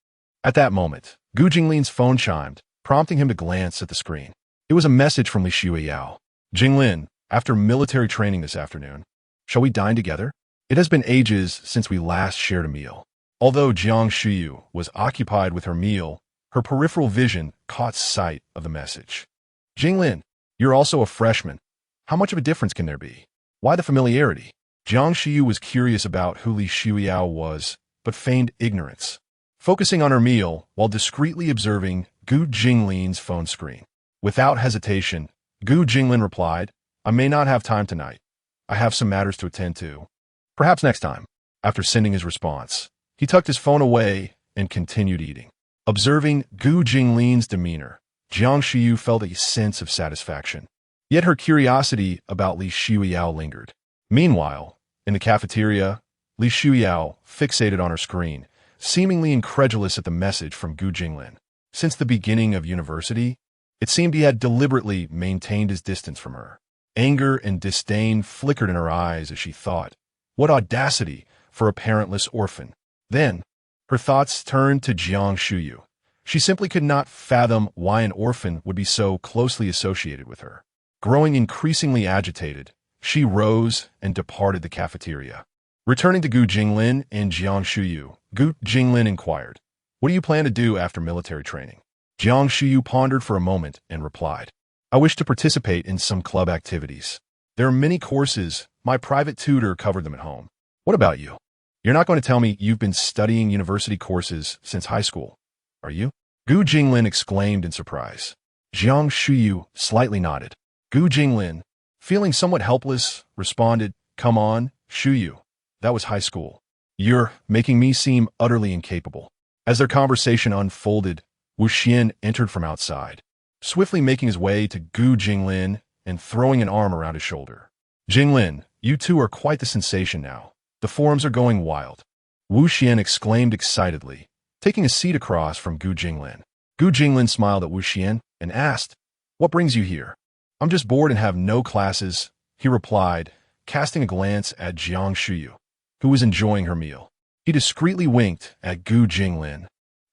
At that moment, Gu Jinglin's phone chimed, prompting him to glance at the screen. It was a message from Li Shuiyao. "Jinglin, after military training this afternoon, shall we dine together? It has been ages since we last shared a meal." Although Jiang Shiyu was occupied with her meal, her peripheral vision caught sight of the message. "Jinglin, you're also a freshman. How much of a difference can there be? Why the familiarity?" Jiang Shiyu was curious about who Li Shuiyao was, but feigned ignorance, focusing on her meal while discreetly observing Gu Jinglin's phone screen. Without hesitation, Gu Jinglin replied, "I may not have time tonight. I have some matters to attend to. Perhaps next time." After sending his response, he tucked his phone away and continued eating. Observing Gu Jinglin's demeanor, Jiang Shiyu felt a sense of satisfaction. Yet her curiosity about Li Shuiyao lingered. Meanwhile, in the cafeteria, Li Shuiyao fixated on her screen, seemingly incredulous at the message from Gu Jinglin. Since the beginning of university, it seemed he had deliberately maintained his distance from her. Anger and disdain flickered in her eyes as she thought, what audacity for a parentless orphan. Then, her thoughts turned to Jiang Shiyu. She simply could not fathom why an orphan would be so closely associated with her. Growing increasingly agitated, she rose and departed the cafeteria. Returning to Gu Jinglin and Jiang Shiyu, Gu Jinglin inquired, "What do you plan to do after military training?" Jiang Shiyu pondered for a moment and replied, "I wish to participate in some club activities. There are many courses. My private tutor covered them at home. What about you? You're not going to tell me you've been studying university courses since high school, are you?" Gu Jinglin exclaimed in surprise. Jiang Shiyu slightly nodded. Gu Jinglin, feeling somewhat helpless, responded, "Come on, Shiyu. That was high school. You're making me seem utterly incapable." As their conversation unfolded, Wu Xian entered from outside, swiftly making his way to Gu Jinglin and throwing an arm around his shoulder. "Jinglin, you two are quite the sensation now. The forums are going wild." Wu Xian exclaimed excitedly, taking a seat across from Gu Jinglin. Gu Jinglin smiled at Wu Xian and asked, "What brings you here?" "I'm just bored and have no classes," he replied, casting a glance at Jiang Shiyu, who was enjoying her meal. He discreetly winked at Gu Jinglin,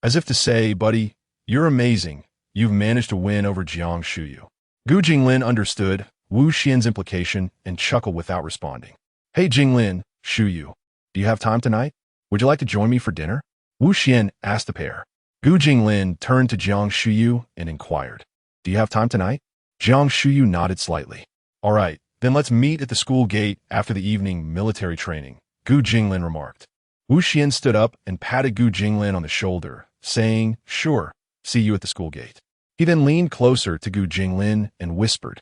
as if to say, "Buddy, you're amazing. You've managed to win over Jiang Shiyu." Gu Jinglin understood Wu Xian's implication and chuckled without responding. "Hey Jinglin, Shiyu, do you have time tonight? Would you like to join me for dinner?" Wu Xian asked the pair. Gu Jinglin turned to Jiang Shiyu and inquired, "Do you have time tonight?" Jiang Shiyu nodded slightly. "All right, then let's meet at the school gate after the evening military training," Gu Jinglin remarked. Wu Xian stood up and patted Gu Jinglin on the shoulder, saying, "Sure, see you at the school gate." He then leaned closer to Gu Jinglin and whispered,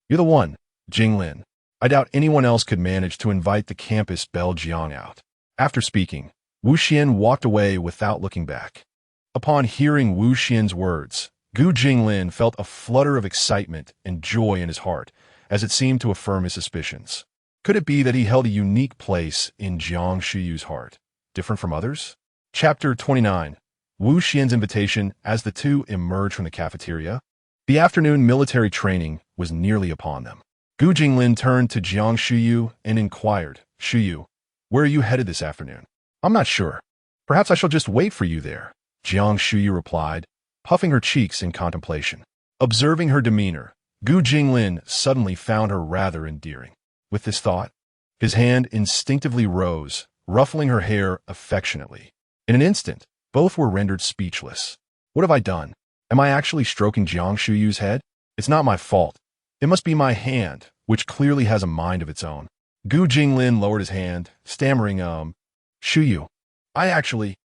"You're the one, Jinglin. I doubt anyone else could manage to invite the campus belle Jiang out." After speaking, Wu Xian walked away without looking back. Upon hearing Wu Xian's words, Gu Jinglin felt a flutter of excitement and joy in his heart, as it seemed to affirm his suspicions. Could it be that he held a unique place in Jiang Shiyu's heart, different from others? Chapter 29. Wu Xian's invitation. As the two emerged from the cafeteria, the afternoon military training was nearly upon them. Gu Jinglin turned to Jiang Shiyu and inquired, "Shiyu, where are you headed this afternoon?" I'm not sure. Perhaps I shall just wait for you there, Jiang Shuyu replied, puffing her cheeks in contemplation. Observing her demeanor, Gu Jinglin suddenly found her rather endearing. With this thought, his hand instinctively rose, ruffling her hair affectionately. In an instant, both were rendered speechless. What have I done? Am I actually stroking Jiang Shuyu's head? It's not my fault. It must be my hand, which clearly has a mind of its own. Gu Jinglin lowered his hand, stammering, Shuyu.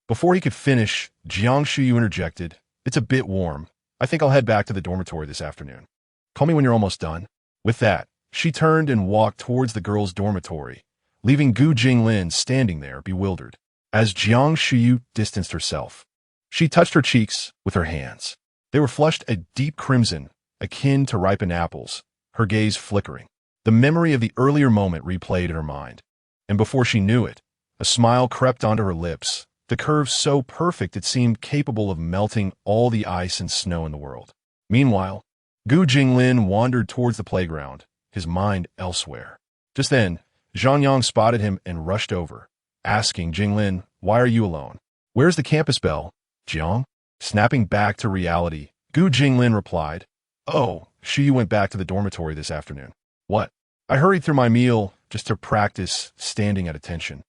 Before he could finish, Jiang Shuyu interjected, it's a bit warm. I think I'll head back to the dormitory this afternoon. Call me when you're almost done. With that, she turned and walked towards the girls' dormitory, leaving Gu Jinglin standing there, bewildered. As Jiang Shuyu distanced herself, she touched her cheeks with her hands. They were flushed a deep crimson, akin to ripened apples, her gaze flickering. The memory of the earlier moment replayed in her mind, and before she knew it, a smile crept onto her lips, the curve so perfect it seemed capable of melting all the ice and snow in the world. Meanwhile, Gu Jinglin wandered towards the playground, his mind elsewhere. Just then, Zhang Yang spotted him and rushed over, asking Jinglin, why are you alone? Where's the campus bell, Jiang? Snapping back to reality, Gu Jinglin replied, oh, Shuyu went back to the dormitory this afternoon. What? I hurried through my meal just to practice standing at attention,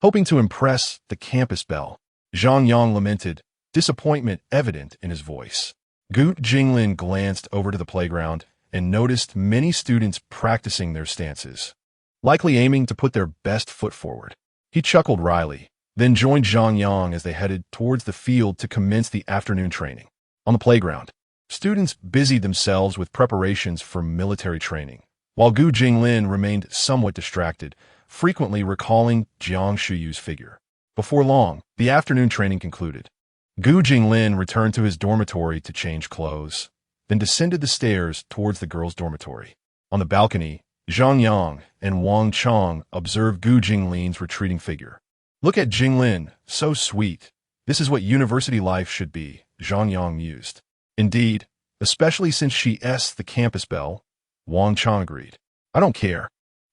hoping to impress the campus belle. Zhang Yang lamented, disappointment evident in his voice. Gu Jinglin glanced over to the playground and noticed many students practicing their stances, likely aiming to put their best foot forward. He chuckled wryly, then joined Zhang Yang as they headed towards the field to commence the afternoon training. On the playground, students busied themselves with preparations for military training, while Gu Jinglin remained somewhat distracted, frequently recalling Jiang Shuyu's figure. Before long, the afternoon training concluded. Gu Jinglin returned to his dormitory to change clothes, then descended the stairs towards the girls' dormitory. On the balcony, Zhang Yang and Wang Chong observed Gu Jinglin's retreating figure. Look at Jinglin, so sweet. This is what university life should be, Zhang Yang mused. Indeed, especially since she's the campus belle, Wang Chong agreed. I don't care.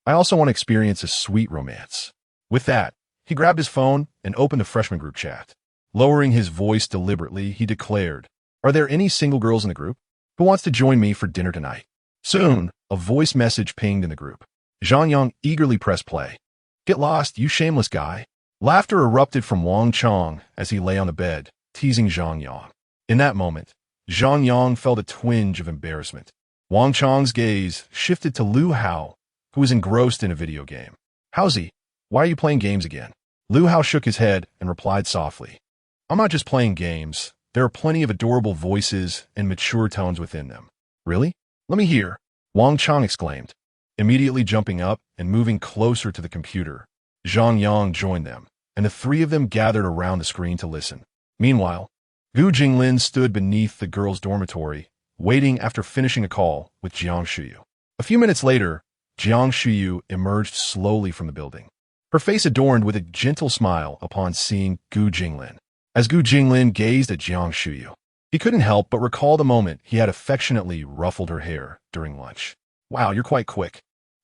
I also want to experience a sweet romance. With that, he grabbed his phone and opened the freshman group chat. Lowering his voice deliberately, he declared, are there any single girls in the group? Who wants to join me for dinner tonight? Soon, a voice message pinged in the group. Zhang Yang eagerly pressed play. Get lost, you shameless guy. Laughter erupted from Wang Chong as he lay on the bed, teasing Zhang Yang. In that moment, Zhang Yang felt a twinge of embarrassment. Wang Chong's gaze shifted to Lu Hao, who was engrossed in a video game. Howsy, why are you playing games again? Lu Hao shook his head and replied softly. I'm not just playing games. There are plenty of adorable voices and mature tones within them. Really? Let me hear, Wang Chong exclaimed. Immediately jumping up and moving closer to the computer, Zhang Yang joined them, and the three of them gathered around the screen to listen. Meanwhile, Gu Jinglin stood beneath the girls' dormitory, waiting after finishing a call with Jiang Shuyu. A few minutes later, Jiang Shuyu emerged slowly from the building, her face adorned with a gentle smile upon seeing Gu Jinglin. As Gu Jinglin gazed at Jiang Shuyu, he couldn't help but recall the moment he had affectionately ruffled her hair during lunch. Wow, you're quite quick.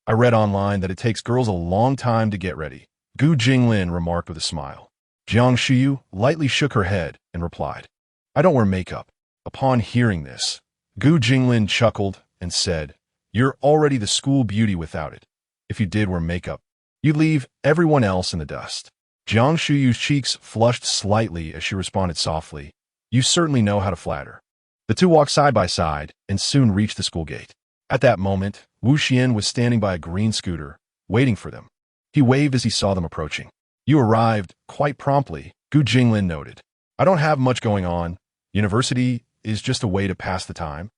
I read online that it takes girls a long time to get ready, Gu Jinglin remarked with a smile. Jiang Shuyu lightly shook her head and replied, I don't wear makeup. Upon hearing this, Gu Jinglin chuckled and said, you're already the school beauty without it. If you did wear makeup, you'd leave everyone else in the dust. Jiang Shuyu's cheeks flushed slightly as she responded softly, you certainly know how to flatter. The two walked side by side and soon reached the school gate. At that moment, Wu Xian was standing by a green scooter, waiting for them. He waved as he saw them approaching. You arrived quite promptly, Gu Jinglin noted. I don't have much going on. University is just a way to pass the time.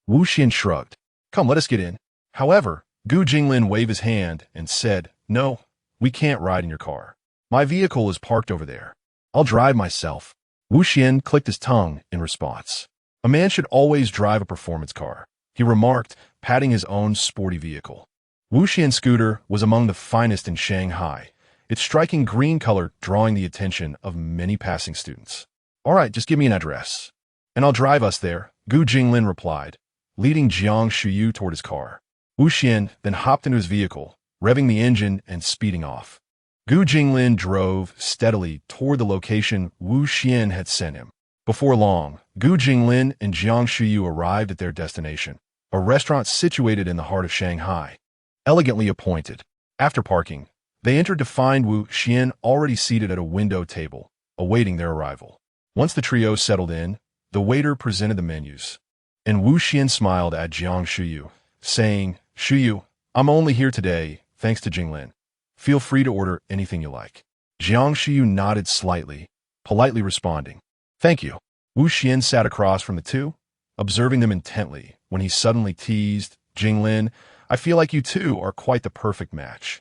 Wu Xian shrugged. Come, let us get in. However, Gu Jinglin waved his hand and said, no, we can't ride in your car. My vehicle is parked over there. I'll drive myself. Wu Xian clicked his tongue in response. A man should always drive a performance car, he remarked, patting his own sporty vehicle. Wu Xian's scooter was among the finest in Shanghai, its striking green color drawing the attention of many passing students. All right, just give me an address, and I'll drive us there, Gu Jinglin replied, leading Jiang Shuyu toward his car. Wu Xian then hopped into his vehicle, revving the engine and speeding off. Gu Jinglin drove steadily toward the location Wu Xian had sent him. Before long, Gu Jinglin and Jiang Shuyu arrived at their destination, a restaurant situated in the heart of Shanghai, elegantly appointed. After parking, they entered to find Wu Xian already seated at a window table, awaiting their arrival. Once the trio settled in, the waiter presented the menus, and Wu Xian smiled at Jiang Shuyu, saying, "Shuyu, I'm only here today, thanks to Jinglin. Feel free to order anything you like." Jiang Shuyu nodded slightly, politely responding, "Thank you." Wu Xian sat across from the two, observing them intently, when he suddenly teased, "Jinglin, I feel like you two are quite the perfect match.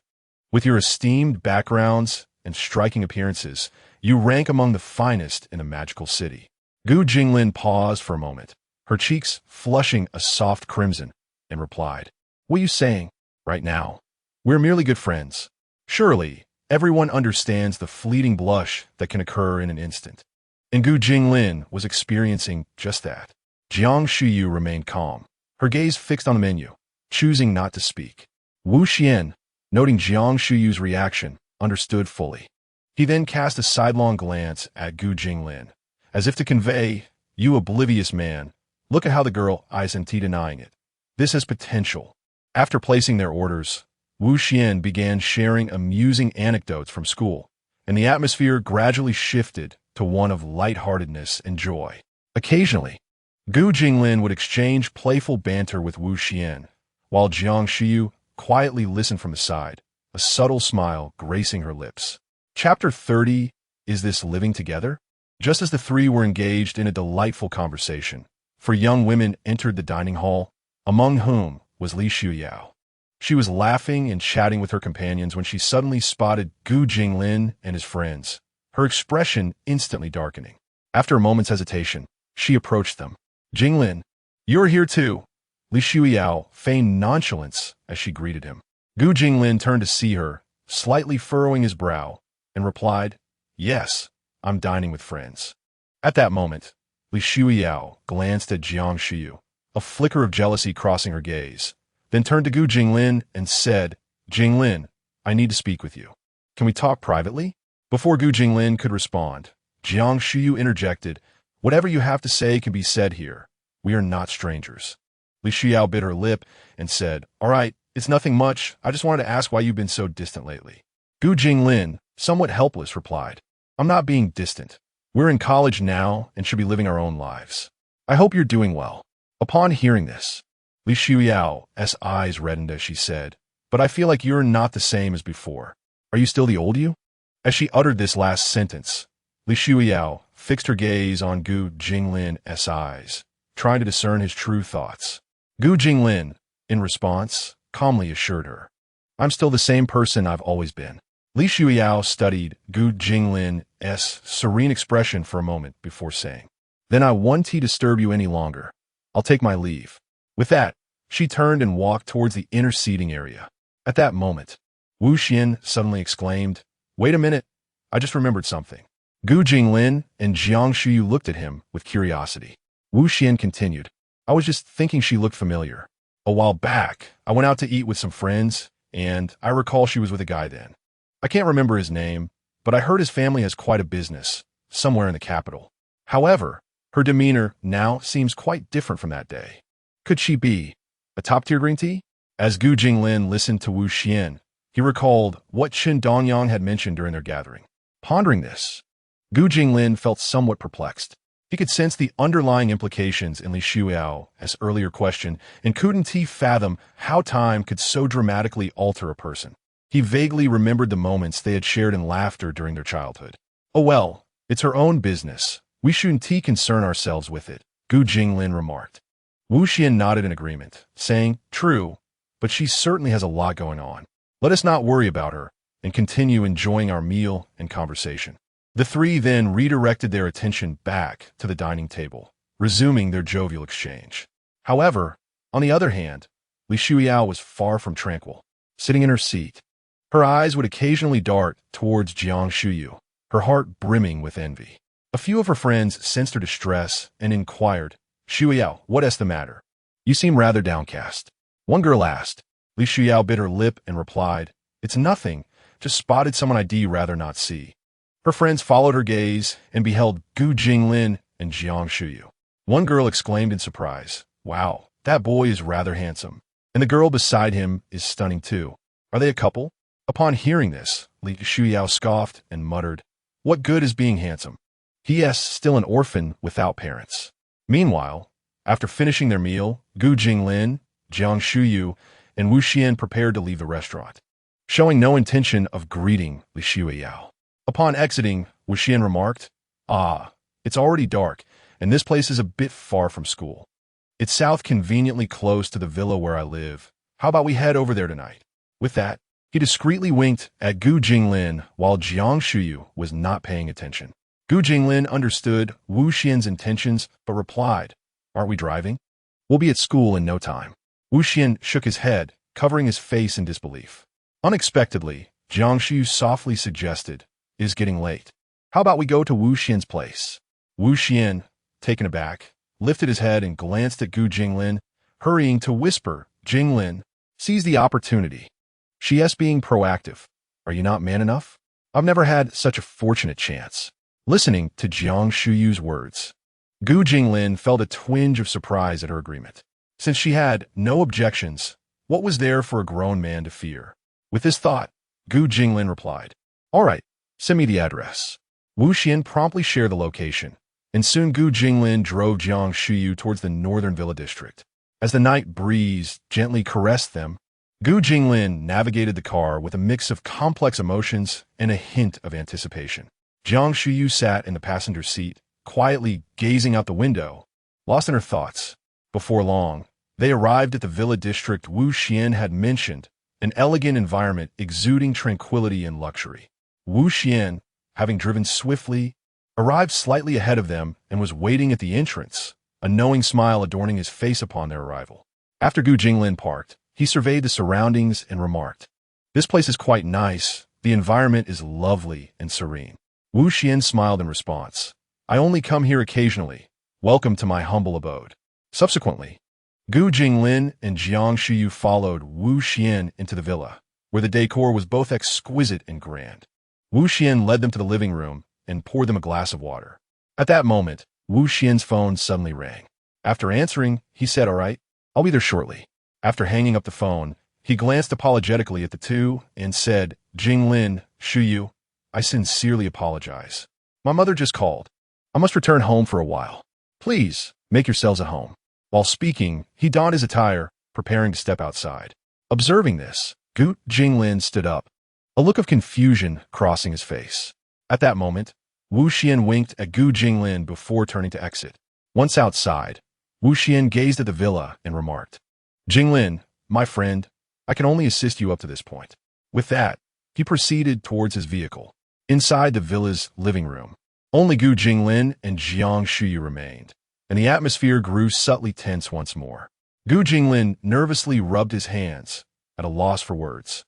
With your esteemed backgrounds and striking appearances, you rank among the finest in a magical city." Gu Jinglin paused for a moment, her cheeks flushing a soft crimson, and replied, "What are you saying? Right now? We're merely good friends. Surely, everyone understands the fleeting blush that can occur in an instant." And Gu Jinglin was experiencing just that. Jiang Shuyu remained calm, her gaze fixed on the menu, choosing not to speak. Wu Xian, noting Jiang Shuyu's reaction, understood fully. He then cast a sidelong glance at Gu Jinglin, as if to convey, "You oblivious man, look at how the girl isn't denying it. This has potential." After placing their orders, Wu Xian began sharing amusing anecdotes from school, and the atmosphere gradually shifted to one of lightheartedness and joy. Occasionally, Gu Jinglin would exchange playful banter with Wu Xian, while Jiang Shuyu quietly listened from the side, a subtle smile gracing her lips. Chapter 30, Is This Living Together? Just as the three were engaged in a delightful conversation, four young women entered the dining hall, among whom was Li Shuyao. She was laughing and chatting with her companions when she suddenly spotted Gu Jinglin and his friends, her expression instantly darkening. After a moment's hesitation, she approached them. "Jinglin, you're here too." Li Shuyao feigned nonchalance as she greeted him. Gu Jinglin turned to see her, slightly furrowing his brow, and replied, "Yes, I'm dining with friends." At that moment, Li Shuyao glanced at Jiang Shuyu, a flicker of jealousy crossing her gaze, then turned to Gu Jinglin and said, "Jinglin, I need to speak with you. Can we talk privately?" Before Gu Jinglin could respond, Jiang Shuyu interjected, "Whatever you have to say can be said here. We are not strangers." Li Shuyao bit her lip and said, "All right, it's nothing much. I just wanted to ask why you've been so distant lately." Gu Jinglin, somewhat helpless, replied, "I'm not being distant. We're in college now and should be living our own lives. I hope you're doing well." Upon hearing this, Li Shuyao's eyes reddened as she said, "But I feel like you're not the same as before. Are you still the old you?" As she uttered this last sentence, Li Shuyao fixed her gaze on Gu Jinglin's eyes, trying to discern his true thoughts. Gu Jinglin, in response, calmly assured her, "I'm still the same person I've always been." Li Shuyao studied Gu Jinglin's serene expression for a moment before saying, "Then I won't disturb you any longer. I'll take my leave." With that, she turned and walked towards the inner seating area. At that moment, Wu Xian suddenly exclaimed, "Wait a minute, I just remembered something." Gu Jinglin and Jiang Shuyu looked at him with curiosity. Wu Xian continued, "I was just thinking she looked familiar. A while back, I went out to eat with some friends, and I recall she was with a guy then. I can't remember his name, but I heard his family has quite a business, somewhere in the capital. However, her demeanor now seems quite different from that day. Could she be a top-tier green tea?" As Gu Jinglin listened to Wu Xian, he recalled what Qin Dongyang had mentioned during their gathering. Pondering this, Gu Jinglin felt somewhat perplexed. He could sense the underlying implications in Li Shuyao's earlier question and couldn't fathom how time could so dramatically alter a person. He vaguely remembered the moments they had shared in laughter during their childhood. "Oh well, it's her own business. We shouldn't concern ourselves with it," Gu Jinglin remarked. Wu Xian nodded in agreement, saying, "True, but she certainly has a lot going on. Let us not worry about her and continue enjoying our meal and conversation." The three then redirected their attention back to the dining table, resuming their jovial exchange. However, on the other hand, Li Shuyao was far from tranquil. Sitting in her seat, her eyes would occasionally dart towards Jiang Shuyu, her heart brimming with envy. A few of her friends sensed her distress and inquired, "Shuyao, what is the matter? You seem rather downcast." One girl asked. Li Shuyao bit her lip and replied, "It's nothing, Just spotted someone I'd rather not see. Her friends followed her gaze and beheld Gu Jinglin and Jiang Shuyu. One girl exclaimed in surprise, "Wow, that boy is rather handsome." And the girl beside him is stunning too. Are they a couple? Upon hearing this, Li Shuyao scoffed and muttered, "What good is being handsome? He is still an orphan without parents." Meanwhile, after finishing their meal, Gu Jinglin, Jiang Shuyu, and Wu Xian prepared to leave the restaurant, showing no intention of greeting Li Shuyao. Upon exiting, Wu Xian remarked, "Ah, it's already dark, and this place is a bit far from school. It's south, conveniently close to the villa where I live. How about we head over there tonight?" With that, he discreetly winked at Gu Jinglin while Jiang Shuyu was not paying attention. Gu Jinglin understood Wu Xian's intentions but replied, "Aren't we driving? We'll be at school in no time." Wu Xian shook his head, covering his face in disbelief. Unexpectedly, Jiang Shuyu softly suggested, "It is getting late. How about we go to Wu Xian's place?" Wu Xian, taken aback, lifted his head and glanced at Gu Jinglin, hurrying to whisper, "Jinglin, seize the opportunity. She is being proactive. Are you not man enough? I've never had such a fortunate chance." Listening to Jiang Shuyu's words, Gu Jinglin felt a twinge of surprise at her agreement. Since she had no objections, what was there for a grown man to fear? With this thought, Gu Jinglin replied, "All right, send me the address." Wu Xian promptly shared the location, and soon Gu Jinglin drove Jiang Shuyu towards the northern villa district. As the night breeze gently caressed them, Gu Jinglin navigated the car with a mix of complex emotions and a hint of anticipation. Jiang Shuyu sat in the passenger seat, quietly gazing out the window, lost in her thoughts. Before long, they arrived at the villa district Wu Xian had mentioned, an elegant environment exuding tranquility and luxury. Wu Xian, having driven swiftly, arrived slightly ahead of them and was waiting at the entrance, a knowing smile adorning his face upon their arrival. After Gu Jinglin parked, he surveyed the surroundings and remarked, "This place is quite nice. The environment is lovely and serene." Wu Xian smiled in response. "I only come here occasionally. Welcome to my humble abode." Subsequently, Gu Jinglin and Jiang Shuyu followed Wu Xian into the villa, where the decor was both exquisite and grand. Wu Xian led them to the living room and poured them a glass of water. At that moment, Wu Xian's phone suddenly rang. After answering, he said, "All right, I'll be there shortly." After hanging up the phone, he glanced apologetically at the two and said, "Jinglin, Shuyu, I sincerely apologize. My mother just called. I must return home for a while. Please, make yourselves at home." While speaking, he donned his attire, preparing to step outside. Observing this, Gu Jinglin stood up, a look of confusion crossing his face. At that moment, Wu Xian winked at Gu Jinglin before turning to exit. Once outside, Wu Xian gazed at the villa and remarked, "Jinglin, my friend, I can only assist you up to this point." With that, he proceeded towards his vehicle. Inside the villa's living room, only Gu Jinglin and Jiang Shuyu remained, and the atmosphere grew subtly tense once more. Gu Jinglin nervously rubbed his hands, at a loss for words.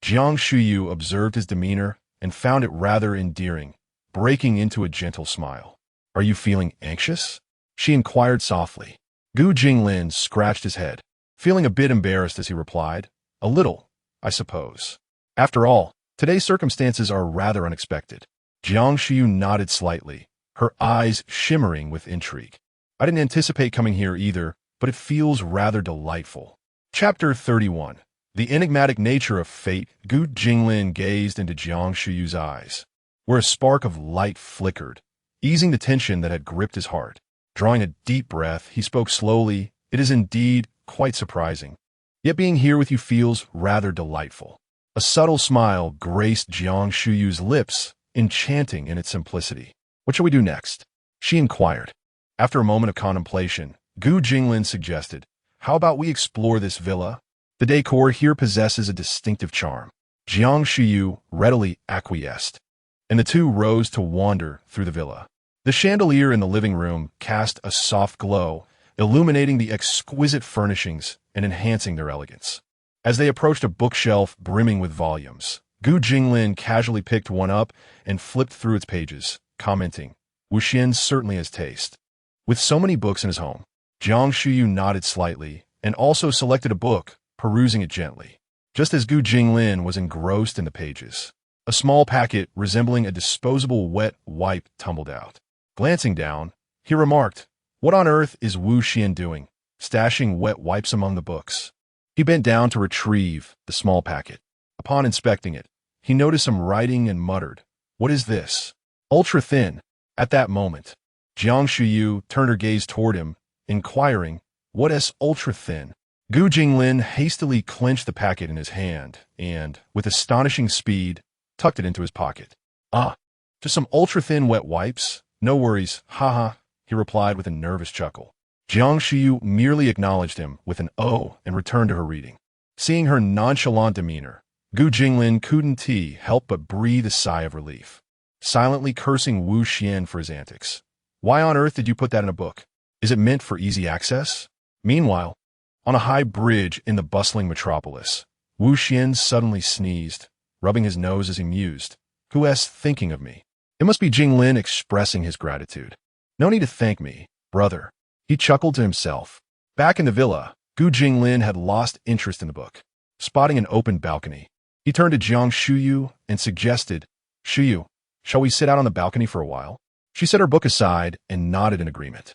Jiang Shuyu observed his demeanor and found it rather endearing, breaking into a gentle smile. "Are you feeling anxious?" she inquired softly. Gu Jinglin scratched his head, feeling a bit embarrassed as he replied, "A little, I suppose. After all, today's circumstances are rather unexpected." Jiang Shuyu nodded slightly, her eyes shimmering with intrigue. "I didn't anticipate coming here either, but it feels rather delightful." Chapter 31. The enigmatic nature of fate. Gu Jinglin gazed into Jiang Shuyu's eyes, where a spark of light flickered, easing the tension that had gripped his heart. Drawing a deep breath, he spoke slowly, "It is indeed quite surprising. Yet being here with you feels rather delightful." A subtle smile graced Jiang Shuyu's lips, enchanting in its simplicity. "What shall we do next?" she inquired. After a moment of contemplation, Gu Jinglin suggested, "How about we explore this villa? The decor here possesses a distinctive charm." Jiang Shuyu readily acquiesced, and the two rose to wander through the villa. The chandelier in the living room cast a soft glow, illuminating the exquisite furnishings and enhancing their elegance. As they approached a bookshelf brimming with volumes, Gu Jinglin casually picked one up and flipped through its pages, commenting, "Wu Xian certainly has taste." With so many books in his home, Jiang Shuyu nodded slightly and also selected a book, perusing it gently. Just as Gu Jinglin was engrossed in the pages, A small packet resembling a disposable wet wipe tumbled out. Glancing down, he remarked, "What on earth is Wu Xian doing, stashing wet wipes among the books?" He bent down to retrieve the small packet. Upon inspecting it, he noticed some writing and muttered, "What is this? Ultra thin." At that moment, Jiang Shuyu turned her gaze toward him, inquiring, "What is ultra thin?" Gu Jinglin hastily clenched the packet in his hand and, with astonishing speed, tucked it into his pocket. "Ah, just some ultra thin wet wipes? No worries, haha," he replied with a nervous chuckle. Jiang Shuyu merely acknowledged him with an "oh" and returned to her reading. Seeing her nonchalant demeanor, Gu Jinglin couldn't help but breathe a sigh of relief, silently cursing Wu Xian for his antics. "Why on earth did you put that in a book? Is it meant for easy access?" Meanwhile, on a high bridge in the bustling metropolis, Wu Xian suddenly sneezed, rubbing his nose as he mused. "Who's thinking of me? It must be Jinglin expressing his gratitude. No need to thank me, brother." He chuckled to himself. Back in the villa, Gu Jinglin had lost interest in the book. Spotting an open balcony, he turned to Jiang Shuyu and suggested, "Shuyu, shall we sit out on the balcony for a while?" She set her book aside and nodded in agreement.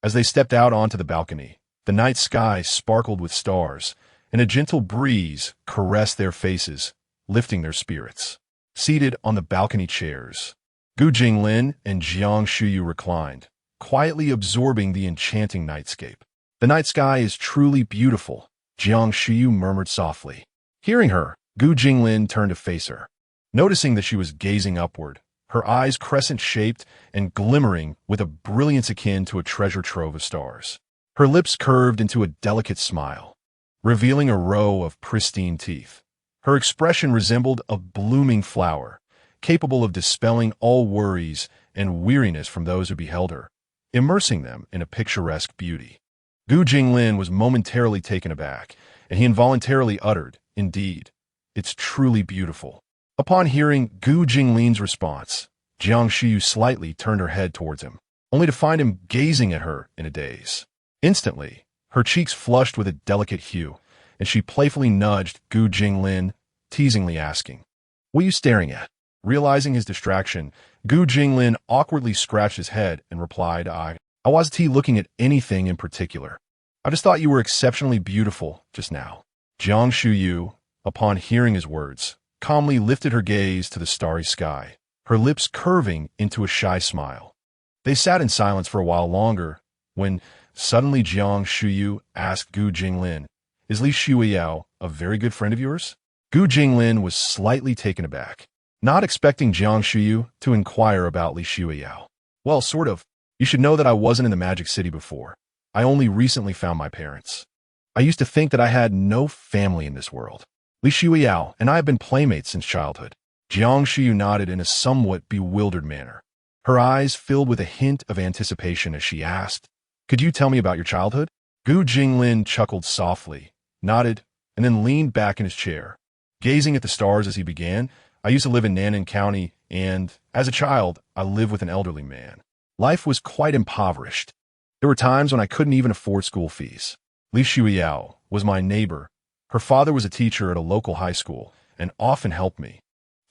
As they stepped out onto the balcony, the night sky sparkled with stars, and a gentle breeze caressed their faces, lifting their spirits. Seated on the balcony chairs, Gu Jinglin and Jiang Shuyu reclined, quietly absorbing the enchanting nightscape. "The night sky is truly beautiful," Jiang Shuyu murmured softly. Hearing her, Gu Jinglin turned to face her. Noticing that she was gazing upward, her eyes crescent-shaped and glimmering with a brilliance akin to a treasure trove of stars. Her lips curved into a delicate smile, revealing a row of pristine teeth. Her expression resembled a blooming flower, capable of dispelling all worries and weariness from those who beheld her, immersing them in a picturesque beauty. Gu Jinglin was momentarily taken aback, and he involuntarily uttered, "Indeed, it's truly beautiful." Upon hearing Gu Jinglin's response, Jiang Shuyu slightly turned her head towards him, only to find him gazing at her in a daze. Instantly, her cheeks flushed with a delicate hue, and she playfully nudged Gu Jinglin, teasingly asking, "What are you staring at?" Realizing his distraction, Gu Jinglin awkwardly scratched his head and replied, I wasn't looking at anything in particular. I just thought you were exceptionally beautiful just now." Jiang Shuyu, upon hearing his words, calmly lifted her gaze to the starry sky, her lips curving into a shy smile. They sat in silence for a while longer, when suddenly Jiang Shuyu asked Gu Jinglin, "Is Li Shuiyao a very good friend of yours?" Gu Jinglin was slightly taken aback, not expecting Jiang Shuyu to inquire about Li Shuiyao. "Well, sort of. You should know that I wasn't in the Magic City before. I only recently found my parents. I used to think that I had no family in this world. Li Shuiyao and I have been playmates since childhood." Jiang Shuyu nodded in a somewhat bewildered manner. Her eyes filled with a hint of anticipation as she asked, "Could you tell me about your childhood?" Gu Jinglin chuckled softly, nodded, and then leaned back in his chair. Gazing at the stars as he began, "I used to live in Nanning County, and, as a child, I lived with an elderly man. Life was quite impoverished. There were times when I couldn't even afford school fees. Li Shuiyao was my neighbor. Her father was a teacher at a local high school and often helped me.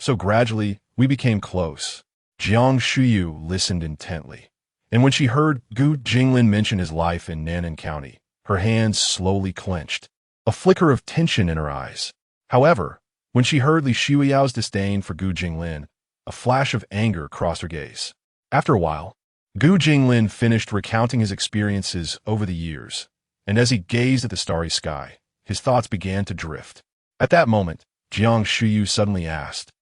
So gradually, we became close." Jiang Shuyu listened intently, and when she heard Gu Jinglin mention his life in Nanning County, her hands slowly clenched, a flicker of tension in her eyes. However, when she heard Li Shuiyao's disdain for Gu Jinglin, a flash of anger crossed her gaze. After a while, Gu Jinglin finished recounting his experiences over the years, and as he gazed at the starry sky, his thoughts began to drift. At that moment, Jiang Shuyu suddenly asked,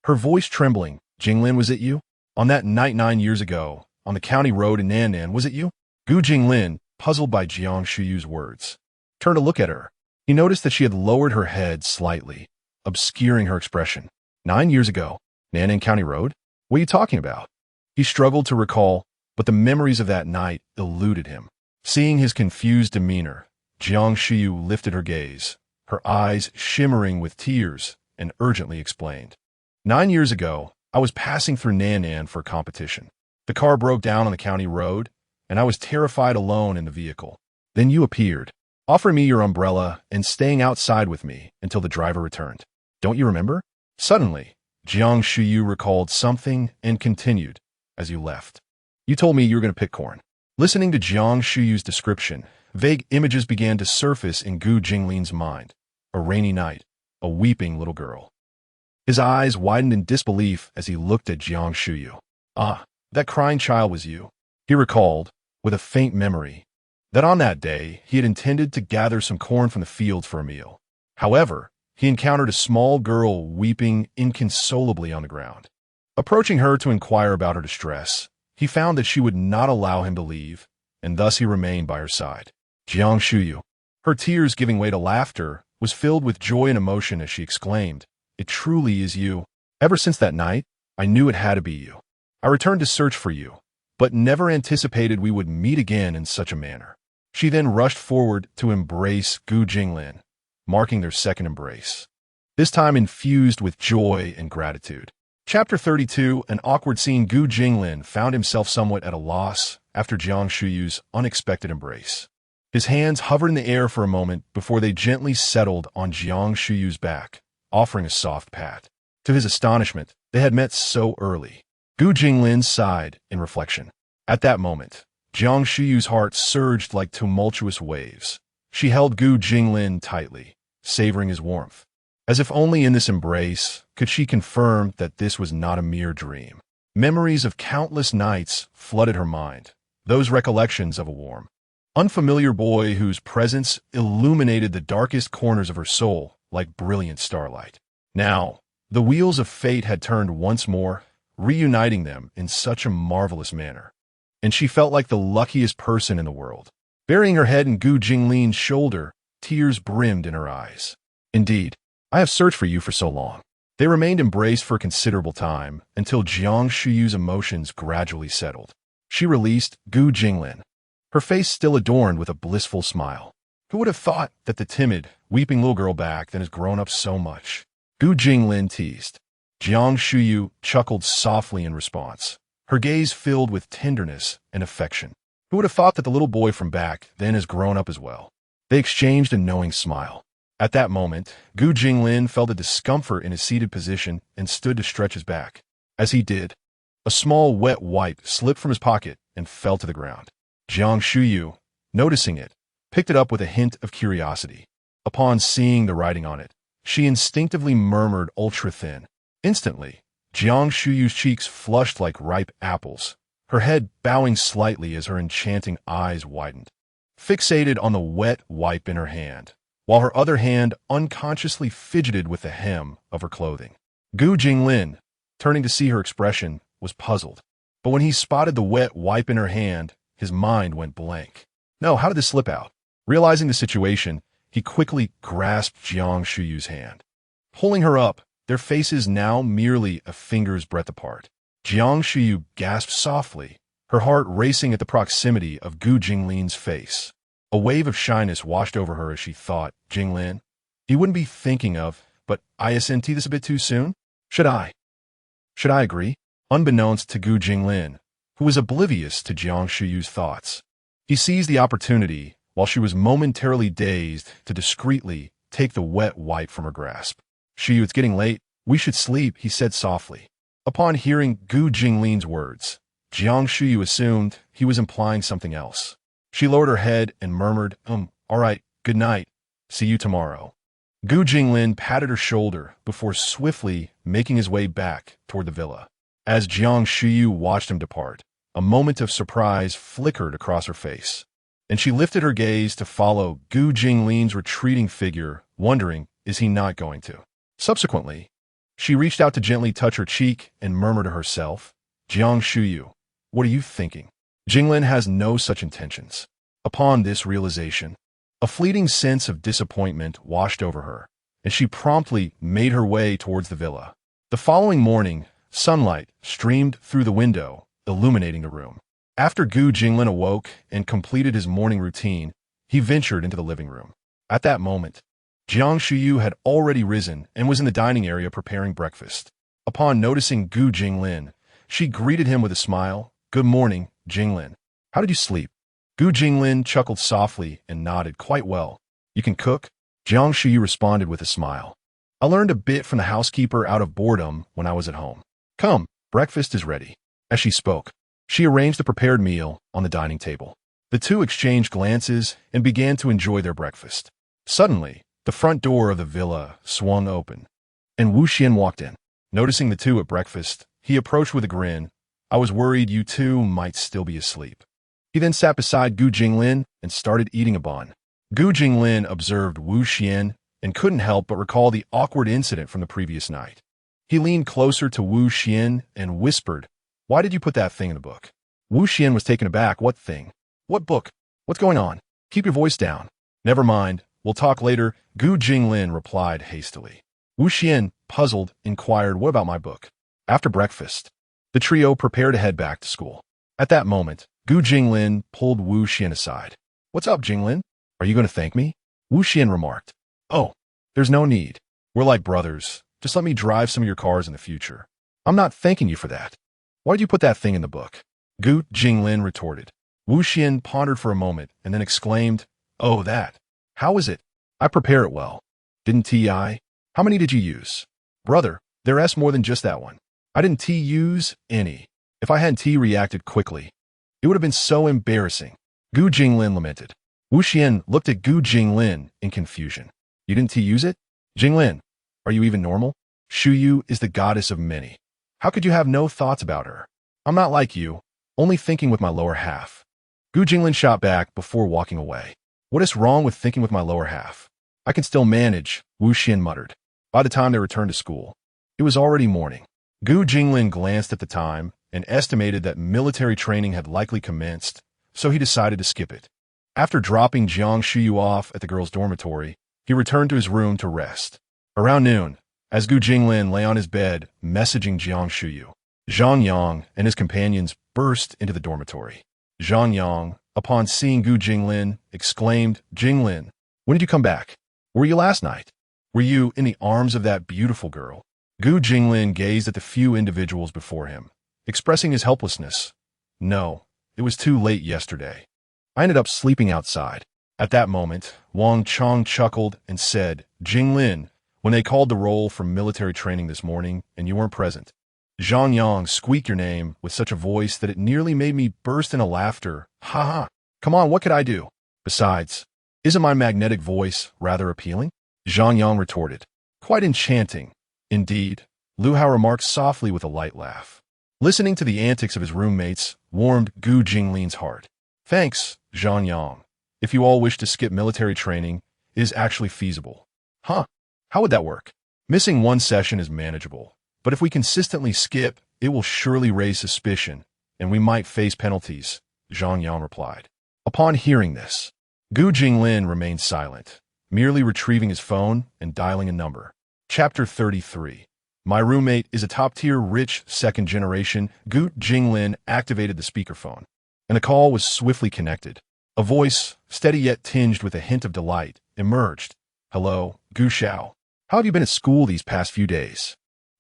her voice trembling, "Jinglin, was it you? On that night 9 years ago, on the county road in Nannan, was it you?" Gu Jinglin, puzzled by Jiang Shuyu's words, turned to look at her. He noticed that she had lowered her head slightly, obscuring her expression. 9 years ago, Nannan County Road? What are you talking about?" He struggled to recall, but the memories of that night eluded him. Seeing his confused demeanor, Jiang Shuyu lifted her gaze, her eyes shimmering with tears, and urgently explained. 9 years ago, I was passing through Nannan for a competition. The car broke down on the county road, and I was terrified alone in the vehicle. Then you appeared, offering me your umbrella and staying outside with me until the driver returned. Don't you remember? Suddenly, Jiang Shuyu recalled something and continued, as you left. You told me you were going to pick corn. Listening to Jiang Shuyu's description, vague images began to surface in Gu Jinglin's mind. A rainy night, a weeping little girl. His eyes widened in disbelief as he looked at Jiang Shuyu. Ah, that crying child was you. He recalled, with a faint memory, that on that day he had intended to gather some corn from the fields for a meal. However, he encountered a small girl weeping inconsolably on the ground. Approaching her to inquire about her distress, he found that she would not allow him to leave, and thus he remained by her side. Jiang Shuyu, her tears giving way to laughter, was filled with joy and emotion as she exclaimed, "It truly is you. Ever since that night, I knew it had to be you. I returned to search for you, but never anticipated we would meet again in such a manner." She then rushed forward to embrace Gu Jinglin, marking their second embrace, this time infused with joy and gratitude. Chapter 32, an awkward scene. Gu Jinglin found himself somewhat at a loss after Jiang Shuyu's unexpected embrace. His hands hovered in the air for a moment before they gently settled on Jiang Shuyu's back, offering a soft pat. To his astonishment, they had met so early. Gu Jinglin sighed in reflection. At that moment, Jiang Shuyu's heart surged like tumultuous waves. She held Gu Jinglin tightly, savoring his warmth. As if only in this embrace could she confirm that this was not a mere dream. Memories of countless nights flooded her mind, those recollections of a warm, unfamiliar boy whose presence illuminated the darkest corners of her soul like brilliant starlight. Now, the wheels of fate had turned once more, reuniting them in such a marvelous manner. And she felt like the luckiest person in the world. Burying her head in Gu Jinglin's shoulder, tears brimmed in her eyes. Indeed, I have searched for you for so long. They remained embraced for a considerable time until Jiang Shuyu's emotions gradually settled. She released Gu Jinglin, her face still adorned with a blissful smile. Who would have thought that the timid, weeping little girl back then has grown up so much? Gu Jinglin teased. Jiang Shuyu chuckled softly in response, her gaze filled with tenderness and affection. Who would have thought that the little boy from back then has grown up as well? They exchanged a knowing smile. At that moment, Gu Jinglin felt a discomfort in his seated position and stood to stretch his back. As he did, a small wet wipe slipped from his pocket and fell to the ground. Jiang Shuyu, noticing it, picked it up with a hint of curiosity. Upon seeing the writing on it, she instinctively murmured ultra-thin. Instantly, Jiang Shuyu's cheeks flushed like ripe apples, her head bowing slightly as her enchanting eyes widened. Fixated on the wet wipe in her hand, while her other hand unconsciously fidgeted with the hem of her clothing. Gu Jinglin, turning to see her expression, was puzzled. But when he spotted the wet wipe in her hand, his mind went blank. No, how did this slip out? Realizing the situation, he quickly grasped Jiang Shuyu's hand. Pulling her up, their faces now merely a finger's breadth apart. Jiang Shuyu gasped softly, her heart racing at the proximity of Gu Jinglin's face. A wave of shyness washed over her as she thought, Jinglin, he wouldn't be thinking of, but isn't this a bit too soon? Should I agree? Unbeknownst to Gu Jinglin, who was oblivious to Jiang Shuyu's thoughts, he seized the opportunity, while she was momentarily dazed, to discreetly take the wet wipe from her grasp. Shuyu, it's getting late. We should sleep, he said softly. Upon hearing Gu Jinglin's words, Jiang Shuyu assumed he was implying something else. She lowered her head and murmured, all right, good night. See you tomorrow. Gu Jinglin patted her shoulder before swiftly making his way back toward the villa. As Jiang Shuyu watched him depart, a moment of surprise flickered across her face, and she lifted her gaze to follow Gu Jinglin's retreating figure, wondering, is he not going to? Subsequently, she reached out to gently touch her cheek and murmured to herself, Jiang Shuyu, what are you thinking? Jinglin has no such intentions. Upon this realization, a fleeting sense of disappointment washed over her, and she promptly made her way towards the villa. The following morning, sunlight streamed through the window, illuminating the room. After Gu Jinglin awoke and completed his morning routine, he ventured into the living room. At that moment, Jiang Shuyu had already risen and was in the dining area preparing breakfast. Upon noticing Gu Jinglin, she greeted him with a smile. Good morning, Jinglin. How did you sleep? Gu Jinglin chuckled softly and nodded. Quite well. You can cook? Jiang Shuyu responded with a smile. I learned a bit from the housekeeper out of boredom when I was at home. Come, breakfast is ready. As she spoke, she arranged the prepared meal on the dining table. The two exchanged glances and began to enjoy their breakfast. Suddenly, the front door of the villa swung open, and Wu Xian walked in. Noticing the two at breakfast, he approached with a grin. I was worried you two might still be asleep. He then sat beside Gu Jinglin and started eating a bun. Gu Jinglin observed Wu Xian and couldn't help but recall the awkward incident from the previous night. He leaned closer to Wu Xian and whispered, "Why did you put that thing in the book?" Wu Xian was taken aback. "What thing? What book? What's going on? Keep your voice down." "Never mind. We'll talk later," Gu Jinglin replied hastily. Wu Xian, puzzled, inquired, "What about my book?" After breakfast, the trio prepared to head back to school. At that moment, Gu Jinglin pulled Wu Xian aside. "What's up, Jinglin? Are you going to thank me?" Wu Xian remarked. "Oh, there's no need. We're like brothers. Just let me drive some of your cars in the future." "I'm not thanking you for that. Why did you put that thing in the book?" Gu Jinglin retorted. Wu Xian pondered for a moment and then exclaimed, "Oh, that. How is it? I prepare it well. Didn't T.I.? How many did you use?" "Brother, there's more than just that one. I didn't use any. If I hadn't reacted quickly, it would have been so embarrassing." Gu Jinglin lamented. Wu Xian looked at Gu Jinglin in confusion. "You didn't use it? Jinglin, are you even normal? Shuyu is the goddess of many. How could you have no thoughts about her?" "I'm not like you, only thinking with my lower half." Gu Jinglin shot back before walking away. "What is wrong with thinking with my lower half? I can still manage," Wu Xian muttered. By the time they returned to school, it was already morning. Gu Jinglin glanced at the time and estimated that military training had likely commenced, so he decided to skip it. After dropping Jiang Shuyu off at the girls' dormitory, he returned to his room to rest. Around noon, as Gu Jinglin lay on his bed messaging Jiang Shuyu, Zhang Yang and his companions burst into the dormitory. Zhang Yang, upon seeing Gu Jinglin, exclaimed, "Jinglin, when did you come back? Where were you last night? Were you in the arms of that beautiful girl?" Gu Jinglin gazed at the few individuals before him, expressing his helplessness. "No, it was too late yesterday. I ended up sleeping outside." At that moment, Wang Chong chuckled and said, "Jinglin, when they called the roll for military training this morning and you weren't present, Zhang Yang squeaked your name with such a voice that it nearly made me burst into laughter. Ha ha. Come on, what could I do? Besides, isn't my magnetic voice rather appealing?" Zhang Yang retorted. "Quite enchanting. Indeed," Lu Hao remarked softly with a light laugh. Listening to the antics of his roommates warmed Gu Jinglin's heart. "Thanks, Zhang Yang. If you all wish to skip military training, it is actually feasible." "Huh? How would that work?" "Missing one session is manageable, but if we consistently skip, it will surely raise suspicion, and we might face penalties," Zhang Yang replied. Upon hearing this, Gu Jinglin remained silent, merely retrieving his phone and dialing a number. Chapter 33. My roommate is a top-tier rich second-generation. Gu Jinglin activated the speakerphone, and the call was swiftly connected. A voice, steady yet tinged with a hint of delight, emerged. "Hello, Gu Xiao. How have you been at school these past few days?"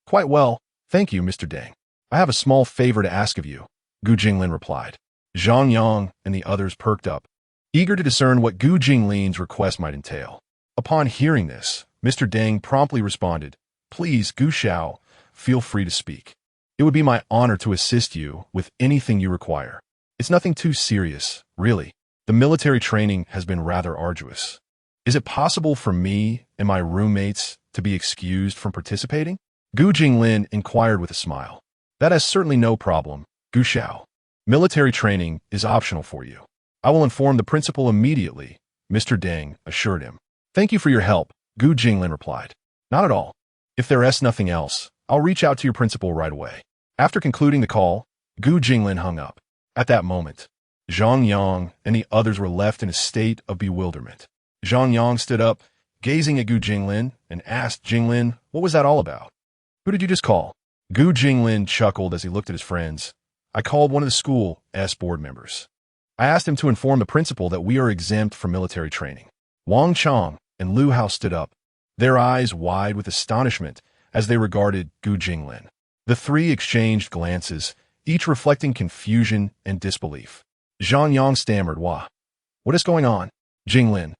"Quite well, thank you, Mr. Deng. I have a small favor to ask of you," Gu Jinglin replied. Zhang Yang and the others perked up, eager to discern what Gu Jinglin's request might entail. Upon hearing this, Mr. Deng promptly responded, "Please, Gu Xiao, feel free to speak. It would be my honor to assist you with anything you require. It's nothing too serious, really. The military training has been rather arduous. Is it possible for me and my roommates to be excused from participating?" Gu Jinglin inquired with a smile. "That is certainly no problem, Gu Xiao. Military training is optional for you. I will inform the principal immediately," Mr. Deng assured him. "Thank you for your help," Gu Jinglin replied. "Not at all. If there is nothing else, I'll reach out to your principal right away." After concluding the call, Gu Jinglin hung up. At that moment, Zhang Yang and the others were left in a state of bewilderment. Zhang Yang stood up, gazing at Gu Jinglin, and asked Jinglin, "What was that all about? Who did you just call?" Gu Jinglin chuckled as he looked at his friends. "I called one of the school's board members. I asked him to inform the principal that we are exempt from military training." Wang Chong and Lu Hao stood up, their eyes wide with astonishment as they regarded Gu Jinglin. The three exchanged glances, each reflecting confusion and disbelief. Zhang Yang stammered, "What is going on? Jinglin,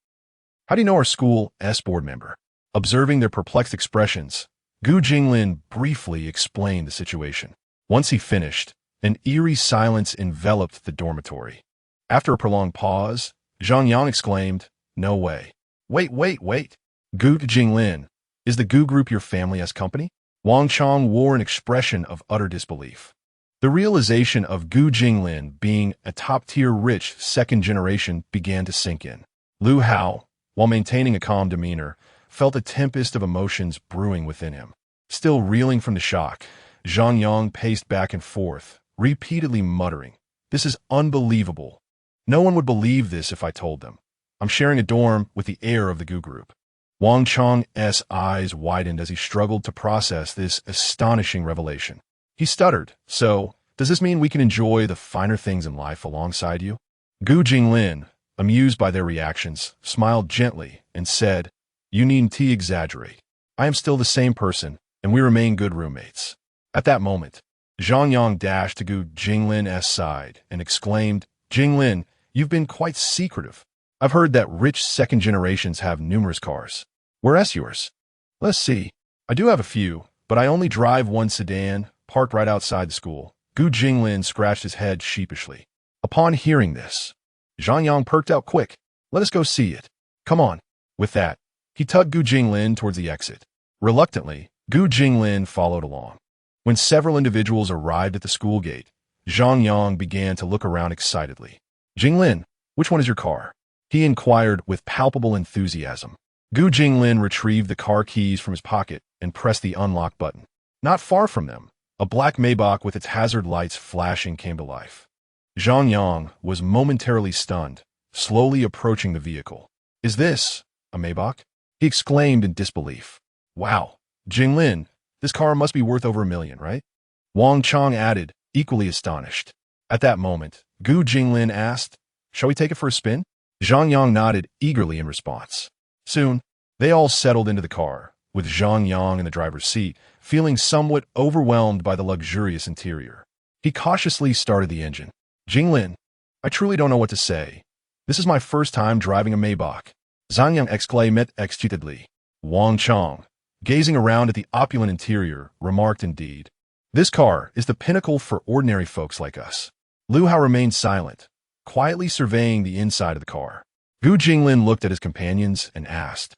how do you know our school's board member?" Observing their perplexed expressions, Gu Jinglin briefly explained the situation. Once he finished, an eerie silence enveloped the dormitory. After a prolonged pause, Zhang Yang exclaimed, "No way. Wait. Gu Jinglin, is the Gu group your family as company?" Wang Chong wore an expression of utter disbelief. The realization of Gu Jinglin being a top-tier rich second generation began to sink in. Lu Hao, while maintaining a calm demeanor, felt a tempest of emotions brewing within him. Still reeling from the shock, Zhang Yang paced back and forth, repeatedly muttering, "This is unbelievable. No one would believe this if I told them. I'm sharing a dorm with the heir of the Gu group." Wang Chong's eyes widened as he struggled to process this astonishing revelation. He stuttered, "So, does this mean we can enjoy the finer things in life alongside you?" Gu Jinglin, amused by their reactions, smiled gently and said, "You needn't exaggerate. I am still the same person, and we remain good roommates." At that moment, Zhang Yang dashed to Gu Jinglin's side and exclaimed, "Jinglin, you've been quite secretive. I've heard that rich second generations have numerous cars. Where's yours?" "Let's see. I do have a few, but I only drive one sedan, parked right outside the school." Gu Jinglin scratched his head sheepishly. Upon hearing this, Zhang Yang perked out quick. "Let us go see it. Come on." With that, he tugged Gu Jinglin towards the exit. Reluctantly, Gu Jinglin followed along. When several individuals arrived at the school gate, Zhang Yang began to look around excitedly. "Jinglin, which one is your car?" he inquired with palpable enthusiasm. Gu Jinglin retrieved the car keys from his pocket and pressed the unlock button. Not far from them, a black Maybach with its hazard lights flashing came to life. Zhang Yang was momentarily stunned, slowly approaching the vehicle. "Is this a Maybach?" he exclaimed in disbelief. "Wow, Jinglin, this car must be worth over $1 million, right?" Wang Chong added, equally astonished. At that moment, Gu Jinglin asked, "Shall we take it for a spin?" Zhang Yang nodded eagerly in response. Soon, they all settled into the car, with Zhang Yang in the driver's seat, feeling somewhat overwhelmed by the luxurious interior. He cautiously started the engine. "Jinglin, I truly don't know what to say. This is my first time driving a Maybach." Zhang Yang exclaimed excitedly. Wang Chong, gazing around at the opulent interior, remarked, "Indeed, this car is the pinnacle for ordinary folks like us." Lu Hao remained silent, quietly surveying the inside of the car. Gu Jinglin looked at his companions and asked,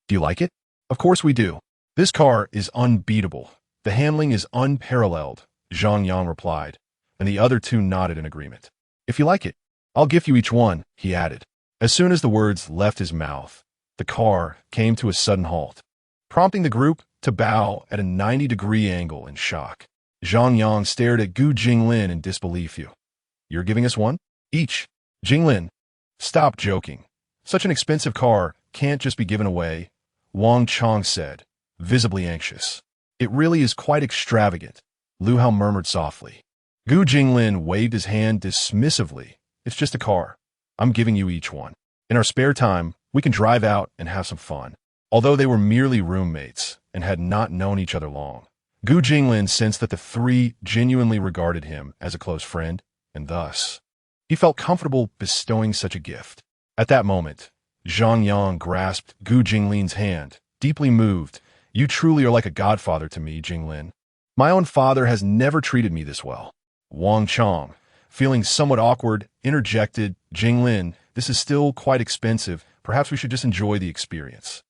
"Do you like it?" "Of course we do. This car is unbeatable. The handling is unparalleled," Zhang Yang replied, and the other two nodded in agreement. "If you like it, I'll gift you each one," he added. As soon as the words left his mouth, the car came to a sudden halt, prompting the group to bow at a 90-degree angle in shock. Zhang Yang stared at Gu Jinglin in disbelief. "You're giving us one each?" "Jinglin, stop joking. Such an expensive car can't just be given away," Wang Chong said, visibly anxious. "It really is quite extravagant," Lu Hao murmured softly. Gu Jinglin waved his hand dismissively. "It's just a car. I'm giving you each one. In our spare time, we can drive out and have some fun." Although they were merely roommates and had not known each other long, Gu Jinglin sensed that the three genuinely regarded him as a close friend, and thus, he felt comfortable bestowing such a gift. At that moment, Zhang Yang grasped Gu Jinglin's hand, deeply moved. "You truly are like a godfather to me, Jinglin. My own father has never treated me this well." Wang Chong, feeling somewhat awkward, interjected, "Jinglin, this is still quite expensive. Perhaps we should just enjoy the experience."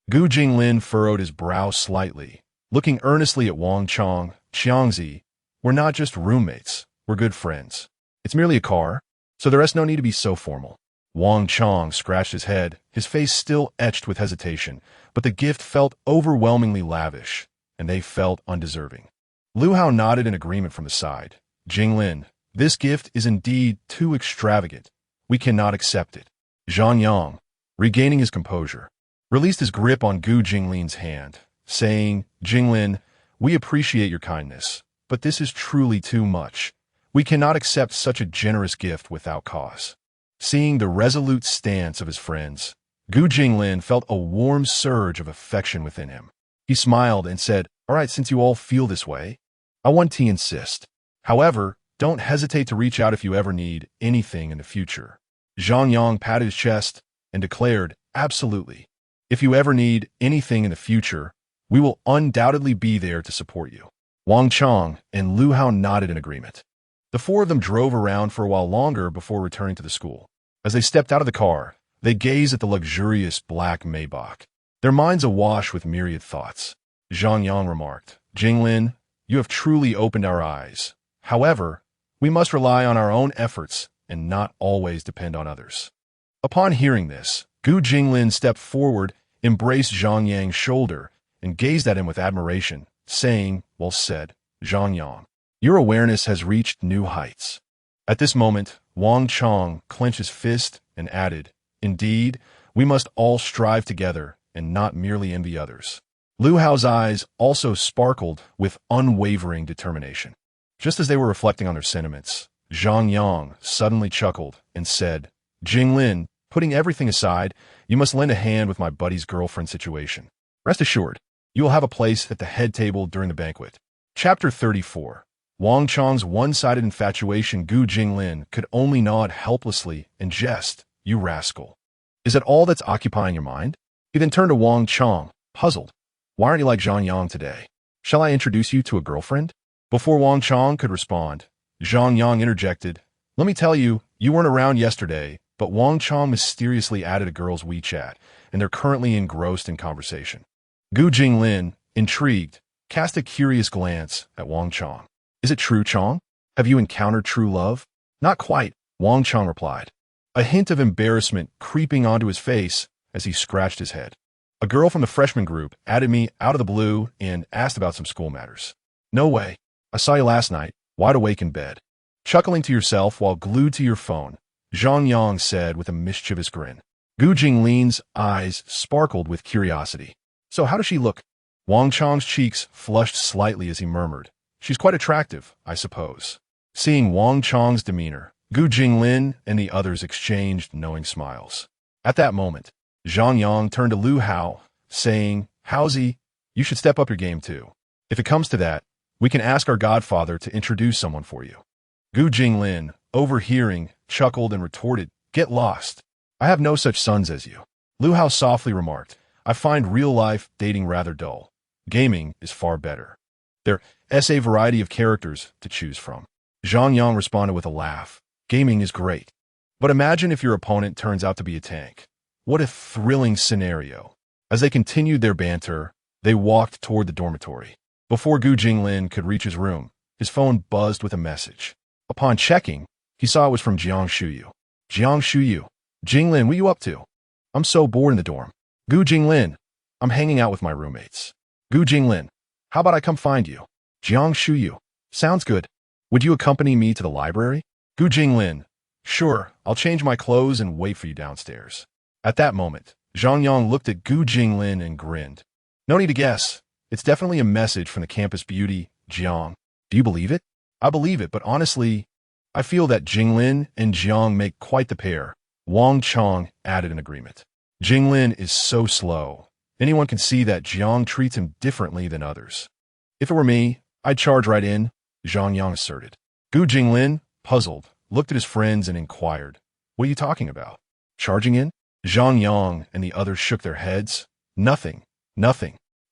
Gu Jinglin furrowed his brow slightly, looking earnestly at Wang Chong. "Qiangzi, we're not just roommates, we're good friends. It's merely a car, so there is no need to be so formal." Wang Chong scratched his head, his face still etched with hesitation, but the gift felt overwhelmingly lavish, and they felt undeserving. Lu Hao nodded in agreement from the side. "Jinglin, this gift is indeed too extravagant. We cannot accept it." Zhang Yang, regaining his composure, released his grip on Gu Jinglin's hand, saying, "Jinglin, we appreciate your kindness, but this is truly too much. We cannot accept such a generous gift without cause." Seeing the resolute stance of his friends, Gu Jinglin felt a warm surge of affection within him. He smiled and said, "All right, since you all feel this way, I want to insist. However, don't hesitate to reach out if you ever need anything in the future." Zhang Yang patted his chest and declared, "Absolutely. If you ever need anything in the future, we will undoubtedly be there to support you." Wang Chong and Lu Hao nodded in agreement. The four of them drove around for a while longer before returning to the school. As they stepped out of the car, they gazed at the luxurious black Maybach, their minds awash with myriad thoughts. Zhang Yang remarked, "Jinglin, you have truly opened our eyes. However, we must rely on our own efforts and not always depend on others." Upon hearing this, Gu Jinglin stepped forward, embraced Zhang Yang's shoulder, and gazed at him with admiration, saying, "Well said, Zhang Yang. Your awareness has reached new heights." At this moment, Wang Chong clenched his fist and added, "Indeed, we must all strive together and not merely envy others." Lu Hao's eyes also sparkled with unwavering determination. Just as they were reflecting on their sentiments, Zhang Yang suddenly chuckled and said, "Jinglin, putting everything aside, you must lend a hand with my buddy's girlfriend situation. Rest assured, you will have a place at the head table during the banquet." Chapter 34. Wang Chong's one-sided infatuation. Gu Jinglin could only nod helplessly and jest, "You rascal. Is that all that's occupying your mind?" He then turned to Wang Chong, puzzled. "Why aren't you like Zhang Yang today? Shall I introduce you to a girlfriend?" Before Wang Chong could respond, Zhang Yang interjected, "Let me tell you, you weren't around yesterday," but Wang Chong mysteriously added a girl's WeChat, and they're currently engrossed in conversation. Gu Jinglin, intrigued, cast a curious glance at Wang Chong. "Is it true, Chong? Have you encountered true love?" "Not quite," Wang Chong replied, a hint of embarrassment creeping onto his face as he scratched his head. "A girl from the freshman group added me out of the blue and asked about some school matters." "No way. I saw you last night, wide awake in bed, chuckling to yourself while glued to your phone," Zhang Yang said with a mischievous grin. Gu Jinglin's eyes sparkled with curiosity. "So how does she look?" Wang Chong's cheeks flushed slightly as he murmured, "She's quite attractive, I suppose." Seeing Wang Chong's demeanor, Gu Jinglin and the others exchanged knowing smiles. At that moment, Zhang Yang turned to Lu Hao, saying, "Haozi, you should step up your game too. If it comes to that, we can ask our godfather to introduce someone for you." Gu Jinglin, overhearing, chuckled and retorted, "Get lost. I have no such sons as you." Lu Hao softly remarked, "I find real-life dating rather dull. Gaming is far better. There's a variety of characters to choose from." Zhang Yang responded with a laugh, "Gaming is great. But imagine if your opponent turns out to be a tank. What a thrilling scenario." As they continued their banter, they walked toward the dormitory. Before Gu Jinglin could reach his room, his phone buzzed with a message. Upon checking, he saw it was from Jiang Shuyu. "Jiang Shuyu. Jinglin, what are you up to?" "I'm so bored in the dorm." "Gu Jinglin. I'm hanging out with my roommates." "Gu Jinglin. How about I come find you?" "Jiang Shuyu. Sounds good. Would you accompany me to the library?" "Gu Jinglin. Sure, I'll change my clothes and wait for you downstairs." At that moment, Zhang Yang looked at Gu Jinglin and grinned. "No need to guess. It's definitely a message from the campus beauty, Jiang. Do you believe it?" "I believe it, but honestly, I feel that Jinglin and Jiang make quite the pair," Wang Chong added in agreement. "Jinglin is so slow. Anyone can see that Jiang treats him differently than others." "If it were me, I'd charge right in," Zhang Yang asserted. Gu Jinglin, puzzled, looked at his friends and inquired, "What are you talking about? Charging in?" Zhang Yang and the others shook their heads. "Nothing.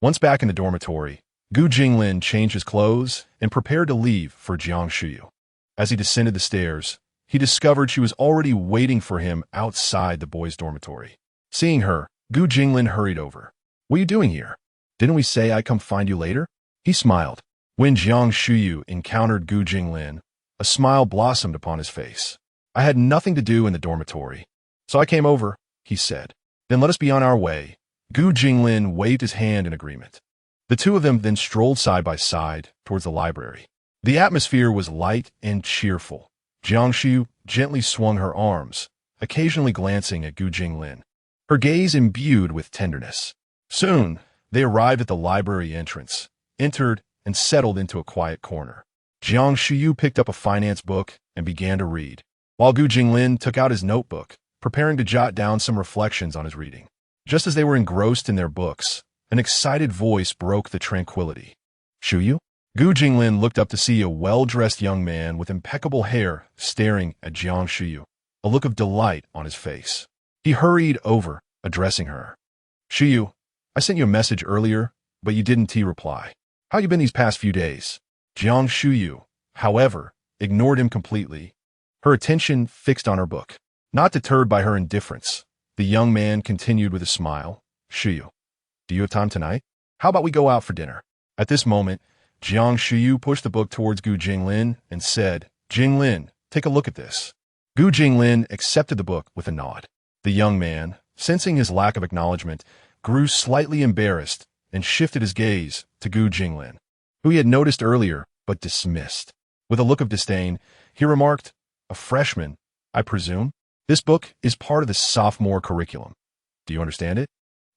Once back in the dormitory, Gu Jinglin changed his clothes and prepared to leave for Jiang Shuyu. As he descended the stairs, he discovered she was already waiting for him outside the boys' dormitory. Seeing her, Gu Jinglin hurried over. "What are you doing here? Didn't we say I'd come find you later?" He smiled. When Jiang Shuyu encountered Gu Jinglin, a smile blossomed upon his face. "I had nothing to do in the dormitory, so I came over," he said. "Then let us be on our way." Gu Jinglin waved his hand in agreement. The two of them then strolled side by side towards the library. The atmosphere was light and cheerful. Jiang Shu gently swung her arms, occasionally glancing at Gu Jinglin, her gaze imbued with tenderness. Soon, they arrived at the library entrance, entered, and settled into a quiet corner. Jiang Shuyu picked up a finance book and began to read, while Gu Jinglin took out his notebook, preparing to jot down some reflections on his reading. Just as they were engrossed in their books, an excited voice broke the tranquility. "Shuyu?" Gu Jinglin looked up to see a well-dressed young man with impeccable hair staring at Jiang Shuyu, a look of delight on his face. He hurried over, addressing her. Shiyu, I sent you a message earlier, but you didn't reply. How you been these past few days? Jiang Shuyu, however, ignored him completely, her attention fixed on her book. Not deterred by her indifference, the young man continued with a smile. Shuyu, do you have time tonight? How about we go out for dinner? At this moment, Jiang Shuyu pushed the book towards Gu Jinglin and said, Jinglin, take a look at this. Gu Jinglin accepted the book with a nod. The young man, sensing his lack of acknowledgement, grew slightly embarrassed and shifted his gaze to Gu Jinglin, who he had noticed earlier but dismissed. With a look of disdain, he remarked, a freshman, I presume? This book is part of the sophomore curriculum. Do you understand it?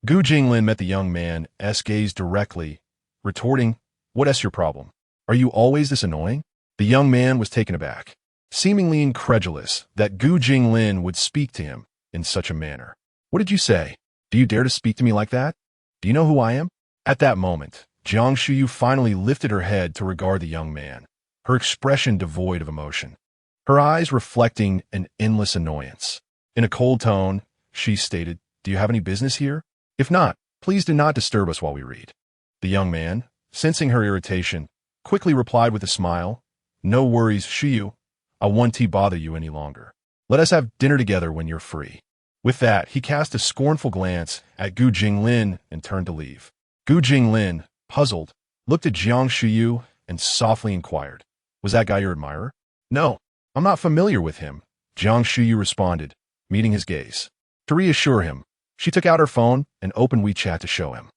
Gu Jinglin met the young man's gaze directly, retorting, what's your problem? Are you always this annoying? The young man was taken aback, seemingly incredulous that Gu Jinglin would speak to him in such a manner. What did you say? Do you dare to speak to me like that? Do you know who I am? At that moment, Jiang Shuyu finally lifted her head to regard the young man, her expression devoid of emotion, her eyes reflecting an endless annoyance. In a cold tone, she stated, do you have any business here? If not, please do not disturb us while we read. The young man, sensing her irritation, quickly replied with a smile, no worries, Shuyu. I won't bother you any longer. Let us have dinner together when you're free. With that, he cast a scornful glance at Gu Jinglin and turned to leave. Gu Jinglin, puzzled, looked at Jiang Shuyu and softly inquired, was that guy your admirer? No, I'm not familiar with him, Jiang Shuyu responded, meeting his gaze. To reassure him, she took out her phone and opened WeChat to show him.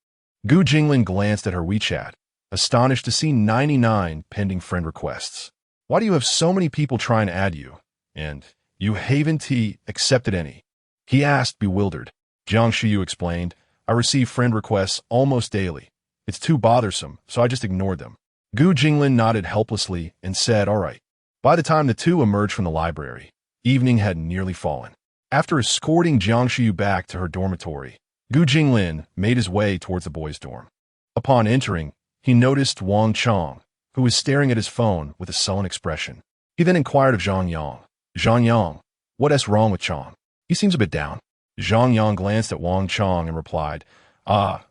Gu Jinglin glanced at her WeChat, astonished to see 99 pending friend requests. Why do you have so many people trying to add you? And you haven't accepted any? He asked, bewildered. Jiang Shuyu explained, I receive friend requests almost daily. It's too bothersome, so I just ignored them. Gu Jinglin nodded helplessly and said, all right. By the time the two emerged from the library, evening had nearly fallen. After escorting Jiang Shuyu back to her dormitory, Gu Jinglin made his way towards the boys' dorm. Upon entering, he noticed Wang Chong, who was staring at his phone with a sullen expression. He then inquired of Zhang Yang. Zhang Yang, what's wrong with Chong? He seems a bit down. Zhang Yang glanced at Wang Chong and replied,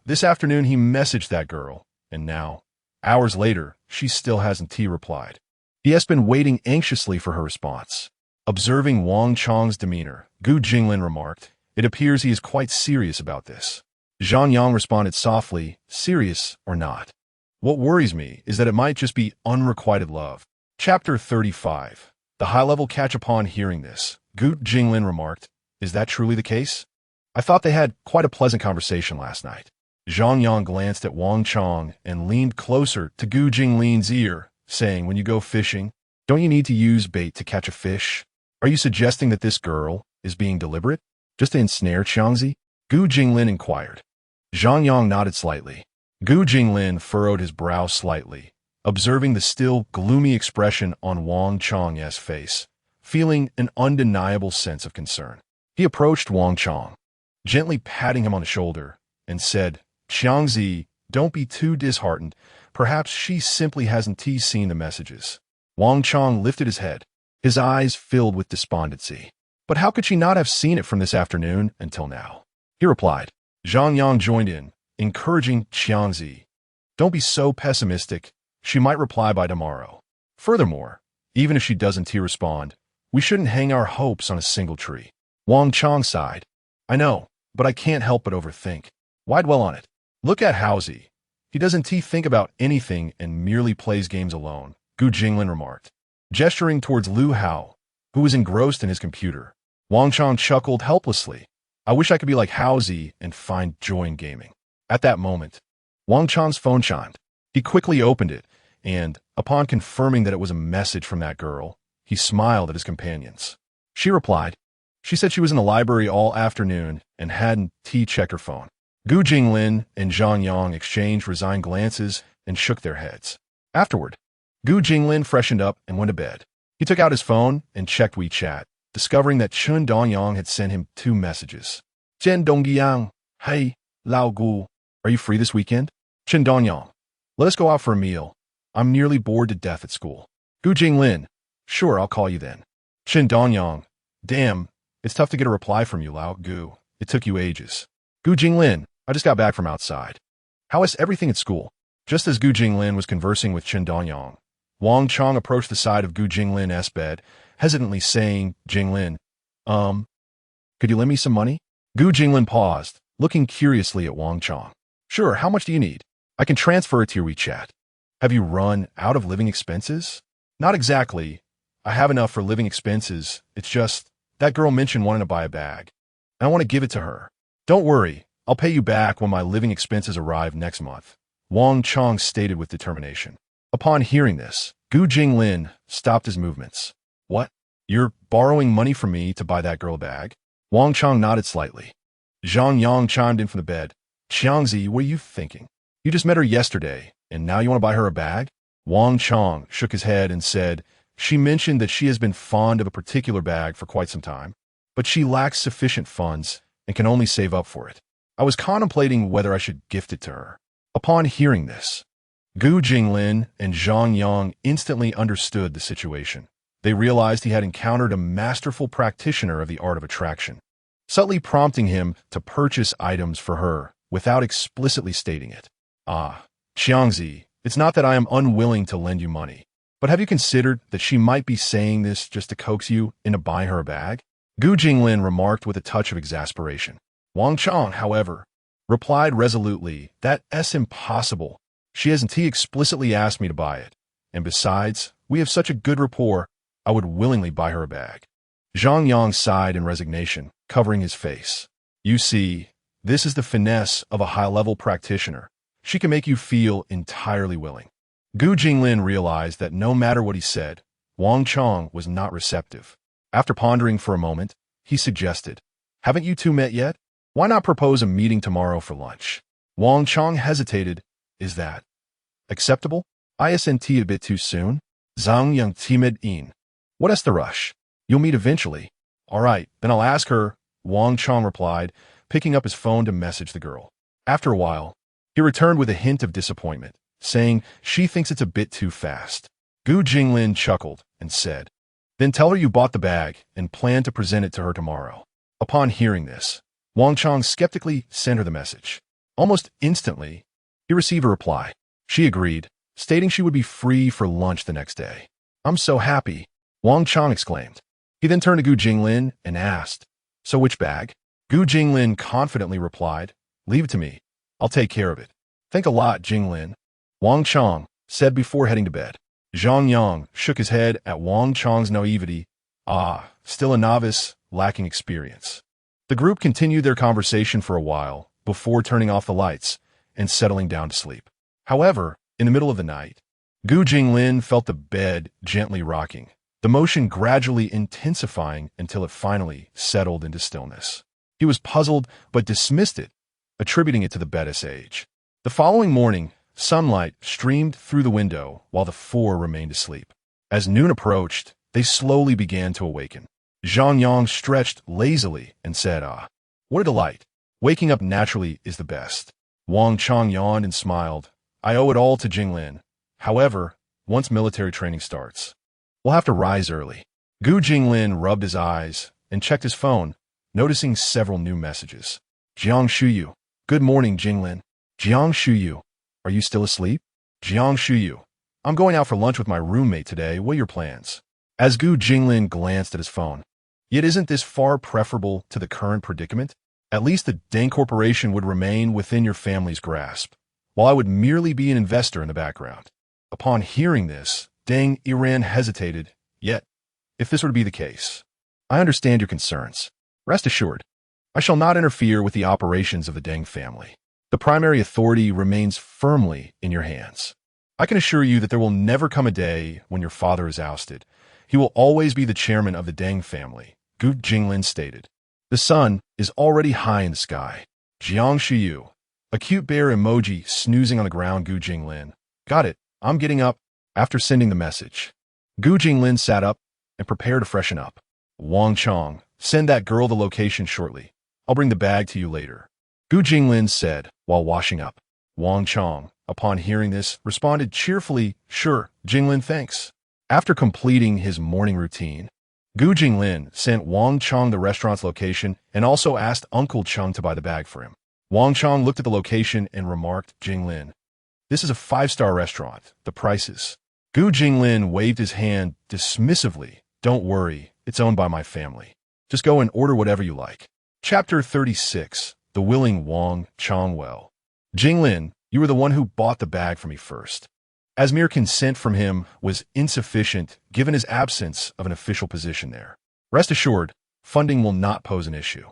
this afternoon he messaged that girl, and now, hours later, she still hasn't replied. He has been waiting anxiously for her response. Observing Wang Chong's demeanor, Gu Jinglin remarked, it appears he is quite serious about this. Zhang Yang responded softly, serious or not. What worries me is that it might just be unrequited love. Chapter 35. The high-level catch upon hearing this, Gu Jinglin remarked, is that truly the case? I thought they had quite a pleasant conversation last night. Zhang Yang glanced at Wang Chong and leaned closer to Gu Jinglin's ear, saying, when you go fishing, don't you need to use bait to catch a fish? Are you suggesting that this girl is being deliberate, just to ensnare Qiangzi? Gu Jinglin inquired. Zhang Yang nodded slightly. Gu Jinglin furrowed his brow slightly, observing the still gloomy expression on Wang Chong's face, feeling an undeniable sense of concern. He approached Wang Chong, gently patting him on the shoulder, and said, Qiangzi, don't be too disheartened. Perhaps she simply hasn't seen the messages. Wang Chong lifted his head, his eyes filled with despondency. But how could she not have seen it from this afternoon until now? He replied. Zhang Yang joined in, encouraging Qiangzi. Don't be so pessimistic. She might reply by tomorrow. Furthermore, even if she doesn't respond, we shouldn't hang our hopes on a single tree. Wang Chong sighed. I know, but I can't help but overthink. Why dwell on it? Look at Haozi. He doesn't think about anything and merely plays games alone, Gu Jinglin remarked, gesturing towards Lu Hao, who was engrossed in his computer. Wang Chong chuckled helplessly. I wish I could be like Haozi and find joy in gaming. At that moment, Wang Chong's phone chimed. He quickly opened it, and, upon confirming that it was a message from that girl, he smiled at his companions. She replied. She said she was in the library all afternoon and hadn't checked her phone. Gu Jinglin and Zhang Yang exchanged resigned glances and shook their heads. Afterward, Gu Jinglin freshened up and went to bed. He took out his phone and checked WeChat, discovering that Chen Dongyang had sent him 2 messages. Chen Dongyang, hey, Lao Gu, are you free this weekend? Chen Dongyang, let us go out for a meal. I'm nearly bored to death at school. Gu Jinglin, sure, I'll call you then. Chen Dongyang, damn, it's tough to get a reply from you, Lao Gu. It took you ages. Gu Jinglin, I just got back from outside. How is everything at school? Just as Gu Jinglin was conversing with Chen Dongyang, Wang Chong approached the side of Gu Jinglin's bed, hesitantly saying, Jinglin, could you lend me some money? Gu Jinglin paused, looking curiously at Wang Chong. Sure, how much do you need? I can transfer it to your WeChat. Have you run out of living expenses? Not exactly. I have enough for living expenses. It's just, that girl mentioned wanting to buy a bag. And I want to give it to her. Don't worry, I'll pay you back when my living expenses arrive next month, Wang Chong stated with determination. Upon hearing this, Gu Jinglin stopped his movements. What? You're borrowing money from me to buy that girl a bag? Wang Chong nodded slightly. Zhang Yang chimed in from the bed. Xiangzi, what are you thinking? You just met her yesterday, and now you want to buy her a bag? Wang Chong shook his head and said, she mentioned that she has been fond of a particular bag for quite some time, but she lacks sufficient funds and can only save up for it. I was contemplating whether I should gift it to her. Upon hearing this, Gu Jinglin and Zhang Yang instantly understood the situation. They realized he had encountered a masterful practitioner of the art of attraction, subtly prompting him to purchase items for her without explicitly stating it. Xiangzi, it's not that I am unwilling to lend you money, but have you considered that she might be saying this just to coax you into buying her a bag? Gu Jinglin remarked with a touch of exasperation. Wang Chong, however, replied resolutely, that's impossible. She hasn't explicitly asked me to buy it. And besides, we have such a good rapport, I would willingly buy her a bag. Zhang Yang sighed in resignation, covering his face. You see, this is the finesse of a high-level practitioner. She can make you feel entirely willing. Gu Jinglin realized that no matter what he said, Wang Chong was not receptive. After pondering for a moment, he suggested, haven't you two met yet? Why not propose a meeting tomorrow for lunch? Wang Chong hesitated. Is that acceptable? Isn't a bit too soon? Zhang Yang timid in. What is the rush? You'll meet eventually. All right, then I'll ask her, Wang Chong replied, picking up his phone to message the girl. After a while, he returned with a hint of disappointment, saying she thinks it's a bit too fast. Gu Jinglin chuckled and said, then tell her you bought the bag and plan to present it to her tomorrow. Upon hearing this, Wang Chong skeptically sent her the message. Almost instantly, he received a reply. She agreed, stating she would be free for lunch the next day. I'm so happy, Wang Chong exclaimed. He then turned to Gu Jinglin and asked, so which bag? Gu Jinglin confidently replied, leave it to me. I'll take care of it. Think a lot, Jinglin, Wang Chong said before heading to bed. Zhang Yang shook his head at Wang Chong's naivety. Still a novice, lacking experience. The group continued their conversation for a while before turning off the lights and settling down to sleep. However, in the middle of the night, Gu Jinglin felt the bed gently rocking, the motion gradually intensifying until it finally settled into stillness. He was puzzled but dismissed it, attributing it to the bed's age. The following morning, sunlight streamed through the window while the four remained asleep. As noon approached, they slowly began to awaken. Zhang Yang stretched lazily and said, what a delight. Waking up naturally is the best. Wang Chong yawned and smiled. I owe it all to Jinglin. However, once military training starts, we'll have to rise early. Gu Jinglin rubbed his eyes and checked his phone, noticing several new messages. Jiang Shuyu. Good morning, Jinglin. Jiang Shuyu. Are you still asleep? Jiang Shuyu. I'm going out for lunch with my roommate today. What are your plans? As Gu Jinglin glanced at his phone. Yet isn't this far preferable to the current predicament? At least the Deng Corporation would remain within your family's grasp, while I would merely be an investor in the background. Upon hearing this, Deng Iran hesitated. Yet, if this were to be the case, I understand your concerns. Rest assured, I shall not interfere with the operations of the Deng family. The primary authority remains firmly in your hands. I can assure you that there will never come a day when your father is ousted. He will always be the chairman of the Deng family, Gu Jinglin stated. The sun is already high in the sky. Jiang Shuyu. A cute bear emoji snoozing on the ground. Gu Jinglin. Got it. I'm getting up. After sending the message, Gu Jinglin sat up and prepared to freshen up. Wang Chong. Send that girl the location shortly. I'll bring the bag to you later, Gu Jinglin said while washing up. Wang Chong, upon hearing this, responded cheerfully, sure, Jinglin, thanks. After completing his morning routine, Gu Jinglin sent Wang Chong the restaurant's location and also asked Uncle Chung to buy the bag for him. Wang Chong looked at the location and remarked, Jinglin, this is a five-star restaurant. The prices. Gu Jinglin waved his hand dismissively. Don't worry, it's owned by my family. Just go and order whatever you like. Chapter 36. The Willing Wang Chong Well. Jinglin, you were the one who bought the bag for me first. As mere consent from him was insufficient given his absence of an official position there. Rest assured, funding will not pose an issue.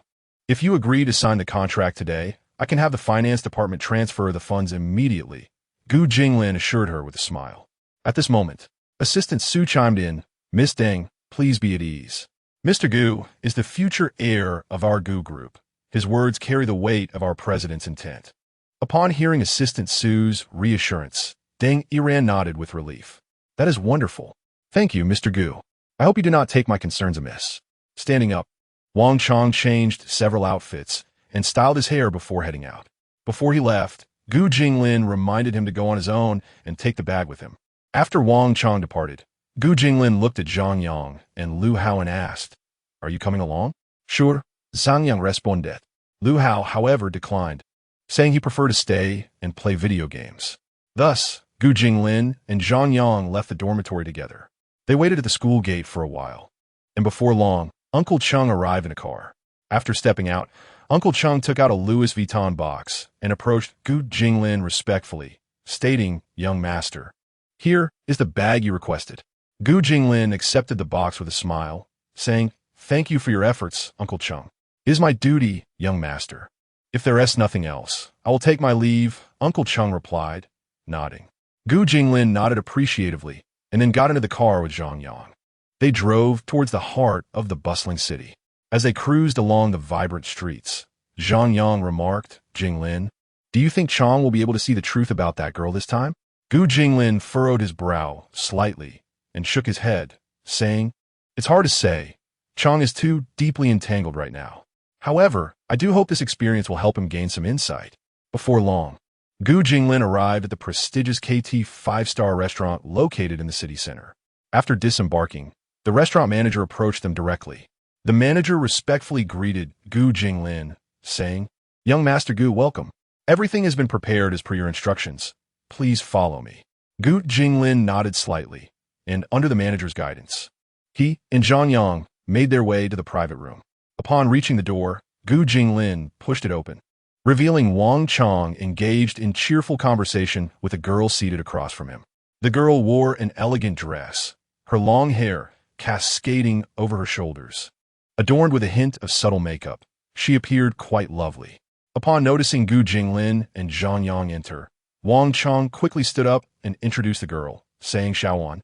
If you agree to sign the contract today, I can have the finance department transfer the funds immediately, Gu Jinglin assured her with a smile. At this moment, Assistant Su chimed in, Miss Deng, please be at ease. Mr. Gu is the future heir of our Gu group. His words carry the weight of our president's intent. Upon hearing Assistant Su's reassurance, Deng Iran nodded with relief. That is wonderful. Thank you, Mr. Gu. I hope you do not take my concerns amiss. Standing up, Wang Chong changed several outfits and styled his hair before heading out. Before he left, Gu Jinglin reminded him to go on his own and take the bag with him. After Wang Chong departed, Gu Jinglin looked at Zhang Yang and Lu Hao and asked, Are you coming along? Sure, Zhang Yang responded. Lu Hao, however, declined, saying he preferred to stay and play video games. Thus, Gu Jinglin and Zhang Yang left the dormitory together. They waited at the school gate for a while, and before long, Uncle Chung arrived in a car. After stepping out, Uncle Chung took out a Louis Vuitton box and approached Gu Jinglin respectfully, stating, Young master, here is the bag you requested. Gu Jinglin accepted the box with a smile, saying, Thank you for your efforts, Uncle Chung. It is my duty, young master. If there is nothing else, I will take my leave, Uncle Chung replied, nodding. Gu Jinglin nodded appreciatively and then got into the car with Zhang Yang. They drove towards the heart of the bustling city. As they cruised along the vibrant streets, Zhang Yang remarked, Jinglin, do you think Chong will be able to see the truth about that girl this time? Gu Jinglin furrowed his brow slightly and shook his head, saying, It's hard to say. Chong is too deeply entangled right now. However, I do hope this experience will help him gain some insight. Before long, Gu Jinglin arrived at the prestigious KT five-star restaurant located in the city center. After disembarking, the restaurant manager approached them directly. The manager respectfully greeted Gu Jinglin, saying, Young Master Gu, welcome. Everything has been prepared as per your instructions. Please follow me. Gu Jinglin nodded slightly, and under the manager's guidance, he and Zhang Yang made their way to the private room. Upon reaching the door, Gu Jinglin pushed it open, revealing Wang Chong engaged in cheerful conversation with a girl seated across from him. The girl wore an elegant dress, her long hair cascading over her shoulders. Adorned with a hint of subtle makeup, she appeared quite lovely. Upon noticing Gu Jinglin and Zhang Yang enter, Wang Chong quickly stood up and introduced the girl, saying, Xiaowan,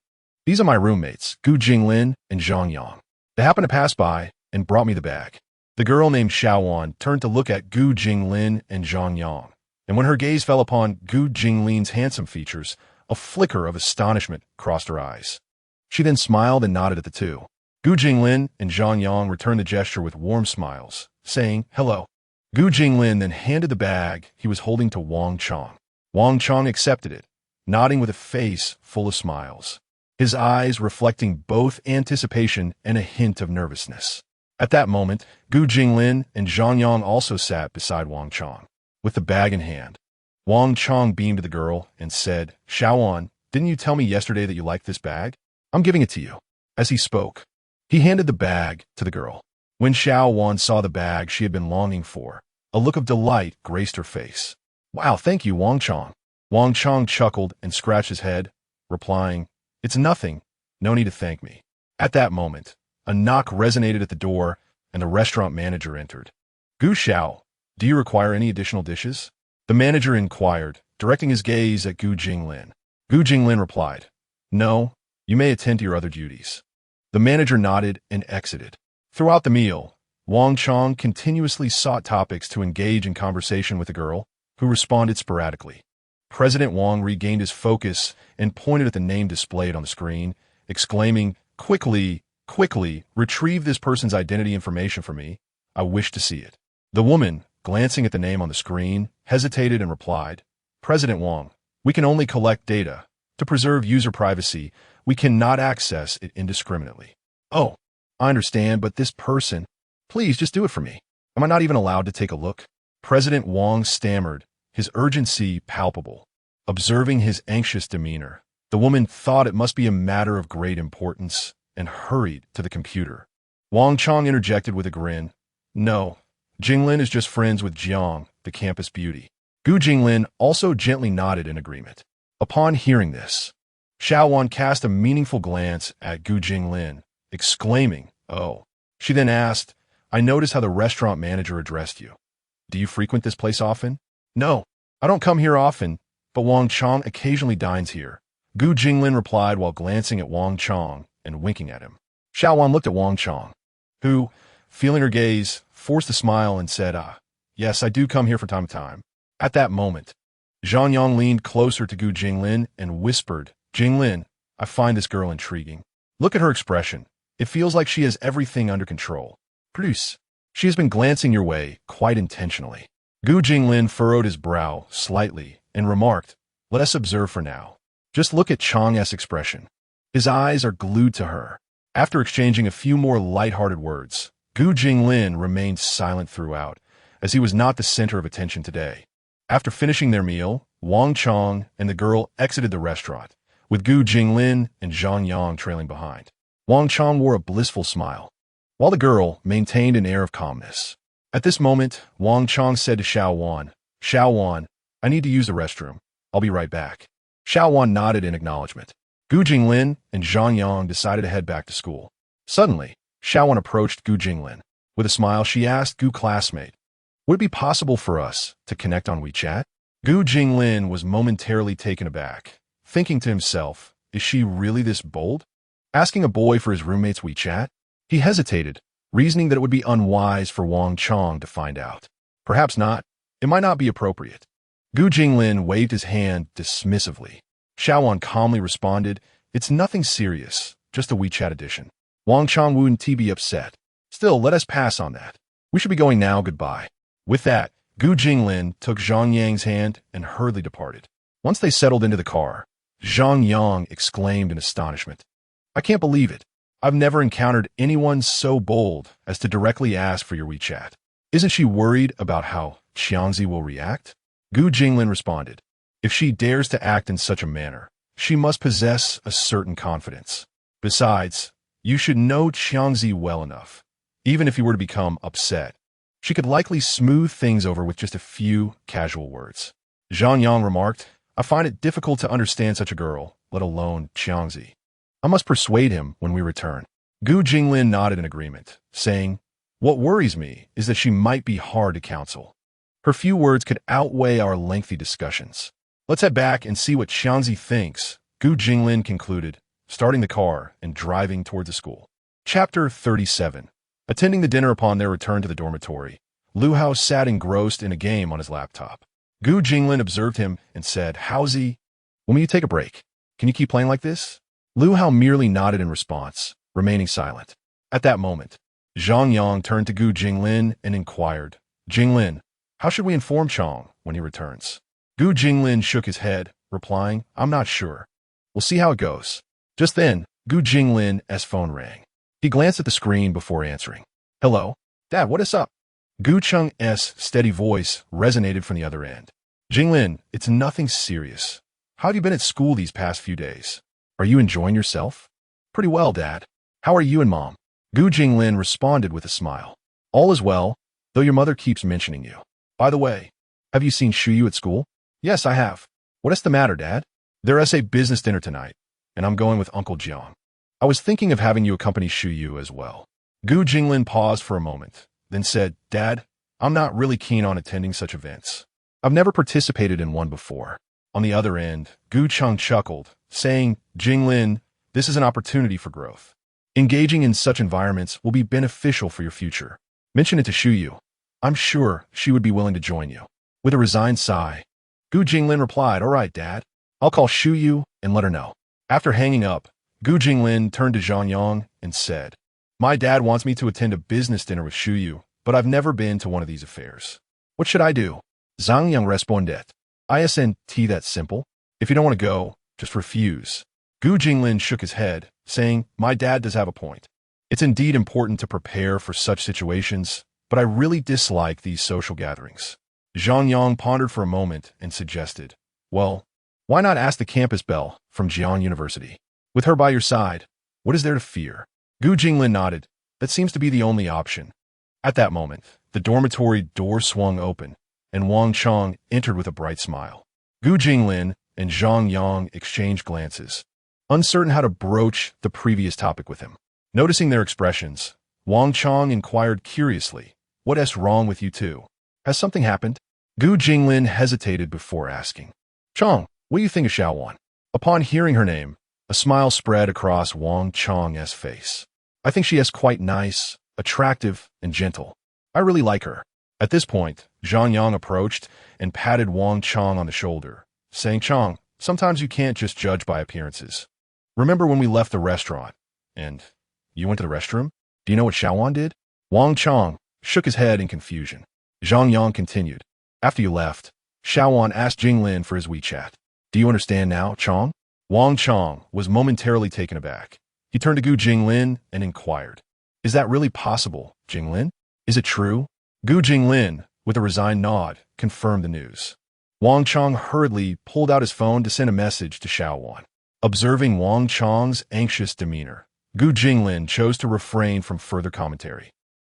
these are my roommates, Gu Jinglin and Zhang Yang. They happened to pass by and brought me the bag. The girl named Xiaowan turned to look at Gu Jinglin and Zhang Yang, and when her gaze fell upon Gu Jinglin's handsome features, a flicker of astonishment crossed her eyes. She then smiled and nodded at the two. Gu Jinglin and Zhang Yang returned the gesture with warm smiles, saying, Hello. Gu Jinglin then handed the bag he was holding to Wang Chong. Wang Chong accepted it, nodding with a face full of smiles, his eyes reflecting both anticipation and a hint of nervousness. At that moment, Gu Jinglin and Zhang Yang also sat beside Wang Chong, with the bag in hand. Wang Chong beamed to the girl and said, Xiaowan, didn't you tell me yesterday that you liked this bag? I'm giving it to you. As he spoke, he handed the bag to the girl. When Xiaowan saw the bag she had been longing for, a look of delight graced her face. Wow, thank you, Wang Chong. Wang Chong chuckled and scratched his head, replying, It's nothing. No need to thank me. At that moment, a knock resonated at the door, and the restaurant manager entered. Gu Xiao, do you require any additional dishes? The manager inquired, directing his gaze at Gu Jinglin. Gu Jinglin replied, No, you may attend to your other duties. The manager nodded and exited. Throughout the meal, Wang Chong continuously sought topics to engage in conversation with the girl, who responded sporadically. President Wang regained his focus and pointed at the name displayed on the screen, exclaiming, Quickly, retrieve this person's identity information for me. I wish to see it. The woman, glancing at the name on the screen, hesitated and replied, President Wang, we can only collect data. To preserve user privacy, we cannot access it indiscriminately. Oh, I understand, but this person, please just do it for me. Am I not even allowed to take a look? President Wang stammered, his urgency palpable. Observing his anxious demeanor, the woman thought it must be a matter of great importance and hurried to the computer. Wang Chong interjected with a grin. No, Jinglin is just friends with Jiang, the campus beauty. Gu Jinglin also gently nodded in agreement. Upon hearing this, Xiaowan cast a meaningful glance at Gu Jinglin, exclaiming, "Oh." She then asked, "I noticed how the restaurant manager addressed you. Do you frequent this place often?" "No, I don't come here often, but Wang Chong occasionally dines here," Gu Jinglin replied while glancing at Wang Chong and winking at him. Xiaowan looked at Wang Chong, who, feeling her gaze, forced a smile and said, "Yes, I do come here from time to time." At that moment, Zhang Yang leaned closer to Gu Jinglin and whispered, "Jinglin, I find this girl intriguing. Look at her expression. It feels like she has everything under control. Plus, she has been glancing your way quite intentionally." Gu Jinglin furrowed his brow slightly and remarked, "Let us observe for now. Just look at Chang's expression. His eyes are glued to her." After exchanging a few more light-hearted words, Gu Jinglin remained silent throughout, as he was not the center of attention today. After finishing their meal, Wang Chong and the girl exited the restaurant, with Gu Jinglin and Zhang Yang trailing behind. Wang Chong wore a blissful smile, while the girl maintained an air of calmness. At this moment, Wang Chong said to Xiaowan, "Xiaowan, I need to use the restroom. I'll be right back." Xiaowan nodded in acknowledgement. Gu Jinglin and Zhang Yang decided to head back to school. Suddenly, Xiaowan approached Gu Jinglin. With a smile, she asked Gu classmate, "Would it be possible for us to connect on WeChat?" Gu Jinglin was momentarily taken aback, thinking to himself, is she really this bold? Asking a boy for his roommate's WeChat? He hesitated, reasoning that it would be unwise for Wang Chong to find out. Perhaps not. It might not be appropriate. Gu Jinglin waved his hand dismissively. Xiaowan calmly responded, "It's nothing serious, just a WeChat addition." Wang Chong wouldn't be upset. "Still, let us pass on that. We should be going now, goodbye." With that, Gu Jinglin took Zhang Yang's hand and hurriedly departed. Once they settled into the car, Zhang Yang exclaimed in astonishment, "I can't believe it. I've never encountered anyone so bold as to directly ask for your WeChat. Isn't she worried about how Xiangzi will react?" Gu Jinglin responded, "If she dares to act in such a manner, she must possess a certain confidence. Besides, you should know Xiangzi well enough. Even if he were to become upset, she could likely smooth things over with just a few casual words." Zhang Yang remarked, "I find it difficult to understand such a girl, let alone Xiangzi. I must persuade him when we return." Gu Jinglin nodded in agreement, saying, "What worries me is that she might be hard to counsel. Her few words could outweigh our lengthy discussions. Let's head back and see what Xiangzi thinks," Gu Jinglin concluded, starting the car and driving toward the school. Chapter 37. Attending the dinner upon their return to the dormitory, Lu Hao sat engrossed in a game on his laptop. Gu Jinglin observed him and said, "How's when will you take a break? Can you keep playing like this?" Lu Hao merely nodded in response, remaining silent. At that moment, Zhang Yang turned to Gu Jinglin and inquired, "Jinglin, how should we inform Chong when he returns?" Gu Jinglin shook his head, replying, "I'm not sure. We'll see how it goes." Just then, Gu Jinglin's phone rang. He glanced at the screen before answering. "Hello? Dad, what is up?" Gu Cheng's steady voice resonated from the other end. "Jinglin, it's nothing serious. How have you been at school these past few days? Are you enjoying yourself?" "Pretty well, Dad. How are you and Mom?" Gu Jinglin responded with a smile. "All is well, though your mother keeps mentioning you. By the way, have you seen Shuyu at school?" "Yes, I have." "What is the matter, Dad?" "There is a business dinner tonight, and I'm going with Uncle Jiang. I was thinking of having you accompany Shuyu as well." Gu Jinglin paused for a moment, then said, "Dad, I'm not really keen on attending such events. I've never participated in one before." On the other end, Gu Cheng chuckled, saying, "Jinglin, this is an opportunity for growth. Engaging in such environments will be beneficial for your future. Mention it to Shuyu. I'm sure she would be willing to join you." With a resigned sigh, Gu Jinglin replied, "All right, Dad. I'll call Shuyu and let her know." After hanging up, Gu Jinglin turned to Zhang Yang and said, "My dad wants me to attend a business dinner with Shuyu, but I've never been to one of these affairs. What should I do?" Zhang Yang responded, "Isn't that simple? If you don't want to go, just refuse." Gu Jinglin shook his head, saying, "My dad does have a point. It's indeed important to prepare for such situations, but I really dislike these social gatherings. Zhang Yang pondered for a moment and suggested, well, why not ask the campus belle from Jian University? With her by your side, what is there to fear? Gu Jinglin nodded. That seems to be the only option. At that moment, the dormitory door swung open, and Wang Chong entered with a bright smile. Gu Jinglin and Zhang Yang exchanged glances, uncertain how to broach the previous topic with him. Noticing their expressions, Wang Chong inquired curiously, "What's wrong with you two? Has something happened?" Gu Jinglin hesitated before asking, "Chong, what do you think of Xiaowan?" Upon hearing her name, a smile spread across Wang Chong's face. "I think she is quite nice, attractive, and gentle. I really like her." At this point, Zhang Yang approached and patted Wang Chong on the shoulder, saying, "Chong, sometimes you can't just judge by appearances. Remember when we left the restaurant, and you went to the restroom? Do you know what Xiaowan did?" Wang Chong shook his head in confusion. Zhang Yang continued, "After you left, Xiaowan asked Jinglin for his WeChat. Do you understand now, Chong?" Wang Chong was momentarily taken aback. He turned to Gu Jinglin and inquired, "Is that really possible, Jinglin? Is it true?" Gu Jinglin, with a resigned nod, confirmed the news. Wang Chong hurriedly pulled out his phone to send a message to Xiaowan. Observing Wang Chong's anxious demeanor, Gu Jinglin chose to refrain from further commentary,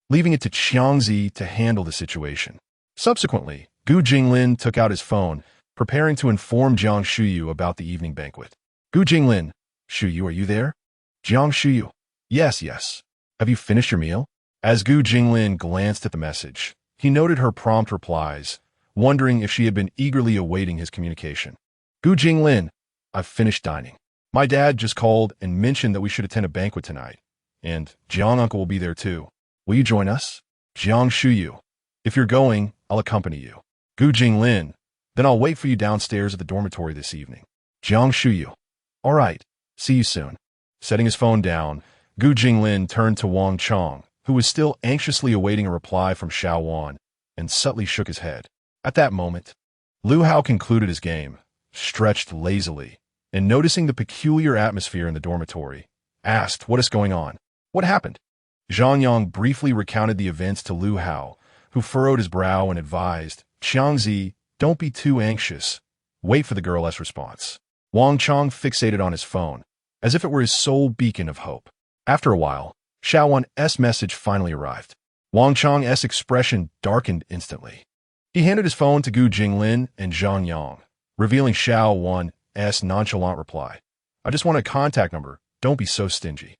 leaving it to Qiangzi to handle the situation. Subsequently, Gu Jinglin took out his phone, preparing to inform Jiang Shuyu about the evening banquet. "Gu Jinglin, Shuyu, are you there?" "Jiang Shuyu, yes. Have you finished your meal?" As Gu Jinglin glanced at the message, he noted her prompt replies, wondering if she had been eagerly awaiting his communication. "Gu Jinglin, I've finished dining. My dad just called and mentioned that we should attend a banquet tonight, and Jiang uncle will be there too. Will you join us?" "Jiang Shuyu, if you're going, I'll accompany you." "Gu Jinglin, then I'll wait for you downstairs at the dormitory this evening." "Jiang Shuyu, all right, see you soon." Setting his phone down, Gu Jinglin turned to Wang Chong, who was still anxiously awaiting a reply from Xiaowan, and subtly shook his head. At that moment, Lu Hao concluded his game, stretched lazily, and noticing the peculiar atmosphere in the dormitory, asked, "What is going on? What happened?" Zhang Yang briefly recounted the events to Lu Hao, who furrowed his brow and advised, "Qiangzi, don't be too anxious. Wait for the girl's response." Wang Chong fixated on his phone, as if it were his sole beacon of hope. After a while, Xiaowan's message finally arrived. Wang Chong's expression darkened instantly. He handed his phone to Gu Jinglin and Zhang Yang, revealing Xiaowan's nonchalant reply. "I just want a contact number. Don't be so stingy."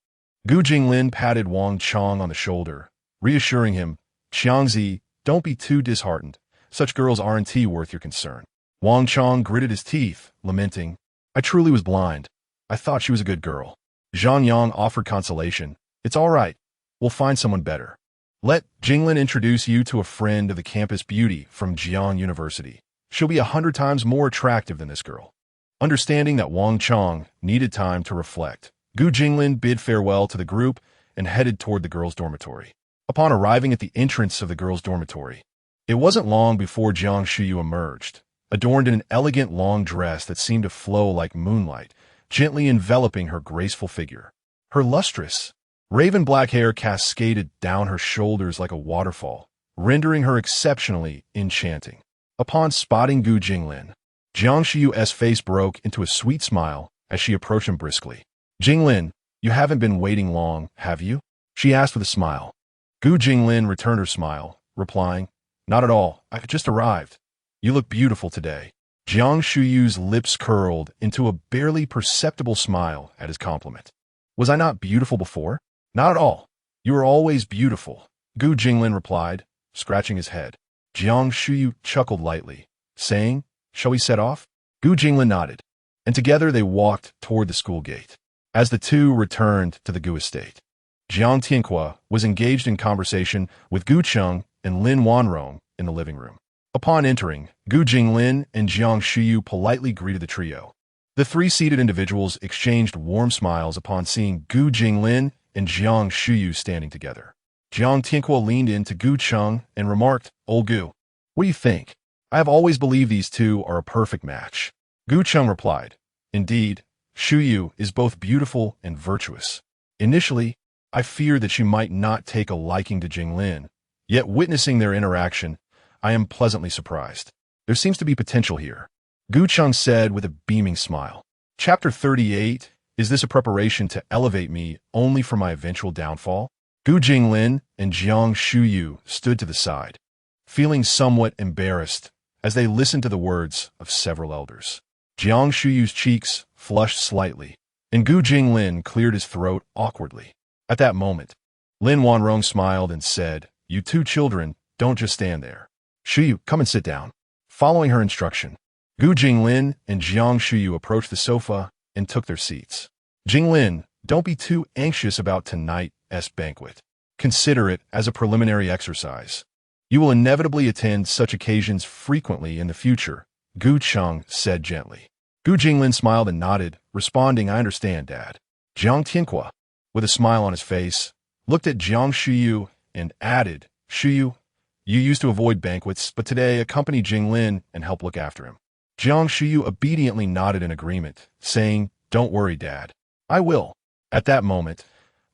Gu Jinglin patted Wang Chong on the shoulder, reassuring him, "Qiangzi, don't be too disheartened. Such girls aren't worth your concern." Wang Chong gritted his teeth, lamenting, "I truly was blind. I thought she was a good girl." Zhang Yang offered consolation. "It's all right. We'll find someone better. Let Jinglin introduce you to a friend of the campus beauty from Jian University. She'll be 100 times more attractive than this girl." Understanding that Wang Chong needed time to reflect, Gu Jinglin bid farewell to the group and headed toward the girls' dormitory. Upon arriving at the entrance of the girls' dormitory, it wasn't long before Jiang Shuyu emerged, adorned in an elegant long dress that seemed to flow like moonlight, gently enveloping her graceful figure. Her lustrous, raven black hair cascaded down her shoulders like a waterfall, rendering her exceptionally enchanting. Upon spotting Gu Jinglin, Jiang Shiyu's face broke into a sweet smile as she approached him briskly. "Jinglin, you haven't been waiting long, have you?" she asked with a smile. Gu Jinglin returned her smile, replying, "Not at all. I've just arrived. You look beautiful today." Jiang Shuyu's lips curled into a barely perceptible smile at his compliment. "Was I not beautiful before?" "Not at all. You are always beautiful," Gu Jinglin replied, scratching his head. Jiang Shuyu chuckled lightly, saying, "Shall we set off?" Gu Jinglin nodded, and together they walked toward the school gate. As the two returned to the Gu estate, Jiang Tianqua was engaged in conversation with Gu Cheng and Lin Wanrong in the living room. Upon entering, Gu Jinglin and Jiang Shuyu politely greeted the trio. The three seated individuals exchanged warm smiles upon seeing Gu Jinglin and Jiang Shuyu standing together. Jiang Tianqua leaned in to Gu Cheng and remarked, "Old Gu, what do you think? I have always believed these two are a perfect match." Gu Cheng replied, "Indeed, Shuyu is both beautiful and virtuous. Initially, I feared that she might not take a liking to Jinglin, yet witnessing their interaction, I am pleasantly surprised. There seems to be potential here, Gu Cheng said with a beaming smile. Chapter 38, is this a preparation to elevate me only for my eventual downfall? Gu Jinglin and Jiang Shuyu stood to the side, feeling somewhat embarrassed as they listened to the words of several elders. Jiang Shuyu's cheeks flushed slightly, and Gu Jinglin cleared his throat awkwardly. At that moment, Lin Wanrong smiled and said, "You two children, don't just stand there. Shuyu, come and sit down." Following her instruction, Gu Jinglin and Jiang Shuyu approached the sofa and took their seats. Jinglin, don't be too anxious about tonight's banquet. Consider it as a preliminary exercise. You will inevitably attend such occasions frequently in the future, Gu Cheng said gently. Gu Jinglin smiled and nodded, responding, "I understand, Dad." Jiang Tianhua, with a smile on his face, looked at Jiang Shuyu and added, "Shuyu, you used to avoid banquets, but today accompany Jinglin and help look after him." Jiang Shuyu obediently nodded in agreement, saying, "Don't worry, Dad. I will." At that moment,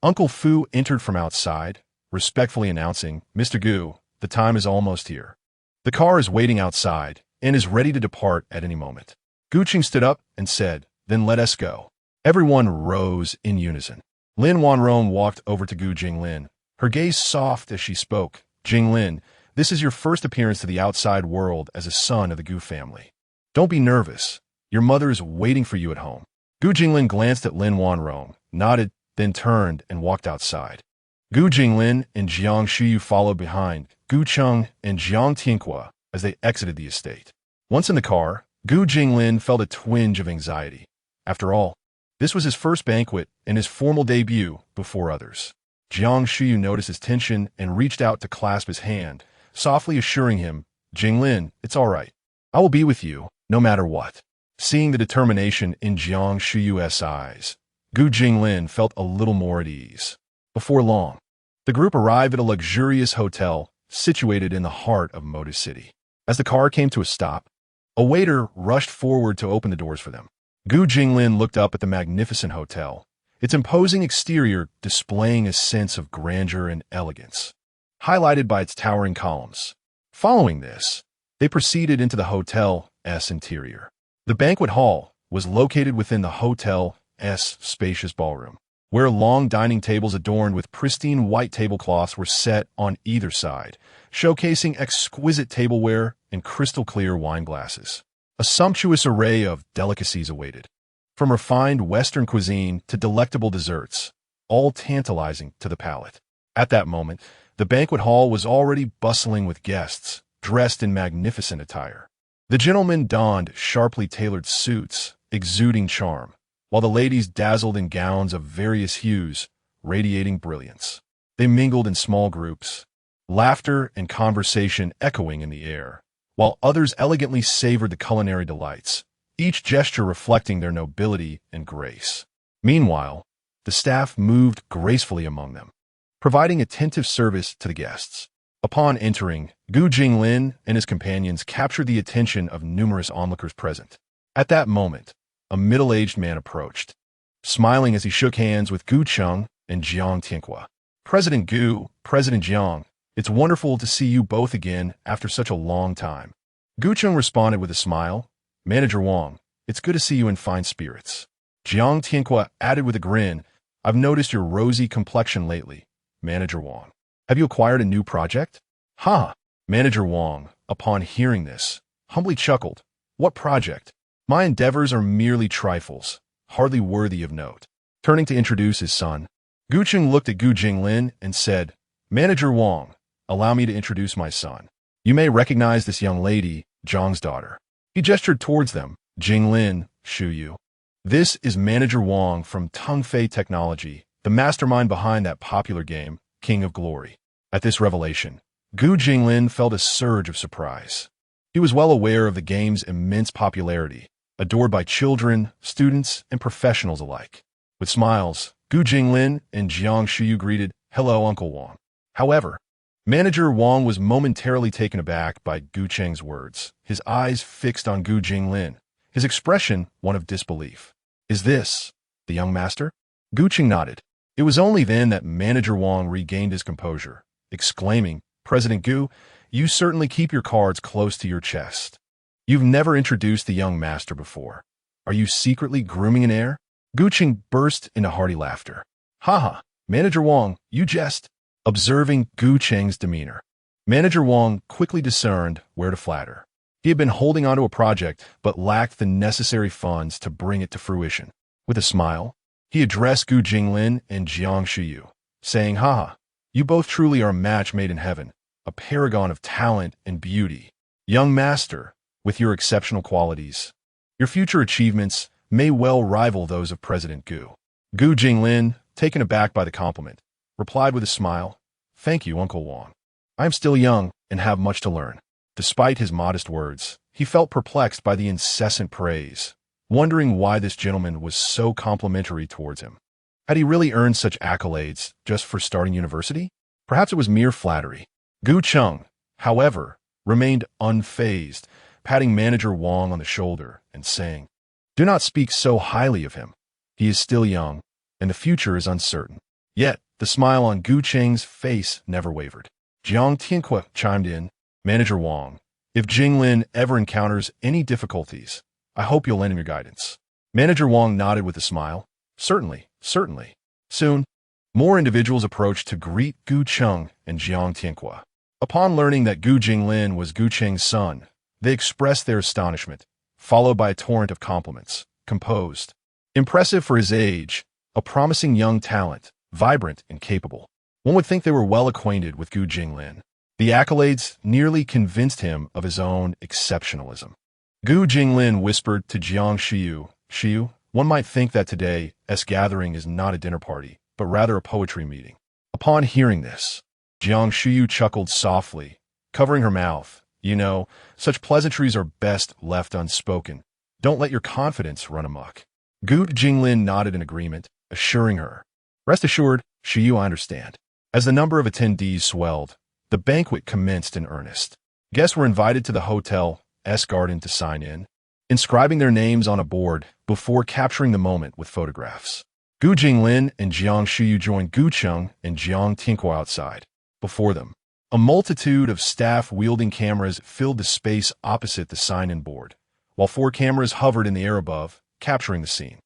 Uncle Fu entered from outside, respectfully announcing, "Mr. Gu, the time is almost here. The car is waiting outside and is ready to depart at any moment." Gu Cheng stood up and said, "Then let us go." Everyone rose in unison. Lin Wanrong walked over to Gu Jinglin, her gaze soft as she spoke. "Jinglin, this is your first appearance to the outside world as a son of the Gu family. Don't be nervous. Your mother is waiting for you at home." Gu Jinglin glanced at Lin Wanrong, nodded, then turned and walked outside. Gu Jinglin and Jiang Shuyu followed behind Gu Cheng and Jiang Tianhua as they exited the estate. Once in the car, Gu Jinglin felt a twinge of anxiety. After all, this was his first banquet and his formal debut before others. Jiang Shuyu noticed his tension and reached out to clasp his hand, softly assuring him, "Jinglin, it's all right. I will be with you, no matter what." Seeing the determination in Jiang Shuyu's eyes, Gu Jinglin felt a little more at ease. Before long, the group arrived at a luxurious hotel situated in the heart of Motor City. As the car came to a stop, a waiter rushed forward to open the doors for them. Gu Jinglin looked up at the magnificent hotel, its imposing exterior displaying a sense of grandeur and elegance, highlighted by its towering columns. Following this, they proceeded into the hotel's interior. The banquet hall was located within the hotel's spacious ballroom, where long dining tables adorned with pristine white tablecloths were set on either side, showcasing exquisite tableware and crystal-clear wine glasses. A sumptuous array of delicacies awaited, from refined Western cuisine to delectable desserts, all tantalizing to the palate. At that moment, the banquet hall was already bustling with guests, dressed in magnificent attire. The gentlemen donned sharply tailored suits, exuding charm, while the ladies dazzled in gowns of various hues, radiating brilliance. They mingled in small groups, laughter and conversation echoing in the air, while others elegantly savored the culinary delights, each gesture reflecting their nobility and grace. Meanwhile, the staff moved gracefully among them, providing attentive service to the guests. Upon entering, Gu Jinglin and his companions captured the attention of numerous onlookers present. At that moment, a middle-aged man approached, smiling as he shook hands with Gu Cheng and Jiang Tianhua. "President Gu, President Jiang, it's wonderful to see you both again after such a long time." Gu Cheng responded with a smile. "Manager Wang, it's good to see you in fine spirits." Jiang Tianhua added with a grin, "I've noticed your rosy complexion lately, Manager Wang. Have you acquired a new project?" "Ha!" Manager Wang, upon hearing this, humbly chuckled. "What project? My endeavors are merely trifles, hardly worthy of note." Turning to introduce his son, Gu Cheng looked at Gu Jinglin and said, "Manager Wang, allow me to introduce my son. You may recognize this young lady, Zhang's daughter." He gestured towards them. "Jinglin, Shuyu. This is Manager Wang from Tongfei Technology, the mastermind behind that popular game, King of Glory." At this revelation, Gu Jinglin felt a surge of surprise. He was well aware of the game's immense popularity, adored by children, students, and professionals alike. With smiles, Gu Jinglin and Jiang Shuyu greeted, "Hello, Uncle Wang." However, Manager Wang was momentarily taken aback by Gu Cheng's words, his eyes fixed on Gu Jinglin, his expression one of disbelief. "Is this the young master?" Gu Cheng nodded. It was only then that Manager Wang regained his composure, exclaiming, "President Gu, You certainly keep your cards close to your chest. You've never introduced the young master before. Are you secretly grooming an heir? Gu Qing burst into hearty laughter. Haha, Manager Wang, you jest. Observing Gu Qing's demeanor, Manager Wang quickly discerned where to flatter. He had been holding onto a project, but lacked the necessary funds to bring it to fruition. With a smile, he addressed Gu Jinglin and Jiang Shuyu, saying, Haha, you both truly are a match made in heaven, a paragon of talent and beauty. Young master, with your exceptional qualities, your future achievements may well rival those of President Gu. Gu Jinglin, taken aback by the compliment, replied with a smile, Thank you, Uncle Wang. I am still young and have much to learn. Despite his modest words, he felt perplexed by the incessant praise, wondering why this gentleman was so complimentary towards him. Had he really earned such accolades just for starting university? Perhaps it was mere flattery. Gu Cheng, however, remained unfazed, patting Manager Wang on the shoulder and saying, Do not speak so highly of him. He is still young, and the future is uncertain. Yet, the smile on Gu Cheng's face never wavered. Jiang Tianque chimed in, Manager Wang, if Jinglin ever encounters any difficulties, I hope you'll lend him your guidance. Manager Wang nodded with a smile. Certainly, certainly. Soon, more individuals approached to greet Gu Cheng and Jiang Tianque. Upon learning that Gu Jinglin was Gu Cheng's son, they expressed their astonishment, followed by a torrent of compliments, composed. Impressive for his age, a promising young talent, vibrant and capable. One would think they were well acquainted with Gu Jinglin. The accolades nearly convinced him of his own exceptionalism. Gu Jinglin whispered to Jiang Shuyu, Shuyu, one might think that today's gathering is not a dinner party, but rather a poetry meeting. Upon hearing this, Jiang Shuyu chuckled softly, covering her mouth. You know, such pleasantries are best left unspoken. Don't let your confidence run amok. Gu Jinglin nodded in agreement, assuring her, Rest assured, Shuyu, I understand. As the number of attendees swelled, the banquet commenced in earnest. Guests were invited to the hotel's garden to sign in, inscribing their names on a board before capturing the moment with photographs. Gu Jinglin and Jiang Shuyu joined Gu Cheng and Jiang Tianque outside. Before them, a multitude of staff-wielding cameras filled the space opposite the sign-in board, while 4 cameras hovered in the air above, capturing the scene.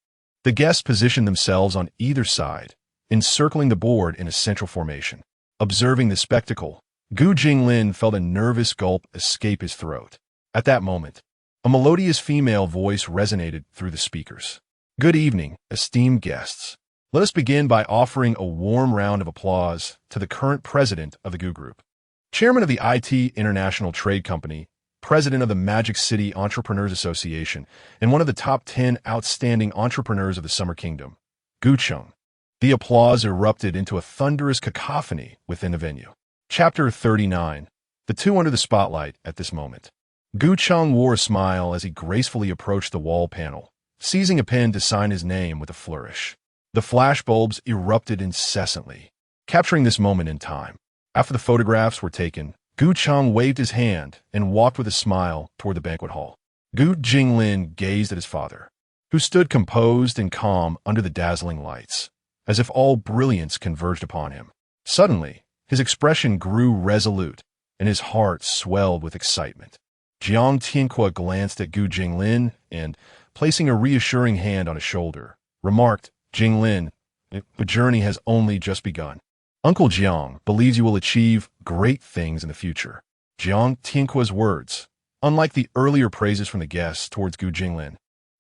The guests positioned themselves on either side, encircling the board in a central formation. Observing the spectacle, Gu Jinglin felt a nervous gulp escape his throat. At that moment, a melodious female voice resonated through the speakers. Good evening, esteemed guests. Let us begin by offering a warm round of applause to the current president of the Gu Group, chairman of the IT International Trade Company, president of the Magic City Entrepreneurs Association, and one of the top 10 outstanding entrepreneurs of the Summer Kingdom, Gu Cheng. The applause erupted into a thunderous cacophony within the venue. Chapter 39. The two under the spotlight at this moment. Gu Cheng wore a smile as he gracefully approached the wall panel, seizing a pen to sign his name with a flourish. The flashbulbs erupted incessantly, capturing this moment in time. After the photographs were taken, Gu Cheng waved his hand and walked with a smile toward the banquet hall. Gu Jinglin gazed at his father, who stood composed and calm under the dazzling lights, as if all brilliance converged upon him. Suddenly, his expression grew resolute, and his heart swelled with excitement. Jiang Tianque glanced at Gu Jinglin and, placing a reassuring hand on his shoulder, remarked, Jinglin, the journey has only just begun. Uncle Jiang believes you will achieve great things in the future. Jiang Tianque's words, unlike the earlier praises from the guests towards Gu Jinglin,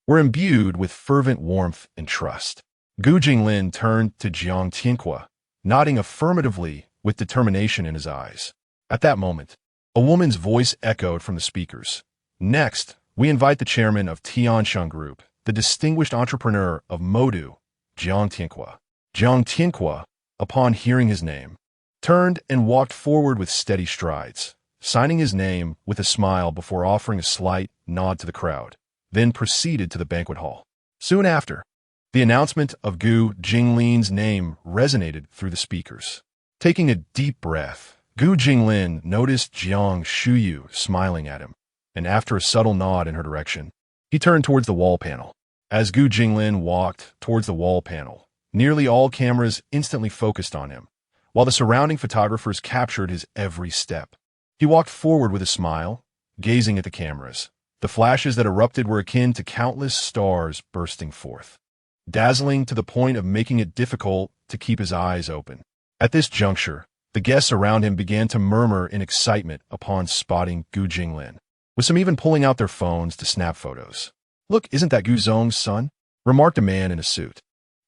were imbued with fervent warmth and trust. Gu Jinglin turned to Jiang Tianque, nodding affirmatively with determination in his eyes. At that moment, a woman's voice echoed from the speakers. Next, we invite the chairman of Tiansheng Group, the distinguished entrepreneur of Modu, Jiang Tianque. Jiang Tianque, upon hearing his name, turned and walked forward with steady strides, signing his name with a smile before offering a slight nod to the crowd, then proceeded to the banquet hall. Soon after, the announcement of Gu Jinglin's name resonated through the speakers. Taking a deep breath, Gu Jinglin noticed Jiang Shuyu smiling at him, and after a subtle nod in her direction, he turned towards the wall panel. As Gu Jinglin walked towards the wall panel, nearly all cameras instantly focused on him, while the surrounding photographers captured his every step. He walked forward with a smile, gazing at the cameras. The flashes that erupted were akin to countless stars bursting forth, dazzling to the point of making it difficult to keep his eyes open. At this juncture, the guests around him began to murmur in excitement upon spotting Gu Jinglin, with some even pulling out their phones to snap photos. "Look, isn't that Gu Zong's son?" remarked a man in a suit.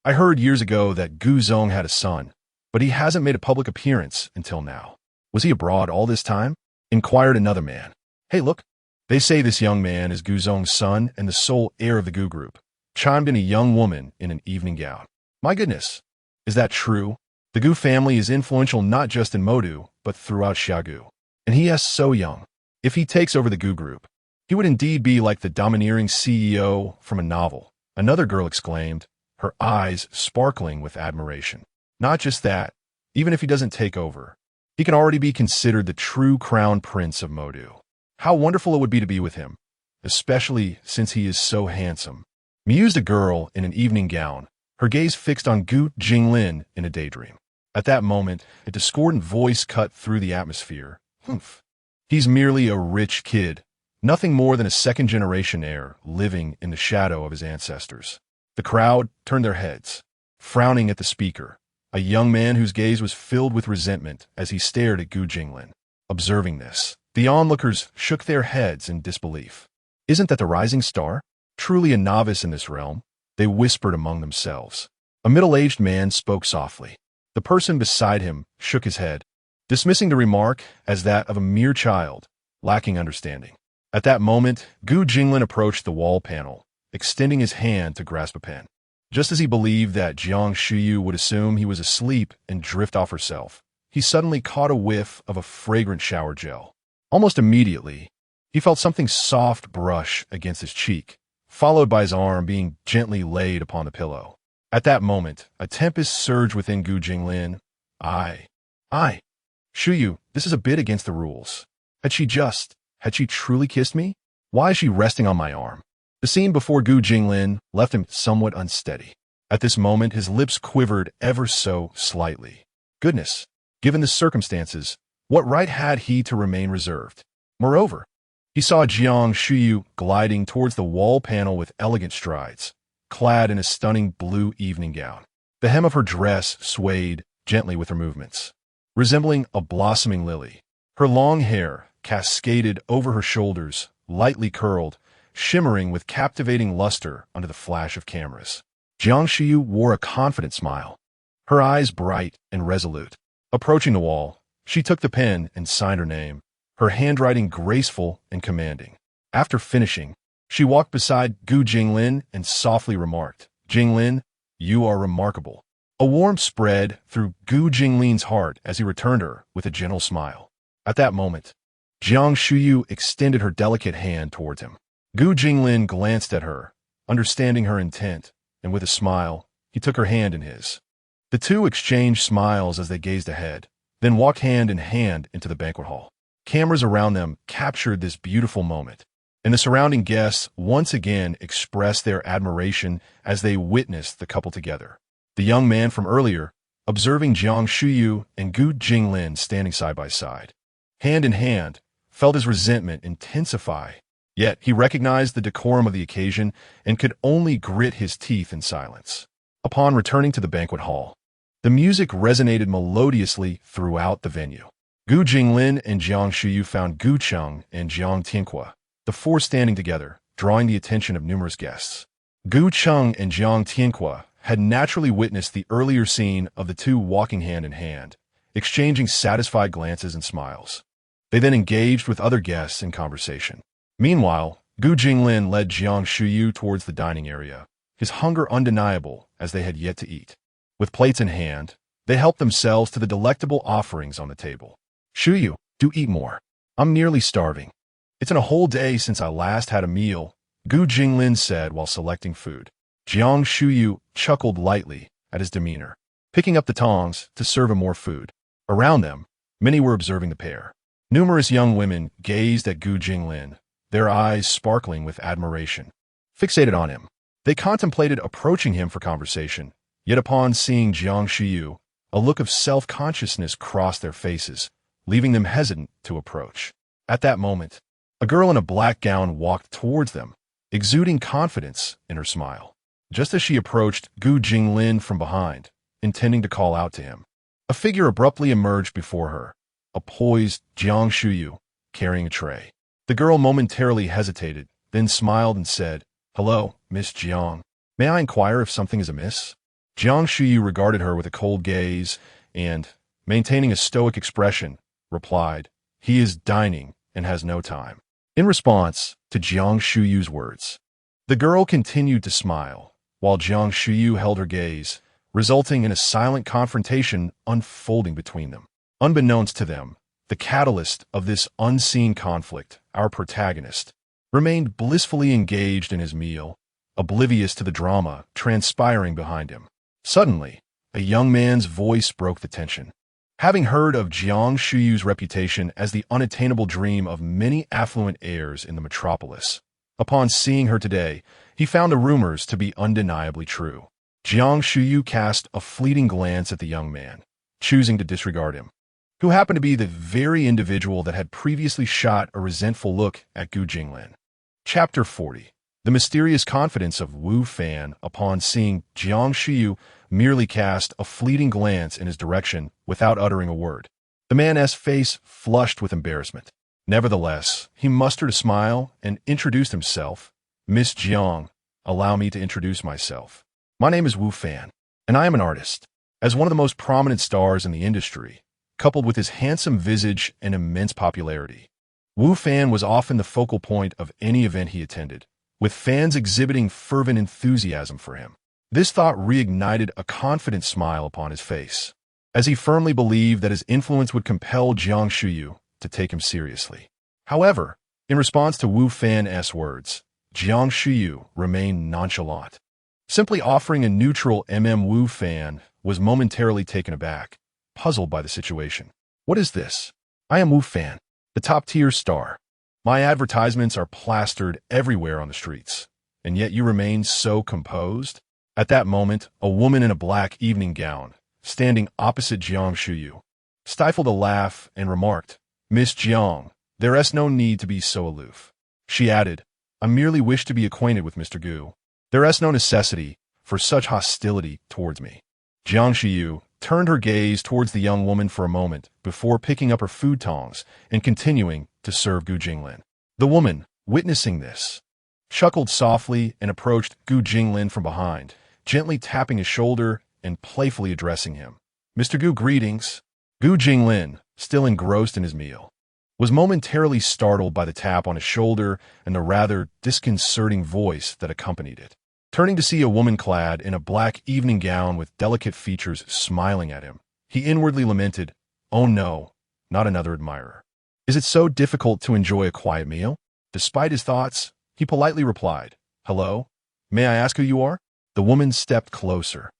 "I heard years ago that Gu Zong had a son, but he hasn't made a public appearance until now. Was he abroad all this time?" inquired another man. "Hey, look, they say this young man is Gu Zong's son and the sole heir of the Gu group," chimed in a young woman in an evening gown. "My goodness, is that true? The Gu family is influential not just in Modu, but throughout Xiagu. And he is so young. If he takes over the Gu group, he would indeed be like the domineering CEO from a novel," another girl exclaimed, her eyes sparkling with admiration. "Not just that, even if he doesn't take over, he can already be considered the true crown prince of Modu. How wonderful it would be to be with him, especially since he is so handsome," mused a girl in an evening gown, her gaze fixed on Gu Jinglin in a daydream. At that moment, a discordant voice cut through the atmosphere. "Humph. He's merely a rich kid, nothing more than a second-generation heir living in the shadow of his ancestors." The crowd turned their heads, frowning at the speaker, a young man whose gaze was filled with resentment as he stared at Gu Jinglin. Observing this, the onlookers shook their heads in disbelief. "Isn't that the rising star? Truly a novice in this realm," they whispered among themselves. A middle-aged man spoke softly. The person beside him shook his head, dismissing the remark as that of a mere child, lacking understanding. At that moment, Gu Jinglin approached the wall panel, extending his hand to grasp a pen. Just as he believed that Jiang Shuyu would assume he was asleep and drift off herself, he suddenly caught a whiff of a fragrant shower gel. Almost immediately, he felt something soft brush against his cheek, followed by his arm being gently laid upon the pillow. At that moment, a tempest surged within Gu Jinglin. I, Shuyu, this is a bit against the rules. Had she truly kissed me? Why is she resting on my arm? The scene before Gu Jinglin left him somewhat unsteady. At this moment, his lips quivered ever so slightly. Goodness, given the circumstances, what right had he to remain reserved? Moreover, he saw Jiang Shuyu gliding towards the wall panel with elegant strides, clad in a stunning blue evening gown. The hem of her dress swayed gently with her movements, resembling a blossoming lily. Her long hair cascaded over her shoulders, lightly curled, shimmering with captivating luster under the flash of cameras. Jiang Shuyu wore a confident smile, her eyes bright and resolute. Approaching the wall, she took the pen and signed her name, her handwriting graceful and commanding. After finishing, she walked beside Gu Jinglin and softly remarked, "Jinglin, you are remarkable." A warmth spread through Gu Jinglin's heart as he returned her with a gentle smile. At that moment, Jiang Shuyu extended her delicate hand towards him. Gu Jinglin glanced at her, understanding her intent, and with a smile, he took her hand in his. The two exchanged smiles as they gazed ahead, then walked hand in hand into the banquet hall. Cameras around them captured this beautiful moment, and the surrounding guests once again expressed their admiration as they witnessed the couple together. The young man from earlier, observing Jiang Shuyu and Gu Jinglin standing side by side, hand in hand, felt his resentment intensify. Yet he recognized the decorum of the occasion and could only grit his teeth in silence. Upon returning to the banquet hall, the music resonated melodiously throughout the venue. Gu Jinglin and Jiang Shuyu found Gu Cheng and Jiang Tianqua, the four standing together, drawing the attention of numerous guests. Gu Cheng and Jiang Tianqua had naturally witnessed the earlier scene of the two walking hand in hand, exchanging satisfied glances and smiles. They then engaged with other guests in conversation. Meanwhile, Gu Jinglin led Jiang Shuyu towards the dining area, his hunger undeniable as they had yet to eat. With plates in hand, they helped themselves to the delectable offerings on the table. "Shuyu, do eat more. I'm nearly starving. It's been a whole day since I last had a meal," Gu Jinglin said while selecting food. Jiang Shuyu chuckled lightly at his demeanor, picking up the tongs to serve him more food. Around them, many were observing the pair. Numerous young women gazed at Gu Jinglin, their eyes sparkling with admiration. Fixated on him, they contemplated approaching him for conversation, yet upon seeing Jiang Shuyu, a look of self-consciousness crossed their faces, leaving them hesitant to approach. At that moment, a girl in a black gown walked towards them, exuding confidence in her smile. Just as she approached Gu Jinglin from behind, intending to call out to him, a figure abruptly emerged before her, a poised Jiang Shuyu, carrying a tray. The girl momentarily hesitated, then smiled and said, "Hello, Miss Jiang. May I inquire if something is amiss?" Jiang Shuyu regarded her with a cold gaze and, maintaining a stoic expression, replied, "He is dining and has no time." In response to Jiang Shuyu's words, the girl continued to smile, while Jiang Shuyu held her gaze, resulting in a silent confrontation unfolding between them. Unbeknownst to them, the catalyst of this unseen conflict, our protagonist, remained blissfully engaged in his meal, oblivious to the drama transpiring behind him. Suddenly, a young man's voice broke the tension. Having heard of Jiang Shuyu's reputation as the unattainable dream of many affluent heirs in the metropolis, upon seeing her today, he found the rumors to be undeniably true. Jiang Shuyu cast a fleeting glance at the young man, choosing to disregard him, who happened to be the very individual that had previously shot a resentful look at Gu Jinglin. Chapter 40. The mysterious confidence of Wu Fan upon seeing Jiang Shuyu merely cast a fleeting glance in his direction without uttering a word. The man's face flushed with embarrassment. Nevertheless, he mustered a smile and introduced himself. "Miss Jiang, allow me to introduce myself. My name is Wu Fan, and I am an artist." As one of the most prominent stars in the industry, coupled with his handsome visage and immense popularity, Wu Fan was often the focal point of any event he attended, with fans exhibiting fervent enthusiasm for him. This thought reignited a confident smile upon his face, as he firmly believed that his influence would compel Jiang Shuyu to take him seriously. However, in response to Wu Fan's words, Jiang Shuyu remained nonchalant. Simply offering a neutral Wu Fan was momentarily taken aback, puzzled by the situation. "What is this? I am Wu Fan, the top-tier star. My advertisements are plastered everywhere on the streets, and yet you remain so composed?" At that moment, a woman in a black evening gown, standing opposite Jiang Shuyu, stifled a laugh and remarked, "Miss Jiang, there is no need to be so aloof." She added, "I merely wish to be acquainted with Mr. Gu. There is no necessity for such hostility towards me." Jiang Shuyu turned her gaze towards the young woman for a moment before picking up her food tongs and continuing to serve Gu Jinglin. The woman, witnessing this, chuckled softly and approached Gu Jinglin from behind, gently tapping his shoulder and playfully addressing him. "Mr. Gu, greetings." Gu Jinglin, still engrossed in his meal, was momentarily startled by the tap on his shoulder and the rather disconcerting voice that accompanied it. Turning to see a woman clad in a black evening gown with delicate features smiling at him, he inwardly lamented, "Oh no, not another admirer. Is it so difficult to enjoy a quiet meal?" Despite his thoughts, he politely replied, "Hello, may I ask who you are?" The woman stepped closer,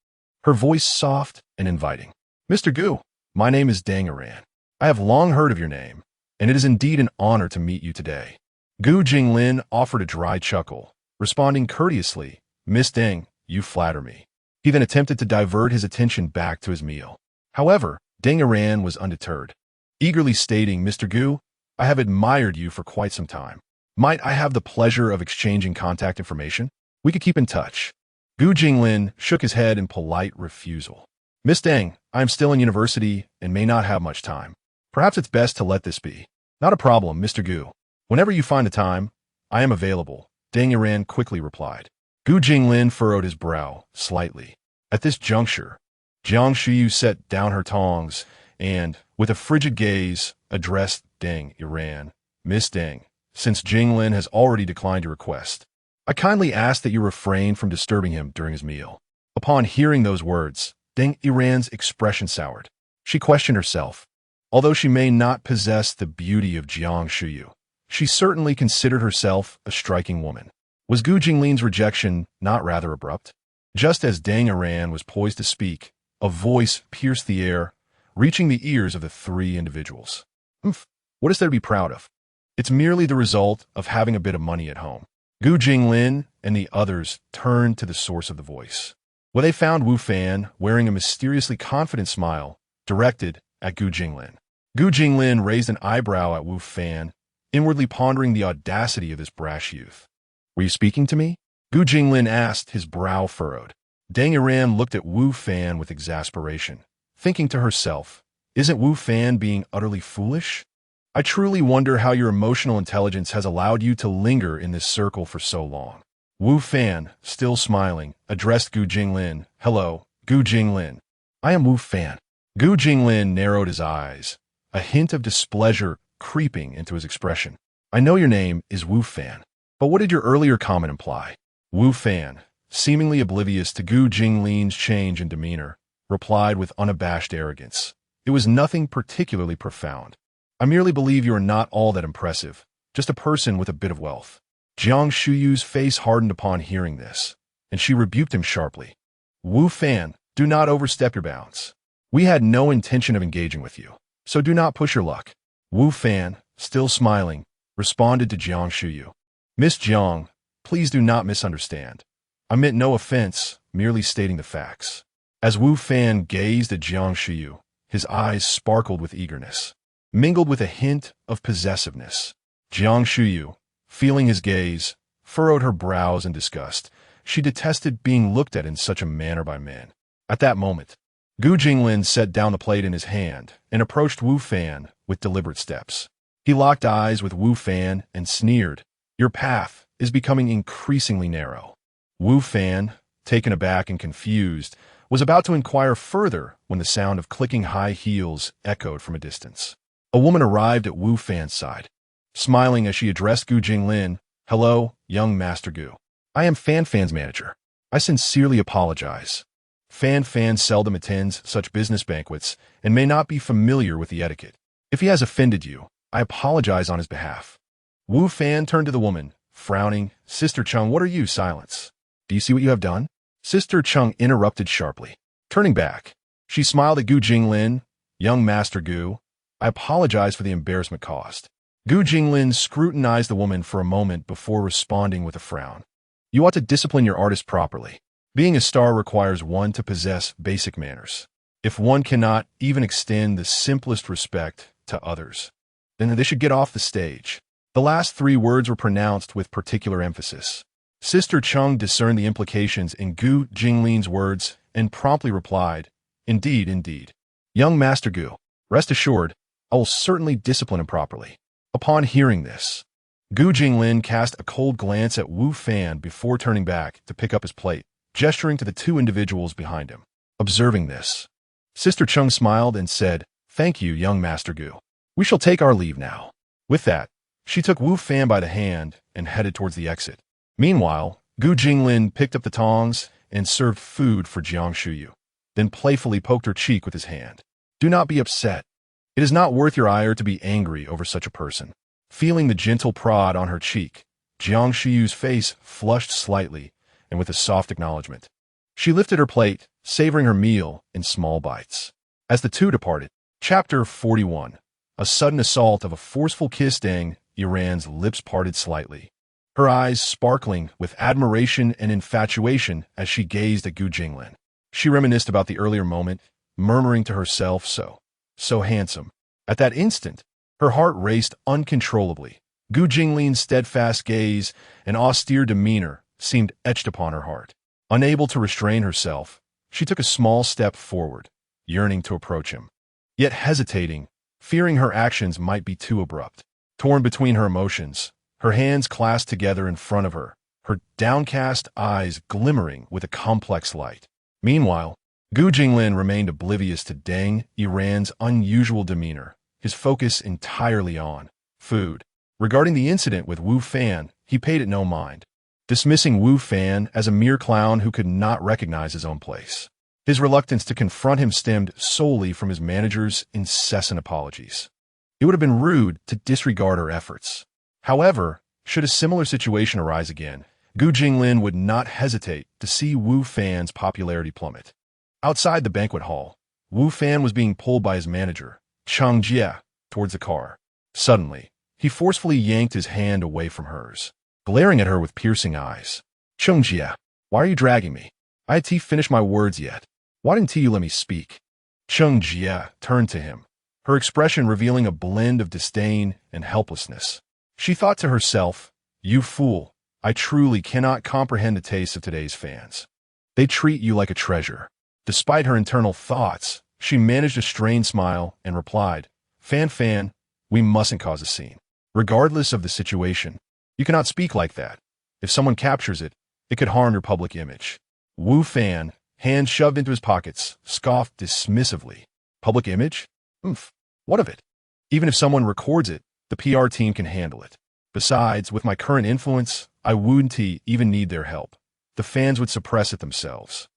her voice soft and inviting. "Mr. Gu, my name is Deng Iran. I have long heard of your name, and it is indeed an honor to meet you today." Gu Jinglin offered a dry chuckle, responding courteously, "Miss Deng, you flatter me." He then attempted to divert his attention back to his meal. However, Deng Iran was undeterred, eagerly stating, "Mr. Gu, I have admired you for quite some time. Might I have the pleasure of exchanging contact information? We could keep in touch." Gu Jinglin shook his head in polite refusal. "Miss Deng, I am still in university and may not have much time. Perhaps it's best to let this be." "Not a problem, Mr. Gu. Whenever you find the time, I am available," Deng Iran quickly replied. Gu Jinglin furrowed his brow slightly. At this juncture, Jiang Shuyu set down her tongs and, with a frigid gaze, addressed Deng Iran. "Miss Deng, since Jinglin has already declined your request, I kindly ask that you refrain from disturbing him during his meal." Upon hearing those words, Deng Iran's expression soured. She questioned herself. Although she may not possess the beauty of Jiang Shuyu, she certainly considered herself a striking woman. Was Gu Jinglin's rejection not rather abrupt? Just as Deng Iran was poised to speak, a voice pierced the air, reaching the ears of the three individuals. What is there to be proud of? It's merely the result of having a bit of money at home." Gu Jinglin and the others turned to the source of the voice, where they found Wu Fan wearing a mysteriously confident smile directed at Gu Jinglin. Gu Jinglin raised an eyebrow at Wu Fan, inwardly pondering the audacity of this brash youth. "Were you speaking to me?" Gu Jinglin asked, his brow furrowed. Deng Yiran looked at Wu Fan with exasperation, thinking to herself, "Isn't Wu Fan being utterly foolish? I truly wonder how your emotional intelligence has allowed you to linger in this circle for so long." Wu Fan, still smiling, addressed Gu Jinglin. "Hello, Gu Jinglin. I am Wu Fan." Gu Jinglin narrowed his eyes, a hint of displeasure creeping into his expression. "I know your name is Wu Fan, but what did your earlier comment imply?" Wu Fan, seemingly oblivious to Gu Jinglin's change in demeanor, replied with unabashed arrogance. "It was nothing particularly profound. I merely believe you are not all that impressive, just a person with a bit of wealth." Jiang Shuyu's face hardened upon hearing this, and she rebuked him sharply. "Wu Fan, do not overstep your bounds. We had no intention of engaging with you, so do not push your luck." Wu Fan, still smiling, responded to Jiang Shuyu. "Miss Jiang, please do not misunderstand. I meant no offense, merely stating the facts." As Wu Fan gazed at Jiang Shuyu, his eyes sparkled with eagerness, mingled with a hint of possessiveness. Jiang Shuyu, feeling his gaze, furrowed her brows in disgust. She detested being looked at in such a manner by men. At that moment, Gu Jinglin set down the plate in his hand and approached Wu Fan with deliberate steps. He locked eyes with Wu Fan and sneered, "Your path is becoming increasingly narrow." Wu Fan, taken aback and confused, was about to inquire further when the sound of clicking high heels echoed from a distance. A woman arrived at Wu Fan's side, smiling as she addressed Gu Jinglin. "Hello, young Master Gu. I am Fan Fan's manager. I sincerely apologize. Fan Fan seldom attends such business banquets and may not be familiar with the etiquette. If he has offended you, I apologize on his behalf." Wu Fan turned to the woman, frowning. "Sister Chung, what are you? Silence. Do you see what you have done?" Sister Chung interrupted sharply. Turning back, she smiled at Gu Jinglin. "Young Master Gu, I apologize for the embarrassment caused." Gu Jinglin scrutinized the woman for a moment before responding with a frown. "You ought to discipline your artist properly. Being a star requires one to possess basic manners. If one cannot even extend the simplest respect to others, then they should get off the stage." The last three words were pronounced with particular emphasis. Sister Chung discerned the implications in Gu Jinglin's words and promptly replied, "Indeed, indeed. Young Master Gu, rest assured, I will certainly discipline him properly." Upon hearing this, Gu Jinglin cast a cold glance at Wu Fan before turning back to pick up his plate, gesturing to the two individuals behind him. Observing this, Sister Chung smiled and said, "Thank you, young Master Gu. We shall take our leave now." With that, she took Wu Fan by the hand and headed towards the exit. Meanwhile, Gu Jinglin picked up the tongs and served food for Jiang Shuyu, then playfully poked her cheek with his hand. "Do not be upset. It is not worth your ire to be angry over such a person." Feeling the gentle prod on her cheek, Jiang Shuyu's face flushed slightly, and with a soft acknowledgement, she lifted her plate, savoring her meal in small bites. As the two departed, Chapter 41, a sudden assault of a forceful kiss. Deng Yiran's lips parted slightly, her eyes sparkling with admiration and infatuation as she gazed at Gu Jinglin. She reminisced about the earlier moment, murmuring to herself, so handsome. At that instant, her heart raced uncontrollably. Gu Jinglin's steadfast gaze and austere demeanor seemed etched upon her heart. Unable to restrain herself, she took a small step forward, yearning to approach him, yet hesitating, fearing her actions might be too abrupt. Torn between her emotions, her hands clasped together in front of her, her downcast eyes glimmering with a complex light. Meanwhile, Gu Jinglin remained oblivious to Deng Yiran's unusual demeanor, his focus entirely on food. Regarding the incident with Wu Fan, he paid it no mind, dismissing Wu Fan as a mere clown who could not recognize his own place. His reluctance to confront him stemmed solely from his manager's incessant apologies. It would have been rude to disregard her efforts. However, should a similar situation arise again, Gu Jinglin would not hesitate to see Wu Fan's popularity plummet. Outside the banquet hall, Wu Fan was being pulled by his manager, Chang Jie, towards the car. Suddenly, he forcefully yanked his hand away from hers, glaring at her with piercing eyes. "Chang Jie, why are you dragging me? I hadn't finished my words yet. Why didn't you let me speak?" Chang Jie turned to him, her expression revealing a blend of disdain and helplessness. She thought to herself, "You fool, I truly cannot comprehend the taste of today's fans. They treat you like a treasure." Despite her internal thoughts, she managed a strained smile and replied, Fan, we mustn't cause a scene. Regardless of the situation, you cannot speak like that. If someone captures it, it could harm your public image." Wu Fan, hands shoved into his pockets, scoffed dismissively. "Public image? What of it? Even if someone records it, the PR team can handle it. Besides, with my current influence, I wouldn't even need their help. The fans would suppress it themselves.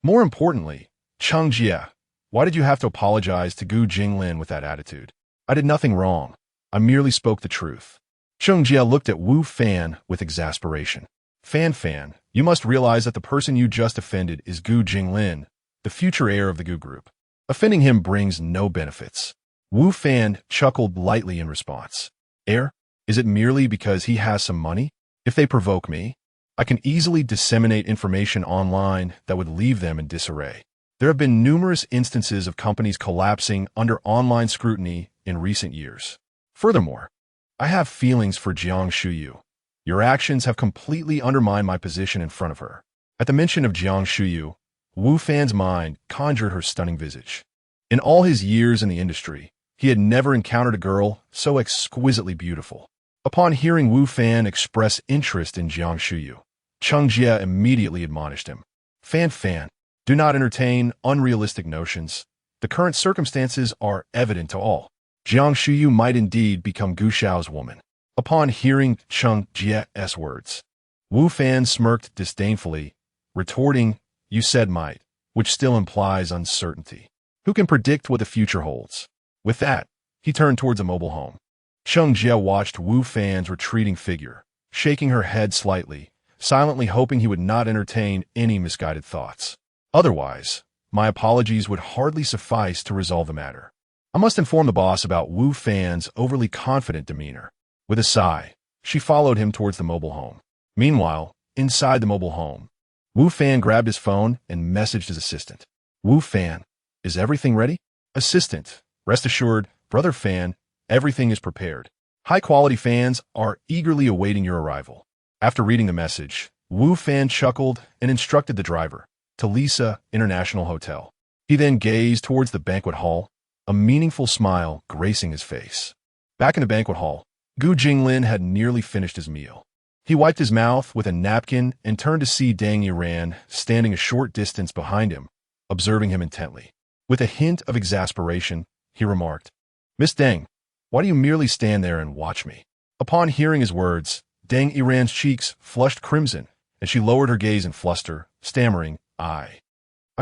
More importantly, Cheng Jie, why did you have to apologize to Gu Jinglin with that attitude? I did nothing wrong. I merely spoke the truth." Cheng Jie looked at Wu Fan with exasperation. Fan, you must realize that the person you just offended is Gu Jinglin, the future heir of the Gu Group. Offending him brings no benefits. Wu Fan chuckled lightly in response. "Heir? Is it merely because he has some money? If they provoke me, I can easily disseminate information online that would leave them in disarray. There have been numerous instances of companies collapsing under online scrutiny in recent years. Furthermore, I have feelings for Jiang Shuyu. Your actions have completely undermined my position in front of her." At the mention of Jiang Shuyu, Wu Fan's mind conjured her stunning visage. In all his years in the industry, he had never encountered a girl so exquisitely beautiful. Upon hearing Wu Fan express interest in Jiang Shuyu, Cheng Jie immediately admonished him. Fan, do not entertain unrealistic notions. The current circumstances are evident to all. Jiang Shuyu might indeed become Gu Xiao's woman. Upon hearing Cheng Jie's words, Wu Fan smirked disdainfully, retorting, "You said might, which still implies uncertainty. Who can predict what the future holds?" With that, he turned towards a mobile home. Cheng Jie watched Wu Fan's retreating figure, shaking her head slightly, silently hoping he would not entertain any misguided thoughts. Otherwise, my apologies would hardly suffice to resolve the matter. I must inform the boss about Wu Fan's overly confident demeanor. With a sigh, she followed him towards the mobile home. Meanwhile, inside the mobile home, Wu Fan grabbed his phone and messaged his assistant. "Wu Fan, is everything ready?" "Assistant, rest assured, Brother Fan, everything is prepared. High-quality fans are eagerly awaiting your arrival." After reading the message, Wu Fan chuckled and instructed the driver to Lisa International Hotel. He then gazed towards the banquet hall, a meaningful smile gracing his face. Back in the banquet hall, Gu Jinglin had nearly finished his meal. He wiped his mouth with a napkin and turned to see Deng Yiran standing a short distance behind him, observing him intently. With a hint of exasperation, he remarked, "Miss Deng, why do you merely stand there and watch me?" Upon hearing his words, Deng Yiran's cheeks flushed crimson, and she lowered her gaze in fluster, stammering, I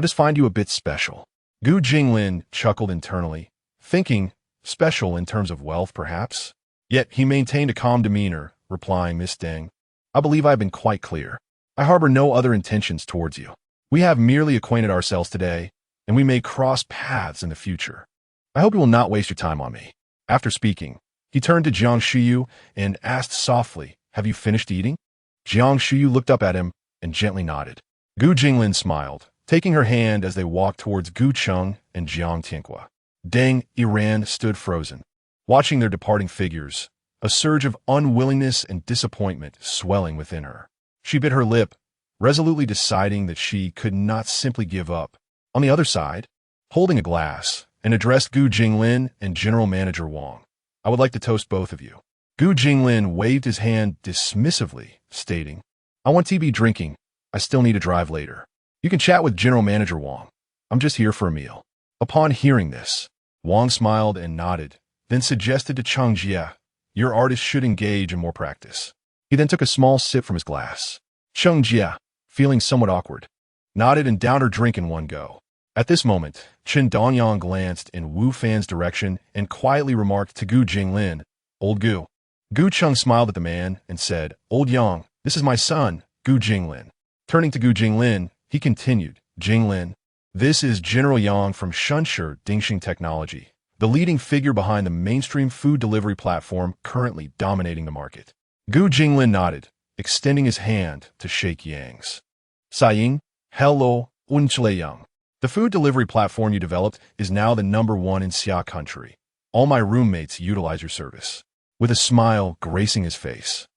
just find you a bit special." Gu Jinglin chuckled internally, thinking, special in terms of wealth, perhaps? Yet he maintained a calm demeanor, replying, "Miss Deng, I believe I have been quite clear. I harbor no other intentions towards you. We have merely acquainted ourselves today, and we may cross paths in the future. I hope you will not waste your time on me." After speaking, he turned to Jiang Shuyu and asked softly, "Have you finished eating?" Jiang Shuyu looked up at him and gently nodded. Gu Jinglin smiled, taking her hand as they walked towards Gu Cheng and Jiang Tianqua. Deng Yiran stood frozen, watching their departing figures, a surge of unwillingness and disappointment swelling within her. She bit her lip, resolutely deciding that she could not simply give up. On the other side, holding a glass, and addressed Gu Jinglin and General Manager Wang. "I would like to toast both of you." Gu Jinglin waved his hand dismissively, stating, "I want to be drinking. I still need to drive later. You can chat with General Manager Wang. I'm just here for a meal." Upon hearing this, Wang smiled and nodded, then suggested to Cheng Jie, "Your artist should engage in more practice." He then took a small sip from his glass. Cheng Jie, feeling somewhat awkward, nodded and downed her drink in one go. At this moment, Chen Dongyang glanced in Wu Fan's direction and quietly remarked to Gu Jinglin, "Old Gu." Gu Cheng smiled at the man and said, "Old Yang, this is my son, Gu Jinglin." Turning to Gu Jinglin, he continued, "Jinglin, this is General Yang from Shunshi Dingxing Technology, the leading figure behind the mainstream food delivery platform currently dominating the market." Gu Jinglin nodded, extending his hand to shake Yang's. "Saying, hello, Unchle Yang. The food delivery platform you developed is now the #1 in Xia country. All my roommates utilize your service. With a smile gracing his face.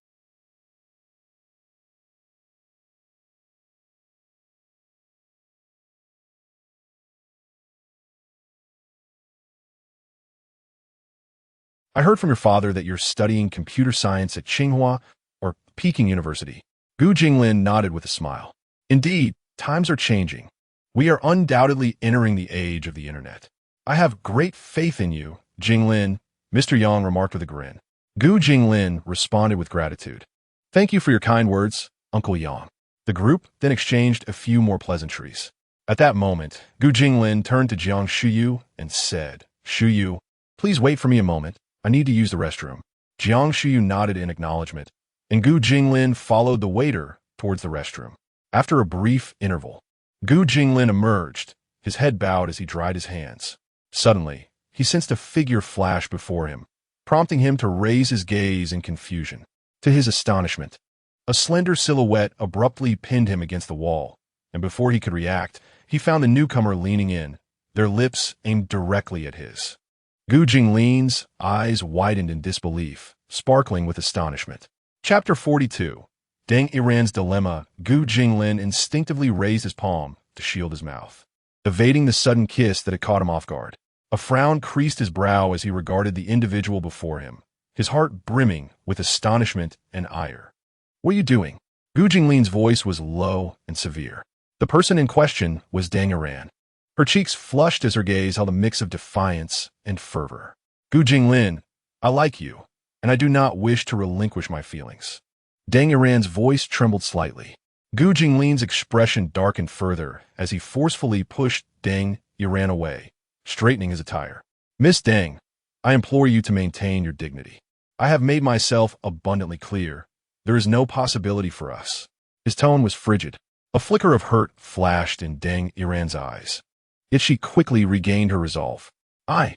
I heard from your father that you're studying computer science at Tsinghua or Peking University. Gu Jinglin nodded with a smile. Indeed, times are changing. We are undoubtedly entering the age of the internet. I have great faith in you, Jinglin, Mr. Yang remarked with a grin. Gu Jinglin responded with gratitude. Thank you for your kind words, Uncle Yang. The group then exchanged a few more pleasantries. At that moment, Gu Jinglin turned to Jiang Shuyu and said, Shuyu, please wait for me a moment. I need to use the restroom. Jiang Shuyu nodded in acknowledgement, and Gu Jinglin followed the waiter towards the restroom. After a brief interval, Gu Jinglin emerged, his head bowed as he dried his hands. Suddenly, he sensed a figure flash before him, prompting him to raise his gaze in confusion. To his astonishment, a slender silhouette abruptly pinned him against the wall, and before he could react, he found the newcomer leaning in, their lips aimed directly at his. Gu Jinglin's eyes widened in disbelief, sparkling with astonishment. Chapter 42. Deng Iran's Dilemma. Gu Jinglin instinctively raised his palm to shield his mouth, evading the sudden kiss that had caught him off guard. A frown creased his brow as he regarded the individual before him, his heart brimming with astonishment and ire. What are you doing? Gu Jinglin's voice was low and severe. The person in question was Deng Iran. Her cheeks flushed as her gaze held a mix of defiance and fervor. Gu Jinglin, I like you, and I do not wish to relinquish my feelings. Deng Iran's voice trembled slightly. Gu Jinglin's expression darkened further as he forcefully pushed Deng Iran away, straightening his attire. Miss Deng, I implore you to maintain your dignity. I have made myself abundantly clear. There is no possibility for us. His tone was frigid. A flicker of hurt flashed in Deng Iran's eyes. Yet she quickly regained her resolve. I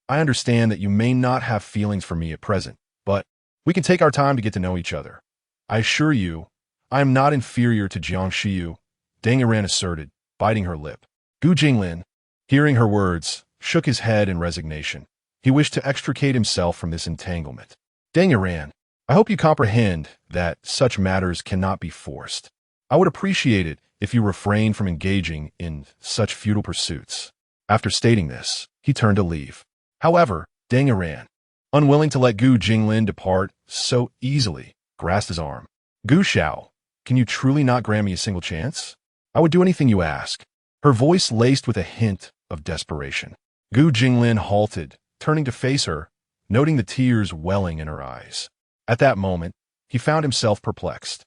understand that you may not have feelings for me at present, but we can take our time to get to know each other. I assure you, I am not inferior to Jiang Shiyu, Deng Iran asserted, biting her lip. Gu Jinglin, hearing her words, shook his head in resignation. He wished to extricate himself from this entanglement. Deng Iran, I hope you comprehend that such matters cannot be forced. I would appreciate it if you refrain from engaging in such futile pursuits. After stating this, he turned to leave. However, Deng Iran, unwilling to let Gu Jinglin depart so easily, grasped his arm. Gu Xiao, can you truly not grant me a single chance? I would do anything you ask. Her voice laced with a hint of desperation. Gu Jinglin halted, turning to face her, noting the tears welling in her eyes. At that moment, he found himself perplexed.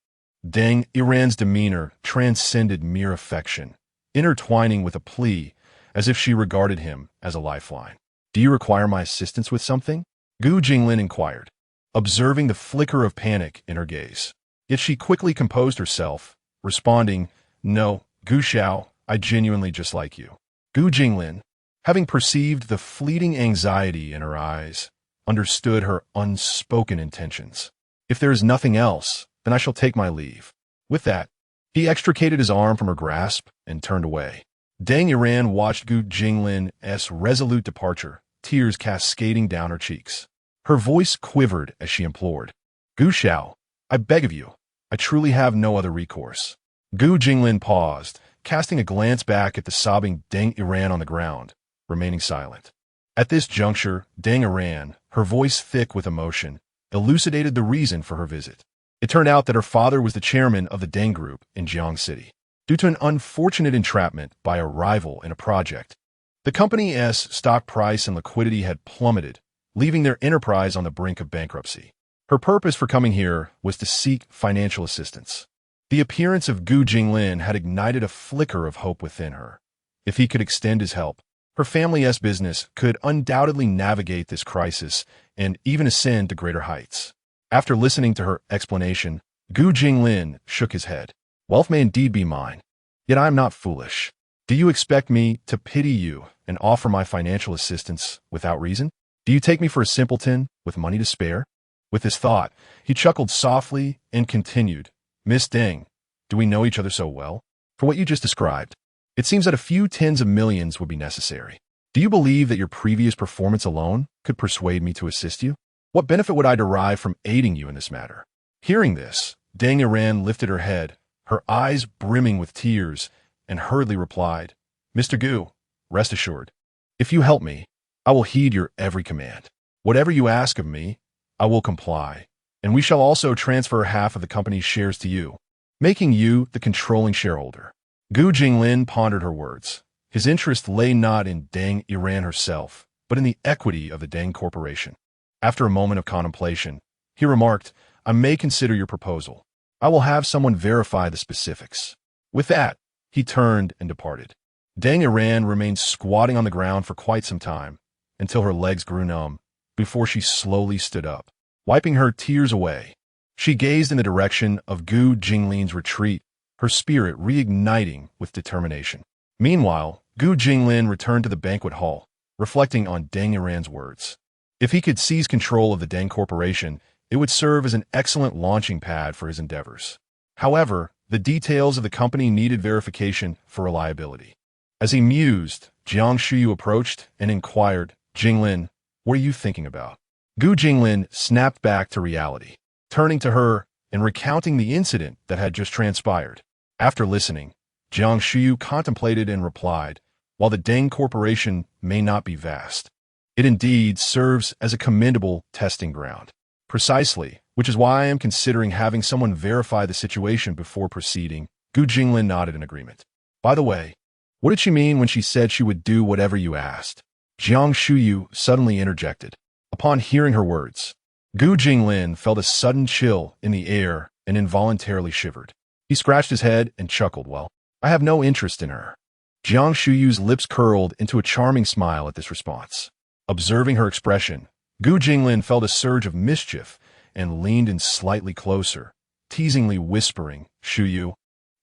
Deng Iran's demeanor transcended mere affection, intertwining with a plea as if she regarded him as a lifeline. Do you require my assistance with something? Gu Jinglin inquired, observing the flicker of panic in her gaze. Yet she quickly composed herself, responding, No, Gu Xiao, I genuinely just like you. Gu Jinglin, having perceived the fleeting anxiety in her eyes, understood her unspoken intentions. If there is nothing else, then I shall take my leave. With that, he extricated his arm from her grasp and turned away. Deng Iran watched Gu Jinglin's resolute departure, tears cascading down her cheeks. Her voice quivered as she implored, Gu Xiao, I beg of you, I truly have no other recourse. Gu Jinglin paused, casting a glance back at the sobbing Deng Iran on the ground, remaining silent. At this juncture, Deng Iran, her voice thick with emotion, elucidated the reason for her visit. It turned out that her father was the chairman of the Deng Group in Jiang City. Due to an unfortunate entrapment by a rival in a project, the company's stock price and liquidity had plummeted, leaving their enterprise on the brink of bankruptcy. Her purpose for coming here was to seek financial assistance. The appearance of Gu Jinglin had ignited a flicker of hope within her. If he could extend his help, her family's business could undoubtedly navigate this crisis and even ascend to greater heights. After listening to her explanation, Gu Jinglin shook his head. Wealth may indeed be mine, yet I am not foolish. Do you expect me to pity you and offer my financial assistance without reason? Do you take me for a simpleton with money to spare? With this thought, he chuckled softly and continued, Miss Deng, do we know each other so well? For what you just described, it seems that a few tens of millions would be necessary. Do you believe that your previous performance alone could persuade me to assist you? What benefit would I derive from aiding you in this matter? Hearing this, Dang Iran lifted her head, her eyes brimming with tears, and hurriedly replied, Mr. Gu, rest assured, if you help me, I will heed your every command. Whatever you ask of me, I will comply, and we shall also transfer half of the company's shares to you, making you the controlling shareholder. Gu Jinglin pondered her words. His interest lay not in Dang Iran herself, but in the equity of the Dang Corporation. After a moment of contemplation, he remarked, I may consider your proposal. I will have someone verify the specifics. With that, he turned and departed. Dang Iran remained squatting on the ground for quite some time, until her legs grew numb, before she slowly stood up. Wiping her tears away, she gazed in the direction of Gu Jinglin's retreat, her spirit reigniting with determination. Meanwhile, Gu Jinglin returned to the banquet hall, reflecting on Dang Iran's words. If he could seize control of the Dang Corporation, it would serve as an excellent launching pad for his endeavors. However, the details of the company needed verification for reliability. As he mused, Jiang Shuyu approached and inquired, Jinglin, what are you thinking about? Gu Jinglin snapped back to reality, turning to her and recounting the incident that had just transpired. After listening, Jiang Shuyu contemplated and replied, while the Deng Corporation may not be vast, it indeed serves as a commendable testing ground. Precisely, which is why I am considering having someone verify the situation before proceeding. Gu Jinglin nodded in agreement. By the way, what did she mean when she said she would do whatever you asked? Jiang Shuyu suddenly interjected. Upon hearing her words, Gu Jinglin felt a sudden chill in the air and involuntarily shivered. He scratched his head and chuckled. Well, I have no interest in her. Jiang Shuyu's lips curled into a charming smile at this response. Observing her expression, Gu Jinglin felt a surge of mischief and leaned in slightly closer, teasingly whispering, Shuyu,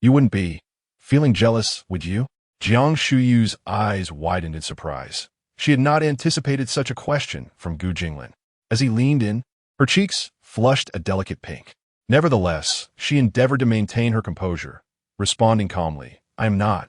you wouldn't be feeling jealous, would you? Jiang Shuyu's eyes widened in surprise. She had not anticipated such a question from Gu Jinglin. As he leaned in, her cheeks flushed a delicate pink. Nevertheless, she endeavored to maintain her composure, responding calmly, I am not.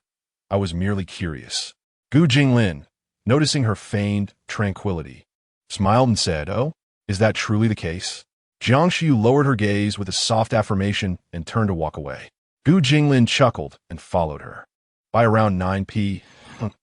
I was merely curious. Gu Jinglin, noticing her feigned tranquility, smiled and said, Oh, is that truly the case? Jiang Shuyu lowered her gaze with a soft affirmation and turned to walk away. Gu Jinglin chuckled and followed her. By around 9 p.m.,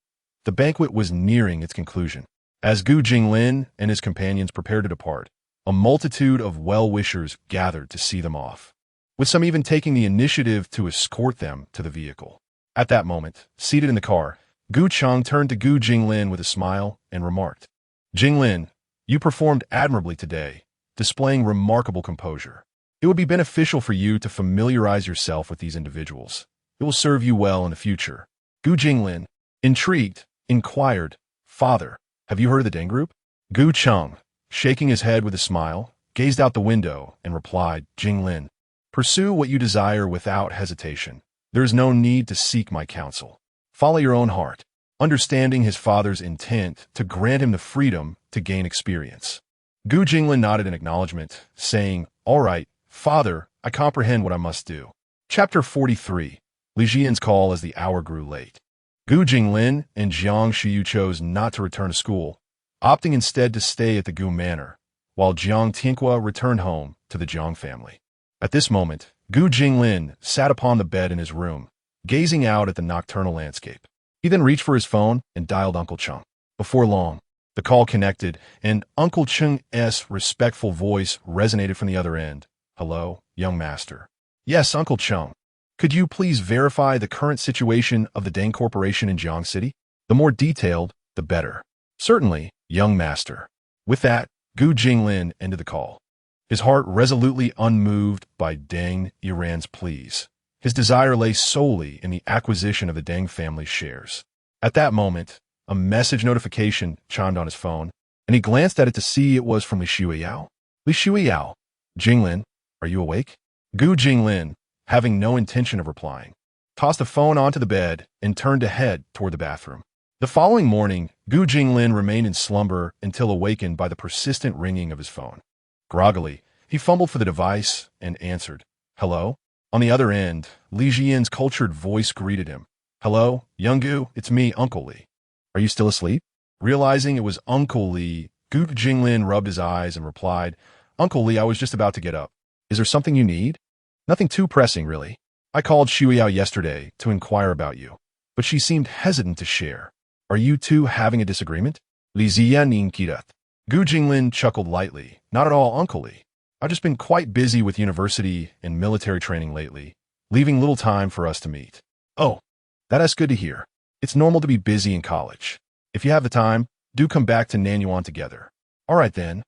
the banquet was nearing its conclusion. As Gu Jinglin and his companions prepared to depart, a multitude of well-wishers gathered to see them off, with some even taking the initiative to escort them to the vehicle. At that moment, seated in the car, Gu Cheng turned to Gu Jinglin with a smile and remarked, Jinglin, you performed admirably today, displaying remarkable composure. It would be beneficial for you to familiarize yourself with these individuals. It will serve you well in the future. Gu Jinglin, intrigued, inquired, Father, have you heard of the Deng Group? Gu Cheng, shaking his head with a smile, gazed out the window and replied, Jinglin, pursue what you desire without hesitation. There is no need to seek my counsel. Follow your own heart, understanding his father's intent to grant him the freedom to gain experience. Gu Jinglin nodded in acknowledgement, saying, All right, Father, I comprehend what I must do. Chapter 43. Li Jian's call as the hour grew late. Gu Jinglin and Jiang Shuyu chose not to return to school, opting instead to stay at the Gu Manor, while Jiang Tianhua returned home to the Jiang family. At this moment, Gu Jinglin sat upon the bed in his room, gazing out at the nocturnal landscape. He then reached for his phone and dialed Uncle Cheng. Before long, the call connected, and Uncle Cheng's respectful voice resonated from the other end. Hello, young master. Yes, Uncle Cheng. Could you please verify the current situation of the Deng Corporation in Jiang City? The more detailed, the better. Certainly, young master. With that, Gu Jinglin ended the call, his heart resolutely unmoved by Deng Iran's pleas. His desire lay solely in the acquisition of the Deng family's shares. At that moment, a message notification chimed on his phone, and he glanced at it to see it was from Li Shuiyao. Li Shuiyao, Jinglin, are you awake? Gu Jinglin, having no intention of replying, tossed the phone onto the bed and turned to head toward the bathroom. The following morning, Gu Jinglin remained in slumber until awakened by the persistent ringing of his phone. Groggily, he fumbled for the device and answered, Hello? On the other end, Li Jian's cultured voice greeted him. Hello, young Gu, it's me, Uncle Li. Are you still asleep? Realizing it was Uncle Lee, Gu Jinglin rubbed his eyes and replied, Uncle Lee, I was just about to get up. Is there something you need? Nothing too pressing, really. I called Shuiyao yesterday to inquire about you, but she seemed hesitant to share. Are you two having a disagreement? Li Ziyan Kirat. Gu Jinglin chuckled lightly. Not at all, Uncle Lee. I've just been quite busy with university and military training lately, leaving little time for us to meet. Oh, that's good to hear. It's normal to be busy in college. If you have the time, do come back to Nanyuan together. All right then.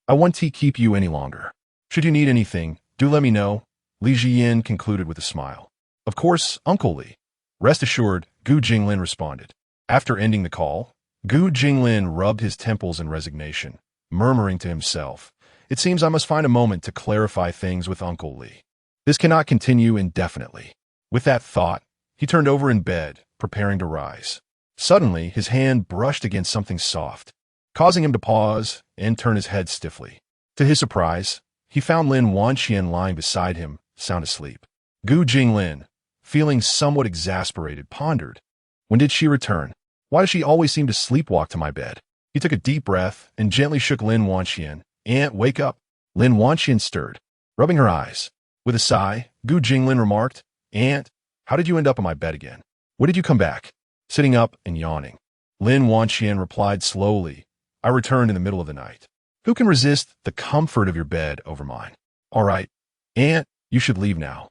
I won't keep you any longer. Should you need anything, do let me know. Li Ziyan concluded with a smile. Of course, Uncle Lee. Rest assured, Gu Jinglin responded. After ending the call, Gu Jinglin rubbed his temples in resignation, murmuring to himself, It seems I must find a moment to clarify things with Uncle Lee. This cannot continue indefinitely. With that thought, he turned over in bed, preparing to rise. Suddenly, his hand brushed against something soft, causing him to pause and turn his head stiffly. To his surprise, he found Lin Wanqian lying beside him, sound asleep. Gu Jinglin, feeling somewhat exasperated, pondered. When did she return? Why does she always seem to sleepwalk to my bed? He took a deep breath and gently shook Lin Wanqian. Aunt, wake up. Lin Wanqian stirred, rubbing her eyes. With a sigh, Gu Jinglin remarked, Aunt, how did you end up on my bed again? When did you come back? Sitting up and yawning. Lin Wanqian replied slowly, I returned in the middle of the night. Who can resist the comfort of your bed over mine? All right, Aunt, you should leave now.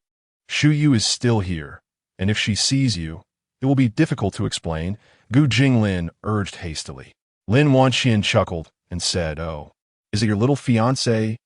Shu Yu is still here, and if she sees you, it will be difficult to explain, Gu Jinglin urged hastily. Lin Wanqian chuckled and said, Oh, is it your little fiancé?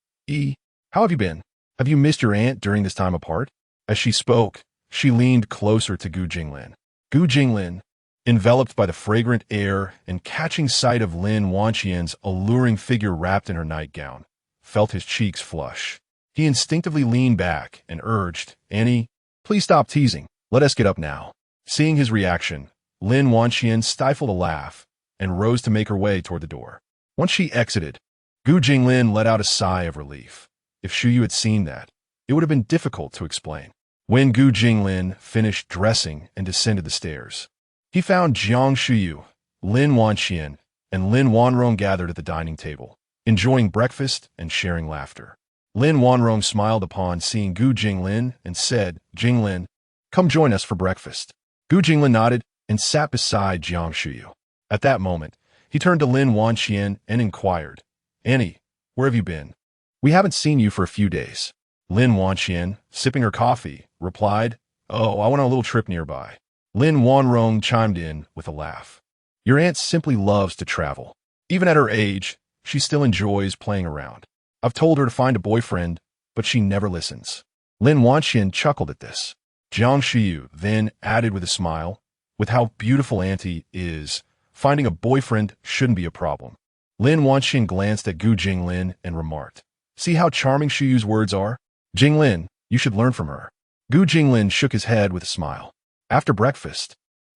How have you been? Have you missed your aunt during this time apart? As she spoke, she leaned closer to Gu Jinglin. Gu Jinglin, enveloped by the fragrant air and catching sight of Lin Wanqian's alluring figure wrapped in her nightgown, felt his cheeks flush. He instinctively leaned back and urged, Annie, please stop teasing. Let us get up now. Seeing his reaction, Lin Wanqian stifled a laugh and rose to make her way toward the door. Once she exited, Gu Jinglin let out a sigh of relief. If Shu Yu had seen that, it would have been difficult to explain. When Gu Jinglin finished dressing and descended the stairs, he found Jiang Shuyu, Lin Wanqian, and Lin Wanrong gathered at the dining table, enjoying breakfast and sharing laughter. Lin Wanrong smiled upon seeing Gu Jinglin and said, Jinglin, come join us for breakfast. Gu Jinglin nodded and sat beside Jiang Shuyu. At that moment, he turned to Lin Wanqian and inquired, Annie, where have you been? We haven't seen you for a few days. Lin Wanqian, sipping her coffee, replied, Oh, I went on a little trip nearby. Lin Wanrong chimed in with a laugh. Your aunt simply loves to travel. Even at her age, she still enjoys playing around. I've told her to find a boyfriend, but she never listens. Lin Wanqian chuckled at this. Jiang Shiyu then added with a smile, with how beautiful Auntie is, finding a boyfriend shouldn't be a problem. Lin Wanqian glanced at Gu Jinglin and remarked, See how charming Shuyu's words are? Jinglin, you should learn from her. Gu Jinglin shook his head with a smile. After breakfast,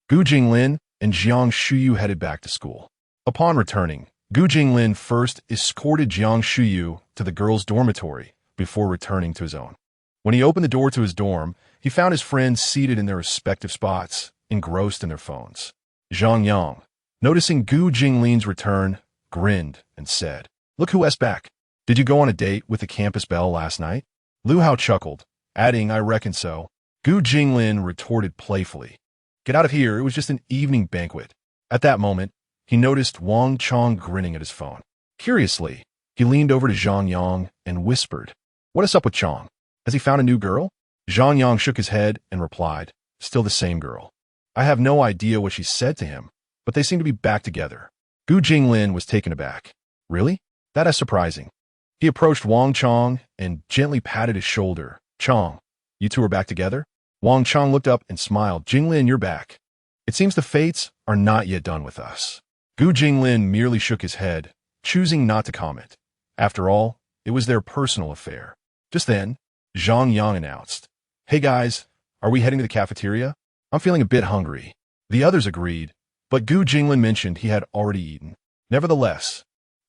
Gu Jinglin and Jiang Shuyu headed back to school. Upon returning, Gu Jinglin first escorted Jiang Shuyu to the girls' dormitory before returning to his own. When he opened the door to his dorm, he found his friends seated in their respective spots, engrossed in their phones. Zhang Yang, noticing Gu Jinglin's return, grinned and said, Look who's back. Did you go on a date with the campus belle last night? Lu Hao chuckled, adding, I reckon so. Gu Jinglin retorted playfully, Get out of here, it was just an evening banquet. At that moment, he noticed Wang Chong grinning at his phone. Curiously, he leaned over to Zhang Yang and whispered, What is up with Chong? Has he found a new girl? Zhang Yang shook his head and replied, Still the same girl. I have no idea what she said to him, but they seem to be back together. Gu Jinglin was taken aback. Really? That is surprising. He approached Wang Chong and gently patted his shoulder. Chong, you two are back together? Wang Chong looked up and smiled. Jinglin, you're back. It seems the fates are not yet done with us. Gu Jinglin merely shook his head, choosing not to comment. After all, it was their personal affair. Just then, Zhang Yang announced, Hey guys, are we heading to the cafeteria? I'm feeling a bit hungry. The others agreed, but Gu Jinglin mentioned he had already eaten. Nevertheless,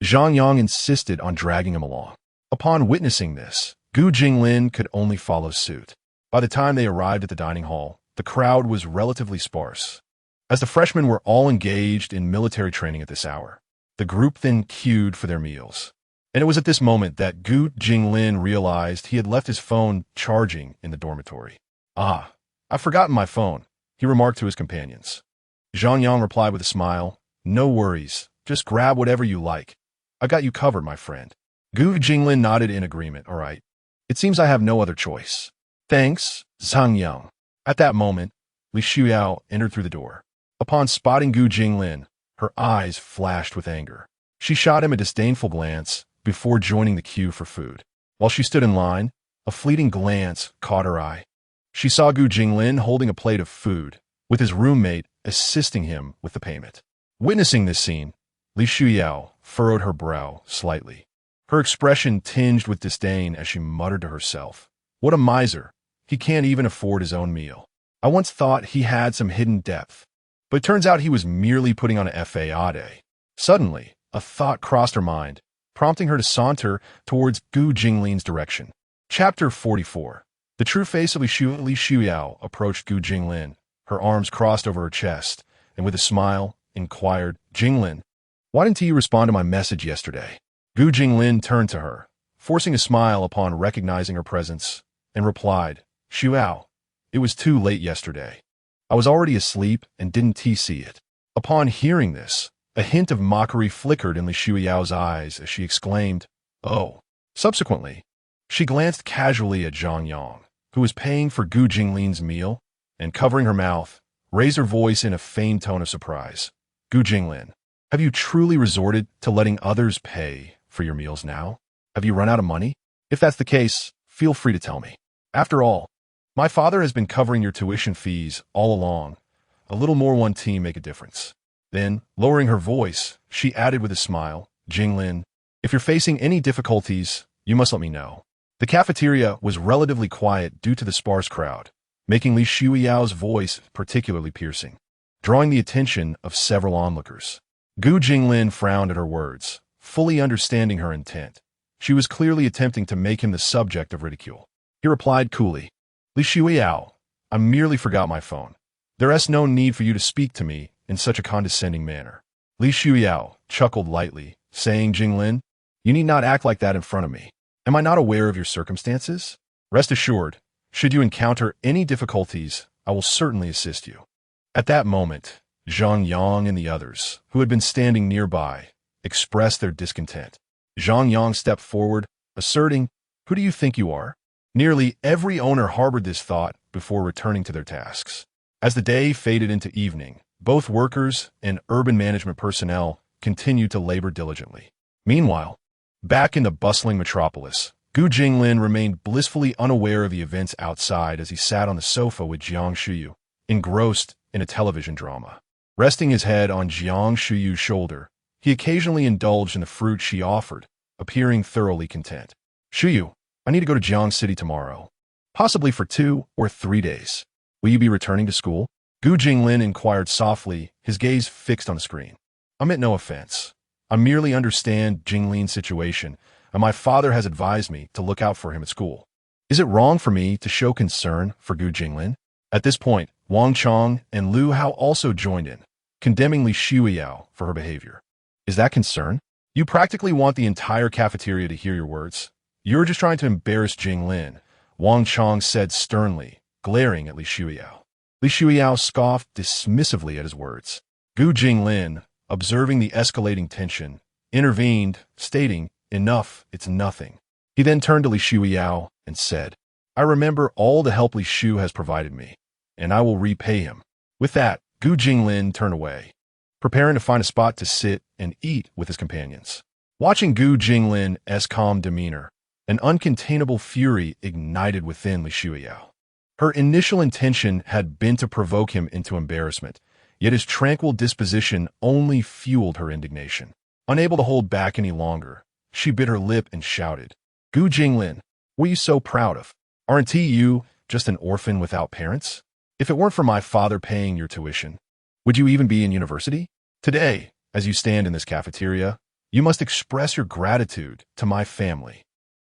Zhang Yang insisted on dragging him along. Upon witnessing this, Gu Jinglin could only follow suit. By the time they arrived at the dining hall, the crowd was relatively sparse. As the freshmen were all engaged in military training at this hour, the group then queued for their meals. And it was at this moment that Gu Jinglin realized he had left his phone charging in the dormitory. "Ah, I've forgotten my phone," he remarked to his companions. Zhang Yang replied with a smile, "No worries, just grab whatever you like. I got you covered, my friend." Gu Jinglin nodded in agreement. "All right. It seems I have no other choice." "Thanks, Zhang Yang." At that moment, Li Shuyao entered through the door. Upon spotting Gu Jinglin, her eyes flashed with anger. She shot him a disdainful glance before joining the queue for food. While she stood in line, a fleeting glance caught her eye. She saw Gu Jinglin holding a plate of food, with his roommate assisting him with the payment. Witnessing this scene, Li Shuyao furrowed her brow slightly. Her expression tinged with disdain as she muttered to herself, "What a miser! He can't even afford his own meal. I once thought he had some hidden depth, but it turns out he was merely putting on a fade." Suddenly, a thought crossed her mind, prompting her to saunter towards Gu Jinglin's direction. Chapter 44. The true face of Li Shuyao approached Gu Jinglin, her arms crossed over her chest, and with a smile, inquired, "Jinglin, why didn't you respond to my message yesterday?" Gu Jinglin turned to her, forcing a smile upon recognizing her presence, and replied, "Shuyao, it was too late yesterday. I was already asleep and didn't see it." Upon hearing this, a hint of mockery flickered in Li Shuyao's eyes as she exclaimed, "Oh." Subsequently, she glanced casually at Zhang Yang, who was paying for Gu Jinglin's meal, and covering her mouth, raised her voice in a feigned tone of surprise. "Gu Jinglin, have you truly resorted to letting others pay for your meals now? Have you run out of money? If that's the case, feel free to tell me. After all, my father has been covering your tuition fees all along. A little more one team make a difference." Then, lowering her voice, she added with a smile, "Jinglin, if you're facing any difficulties, you must let me know." The cafeteria was relatively quiet due to the sparse crowd, making Li Shuyao's voice particularly piercing, drawing the attention of several onlookers. Gu Jinglin frowned at her words, fully understanding her intent. She was clearly attempting to make him the subject of ridicule. He replied coolly, "Li Shuyao, I merely forgot my phone. There is no need for you to speak to me in such a condescending manner." Li Shuyao chuckled lightly, saying, "Jinglin, you need not act like that in front of me. Am I not aware of your circumstances? Rest assured, should you encounter any difficulties, I will certainly assist you." At that moment, Zhang Yang and the others, who had been standing nearby, expressed their discontent. Zhang Yang stepped forward, asserting, "Who do you think you are?" Nearly every owner harbored this thought before returning to their tasks. As the day faded into evening, both workers and urban management personnel continued to labor diligently. Meanwhile, back in the bustling metropolis, Gu Jinglin remained blissfully unaware of the events outside as he sat on the sofa with Jiang Shuyu, engrossed in a television drama. Resting his head on Jiang Shuyu's shoulder, he occasionally indulged in the fruit she offered, appearing thoroughly content. "Shuyu, I need to go to Jiang City tomorrow, possibly for 2 or 3 days. Will you be returning to school?" Gu Jinglin inquired softly, his gaze fixed on the screen. "I meant no offense. I merely understand Jinglin's situation, and my father has advised me to look out for him at school. Is it wrong for me to show concern for Gu Jinglin?" At this point, Wang Chong and Lu Hao also joined in, condemning Li Shuyao for her behavior. "Is that concern? You practically want the entire cafeteria to hear your words. You're just trying to embarrass Jinglin," Wang Chong said sternly, glaring at Li Shuyao. Li Shuyao scoffed dismissively at his words. Gu Jinglin, observing the escalating tension, intervened, stating, "Enough, it's nothing." He then turned to Li Shuyao and said, "I remember all the help Li Shu has provided me, and I will repay him." With that, Gu Jinglin turned away, preparing to find a spot to sit and eat with his companions. Watching Gu Jinglin's calm demeanor, an uncontainable fury ignited within Li Shuyao. Her initial intention had been to provoke him into embarrassment, yet his tranquil disposition only fueled her indignation. Unable to hold back any longer, she bit her lip and shouted, "Gu Jinglin, what are you so proud of? Aren't you just an orphan without parents? If it weren't for my father paying your tuition, would you even be in university? Today, as you stand in this cafeteria, you must express your gratitude to my family."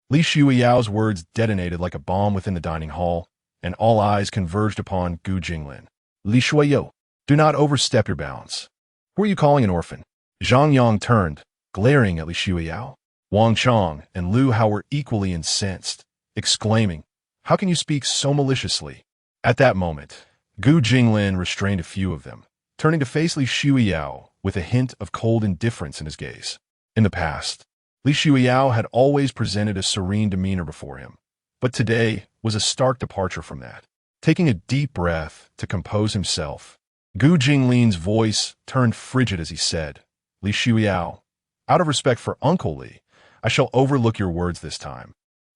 Li Shuyao's words detonated like a bomb within the dining hall, and all eyes converged upon Gu Jinglin. "Li Shuyao, Do not overstep your bounds. Who are you calling an orphan? Zhang Yang turned, glaring at Li Shuiyao. Wang Chong and Lu Hao were equally incensed, exclaiming, "How can you speak so maliciously?" At that moment, Gu Jinglin restrained a few of them, turning to face Li Shuiyao with a hint of cold indifference in his gaze. In the past, Li Shuiyao had always presented a serene demeanor before him, but today was a stark departure from that. Taking a deep breath to compose himself, Gu Jinglin's voice turned frigid as he said, "Li Shuiyao, out of respect for Uncle Li, I shall overlook your words this time.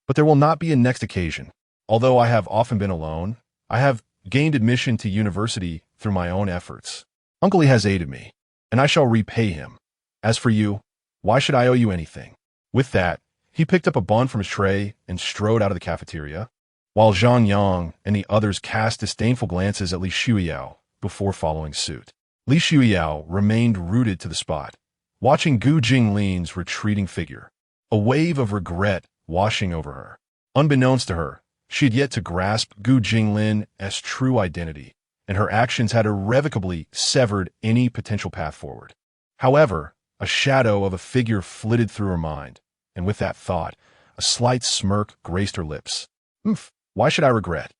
But there will not be a next occasion. Although I have often been alone, I have gained admission to university through my own efforts. Uncle Li has aided me, and I shall repay him. As for you, why should I owe you anything?" With that, he picked up a bun from his tray and strode out of the cafeteria, while Zhang Yang and the others cast disdainful glances at Li Shuiyao before following suit. Li Shuiyao remained rooted to the spot, watching Gu Jinglin's retreating figure, a wave of regret washing over her. Unbeknownst to her, she had yet to grasp Gu Jinglin's true identity, and her actions had irrevocably severed any potential path forward. However, a shadow of a figure flitted through her mind, and with that thought, a slight smirk graced her lips. Why should I regret?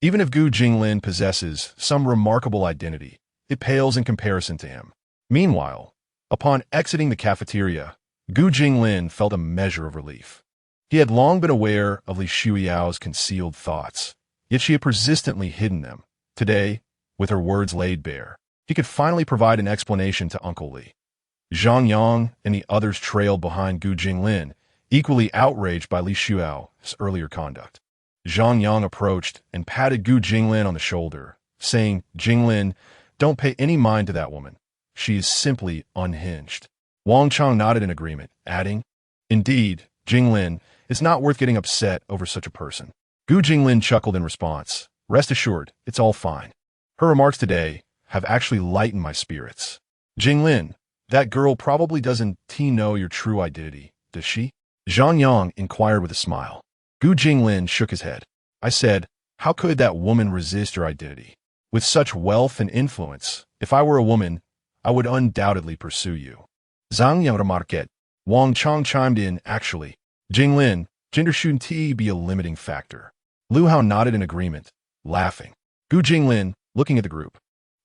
Even if Gu Jinglin possesses some remarkable identity, it pales in comparison to him. Meanwhile, upon exiting the cafeteria, Gu Jinglin felt a measure of relief. He had long been aware of Li Shuiyao's concealed thoughts, yet she had persistently hidden them. Today, with her words laid bare, he could finally provide an explanation to Uncle Li. Zhang Yang and the others trailed behind Gu Jinglin, equally outraged by Li Shuiyao's earlier conduct. Zhang Yang approached and patted Gu Jinglin on the shoulder, saying, "Jinglin, don't pay any mind to that woman. She is simply unhinged." Wang Chong nodded in agreement, adding, "Indeed, Jinglin, it's not worth getting upset over such a person." Gu Jinglin chuckled in response. "Rest assured, it's all fine. Her remarks today have actually lightened my spirits. Jinglin, that girl probably doesn't know your true identity, does she?" Zhang Yang inquired with a smile. Gu Jinglin shook his head. "I said, how could that woman resist your identity? With such wealth and influence, if I were a woman, I would undoubtedly pursue you." Zhang Yang remarqued. Wang Chong chimed in, "Actually, Jinglin, gender shouldn't be a limiting factor." Lu Hao nodded in agreement, laughing. Gu Jinglin, looking at the group,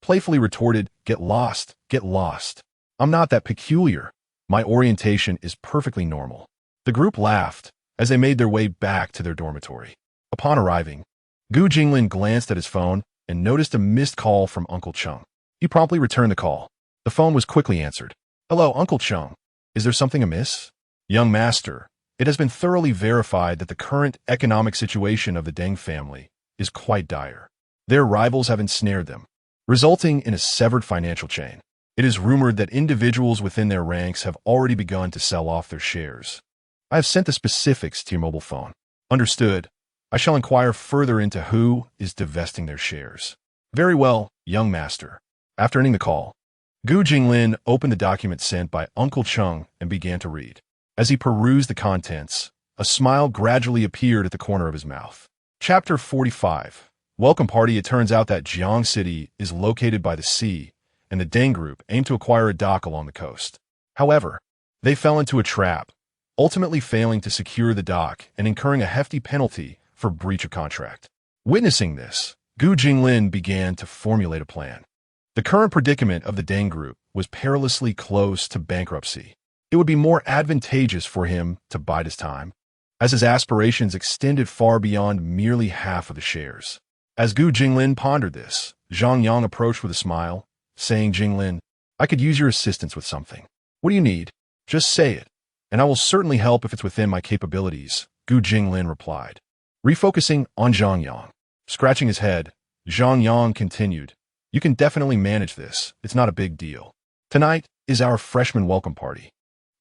playfully retorted, "Get lost, get lost. I'm not that peculiar. My orientation is perfectly normal." The group laughed as they made their way back to their dormitory. Upon arriving, Gu Jinglin glanced at his phone and noticed a missed call from Uncle Chung. He promptly returned the call. The phone was quickly answered. "Hello, Uncle Chung. Is there something amiss?" "Young master, it has been thoroughly verified that the current economic situation of the Deng family is quite dire. Their rivals have ensnared them, resulting in a severed financial chain. It is rumored that individuals within their ranks have already begun to sell off their shares. I have sent the specifics to your mobile phone." "Understood. I shall inquire further into who is divesting their shares." "Very well, young master." After ending the call, Gu Jinglin opened the document sent by Uncle Chung and began to read. As he perused the contents, a smile gradually appeared at the corner of his mouth. Chapter 45. Welcome party. It turns out that Jiang City is located by the sea, and the Deng Group aimed to acquire a dock along the coast. However, they fell into a trap, ultimately failing to secure the dock and incurring a hefty penalty for breach of contract. Witnessing this, Gu Jinglin began to formulate a plan. The current predicament of the Deng Group was perilously close to bankruptcy. It would be more advantageous for him to bide his time, as his aspirations extended far beyond merely half of the shares. As Gu Jinglin pondered this, Zhang Yang approached with a smile, saying, "Jinglin, I could use your assistance with something. What do you need? Just say it, and I will certainly help if it's within my capabilities," Gu Jinglin replied. Refocusing on Zhang Yang. Scratching his head, Zhang Yang continued, "You can definitely manage this. It's not a big deal. Tonight is our freshman welcome party,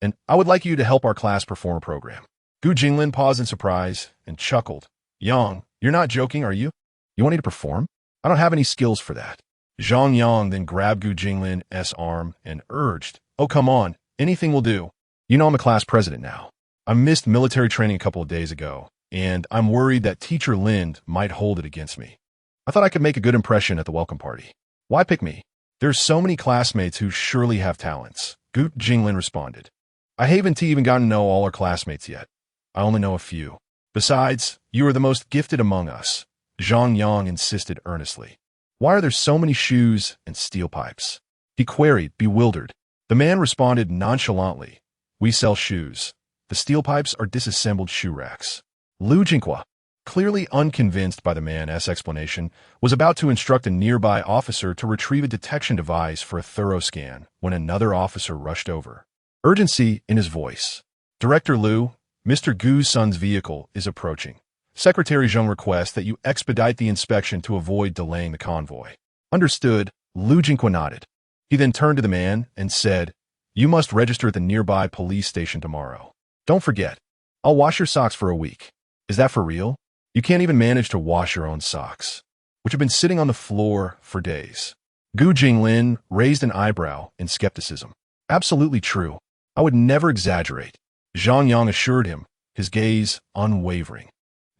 and I would like you to help our class perform a program." Gu Jinglin paused in surprise and chuckled. "Yang, you're not joking, are you? You want me to perform? I don't have any skills for that." Zhang Yang then grabbed Gu Jinglin's arm and urged, "Oh, come on. Anything will do. You know I'm a class president now. I missed military training a couple of days ago, and I'm worried that Teacher Lind might hold it against me. I thought I could make a good impression at the welcome party. Why pick me?" There's so many classmates who surely have talents. Gu Jinglin responded. I haven't even gotten to know all our classmates yet. I only know a few. Besides, you are the most gifted among us, Zhang Yang insisted earnestly. Why are there so many shoes and steel pipes? He queried, bewildered. The man responded nonchalantly. We sell shoes. The steel pipes are disassembled shoe racks. Lu Jinghua, clearly unconvinced by the man's explanation, was about to instruct a nearby officer to retrieve a detection device for a thorough scan when another officer rushed over. Urgency in his voice. Director Lu, Mr. Gu's son's vehicle is approaching. Secretary Zheng requests that you expedite the inspection to avoid delaying the convoy. Understood, Lu Jinghua nodded. He then turned to the man and said, You must register at the nearby police station tomorrow. Don't forget, I'll wash your socks for a week. Is that for real? You can't even manage to wash your own socks, which have been sitting on the floor for days. Gu Jinglin raised an eyebrow in skepticism. Absolutely true. I would never exaggerate. Zhang Yang assured him, his gaze unwavering.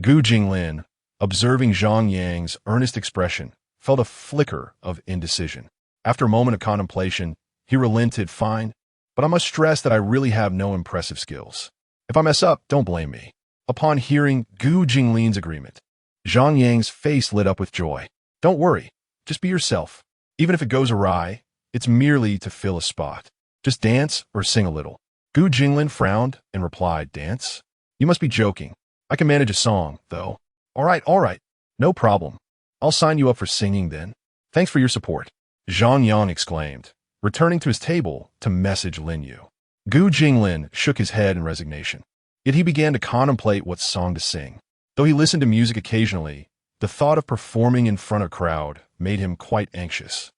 Gu Jinglin, observing Zhang Yang's earnest expression, felt a flicker of indecision. After a moment of contemplation, he relented, fine, but I must stress that I really have no impressive skills. If I mess up, don't blame me. Upon hearing Gu Jinglin's agreement, Zhang Yang's face lit up with joy. Don't worry, just be yourself. Even if it goes awry, it's merely to fill a spot. Just dance or sing a little. Gu Jinglin frowned and replied, Dance? You must be joking. I can manage a song, though. All right. No problem. I'll sign you up for singing then. Thanks for your support. Zhang Yang exclaimed, returning to his table to message Lin Yu. Gu Jinglin shook his head in resignation. Yet he began to contemplate what song to sing. Though he listened to music occasionally, the thought of performing in front of a crowd made him quite anxious.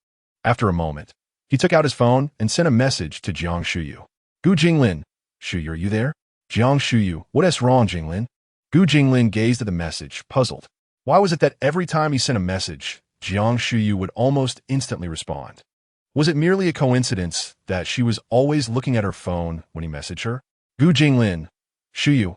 After a moment, he took out his phone and sent a message to Jiang Shuyu. Gu Jinglin, Shuyu, are you there? Jiang Shuyu, what is wrong, Jinglin? Gu Jinglin gazed at the message, puzzled. Why was it that every time he sent a message, Jiang Shuyu would almost instantly respond? Was it merely a coincidence that she was always looking at her phone when he messaged her? Gu Jinglin, Shuyu,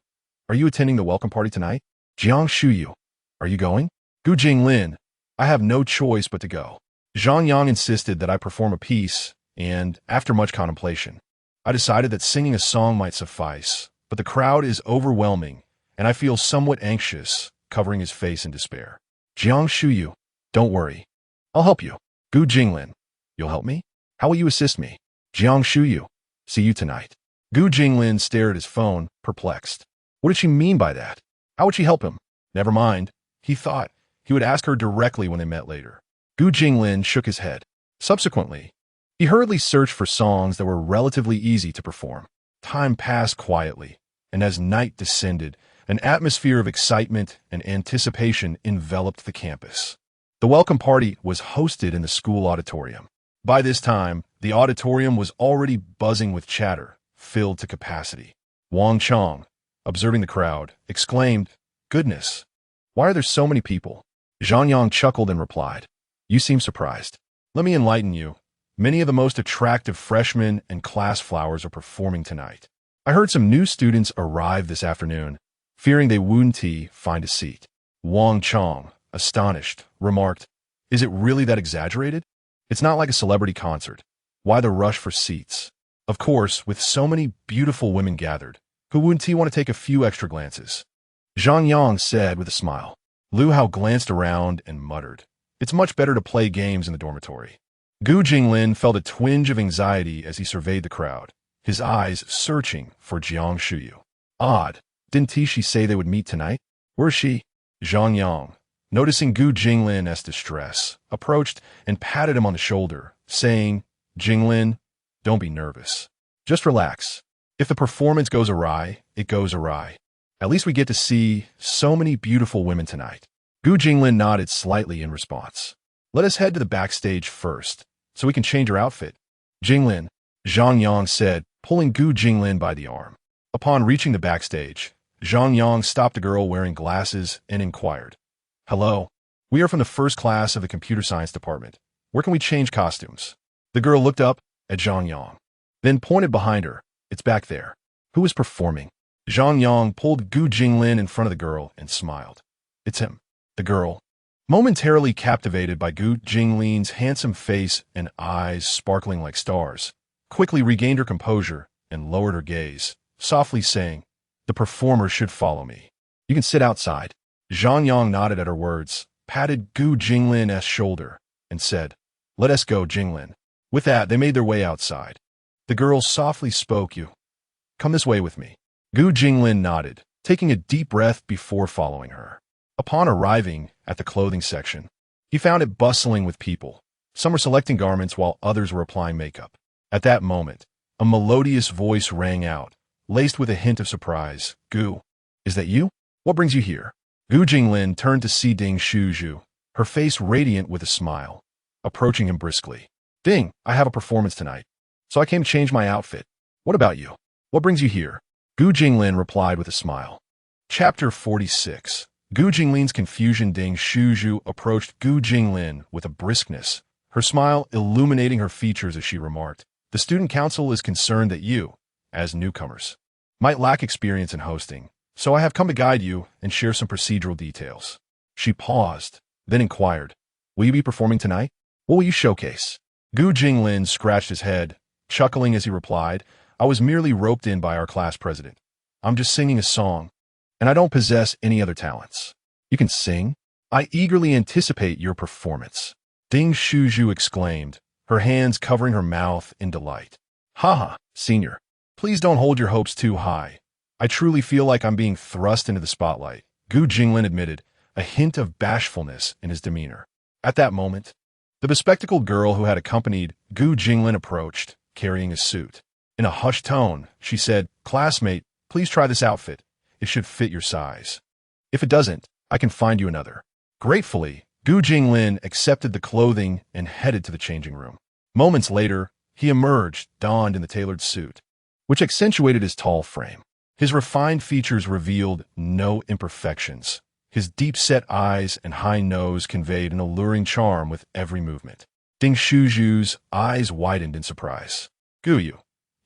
are you attending the welcome party tonight? Jiang Shuyu, are you going? Gu Jinglin, I have no choice but to go. Zhang Yang insisted that I perform a piece, and, after much contemplation, I decided that singing a song might suffice, but the crowd is overwhelming, and I feel somewhat anxious, covering his face in despair. Jiang Shuyu, don't worry. I'll help you. Gu Jinglin, you'll help me? How will you assist me? Jiang Shuyu, see you tonight. Gu Jinglin stared at his phone, perplexed. What did she mean by that? How would she help him? Never mind. He thought he would ask her directly when they met later. Gu Jinglin shook his head. Subsequently, he hurriedly searched for songs that were relatively easy to perform. Time passed quietly, and as night descended, an atmosphere of excitement and anticipation enveloped the campus. The welcome party was hosted in the school auditorium. By this time, the auditorium was already buzzing with chatter, filled to capacity. Wang Chong, observing the crowd, exclaimed, Goodness, why are there so many people? Zhang Yang chuckled and replied, You seem surprised. Let me enlighten you. Many of the most attractive freshmen and class flowers are performing tonight. I heard some new students arrive this afternoon, fearing they wouldn't find a seat. Wang Chong, astonished, remarked, Is it really that exaggerated? It's not like a celebrity concert. Why the rush for seats? Of course, with so many beautiful women gathered, who wouldn't want to take a few extra glances? Zhang Yang said with a smile. Lu Hao glanced around and muttered, It's much better to play games in the dormitory. Gu Jinglin felt a twinge of anxiety as he surveyed the crowd, his eyes searching for Jiang Shuyu. Odd, didn't she say they would meet tonight? Where's she? Zhang Yang, noticing Gu Jinglin's distress, approached and patted him on the shoulder, saying, Jinglin, don't be nervous. Just relax. If the performance goes awry, it goes awry. At least we get to see so many beautiful women tonight. Gu Jinglin nodded slightly in response. Let us head to the backstage first, so we can change our outfit. Jinglin, Zhang Yang said, pulling Gu Jinglin by the arm. Upon reaching the backstage, Zhang Yang stopped a girl wearing glasses and inquired, Hello, we are from the first class of the computer science department. Where can we change costumes? The girl looked up at Zhang Yang, then pointed behind her. It's back there. Who is performing? Zhang Yang pulled Gu Jinglin in front of the girl and smiled. It's him. The girl, Momentarily captivated by Gu Jinglin's handsome face and eyes sparkling like stars, quickly regained her composure and lowered her gaze, softly saying, "The performer should follow me. You can sit outside." Zhang Yang nodded at her words, patted Gu Jinglin's shoulder, and said, "Let us go, Jinglin." With that, they made their way outside. The girl softly spoke, "You come this way with me." Gu Jinglin nodded, taking a deep breath before following her. Upon arriving at the clothing section, he found it bustling with people. Some were selecting garments while others were applying makeup. At that moment, a melodious voice rang out, laced with a hint of surprise. "Gu, is that you? What brings you here?" Gu Jinglin turned to see Ding Shuzhu, her face radiant with a smile, approaching him briskly. "Ding, I have a performance tonight, so I came to change my outfit. What about you? What brings you here?" Gu Jinglin replied with a smile. Chapter 46. Gu Jinglin's confusion. Ding Shuzhu approached Gu Jinglin with a briskness, her smile illuminating her features as she remarked, "The student council is concerned that you, as newcomers, might lack experience in hosting, so I have come to guide you and share some procedural details." She paused, then inquired, "Will you be performing tonight? What will you showcase?" Gu Jinglin scratched his head, chuckling as he replied, "I was merely roped in by our class president. I'm just singing a song, and I don't possess any other talents." "You can sing? I eagerly anticipate your performance," Ding Shuzhu exclaimed, her hands covering her mouth in delight. "Haha, senior, please don't hold your hopes too high. I truly feel like I'm being thrust into the spotlight," Gu Jinglin admitted, a hint of bashfulness in his demeanor. At that moment, the bespectacled girl who had accompanied Gu Jinglin approached, carrying a suit. In a hushed tone, she said, "Classmate, please try this outfit. It should fit your size. If it doesn't, I can find you another." Gratefully, Gu Jinglin accepted the clothing and headed to the changing room. Moments later, he emerged, donned in the tailored suit, which accentuated his tall frame. His refined features revealed no imperfections. His deep-set eyes and high nose conveyed an alluring charm with every movement. Ding Shuzhu's eyes widened in surprise. "Gu,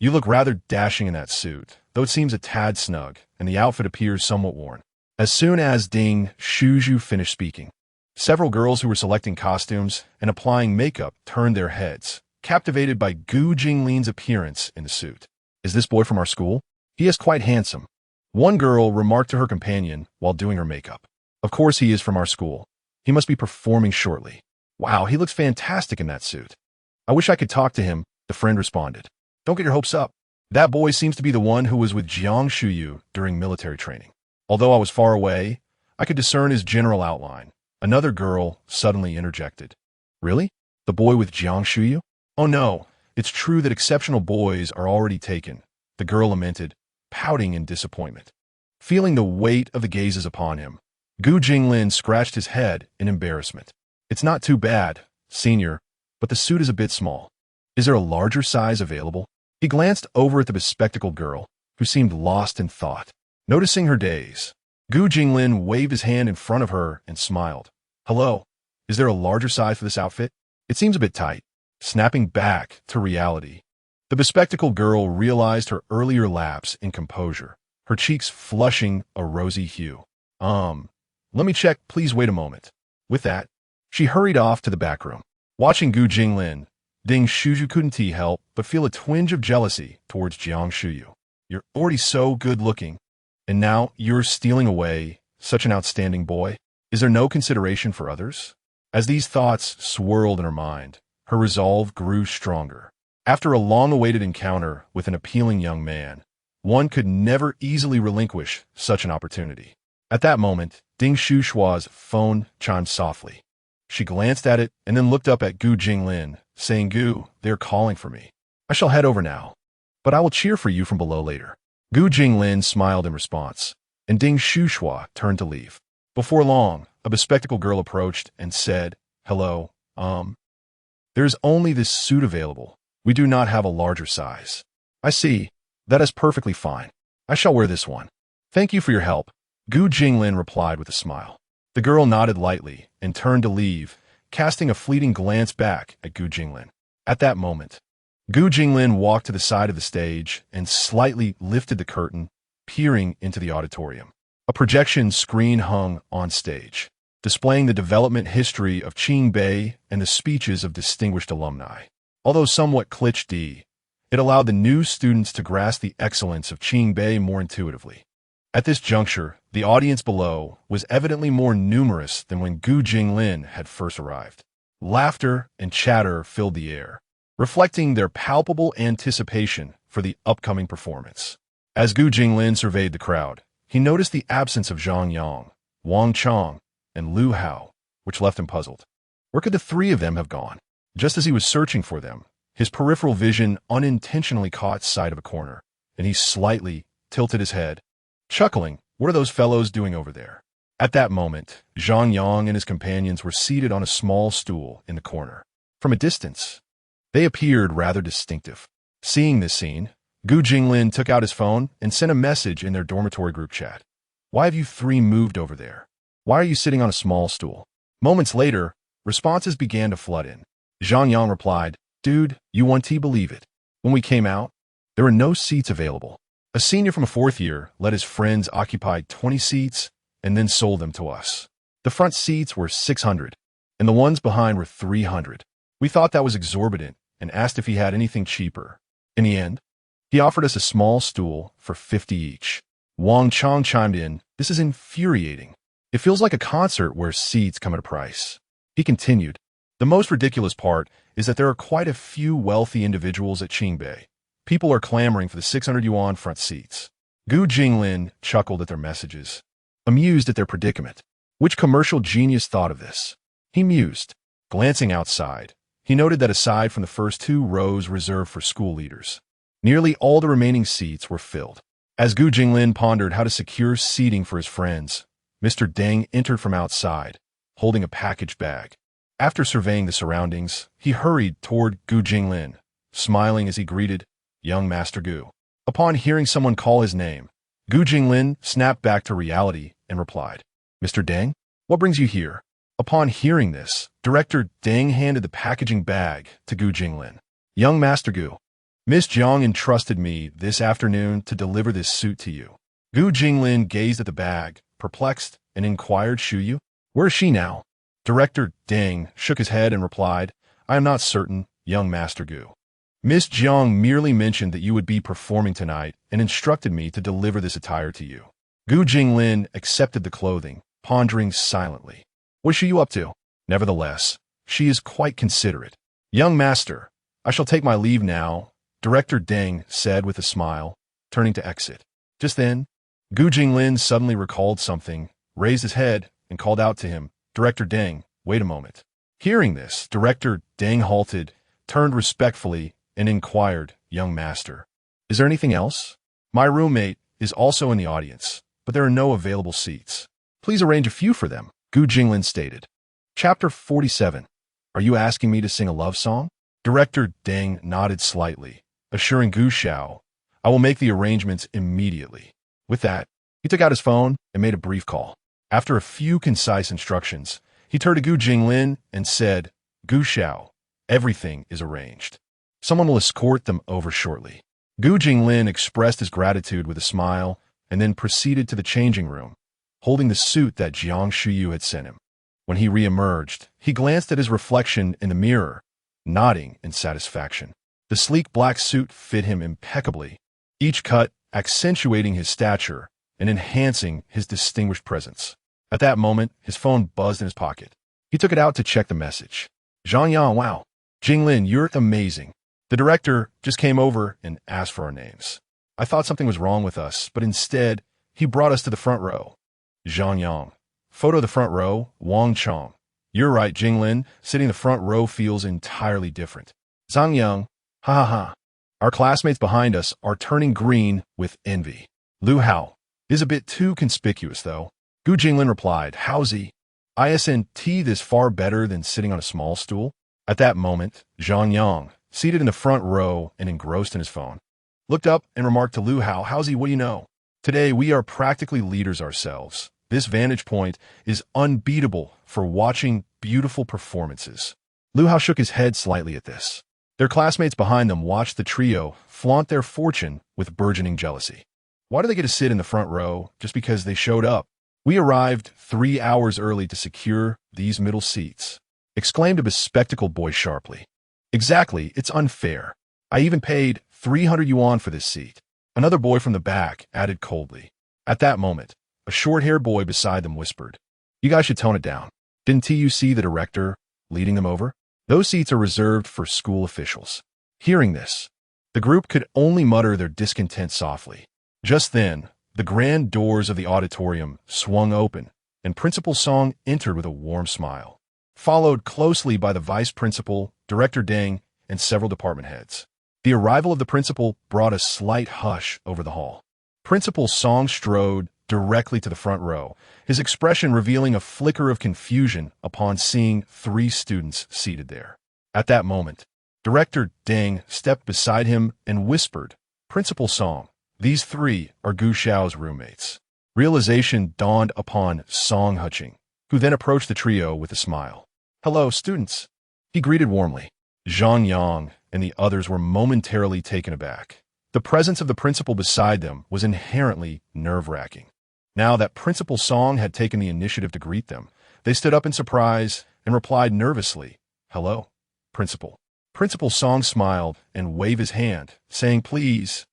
you look rather dashing in that suit, though it seems a tad snug, and the outfit appears somewhat worn." As soon as Ding Shuzhu finished speaking, several girls who were selecting costumes and applying makeup turned their heads, captivated by Gu Jinglin's appearance in the suit. "Is this boy from our school? He is quite handsome," one girl remarked to her companion while doing her makeup. "Of course he is from our school. He must be performing shortly. Wow, he looks fantastic in that suit. I wish I could talk to him," the friend responded. "Don't get your hopes up. That boy seems to be the one who was with Jiang Shuyu during military training. Although I was far away, I could discern his general outline." Another girl suddenly interjected. "Really? The boy with Jiang Shuyu?" "Oh no, it's true that exceptional boys are already taken," the girl lamented, pouting in disappointment. Feeling the weight of the gazes upon him, Gu Jinglin scratched his head in embarrassment. "It's not too bad, senior, but the suit is a bit small. Is there a larger size available?" He glanced over at the bespectacled girl, who seemed lost in thought. Noticing her daze, Gu Jinglin waved his hand in front of her and smiled. "Hello, is there a larger size for this outfit? It seems a bit tight." Snapping back to reality, the bespectacled girl realized her earlier lapse in composure, her cheeks flushing a rosy hue. Let me check, please wait a moment." With that, she hurried off to the back room. Watching Gu Jinglin, Ding Shuzhu couldn't help but feel a twinge of jealousy towards Jiang Shuyu. "You're already so good-looking, and now you're stealing away such an outstanding boy. Is there no consideration for others?" As these thoughts swirled in her mind, her resolve grew stronger. After a long-awaited encounter with an appealing young man, one could never easily relinquish such an opportunity. At that moment, Ding Shushua's phone chimed softly. She glanced at it and then looked up at Gu Jinglin, saying, "Gu, they're calling for me. I shall head over now, but I will cheer for you from below later." Gu Jinglin smiled in response, and Ding Shushua turned to leave. Before long, a bespectacled girl approached and said, "Hello, there's only this suit available. We do not have a larger size." "I see. That is perfectly fine. I shall wear this one. Thank you for your help," Gu Jinglin replied with a smile. The girl nodded lightly and turned to leave, casting a fleeting glance back at Gu Jinglin. At that moment, Gu Jinglin walked to the side of the stage and slightly lifted the curtain, peering into the auditorium. A projection screen hung on stage. displaying the development history of Qingbei and the speeches of distinguished alumni. Although somewhat cliché, it allowed the new students to grasp the excellence of Qingbei more intuitively. At this juncture, the audience below was evidently more numerous than when Gu Jinglin had first arrived. Laughter and chatter filled the air, reflecting their palpable anticipation for the upcoming performance. As Gu Jinglin surveyed the crowd, he noticed the absence of Zhang Yang, Wang Chong, and Lu Hao, which left him puzzled. Where could the three of them have gone? Just as he was searching for them, his peripheral vision unintentionally caught sight of a corner, and he slightly tilted his head, chuckling. What are those fellows doing over there? At that moment, Zhang Yang and his companions were seated on a small stool in the corner. From a distance, they appeared rather distinctive. Seeing this scene, Gu Jinglin took out his phone and sent a message in their dormitory group chat. Why have you three moved over there? Why are you sitting on a small stool? Moments later, responses began to flood in. Zhang Yang replied, Dude, you won't believe it. When we came out, there were no seats available. A senior from a fourth year let his friends occupy 20 seats and then sold them to us. The front seats were 600, and the ones behind were 300. We thought that was exorbitant and asked if he had anything cheaper. In the end, he offered us a small stool for 50 each. Wang Chong chimed in, This is infuriating. It feels like a concert where seats come at a price. He continued, The most ridiculous part is that there are quite a few wealthy individuals at Qingbei. People are clamoring for the 600 yuan front seats. Gu Jinglin chuckled at their messages, amused at their predicament. Which commercial genius thought of this? He mused. Glancing outside, he noted that aside from the first two rows reserved for school leaders, nearly all the remaining seats were filled. As Gu Jinglin pondered how to secure seating for his friends, Mr. Deng entered from outside, holding a package bag. After surveying the surroundings, he hurried toward Gu Jinglin, smiling as he greeted, Young Master Gu. Upon hearing someone call his name, Gu Jinglin snapped back to reality and replied, Mr. Deng, what brings you here? Upon hearing this, Director Deng handed the packaging bag to Gu Jinglin. Young Master Gu, Miss Jiang entrusted me this afternoon to deliver this suit to you. Gu Jinglin gazed at the bag, perplexed, and inquired, Shuyu, where is she now? Director Deng shook his head and replied, I am not certain, young Master Gu. Miss Jiang merely mentioned that you would be performing tonight and instructed me to deliver this attire to you. Gu Jinglin accepted the clothing, pondering silently. What is she up to? Nevertheless, she is quite considerate. Young Master, I shall take my leave now, Director Deng said with a smile, turning to exit. Just then, Gu Jinglin suddenly recalled something, raised his head, and called out to him, Director Deng, wait a moment. Hearing this, Director Deng halted, turned respectfully, and inquired, Young Master, is there anything else? My roommate is also in the audience, but there are no available seats. Please arrange a few for them, Gu Jinglin stated. Chapter 47. Are you asking me to sing a love song? Director Deng nodded slightly, assuring Gu Xiao, I will make the arrangements immediately. With that, he took out his phone and made a brief call. After a few concise instructions, he turned to Gu Jinglin and said, Gu Xiao, everything is arranged. Someone will escort them over shortly. Gu Jinglin expressed his gratitude with a smile and then proceeded to the changing room, holding the suit that Jiang Shuyu had sent him. When he re-emerged, he glanced at his reflection in the mirror, nodding in satisfaction. The sleek black suit fit him impeccably, each cut accentuating his stature and enhancing his distinguished presence. At that moment, his phone buzzed in his pocket. He took it out to check the message. Zhang Yang, wow. Jinglin, you're amazing. The director just came over and asked for our names. I thought something was wrong with us, but instead, he brought us to the front row. Zhang Yang. Photo of the front row, Wang Chong. You're right, Jinglin. Sitting in the front row feels entirely different. Zhang Yang. Ha ha ha. Our classmates behind us are turning green with envy. Lu Hao. Is a bit too conspicuous, though. Gu Jinglin replied, Howsy, isn't this far better than sitting on a small stool? At that moment, Zhang Yang, seated in the front row and engrossed in his phone, looked up and remarked to Lu Hao, Howsy, what do you know? Today, we are practically leaders ourselves. This vantage point is unbeatable for watching beautiful performances. Lu Hao shook his head slightly at this. Their classmates behind them watched the trio flaunt their fortune with burgeoning jealousy. Why do they get to sit in the front row just because they showed up? "We arrived 3 hours early to secure these middle seats," exclaimed a bespectacled boy sharply. "Exactly, it's unfair. I even paid 300 yuan for this seat," another boy from the back added coldly. At that moment, a short-haired boy beside them whispered, "You guys should tone it down. Didn't you see the director leading them over? Those seats are reserved for school officials." Hearing this, the group could only mutter their discontent softly. Just then, the grand doors of the auditorium swung open, and Principal Song entered with a warm smile, followed closely by the vice principal, Director Deng, and several department heads. The arrival of the principal brought a slight hush over the hall. Principal Song strode directly to the front row, his expression revealing a flicker of confusion upon seeing 3 students seated there. At that moment, Director Deng stepped beside him and whispered, "Principal Song, these 3 are Gu Xiao's roommates." Realization dawned upon Song Huching, who then approached the trio with a smile. "Hello, students," he greeted warmly. Zhang Yang and the others were momentarily taken aback. The presence of the principal beside them was inherently nerve-wracking. Now that Principal Song had taken the initiative to greet them, they stood up in surprise and replied nervously, "Hello, Principal." Principal Song smiled and waved his hand, saying, "Please,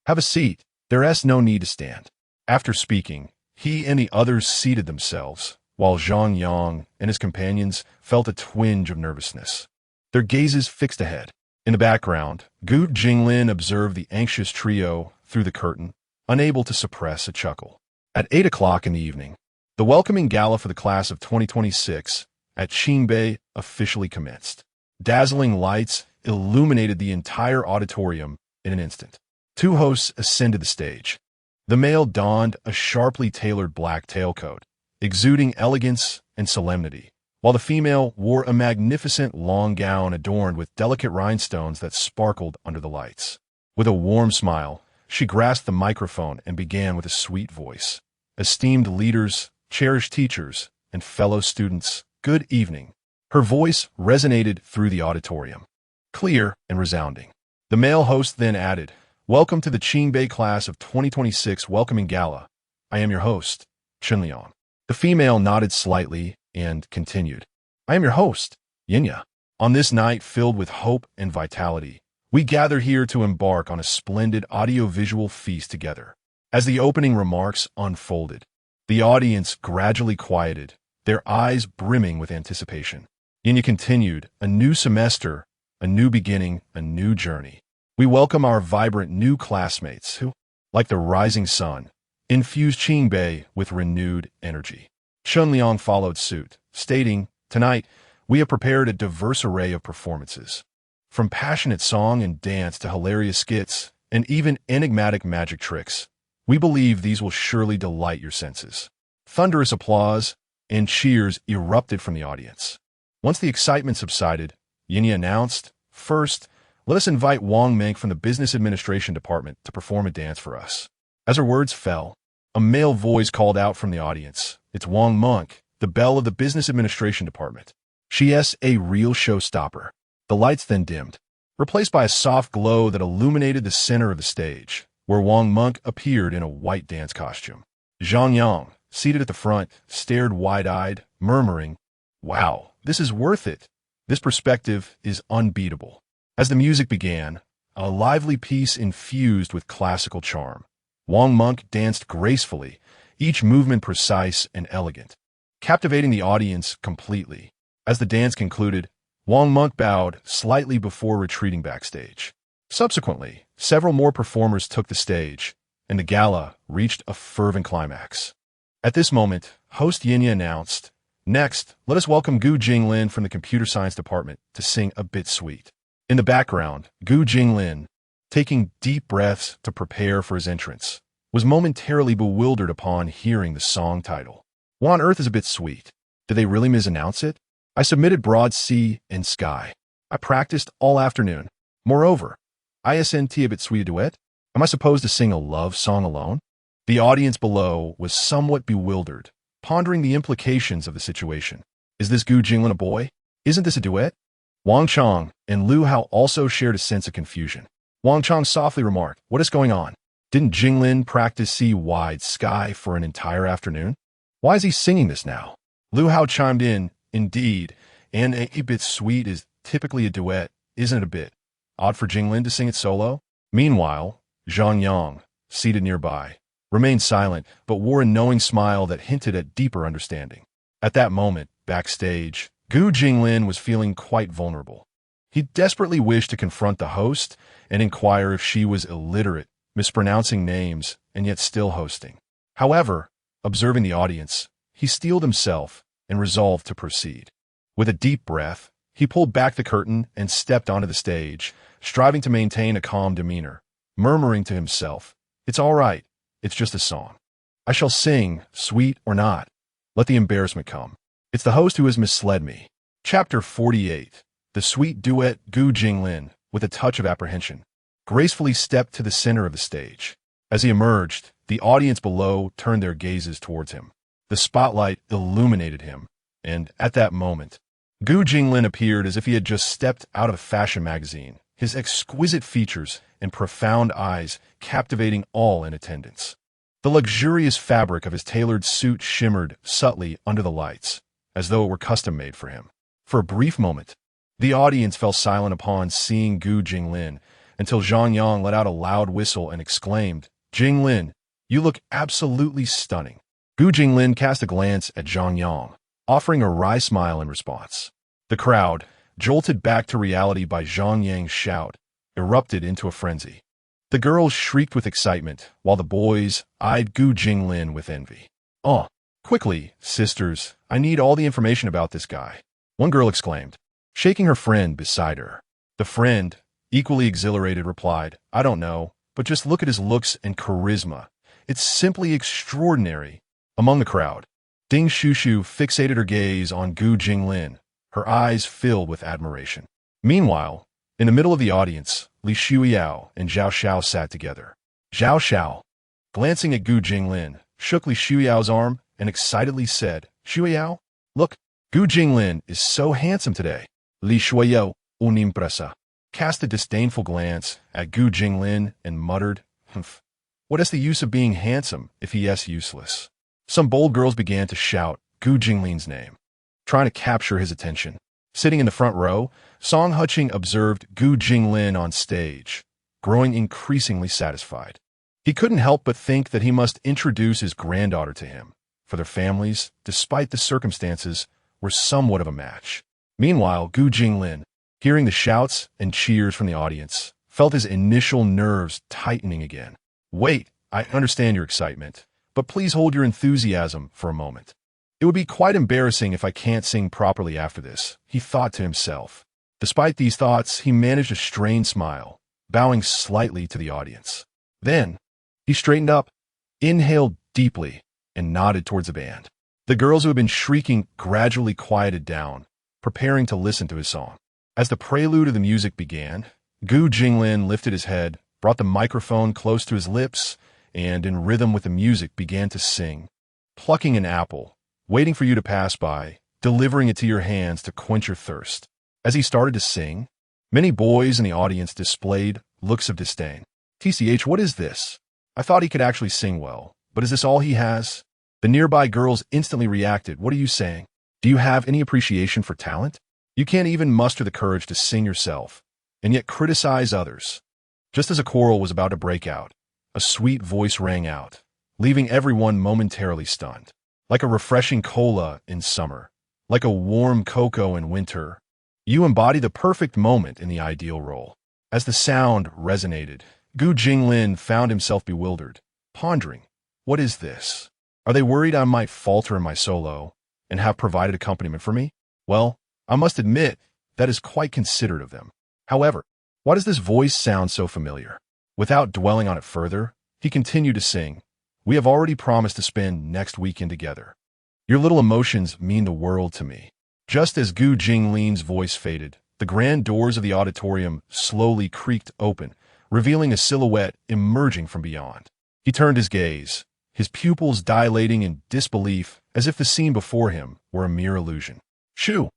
have a seat. There's no need to stand." After speaking, he and the others seated themselves, while Zhang Yang and his companions felt a twinge of nervousness, their gazes fixed ahead. In the background, Gu Jinglin observed the anxious trio through the curtain, unable to suppress a chuckle. At 8 o'clock in the evening, the welcoming gala for the class of 2026 at Qingbei officially commenced. Dazzling lights illuminated the entire auditorium in an instant. 2 hosts ascended the stage. The male donned a sharply tailored black tailcoat, exuding elegance and solemnity, while the female wore a magnificent long gown adorned with delicate rhinestones that sparkled under the lights. With a warm smile, she grasped the microphone and began with a sweet voice. "Esteemed leaders, cherished teachers, and fellow students, good evening." Her voice resonated through the auditorium, clear and resounding. The male host then added, "Welcome to the Qingbei class of 2026 welcoming gala. I am your host, Chunliang." The female nodded slightly and continued, "I am your host, Yinya. On this night filled with hope and vitality, we gather here to embark on a splendid audiovisual feast together." As the opening remarks unfolded, the audience gradually quieted, their eyes brimming with anticipation. Yinya continued, "A new semester, a new beginning, a new journey. We welcome our vibrant new classmates who, like the rising sun, infuse Qingbei with renewed energy." Chunliang followed suit, stating, "Tonight, we have prepared a diverse array of performances. From passionate song and dance to hilarious skits and even enigmatic magic tricks, we believe these will surely delight your senses." Thunderous applause and cheers erupted from the audience. Once the excitement subsided, Yinya announced, "First, let us invite Wang Meng from the Business Administration Department to perform a dance for us." As her words fell, a male voice called out from the audience, "It's Wang Monk, the belle of the Business Administration Department. She is a real showstopper." The lights then dimmed, replaced by a soft glow that illuminated the center of the stage, where Wang Monk appeared in a white dance costume. Zhang Yang, seated at the front, stared wide-eyed, murmuring, "Wow, this is worth it. This perspective is unbeatable." As the music began, a lively piece infused with classical charm. Wang Monk danced gracefully, each movement precise and elegant, captivating the audience completely. As the dance concluded, Wang Monk bowed slightly before retreating backstage. Subsequently, several more performers took the stage, and the gala reached a fervent climax. At this moment, host Yinya announced, "Next, let us welcome Gu Jinglin from the Computer Science Department to sing a bit sweet." In the background, Gu Jinglin, taking deep breaths to prepare for his entrance, was momentarily bewildered upon hearing the song title. "What on earth is a bit sweet? Did they really misannounce it? I submitted Broad Sea and Sky. I practiced all afternoon. Moreover, isn't a bit sweet a duet? Am I supposed to sing a love song alone?" The audience below was somewhat bewildered, pondering the implications of the situation. Is this Gu Jinglin a boy? Isn't this a duet? Wang Chang and Lu Hao also shared a sense of confusion. Wang Chang softly remarked, "What is going on? Didn't Jinglin practice Sea Wide Sky for an entire afternoon?" Why is he singing this now? Lu Hao chimed in, indeed, and a bit sweet is typically a duet, isn't it a bit? Odd for Jinglin to sing it solo? Meanwhile, Zhang Yang, seated nearby, remained silent but wore a knowing smile that hinted at deeper understanding. At that moment, backstage, Gu Jinglin was feeling quite vulnerable. He desperately wished to confront the host and inquire if she was illiterate, mispronouncing names, and yet still hosting. However, observing the audience, he steeled himself and resolved to proceed. With a deep breath, he pulled back the curtain and stepped onto the stage, striving to maintain a calm demeanor, murmuring to himself, "It's all right. It's just a song. I shall sing, sweet or not. Let the embarrassment come. It's the host who has misled me." Chapter 48. The sweet duet Gu Jinglin, with a touch of apprehension, gracefully stepped to the center of the stage. As he emerged, the audience below turned their gazes towards him. The spotlight illuminated him, and at that moment, Gu Jinglin appeared as if he had just stepped out of a fashion magazine, his exquisite features and profound eyes captivating all in attendance. The luxurious fabric of his tailored suit shimmered subtly under the lights, as though it were custom-made for him. For a brief moment, the audience fell silent upon seeing Gu Jinglin, until Zhang Yang let out a loud whistle and exclaimed, "Jinglin, you look absolutely stunning." Gu Jinglin cast a glance at Zhang Yang, offering a wry smile in response. The crowd, jolted back to reality by Zhang Yang's shout, erupted into a frenzy. The girls shrieked with excitement, while the boys eyed Gu Jinglin with envy. "Oh, quickly, sisters, I need all the information about this guy," one girl exclaimed, shaking her friend beside her. The friend, equally exhilarated, replied, "I don't know, but just look at his looks and charisma. It's simply extraordinary." Among the crowd, Ding Shushu fixated her gaze on Gu Jinglin, her eyes filled with admiration. Meanwhile, in the middle of the audience, Li Shuiyao and Zhao Xiao sat together. Zhao Xiao, glancing at Gu Jinglin, shook Li Shuiyao's arm and excitedly said, "Shuiyao, look, Gu Jinglin is so handsome today." Li Shuiyao, unimpresa, cast a disdainful glance at Gu Jinglin and muttered, "Humph, what is the use of being handsome if he is useless?" Some bold girls began to shout Gu Jinglin's name, trying to capture his attention. Sitting in the front row, Song Huching observed Gu Jinglin on stage, growing increasingly satisfied. He couldn't help but think that he must introduce his granddaughter to him, for their families, despite the circumstances, were somewhat of a match. Meanwhile, Gu Jinglin, hearing the shouts and cheers from the audience, felt his initial nerves tightening again. "Wait, I understand your excitement, but please hold your enthusiasm for a moment. It would be quite embarrassing if I can't sing properly after this," he thought to himself. Despite these thoughts, he managed a strained smile, bowing slightly to the audience. Then, he straightened up, inhaled deeply, and nodded towards the band. The girls who had been shrieking gradually quieted down, preparing to listen to his song. As the prelude of the music began, Gu Jinglin lifted his head, brought the microphone close to his lips, and in rhythm with the music began to sing, "Plucking an apple, waiting for you to pass by, delivering it to your hands to quench your thirst." As he started to sing, many boys in the audience displayed looks of disdain. "TCH, what is this? I thought he could actually sing well, but is this all he has?" The nearby girls instantly reacted, "What are you saying? Do you have any appreciation for talent? You can't even muster the courage to sing yourself, and yet criticize others." Just as a quarrel was about to break out, a sweet voice rang out, leaving everyone momentarily stunned. Like a refreshing cola in summer, like a warm cocoa in winter, you embody the perfect moment in the ideal role. As the sound resonated, Gu Jinglin found himself bewildered, pondering, "What is this? Are they worried I might falter in my solo and have provided accompaniment for me? Well, I must admit that is quite considerate of them. However, why does this voice sound so familiar?" Without dwelling on it further, he continued to sing, "We have already promised to spend next weekend together. Your little emotions mean the world to me." Just as Gu Jinglin's voice faded, the grand doors of the auditorium slowly creaked open, revealing a silhouette emerging from beyond. He turned his gaze, his pupils dilating in disbelief as if the scene before him were a mere illusion. "Shu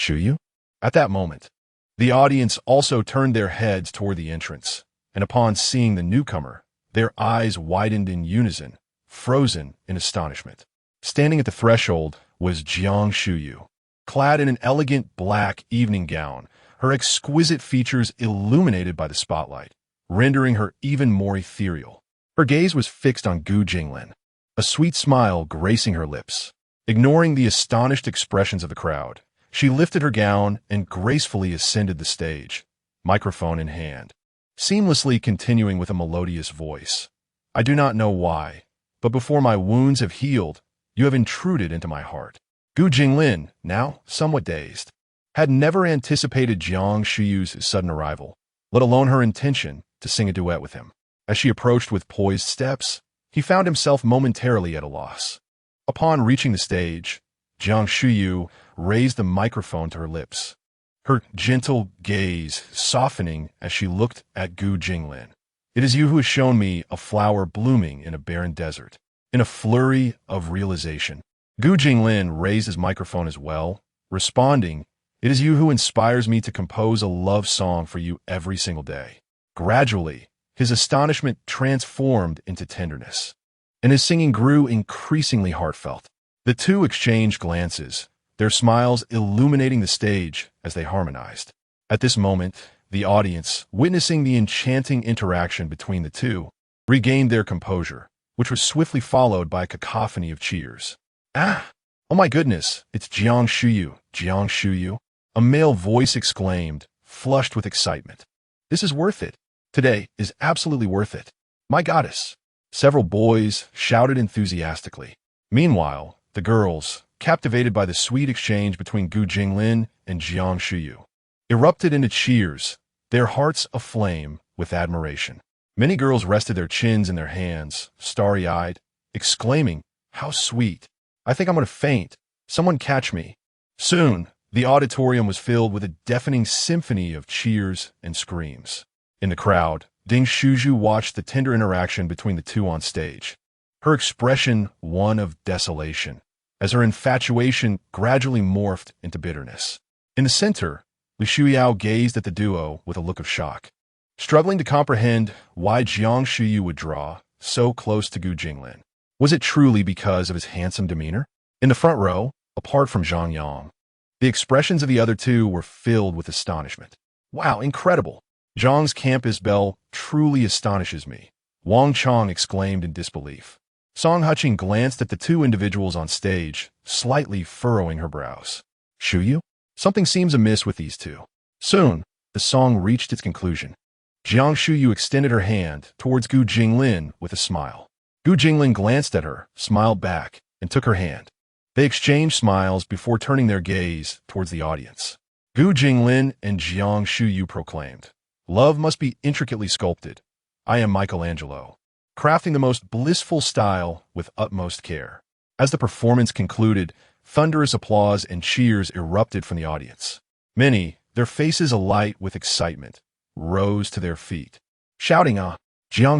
you?" At that moment, the audience also turned their heads toward the entrance, and upon seeing the newcomer, their eyes widened in unison, frozen in astonishment. Standing at the threshold was Jiang Shuyu. Clad in an elegant black evening gown, her exquisite features illuminated by the spotlight, rendering her even more ethereal. Her gaze was fixed on Gu Jinglin, a sweet smile gracing her lips. Ignoring the astonished expressions of the crowd, she lifted her gown and gracefully ascended the stage, microphone in hand, seamlessly continuing with a melodious voice. I do not know why, but before my wounds have healed, you have intruded into my heart. Gu Jinglin, now somewhat dazed, had never anticipated Jiang Shuyu's sudden arrival, let alone her intention to sing a duet with him. As she approached with poised steps, he found himself momentarily at a loss. Upon reaching the stage, Jiang Shuyu raised the microphone to her lips, her gentle gaze softening as she looked at Gu Jinglin. It is you who has shown me a flower blooming in a barren desert. In a flurry of realization, Gu Jinglin raised his microphone as well, responding, it is you who inspires me to compose a love song for you every single day. Gradually, his astonishment transformed into tenderness, and his singing grew increasingly heartfelt. The two exchanged glances, their smiles illuminating the stage as they harmonized. At this moment, the audience, witnessing the enchanting interaction between the two, regained their composure, which was swiftly followed by a cacophony of cheers. Ah! Oh my goodness, it's Jiang Shuyu, Jiang Shuyu, a male voice exclaimed, flushed with excitement. This is worth it. Today is absolutely worth it. My goddess. Several boys shouted enthusiastically. Meanwhile, the girls, captivated by the sweet exchange between Gu Jinglin and Jiang Shuyu, erupted into cheers, their hearts aflame with admiration. Many girls rested their chins in their hands, starry-eyed, exclaiming, how sweet. I think I'm going to faint. Someone catch me. Soon, the auditorium was filled with a deafening symphony of cheers and screams. In the crowd, Ding Shuju watched the tender interaction between the two on stage, her expression one of desolation, as her infatuation gradually morphed into bitterness. In the center, Li Shuyao gazed at the duo with a look of shock, struggling to comprehend why Jiang Shuyu would draw so close to Gu Jinglin. Was it truly because of his handsome demeanor? In the front row, apart from Zhang Yang, the expressions of the other two were filled with astonishment. Wow, incredible! Zhang's campus belle truly astonishes me, Wang Chong exclaimed in disbelief. Song Huching glanced at the two individuals on stage, slightly furrowing her brows. Shuyu? Something seems amiss with these two. Soon, the song reached its conclusion. Jiang Shuyu extended her hand towards Gu Jinglin with a smile. Gu Jinglin glanced at her, smiled back, and took her hand. They exchanged smiles before turning their gaze towards the audience. Gu Jinglin and Jiang Shuyu proclaimed, love must be intricately sculpted. I am Michelangelo, crafting the most blissful style with utmost care. As the performance concluded, thunderous applause and cheers erupted from the audience. Many, their faces alight with excitement, rose to their feet, shouting, Jiang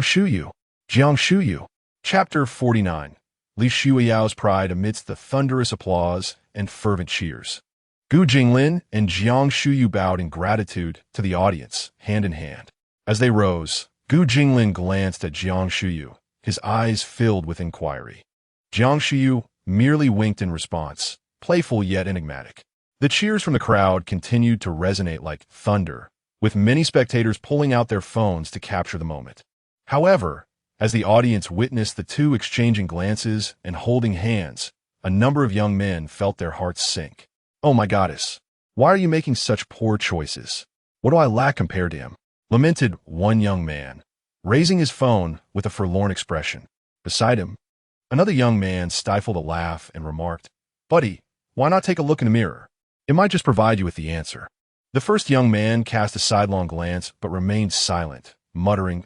Shuyu, Jiang Shuyu. Chapter 49. Li Shuyao's pride amidst the thunderous applause and fervent cheers. Gu Jinglin and Jiang Shuyu bowed in gratitude to the audience, hand in hand. As they rose, Gu Jinglin glanced at Jiang Shuyu, his eyes filled with inquiry. Jiang Shuyu merely winked in response, playful yet enigmatic. The cheers from the crowd continued to resonate like thunder, with many spectators pulling out their phones to capture the moment. However, as the audience witnessed the two exchanging glances and holding hands, a number of young men felt their hearts sink. Oh my goddess, why are you making such poor choices? What do I lack compared to him? Lamented one young man, raising his phone with a forlorn expression. Beside him, another young man stifled a laugh and remarked, buddy, why not take a look in the mirror? It might just provide you with the answer. The first young man cast a sidelong glance but remained silent, muttering,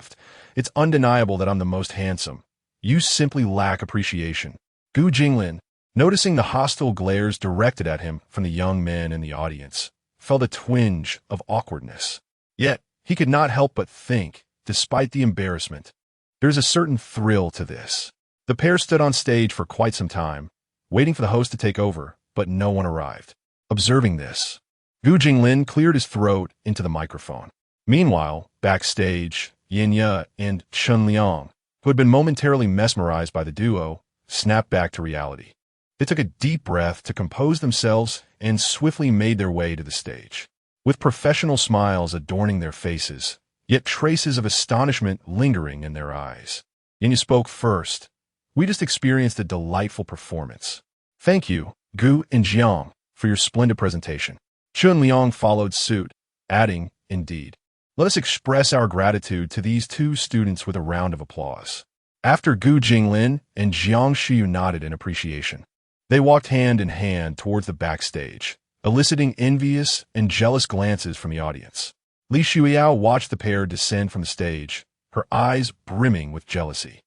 it's undeniable that I'm the most handsome. You simply lack appreciation. Gu Jinglin, noticing the hostile glares directed at him from the young men in the audience, felt a twinge of awkwardness. Yet, he could not help but think, despite the embarrassment, there's a certain thrill to this. The pair stood on stage for quite some time, waiting for the host to take over, but no one arrived. Observing this, Gu Jinglin cleared his throat into the microphone. Meanwhile, backstage, Yin Ye and Chen Liang, who had been momentarily mesmerized by the duo, snapped back to reality. They took a deep breath to compose themselves and swiftly made their way to the stage. With professional smiles adorning their faces, yet traces of astonishment lingering in their eyes. You spoke first. We just experienced a delightful performance. Thank you, Gu and Jiang, for your splendid presentation. Chun Liang followed suit, adding, indeed. Let us express our gratitude to these two students with a round of applause. After Gu Jinglin and Jiang Shiyu nodded in appreciation, they walked hand in hand towards the backstage, eliciting envious and jealous glances from the audience. Li Shuiyao watched the pair descend from the stage, her eyes brimming with jealousy.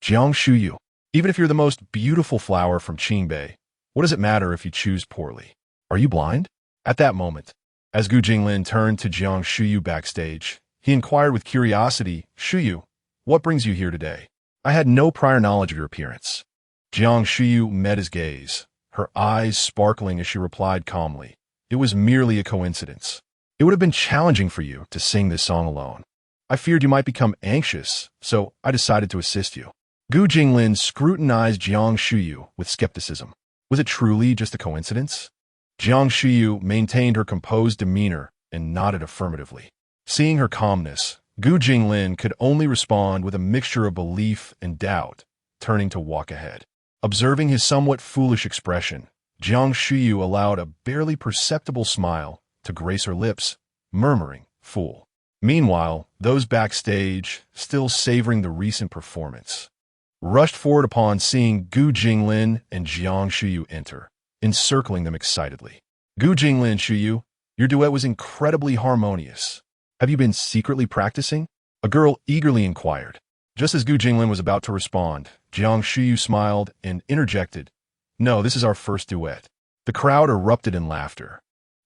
Jiang Shuyu, even if you're the most beautiful flower from Qingbei, what does it matter if you choose poorly? Are you blind? At that moment, as Gu Jinglin turned to Jiang Shuyu backstage, he inquired with curiosity, Shuyu, what brings you here today? I had no prior knowledge of your appearance. Jiang Shuyu met his gaze, her eyes sparkling as she replied calmly, it was merely a coincidence. It would have been challenging for you to sing this song alone. I feared you might become anxious, so I decided to assist you. Gu Jinglin scrutinized Jiang Shuyu with skepticism. Was it truly just a coincidence? Jiang Shuyu maintained her composed demeanor and nodded affirmatively. Seeing her calmness, Gu Jinglin could only respond with a mixture of belief and doubt, turning to walk ahead. Observing his somewhat foolish expression, Jiang Shuyu allowed a barely perceptible smile to grace her lips, murmuring, fool. Meanwhile, those backstage, still savoring the recent performance, rushed forward upon seeing Gu Jinglin and Jiang Shuyu enter, encircling them excitedly. Gu Jinglin, Shuyu, your duet was incredibly harmonious. Have you been secretly practicing? A girl eagerly inquired. Just as Gu Jinglin was about to respond, Jiang Shuyu smiled and interjected, no, this is our first duet. The crowd erupted in laughter,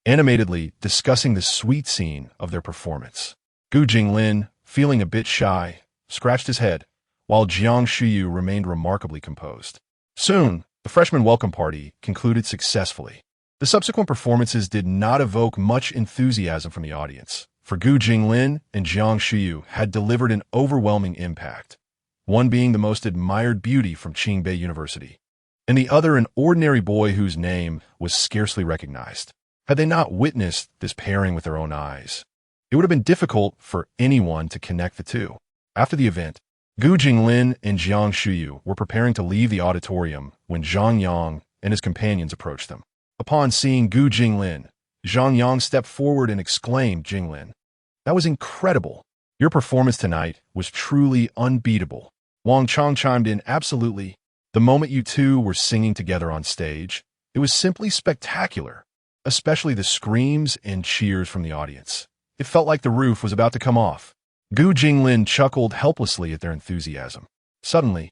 animatedly discussing the sweet scene of their performance. Gu Jinglin, feeling a bit shy, scratched his head, while Jiang Shuyu remained remarkably composed. Soon, the freshman welcome party concluded successfully. The subsequent performances did not evoke much enthusiasm from the audience, for Gu Jinglin and Jiang Shuyu had delivered an overwhelming impact, one being the most admired beauty from Qingbei University, and the other an ordinary boy whose name was scarcely recognized. Had they not witnessed this pairing with their own eyes, it would have been difficult for anyone to connect the two. After the event, Gu Jinglin and Jiang Shuyu were preparing to leave the auditorium when Zhang Yang and his companions approached them. Upon seeing Gu Jinglin, Zhang Yang stepped forward and exclaimed, Jinglin, that was incredible. Your performance tonight was truly unbeatable. Wang Chong chimed in, absolutely. The moment you two were singing together on stage, it was simply spectacular, especially the screams and cheers from the audience. It felt like the roof was about to come off. Gu Jinglin chuckled helplessly at their enthusiasm. Suddenly,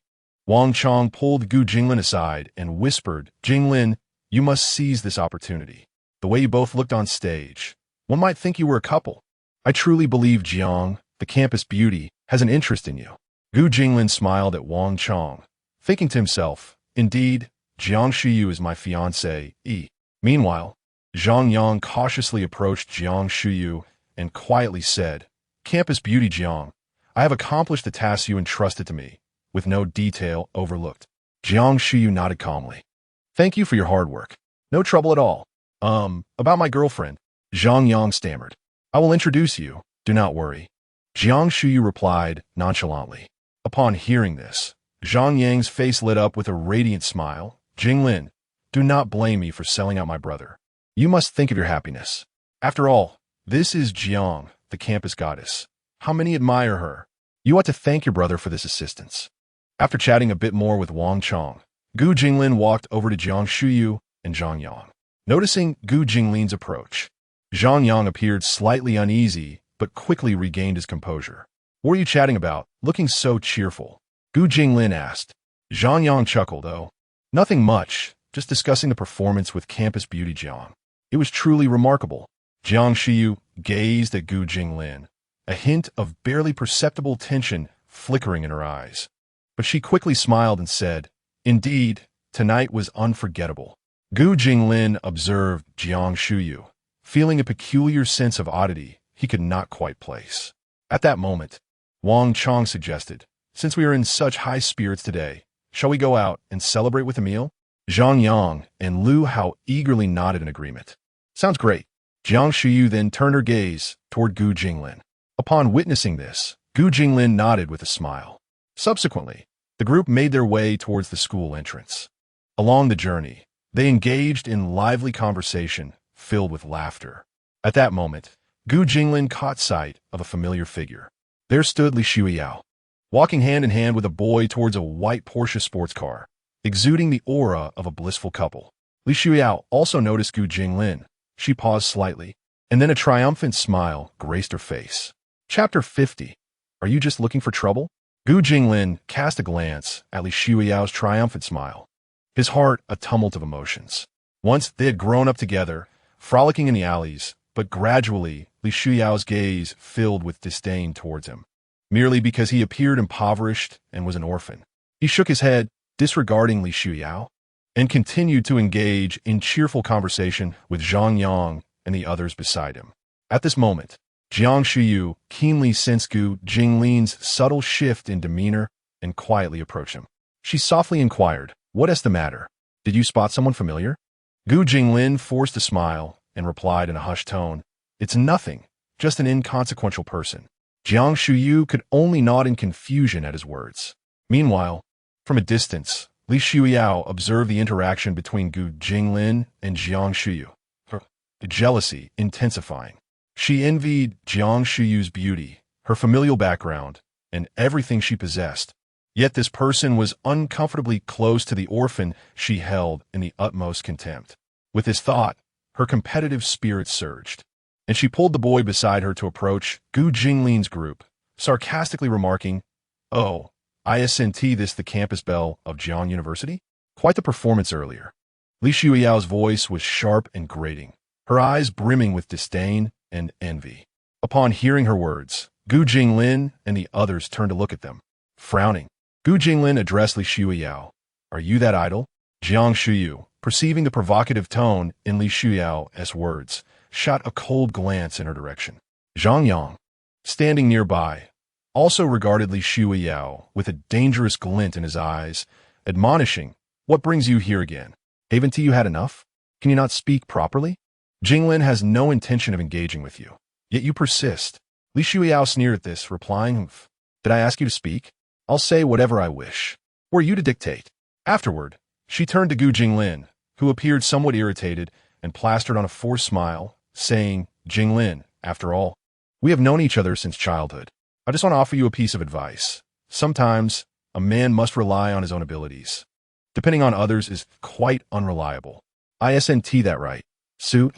Wang Chong pulled Gu Jinglin aside and whispered, Jinglin, you must seize this opportunity. The way you both looked on stage, one might think you were a couple. I truly believe Jiang, the campus beauty, has an interest in you. Gu Jinglin smiled at Wang Chong, thinking to himself, indeed, Jiang Shuyu is my fiancé. Meanwhile, Zhang Yang cautiously approached Jiang Shuyu and quietly said, Campus beauty Jiang, I have accomplished the task you entrusted to me, with no detail overlooked. Jiang Shuyu nodded calmly. Thank you for your hard work. No trouble at all. About my girlfriend, Zhang Yang stammered. I will introduce you, do not worry. Jiang Shuyu replied nonchalantly. Upon hearing this, Zhang Yang's face lit up with a radiant smile. Jinglin, do not blame me for selling out my brother. You must think of your happiness. After all, this is Jiang, the campus goddess. How many admire her? You ought to thank your brother for this assistance. After chatting a bit more with Wang Chong, Gu Jinglin walked over to Jiang Shuyu and Zhang Yang. Noticing Gu Jinglin's approach, Zhang Yang appeared slightly uneasy, but quickly regained his composure. What are you chatting about, looking so cheerful? Gu Jinglin asked. Zhang Yang chuckled, oh, nothing much, just discussing the performance with campus beauty Jiang. It was truly remarkable. Jiang Shuyu gazed at Gu Jinglin, a hint of barely perceptible tension flickering in her eyes. But she quickly smiled and said, indeed, tonight was unforgettable. Gu Jinglin observed Jiang Shuyu, feeling a peculiar sense of oddity he could not quite place. At that moment, Wang Chong suggested, since we are in such high spirits today, shall we go out and celebrate with a meal? Zhang Yang and Lu Hao eagerly nodded in agreement. Sounds great. Jiang Shuyu then turned her gaze toward Gu Jinglin. Upon witnessing this, Gu Jinglin nodded with a smile. Subsequently, the group made their way towards the school entrance. Along the journey, they engaged in lively conversation filled with laughter. At that moment, Gu Jinglin caught sight of a familiar figure. There stood Li Shuiyao, walking hand in hand with a boy towards a white Porsche sports car, exuding the aura of a blissful couple. Li Shuiyao also noticed Gu Jinglin. She paused slightly, and then a triumphant smile graced her face. Chapter 50. Are you just looking for trouble? Gu Jinglin cast a glance at Li Shuiyao's triumphant smile, his heart a tumult of emotions. Once they had grown up together, frolicking in the alleys, but gradually Li Shuiyao's gaze filled with disdain towards him, merely because he appeared impoverished and was an orphan. He shook his head, disregarding Li Shuiyao, and continued to engage in cheerful conversation with Zhang Yang and the others beside him. At this moment, Jiang Shuyu keenly sensed Gu Jinglin's subtle shift in demeanor and quietly approached him. She softly inquired, "What is the matter? Did you spot someone familiar?" Gu Jinglin forced a smile and replied in a hushed tone, "It's nothing, just an inconsequential person." Jiang Shuyu could only nod in confusion at his words. Meanwhile, from a distance, Li Shuiyao observed the interaction between Gu Jinglin and Jiang Shuyu, her jealousy intensifying. She envied Jiang Shuyu's beauty, her familial background, and everything she possessed. Yet this person was uncomfortably close to the orphan she held in the utmost contempt. With this thought, her competitive spirit surged, and she pulled the boy beside her to approach Gu Jinglin's group, sarcastically remarking, "Oh, isn't this the campus belle of Jiang University? Quite the performance earlier." Li Shuiyao's voice was sharp and grating, her eyes brimming with disdain and envy. Upon hearing her words, Gu Jinglin and the others turned to look at them. Frowning, Gu Jinglin addressed Li Shuiyao. "Are you that idol?" Jiang Shuyu, perceiving the provocative tone in Li Shuiyao's words, shot a cold glance in her direction. Zhang Yang, standing nearby, also regarded Li Shuiyao with a dangerous glint in his eyes, admonishing, "What brings you here again? Haven't you had enough? Can you not speak properly? Jinglin has no intention of engaging with you, yet you persist." Li Shuiyao sneered at this, replying, "Did I ask you to speak? I'll say whatever I wish. Were you to dictate?" Afterward, she turned to Gu Jinglin, who appeared somewhat irritated and plastered on a forced smile, saying, "Jinglin, after all, we have known each other since childhood. I just want to offer you a piece of advice. Sometimes, a man must rely on his own abilities. Depending on others is quite unreliable. Isn't that right, Su?"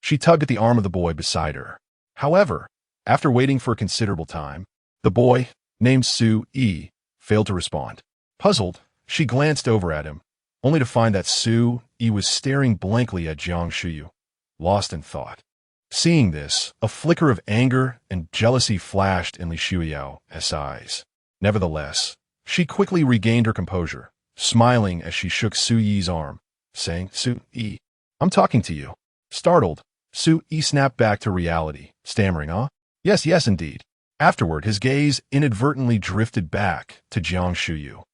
She tugged at the arm of the boy beside her. However, after waiting for a considerable time, the boy, named Su Yi, failed to respond. Puzzled, she glanced over at him, only to find that Su Yi was staring blankly at Jiang Shuyu, lost in thought. Seeing this, a flicker of anger and jealousy flashed in Li Shuiyao's eyes. Nevertheless, she quickly regained her composure, smiling as she shook Su Yi's arm, saying, "Su Yi, I'm talking to you." Startled, Su Yi snapped back to reality, stammering, Yes, indeed." Afterward, his gaze inadvertently drifted back to Jiang Shuyu,